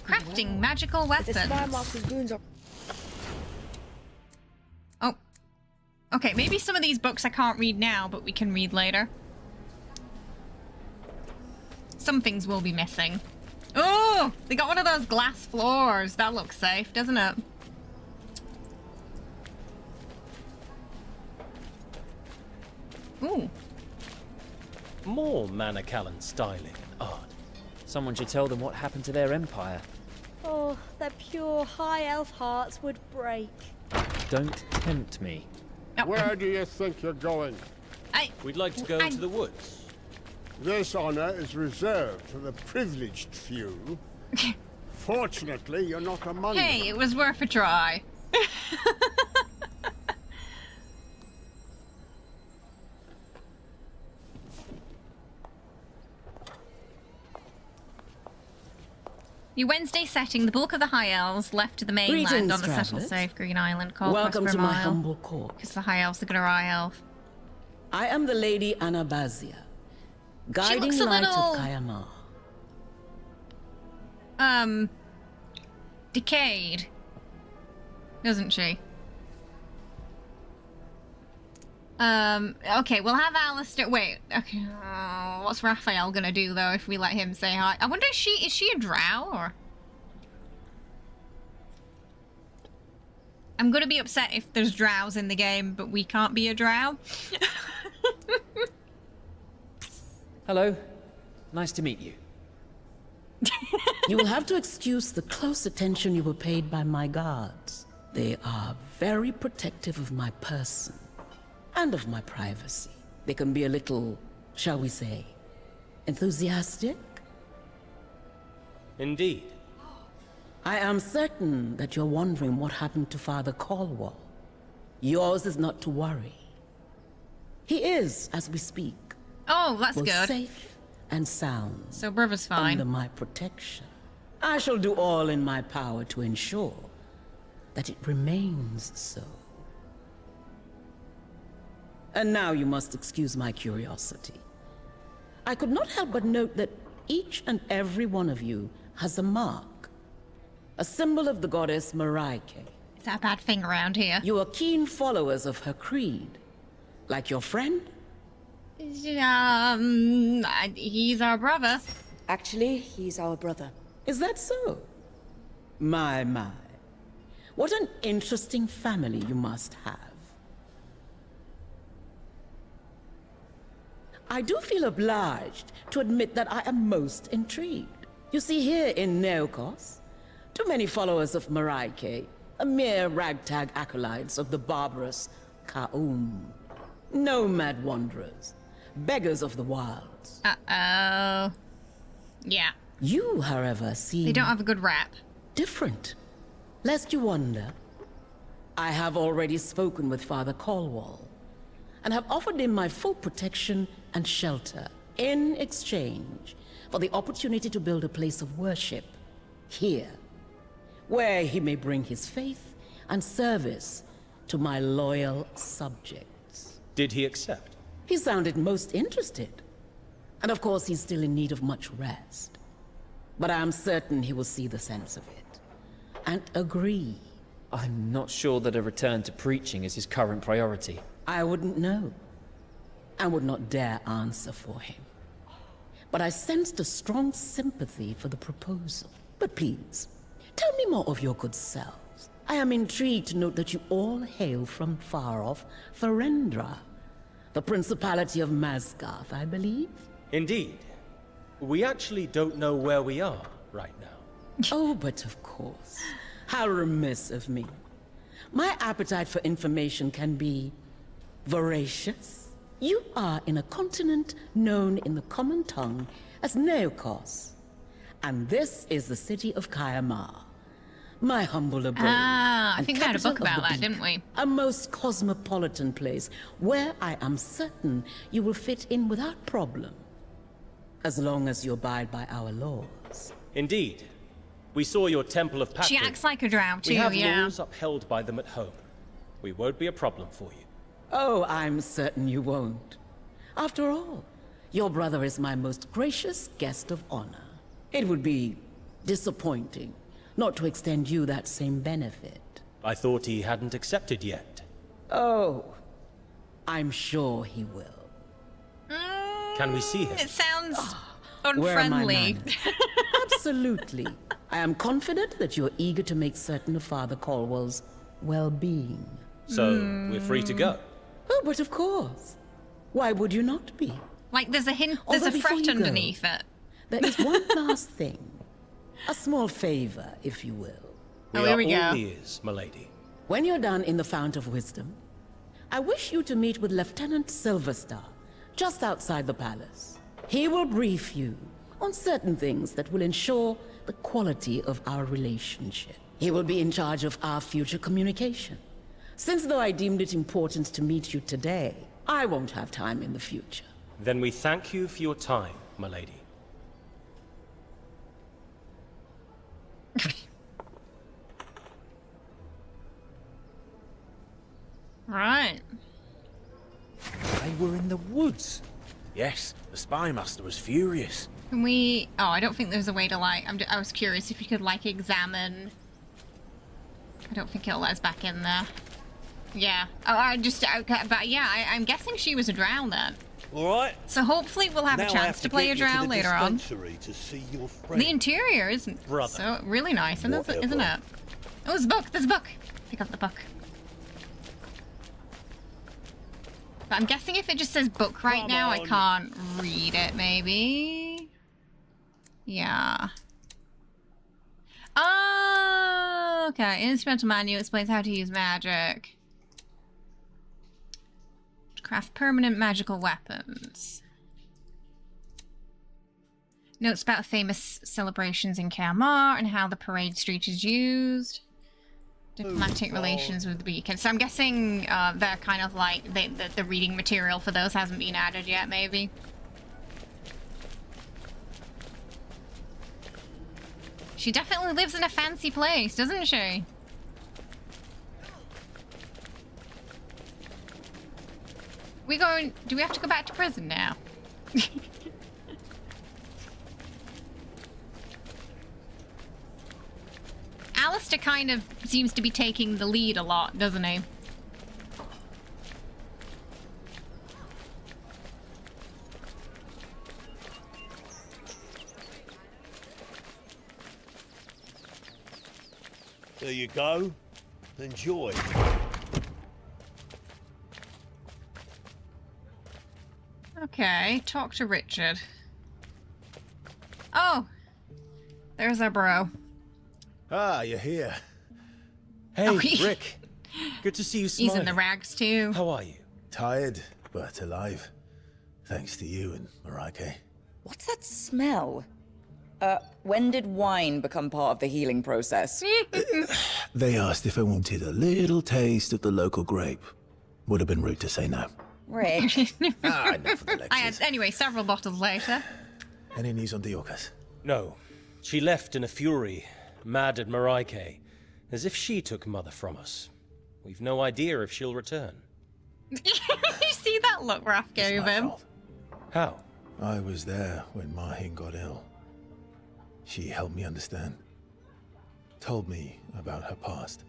Crafting magical weapons. The spy master's wounds are... Oh. Okay, maybe some of these books I can't read now, but we can read later. Some things will be missing. Oh! They got one of those glass floors. That looks safe, doesn't it? Ooh. More Mana-Callan styling and art. Someone should tell them what happened to their empire. Oh, their pure high elf hearts would break. Don't tempt me. Where do you think you're going? We'd like to go to the woods. This honor is reserved for the privileged few. Fortunately, you're not among them. Hey, it was worth a try. Your Wednesday setting, the bulk of the High Elves left to the mainland Greetings, on the settled travelers. safe Green Island called Welcome to my humble court. Because the High Elves are gonna High Elf. I am the Lady Anabasia, guiding looks a light little- of Kayamar. Decayed. Doesn't she? Okay, we'll have Alistair. Wait, okay. What's Raphael gonna do though if we let him say hi? I wonder, is she a drow or? I'm gonna be upset if there's drows in the game, but we can't be a drow. Hello. Nice to meet you. You will have to excuse the close attention you were paid by my guards. They are very protective of my person and of my privacy. They can be a little, shall we say, enthusiastic? Indeed. I am certain that you're wondering what happened to Father Caldwell. Yours is not to worry. He is, as we speak. Oh, that's both good. Safe and sound. So brother's fine. Under my protection. I shall do all in my power to ensure that it remains so. And now you must excuse my curiosity. I could not help but note that each and every one of you has a mark. A symbol of the goddess Maraike. Is that a bad thing around here? You are keen followers of her creed. Like your friend? He's our brother. Actually, he's our brother. Is that so? My. What an interesting family you must have. I do feel obliged to admit that I am most intrigued. You see, here in Neokos, too many followers of Maraike are mere ragtag acolytes of the barbarous Ka'um. Nomad wanderers, beggars of the wilds. Uh-oh. Yeah. You, however, seem... They don't have a good rap. Different. Lest you wonder, I have already spoken with Father Caldwell, and have offered him my full protection and shelter in exchange for the opportunity to build a place of worship here, where he may bring his faith and service to my loyal subjects. Did he accept? He sounded most interested. And of course, he's still in need of much rest. But I am certain he will see the sense of it and agree. I'm not sure that a return to preaching is his current priority. I wouldn't know, and would not dare answer for him. But I sensed a strong sympathy for the proposal. But please, tell me more of your good selves. I am intrigued to note that you all hail from far-off Ferendra, the Principality of Masgarth, I believe? Indeed. We actually don't know where we are right now. Oh, but of course. How remiss of me. My appetite for information can be voracious. You are in a continent known in the common tongue as Neokos. And this is the city of Kayamar, my humble abode. I think we had a book about that, didn't we? A most cosmopolitan place where I am certain you will fit in without problem, as long as you abide by our laws. Indeed. We saw your Temple of Patrick. She acts like a drow too, We have yeah. rules upheld by them at home. We won't be a problem for you. Oh, I'm certain you won't. After all, your brother is my most gracious guest of honor. It would be disappointing not to extend you that same benefit. I thought he hadn't accepted yet. Oh, I'm sure he will. Can we see him? It sounds Where are my unfriendly. manners? Absolutely. I am confident that you're eager to make certain of Father Caldwell's well-being. So, we're free to go? Oh, but of course. Why would you not be? Like there's a hint, there's Although a before fret you go, underneath it. There is one last thing. A small favor, if you will. We are all ears, milady. When you're done in the Fount of Wisdom, I wish you to meet with Lieutenant Silverstar, just outside the palace. He will brief you on certain things that will ensure the quality of our relationship. He will be in charge of our future communication. Since though I deemed it important to meet you today, I won't have time in the future. Then we thank you for your time, milady. Right. They were in the woods. Yes, the spymaster was furious. Can we... Oh, I don't think there's a way to, like... I was curious if you could, like, examine... I don't think it'll let us back in there. Yeah. But yeah, I'm guessing she was a drow then. All right. So hopefully we'll have a chance to play a drow later on. To see your friend. The interior isn't so really nice, isn't it? Oh, there's a book. There's a book. Pick up the book. But I'm guessing if it just says book right now, I can't read it, maybe. Yeah. Oh, okay. Instrumental manual explains how to use magic. Craft permanent magical weapons. Notes about famous celebrations in Kaer and how the parade street is used. Diplomatic relations with the beacon. So I'm guessing they're kind of like the reading material for those hasn't been added yet, maybe. She definitely lives in a fancy place, doesn't she? Do we have to go back to prison now? Alistair kind of seems to be taking the lead a lot, doesn't he? There you go. Enjoy. Okay, talk to Richard. Oh! There's our bro. Ah, you're here. Hey, Rick. Good to see you smiling. He's in the rags too. How are you? Tired, but alive. Thanks to you and Mareike. What's that smell? When did wine become part of the healing process? They asked if I wanted a little taste of the local grape. Would have been rude to say no. Rick. Enough of the lectures. Anyway, several bottles later. Any news on Neokos? No. She left in a fury, mad at Mareike, as if she took Mother from us. We've no idea if she'll return. You see that look Raph gave him? How? I was there when Mahin got ill. She helped me understand. Told me about her past.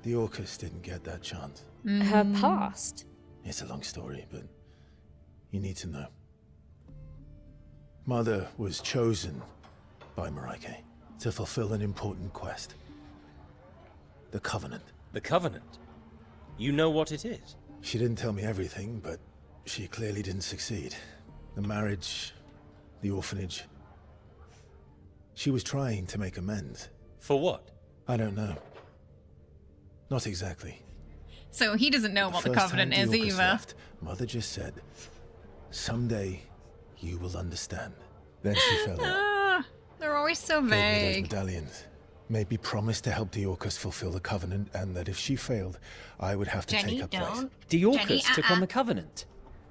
The Orcus didn't get that chance. Her past? It's a long story, but you need to know. Mother was chosen by Mareike to fulfill an important quest. The Covenant. The Covenant? You know what it is? She didn't tell me everything, but she clearly didn't succeed. The marriage, the orphanage. She was trying to make amends. For what? I don't know. Not exactly. So he doesn't know what the Covenant is either. Left, Mother just said, "Someday you will understand." Then she fell ill. They're always so Gave me those vague. medallions. Made me promise to help Neokos fulfill the Covenant, and that if she failed, I would have to take her place. Neokos took on the Covenant.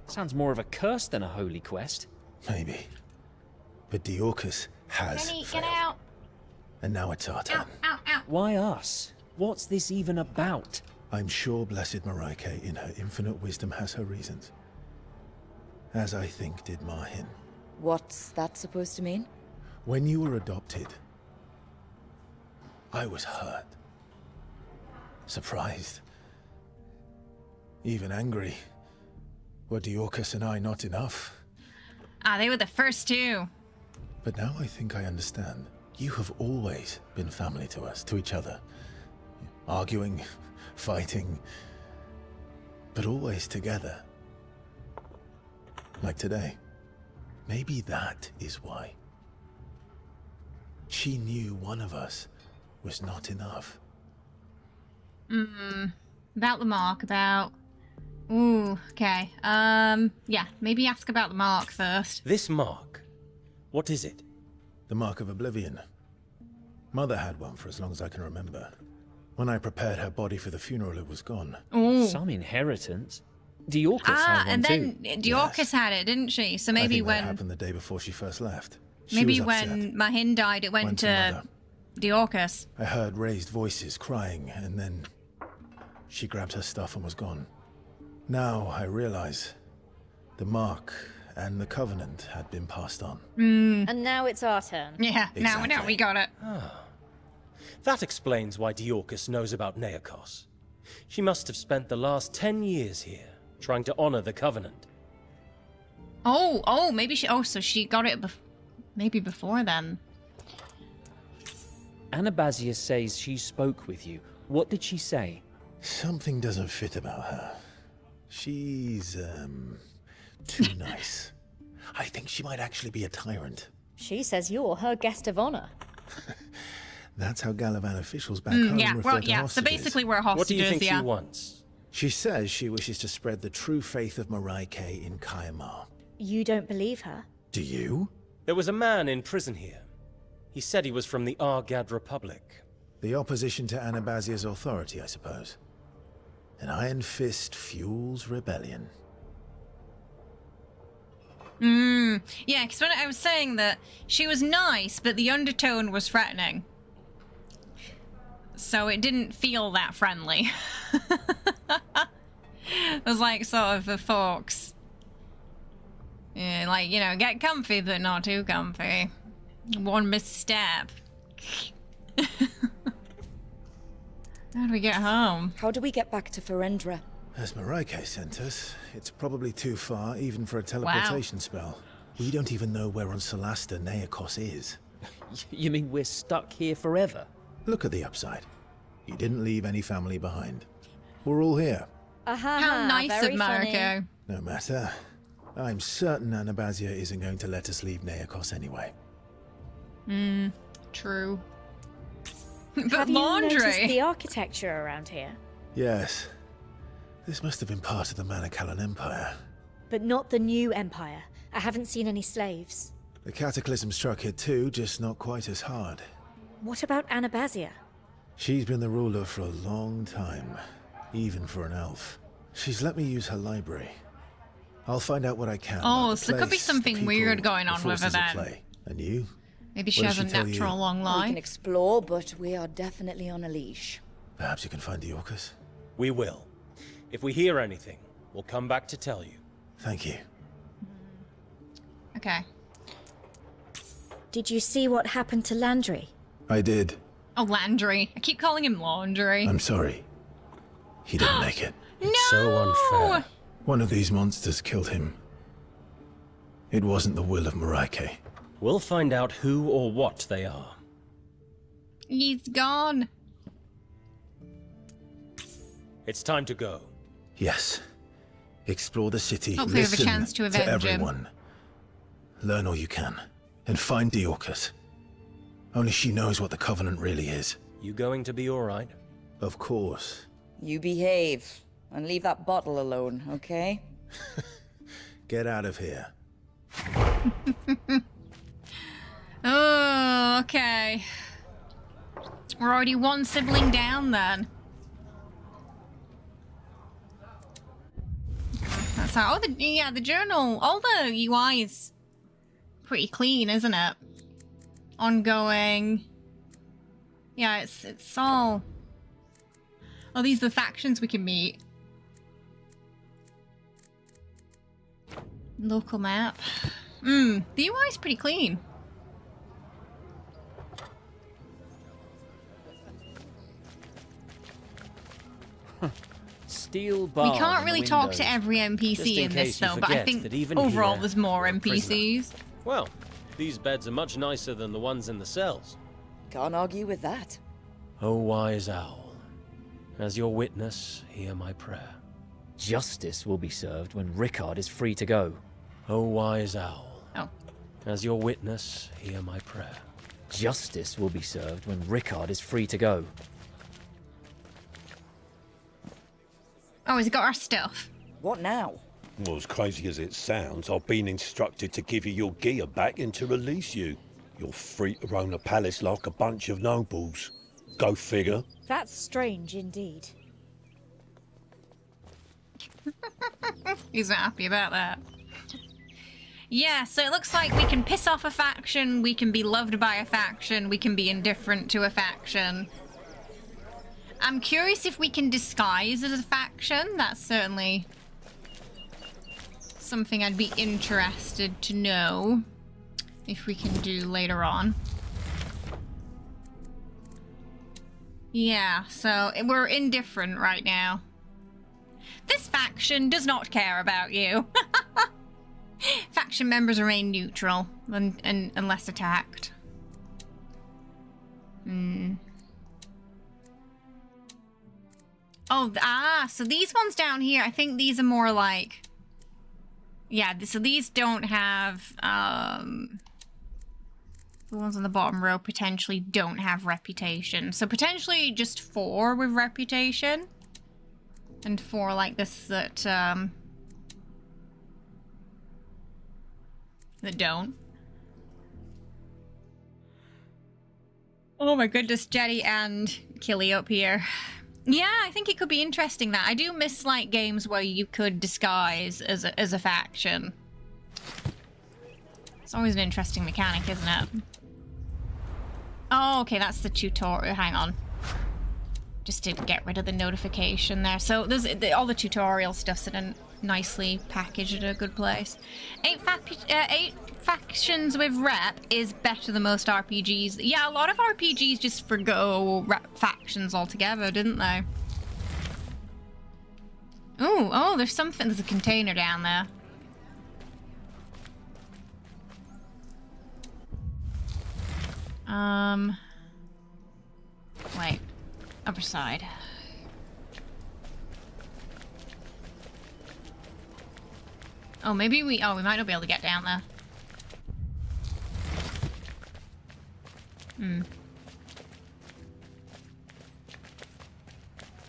Sounds more of a curse than a holy quest. Maybe. But Neokos has Jenny, failed. get out. And now it's our turn. Ow, ow. Why us? What's this even about? I'm sure Blessed Mareike, in her infinite wisdom, has her reasons. As I think did Mahin. What's that supposed to mean? When you were adopted, I was hurt. Surprised. Even angry. Were Neokos and I not enough? They were the first two. But now I think I understand. You have always been family to us, to each other. Arguing, fighting, but always together. Like today. Maybe that is why. She knew one of us was not enough. About the mark, Ooh, okay. Yeah, maybe ask about the mark first. This mark? What is it? The Mark of Oblivion. Mother had one for as long as I can remember. When I prepared her body for the funeral, it was gone. Ooh. Some inheritance. Neokos had one and then too. Neokos had it, didn't she? So maybe I think when that happened the day before she first left. She maybe was upset. when Mahin died, it went to Mother. Neokos. I heard raised voices crying, and then she grabbed her stuff and was gone. Now I realize the Mark and the Covenant had been passed on. And now it's our turn. Yeah, now Exactly. we got it. That explains why Neokos knows about Neokos. She must have spent the last 10 years here, trying to honor the Covenant. Oh, maybe she... Oh, so she got it maybe before then. Anabasia says she spoke with you. What did she say? Something doesn't fit about her. She's, too nice. I think she might actually be a tyrant. She says you're her guest of honor. That's how Galavan officials back home refer to hostages. So basically we're hostages, What do you think she wants? She says she wishes to spread the true faith of Maraike in Kayamar. You don't believe her? Do you? There was a man in prison here. He said he was from the Argad Republic. The opposition to Anabasia's authority, I suppose. An iron fist fuels rebellion. Yeah, because when I was saying that she was nice, but the undertone was threatening. So it didn't feel that friendly. It was like sort of a fox. Yeah, like, you know, get comfy, but not too comfy. One misstep. How do we get home? How do we get back to Ferendra? As Maraike sent us, it's probably too far even for a teleportation spell. We don't even know where on Solasta Neokos is. You mean we're stuck here forever? Look at the upside. You didn't leave any family behind. We're all here. How nice of Marco. No matter. I'm certain Anabasia isn't going to let us leave Neokos anyway. True. But But have you laundry. noticed the architecture around here? Yes. This must have been part of the Manakalan Empire. But not the new empire. I haven't seen any slaves. The cataclysm struck here too, just not quite as hard. What about Anabasia? She's been the ruler for a long time, even for an elf. She's let me use her library. I'll find out what I can. Oh, so there could be something weird going on with her then. Play. And you? Maybe she has a natural long We life. can explore, but we are definitely on a leash. Perhaps you can find Neokos? We will. If we hear anything, we'll come back to tell you. Thank you. Okay. Did you see what happened to Landry? I did. Oh, Landry. I keep calling him Laundry. I'm sorry. He didn't make it. It's so unfair. One of these monsters killed him. It wasn't the will of Maraike. We'll find out who or what they are. He's gone. It's time to go. Yes. Explore the city. Hopefully we have a Listen chance to avenge him. everyone. Learn all you can. And find Neokos. Only she knows what the Covenant really is. You going to be alright? Of course. You behave. And leave that bottle alone, okay? Get out of here. Oh, okay. We're already one sibling down then. That's how. Oh, the journal. All the UI is pretty clean, isn't it? Ongoing. Yeah, it's all. Oh, these are the factions we can meet. Local map. The UI is pretty clean. Steel bar. We can't really talk to every NPC in this though, but I think overall there's more NPCs. Well, these beds are much nicer than the ones in the cells. Can't argue with that. O wise owl, as your witness, hear my prayer. Justice will be served when Rickard is free to go. O wise owl. Oh. As your witness, hear my prayer. Justice will be served when Rickard is free to go. Oh, he's got our stuff. What now? Well, as crazy as it sounds, I've been instructed to give you your gear back and to release you. You're free to roam the palace like a bunch of nobles. Go figure. That's strange indeed. He's not happy about that. Yeah, so it looks like we can piss off a faction, we can be loved by a faction, we can be indifferent to a faction. I'm curious if we can disguise as a faction. That's certainly something I'd be interested to know if we can do later on. Yeah, so we're indifferent right now. This faction does not care about you. Faction members remain neutral unless attacked. Oh, so these ones down here, I think these are more like... Yeah, so these don't have... The ones on the bottom row potentially don't have reputation. So potentially just 4 with reputation. And 4 like this that don't. Oh my goodness, Jetty and Killy up here. Yeah, I think it could be interesting that. I do miss like games where you could disguise as a faction. It's always an interesting mechanic, isn't it? Oh, okay, that's the tutorial. Hang on. Just to get rid of the notification there. So there's all the tutorial stuff's in a nicely packaged at a good place. 8 factions with rep is better than most RPGs. Yeah, a lot of RPGs just forgo rep factions altogether, didn't they? Oh, there's something. There's a container down there. Wait. Upper side. Oh, maybe we might not be able to get down there.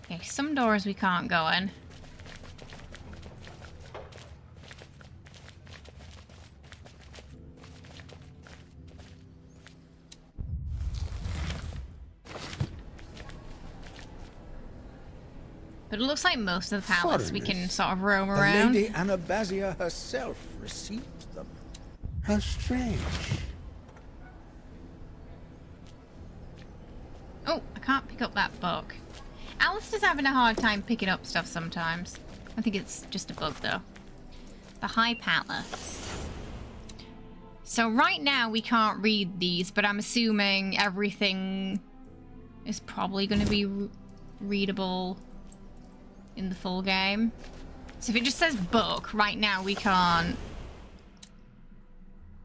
Okay, some doors we can't go in. But it looks like most of the palace we can sort of roam around. Lady Anabazia herself received them. How strange. Oh, I can't pick up that book. Alistair's having a hard time picking up stuff sometimes. I think it's just a bug, though. The High Palace. So right now we can't read these, but I'm assuming everything is probably going to be readable in the full game. So if it just says book, right now we can't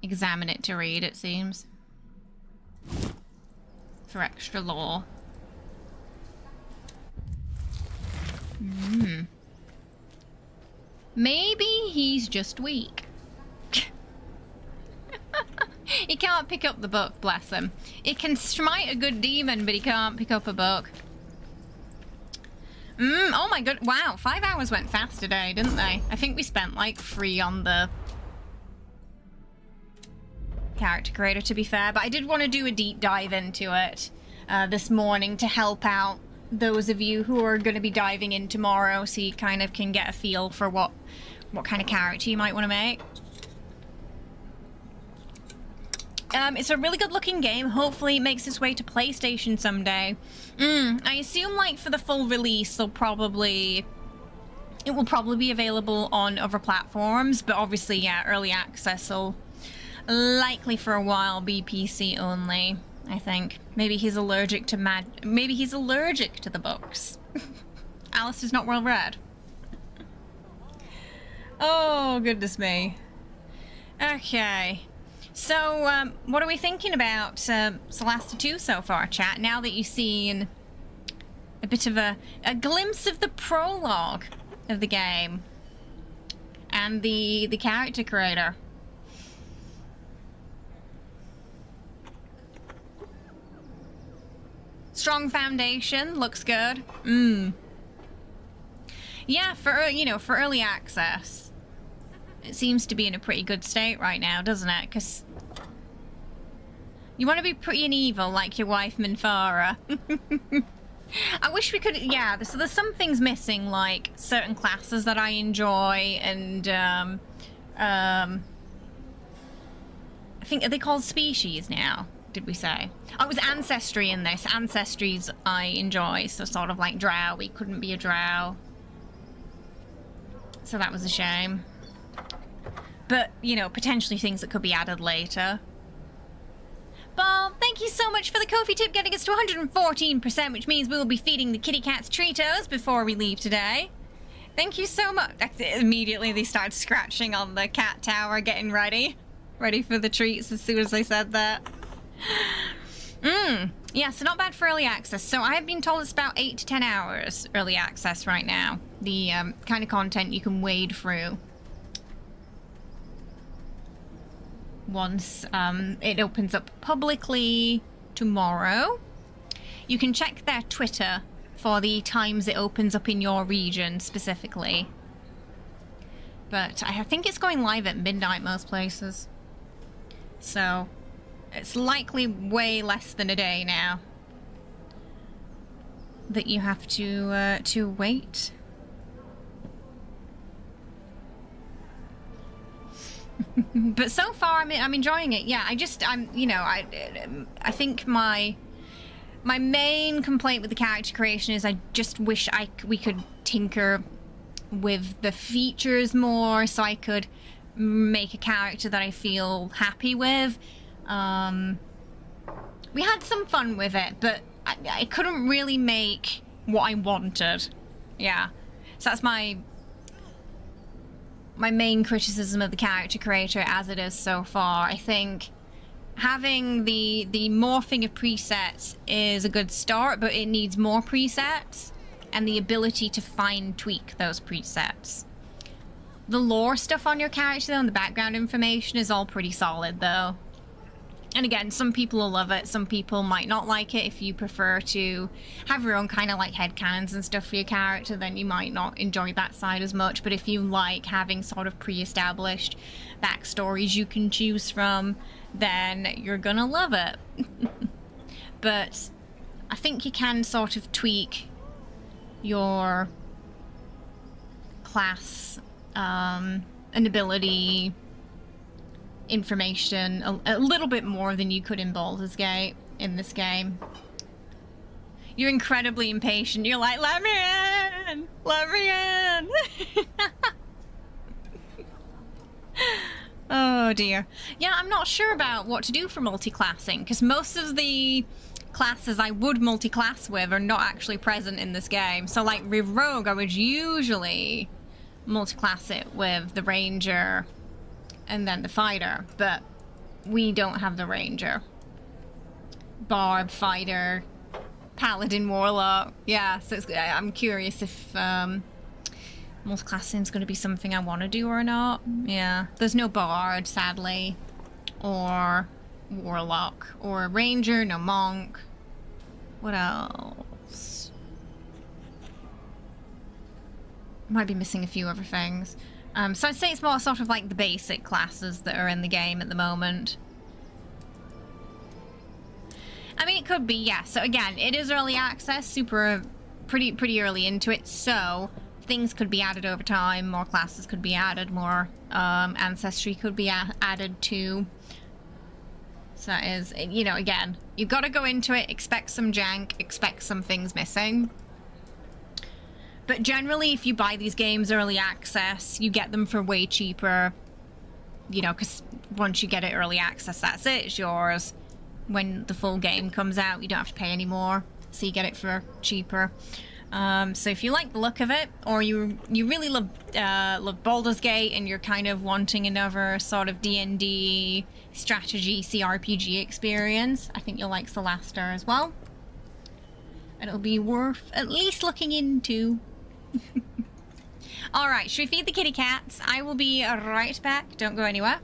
examine it to read, it seems. For extra lore. Maybe he's just weak. He can't pick up the book, bless him. He can smite a good demon, but he can't pick up a book. Oh my god, wow, 5 hours went fast today, didn't they? I think we spent like 3 on the character creator, to be fair, but I did want to do a deep dive into it this morning to help out those of you who are going to be diving in tomorrow, so you kind of can get a feel for what kind of character you might want to make. It's a really good looking game. Hopefully it makes its way to PlayStation someday. I assume like for the full release it will probably be available on other platforms, but obviously yeah, early access will likely for a while be PC only, I think. Maybe he's allergic to maybe he's allergic to the books. Alistair's not well read. Oh goodness me. Okay. So, what are we thinking about Solasta II so far, chat? Now that you've seen a bit of a glimpse of the prologue of the game and the character creator. Strong foundation, looks good. Yeah, for early access, it seems to be in a pretty good state right now, doesn't it? Because you want to be pretty and evil like your wife Minthara. I wish we could, yeah, so there's some things missing, like certain classes that I enjoy, and I think, are they called species now? Did we say? Oh, it was ancestry in this. Ancestries I enjoy, so sort of like drow. We couldn't be a drow. So that was a shame. But, you know, potentially things that could be added later. Bob, thank you so much for the Ko-fi tip, getting us to 114%, which means we will be feeding the kitty cats Treatos before we leave today. Thank you so much. Immediately they started scratching on the cat tower, getting ready for the treats as soon as I said that. Yeah, so not bad for early access. So I've been told it's about 8 to 10 hours early access right now. The kind of content you can wade through once it opens up publicly tomorrow. You can check their Twitter for the times it opens up in your region specifically. But I think it's going live at midnight most places. So it's likely way less than a day now that you have to wait. But so far, I'm enjoying it. Yeah, I think my main complaint with the character creation is I just wish we could tinker with the features more, so I could make a character that I feel happy with. We had some fun with it, but I couldn't really make what I wanted. Yeah, so that's my main criticism of the character creator as it is so far. I think having the morphing of presets is a good start, but it needs more presets and the ability to fine tweak those presets. The lore stuff on your character though, and the background information is all pretty solid though. And again, some people will love it, some people might not like it. If you prefer to have your own kind of like headcanons and stuff for your character, then you might not enjoy that side as much. But if you like having sort of pre-established backstories you can choose from, then you're gonna love it. But I think you can sort of tweak your class and ability information a little bit more than you could in Baldur's Gate in this game. You're incredibly impatient. You're like, let me in! Let me in! Oh dear. Yeah, I'm not sure about what to do for multi-classing, because most of the classes I would multi-class with are not actually present in this game. So like with Rogue, I would usually multi-class it with the Ranger and then the Fighter, but we don't have the Ranger. Barb, Fighter, Paladin, Warlock. Yeah, so I'm curious if multi-classing is going to be something I want to do or not. Yeah, there's no Bard, sadly, or Warlock, or Ranger, no Monk. What else? Might be missing a few other things. So I'd say it's more sort of like the basic classes that are in the game at the moment. I mean, it could be, yeah. So again, it is early access, pretty early into it, so things could be added over time, more classes could be added, more ancestry could be added to. So that is, you know, again, you've got to go into it, expect some jank, expect some things missing. But generally, if you buy these games early access, you get them for way cheaper, you know, because once you get it early access, that's it, it's yours. When the full game comes out, you don't have to pay any more, so you get it for cheaper. So if you like the look of it, or you really love Baldur's Gate, and you're kind of wanting another sort of D&D strategy CRPG experience, I think you'll like Solasta as well. And it'll be worth at least looking into. Alright, should we feed the kitty cats? I will be right back. Don't go anywhere.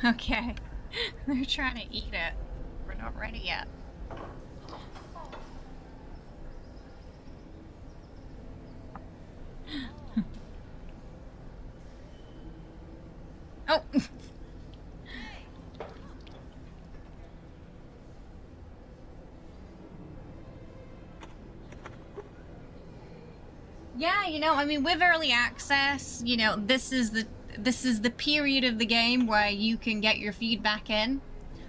Okay, they're trying to eat it. We're not ready yet. Oh. Yeah, you know, I mean, with early access, you know, this is the period of the game where you can get your feedback in.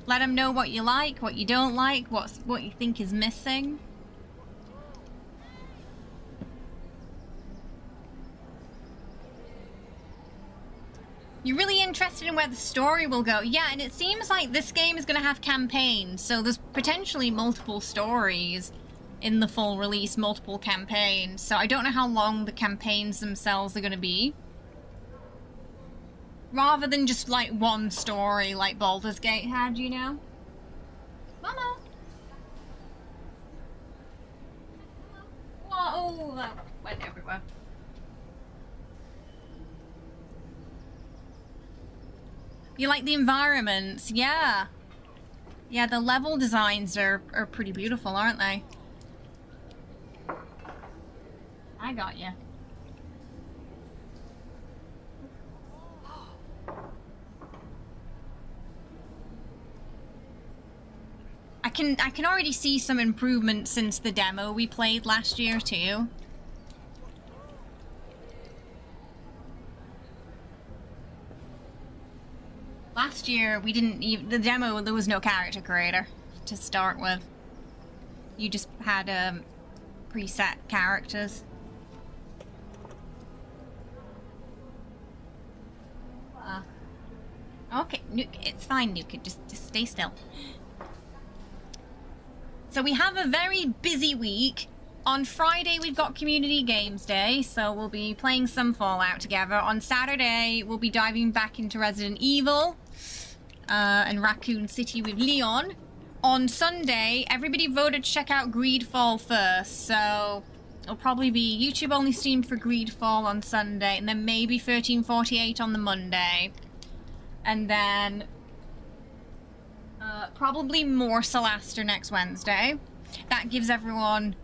Let them know what you like, what you don't like, what you think is missing. You're really interested in where the story will go. Yeah, and it seems like this game is going to have campaigns, so there's potentially multiple stories in the full release, multiple campaigns. So I don't know how long the campaigns themselves are going to be. Rather than just like one story like Baldur's Gate had, you know? Mama! Whoa, that went everywhere. You like the environments? Yeah. Yeah, the level designs are pretty beautiful, aren't they? I got you. I can already see some improvement since the demo we played last year too. Last year we didn't even, the demo, there was no character creator to start with. You just had preset characters. Okay, Nuke, it's fine, Nuke. Just stay still. So we have a very busy week. On Friday, we've got Community Games Day, so we'll be playing some Fallout together. On Saturday, we'll be diving back into Resident Evil and Raccoon City with Leon. On Sunday, everybody voted to check out Greedfall first, so it'll probably be YouTube-only stream for Greedfall on Sunday, and then maybe 1348 on the Monday. And then probably more Solasta next Wednesday. That gives everyone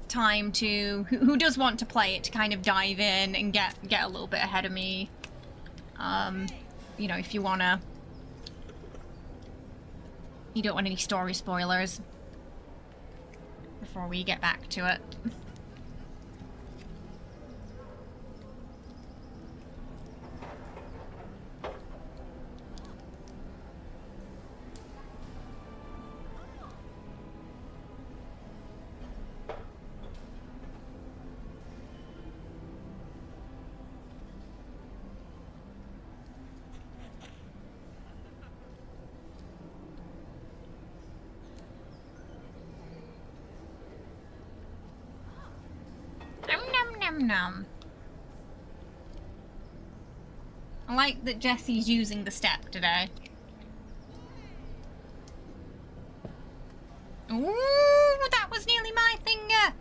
time to, who does want to play it, to kind of dive in and get a little bit ahead of me. You know, if you wanna, you don't want any story spoilers before we get back to it. Nom. I like that Jesse's using the step today. Ooh, that was nearly my finger.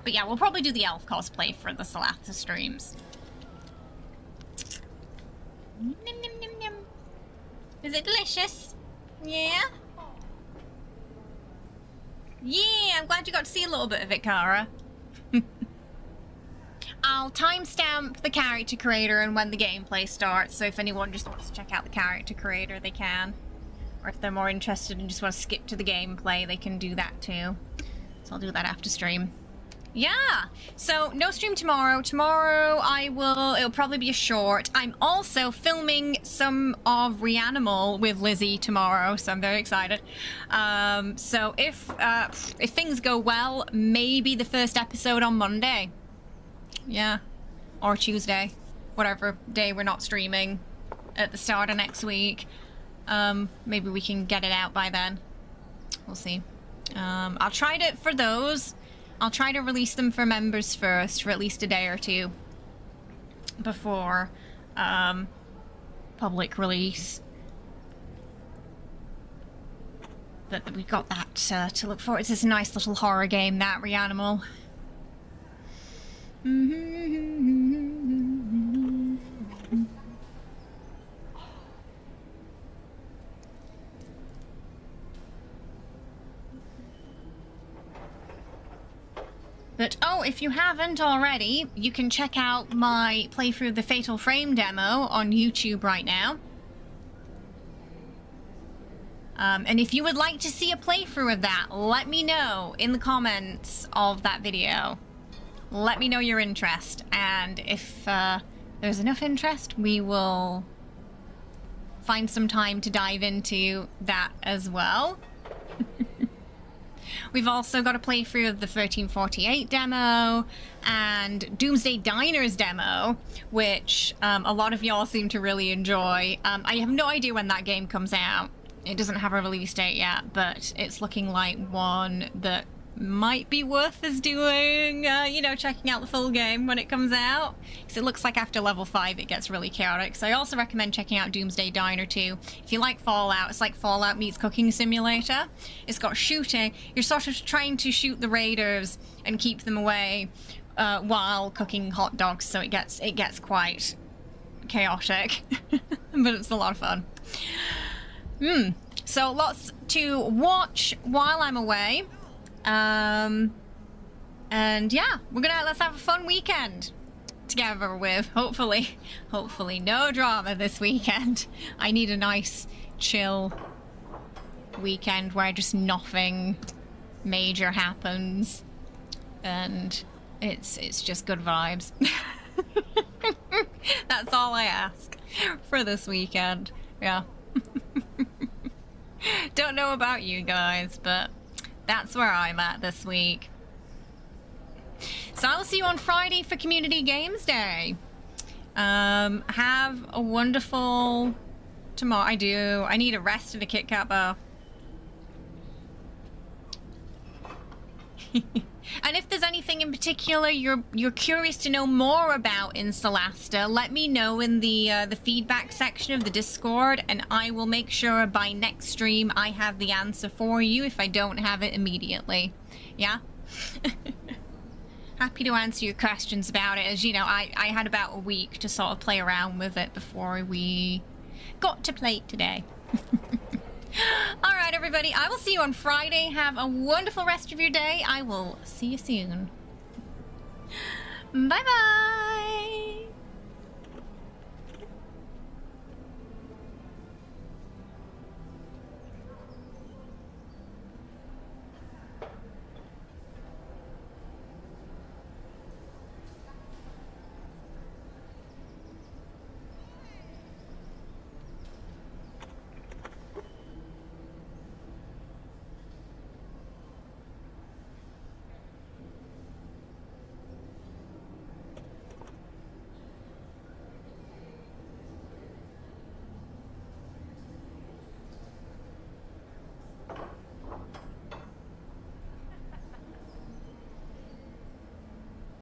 But yeah, we'll probably do the elf cosplay for the Solasta streams. Nom, nom, nom, nom. Is it delicious? Yeah? Yeah, I'm glad you got to see a little bit of it, Kara. I'll timestamp the character creator and when the gameplay starts, so if anyone just wants to check out the character creator, they can. Or if they're more interested and just want to skip to the gameplay, they can do that too. So I'll do that after stream. Yeah! So, no stream tomorrow. Tomorrow it'll probably be a short. I'm also filming some of Reanimal with Lizzie tomorrow, so I'm very excited. So if things go well, maybe the first episode on Monday. Yeah. Or Tuesday. Whatever day we're not streaming at the start of next week. Maybe we can get it out by then. We'll see. I'll try to, for those, I'll try to release them for members first for at least a day or two before public release. But we've got that to look forward to. It's a nice little horror game, that Reanimal. But, oh, if you haven't already, you can check out my playthrough of the Fatal Frame demo on YouTube right now. And if you would like to see a playthrough of that, let me know in the comments of that video. Let me know your interest, and if there's enough interest, we will find some time to dive into that as well. We've also got a playthrough of the 1348 demo and Doomsday Diner's demo, which a lot of y'all seem to really enjoy. I have no idea when that game comes out. It doesn't have a release date yet, but it's looking like one that might be worth us doing, you know, checking out the full game when it comes out. Because it looks like after level 5 it gets really chaotic. So I also recommend checking out Doomsday Diner too. If you like Fallout, it's like Fallout meets Cooking Simulator. It's got shooting. You're sort of trying to shoot the raiders and keep them away while cooking hot dogs, so it gets quite chaotic. But it's a lot of fun. So lots to watch while I'm away. And yeah, let's have a fun weekend together with, hopefully no drama this weekend. I need a nice chill weekend where just nothing major happens and it's just good vibes. That's all I ask for this weekend. Yeah. Don't know about you guys, but that's where I'm at this week. So I'll see you on Friday for Community Games Day. Have a wonderful tomorrow. I do. I need a rest and a Kit Kat bar. And if there's anything in particular you're curious to know more about in Solasta, let me know in the feedback section of the Discord, and I will make sure by next stream I have the answer for you if I don't have it immediately. Yeah? Happy to answer your questions about it, as you know, I had about a week to sort of play around with it before we got to play it today. Alright everybody, I will see you on Friday. Have a wonderful rest of your day. I will see you soon. Bye bye!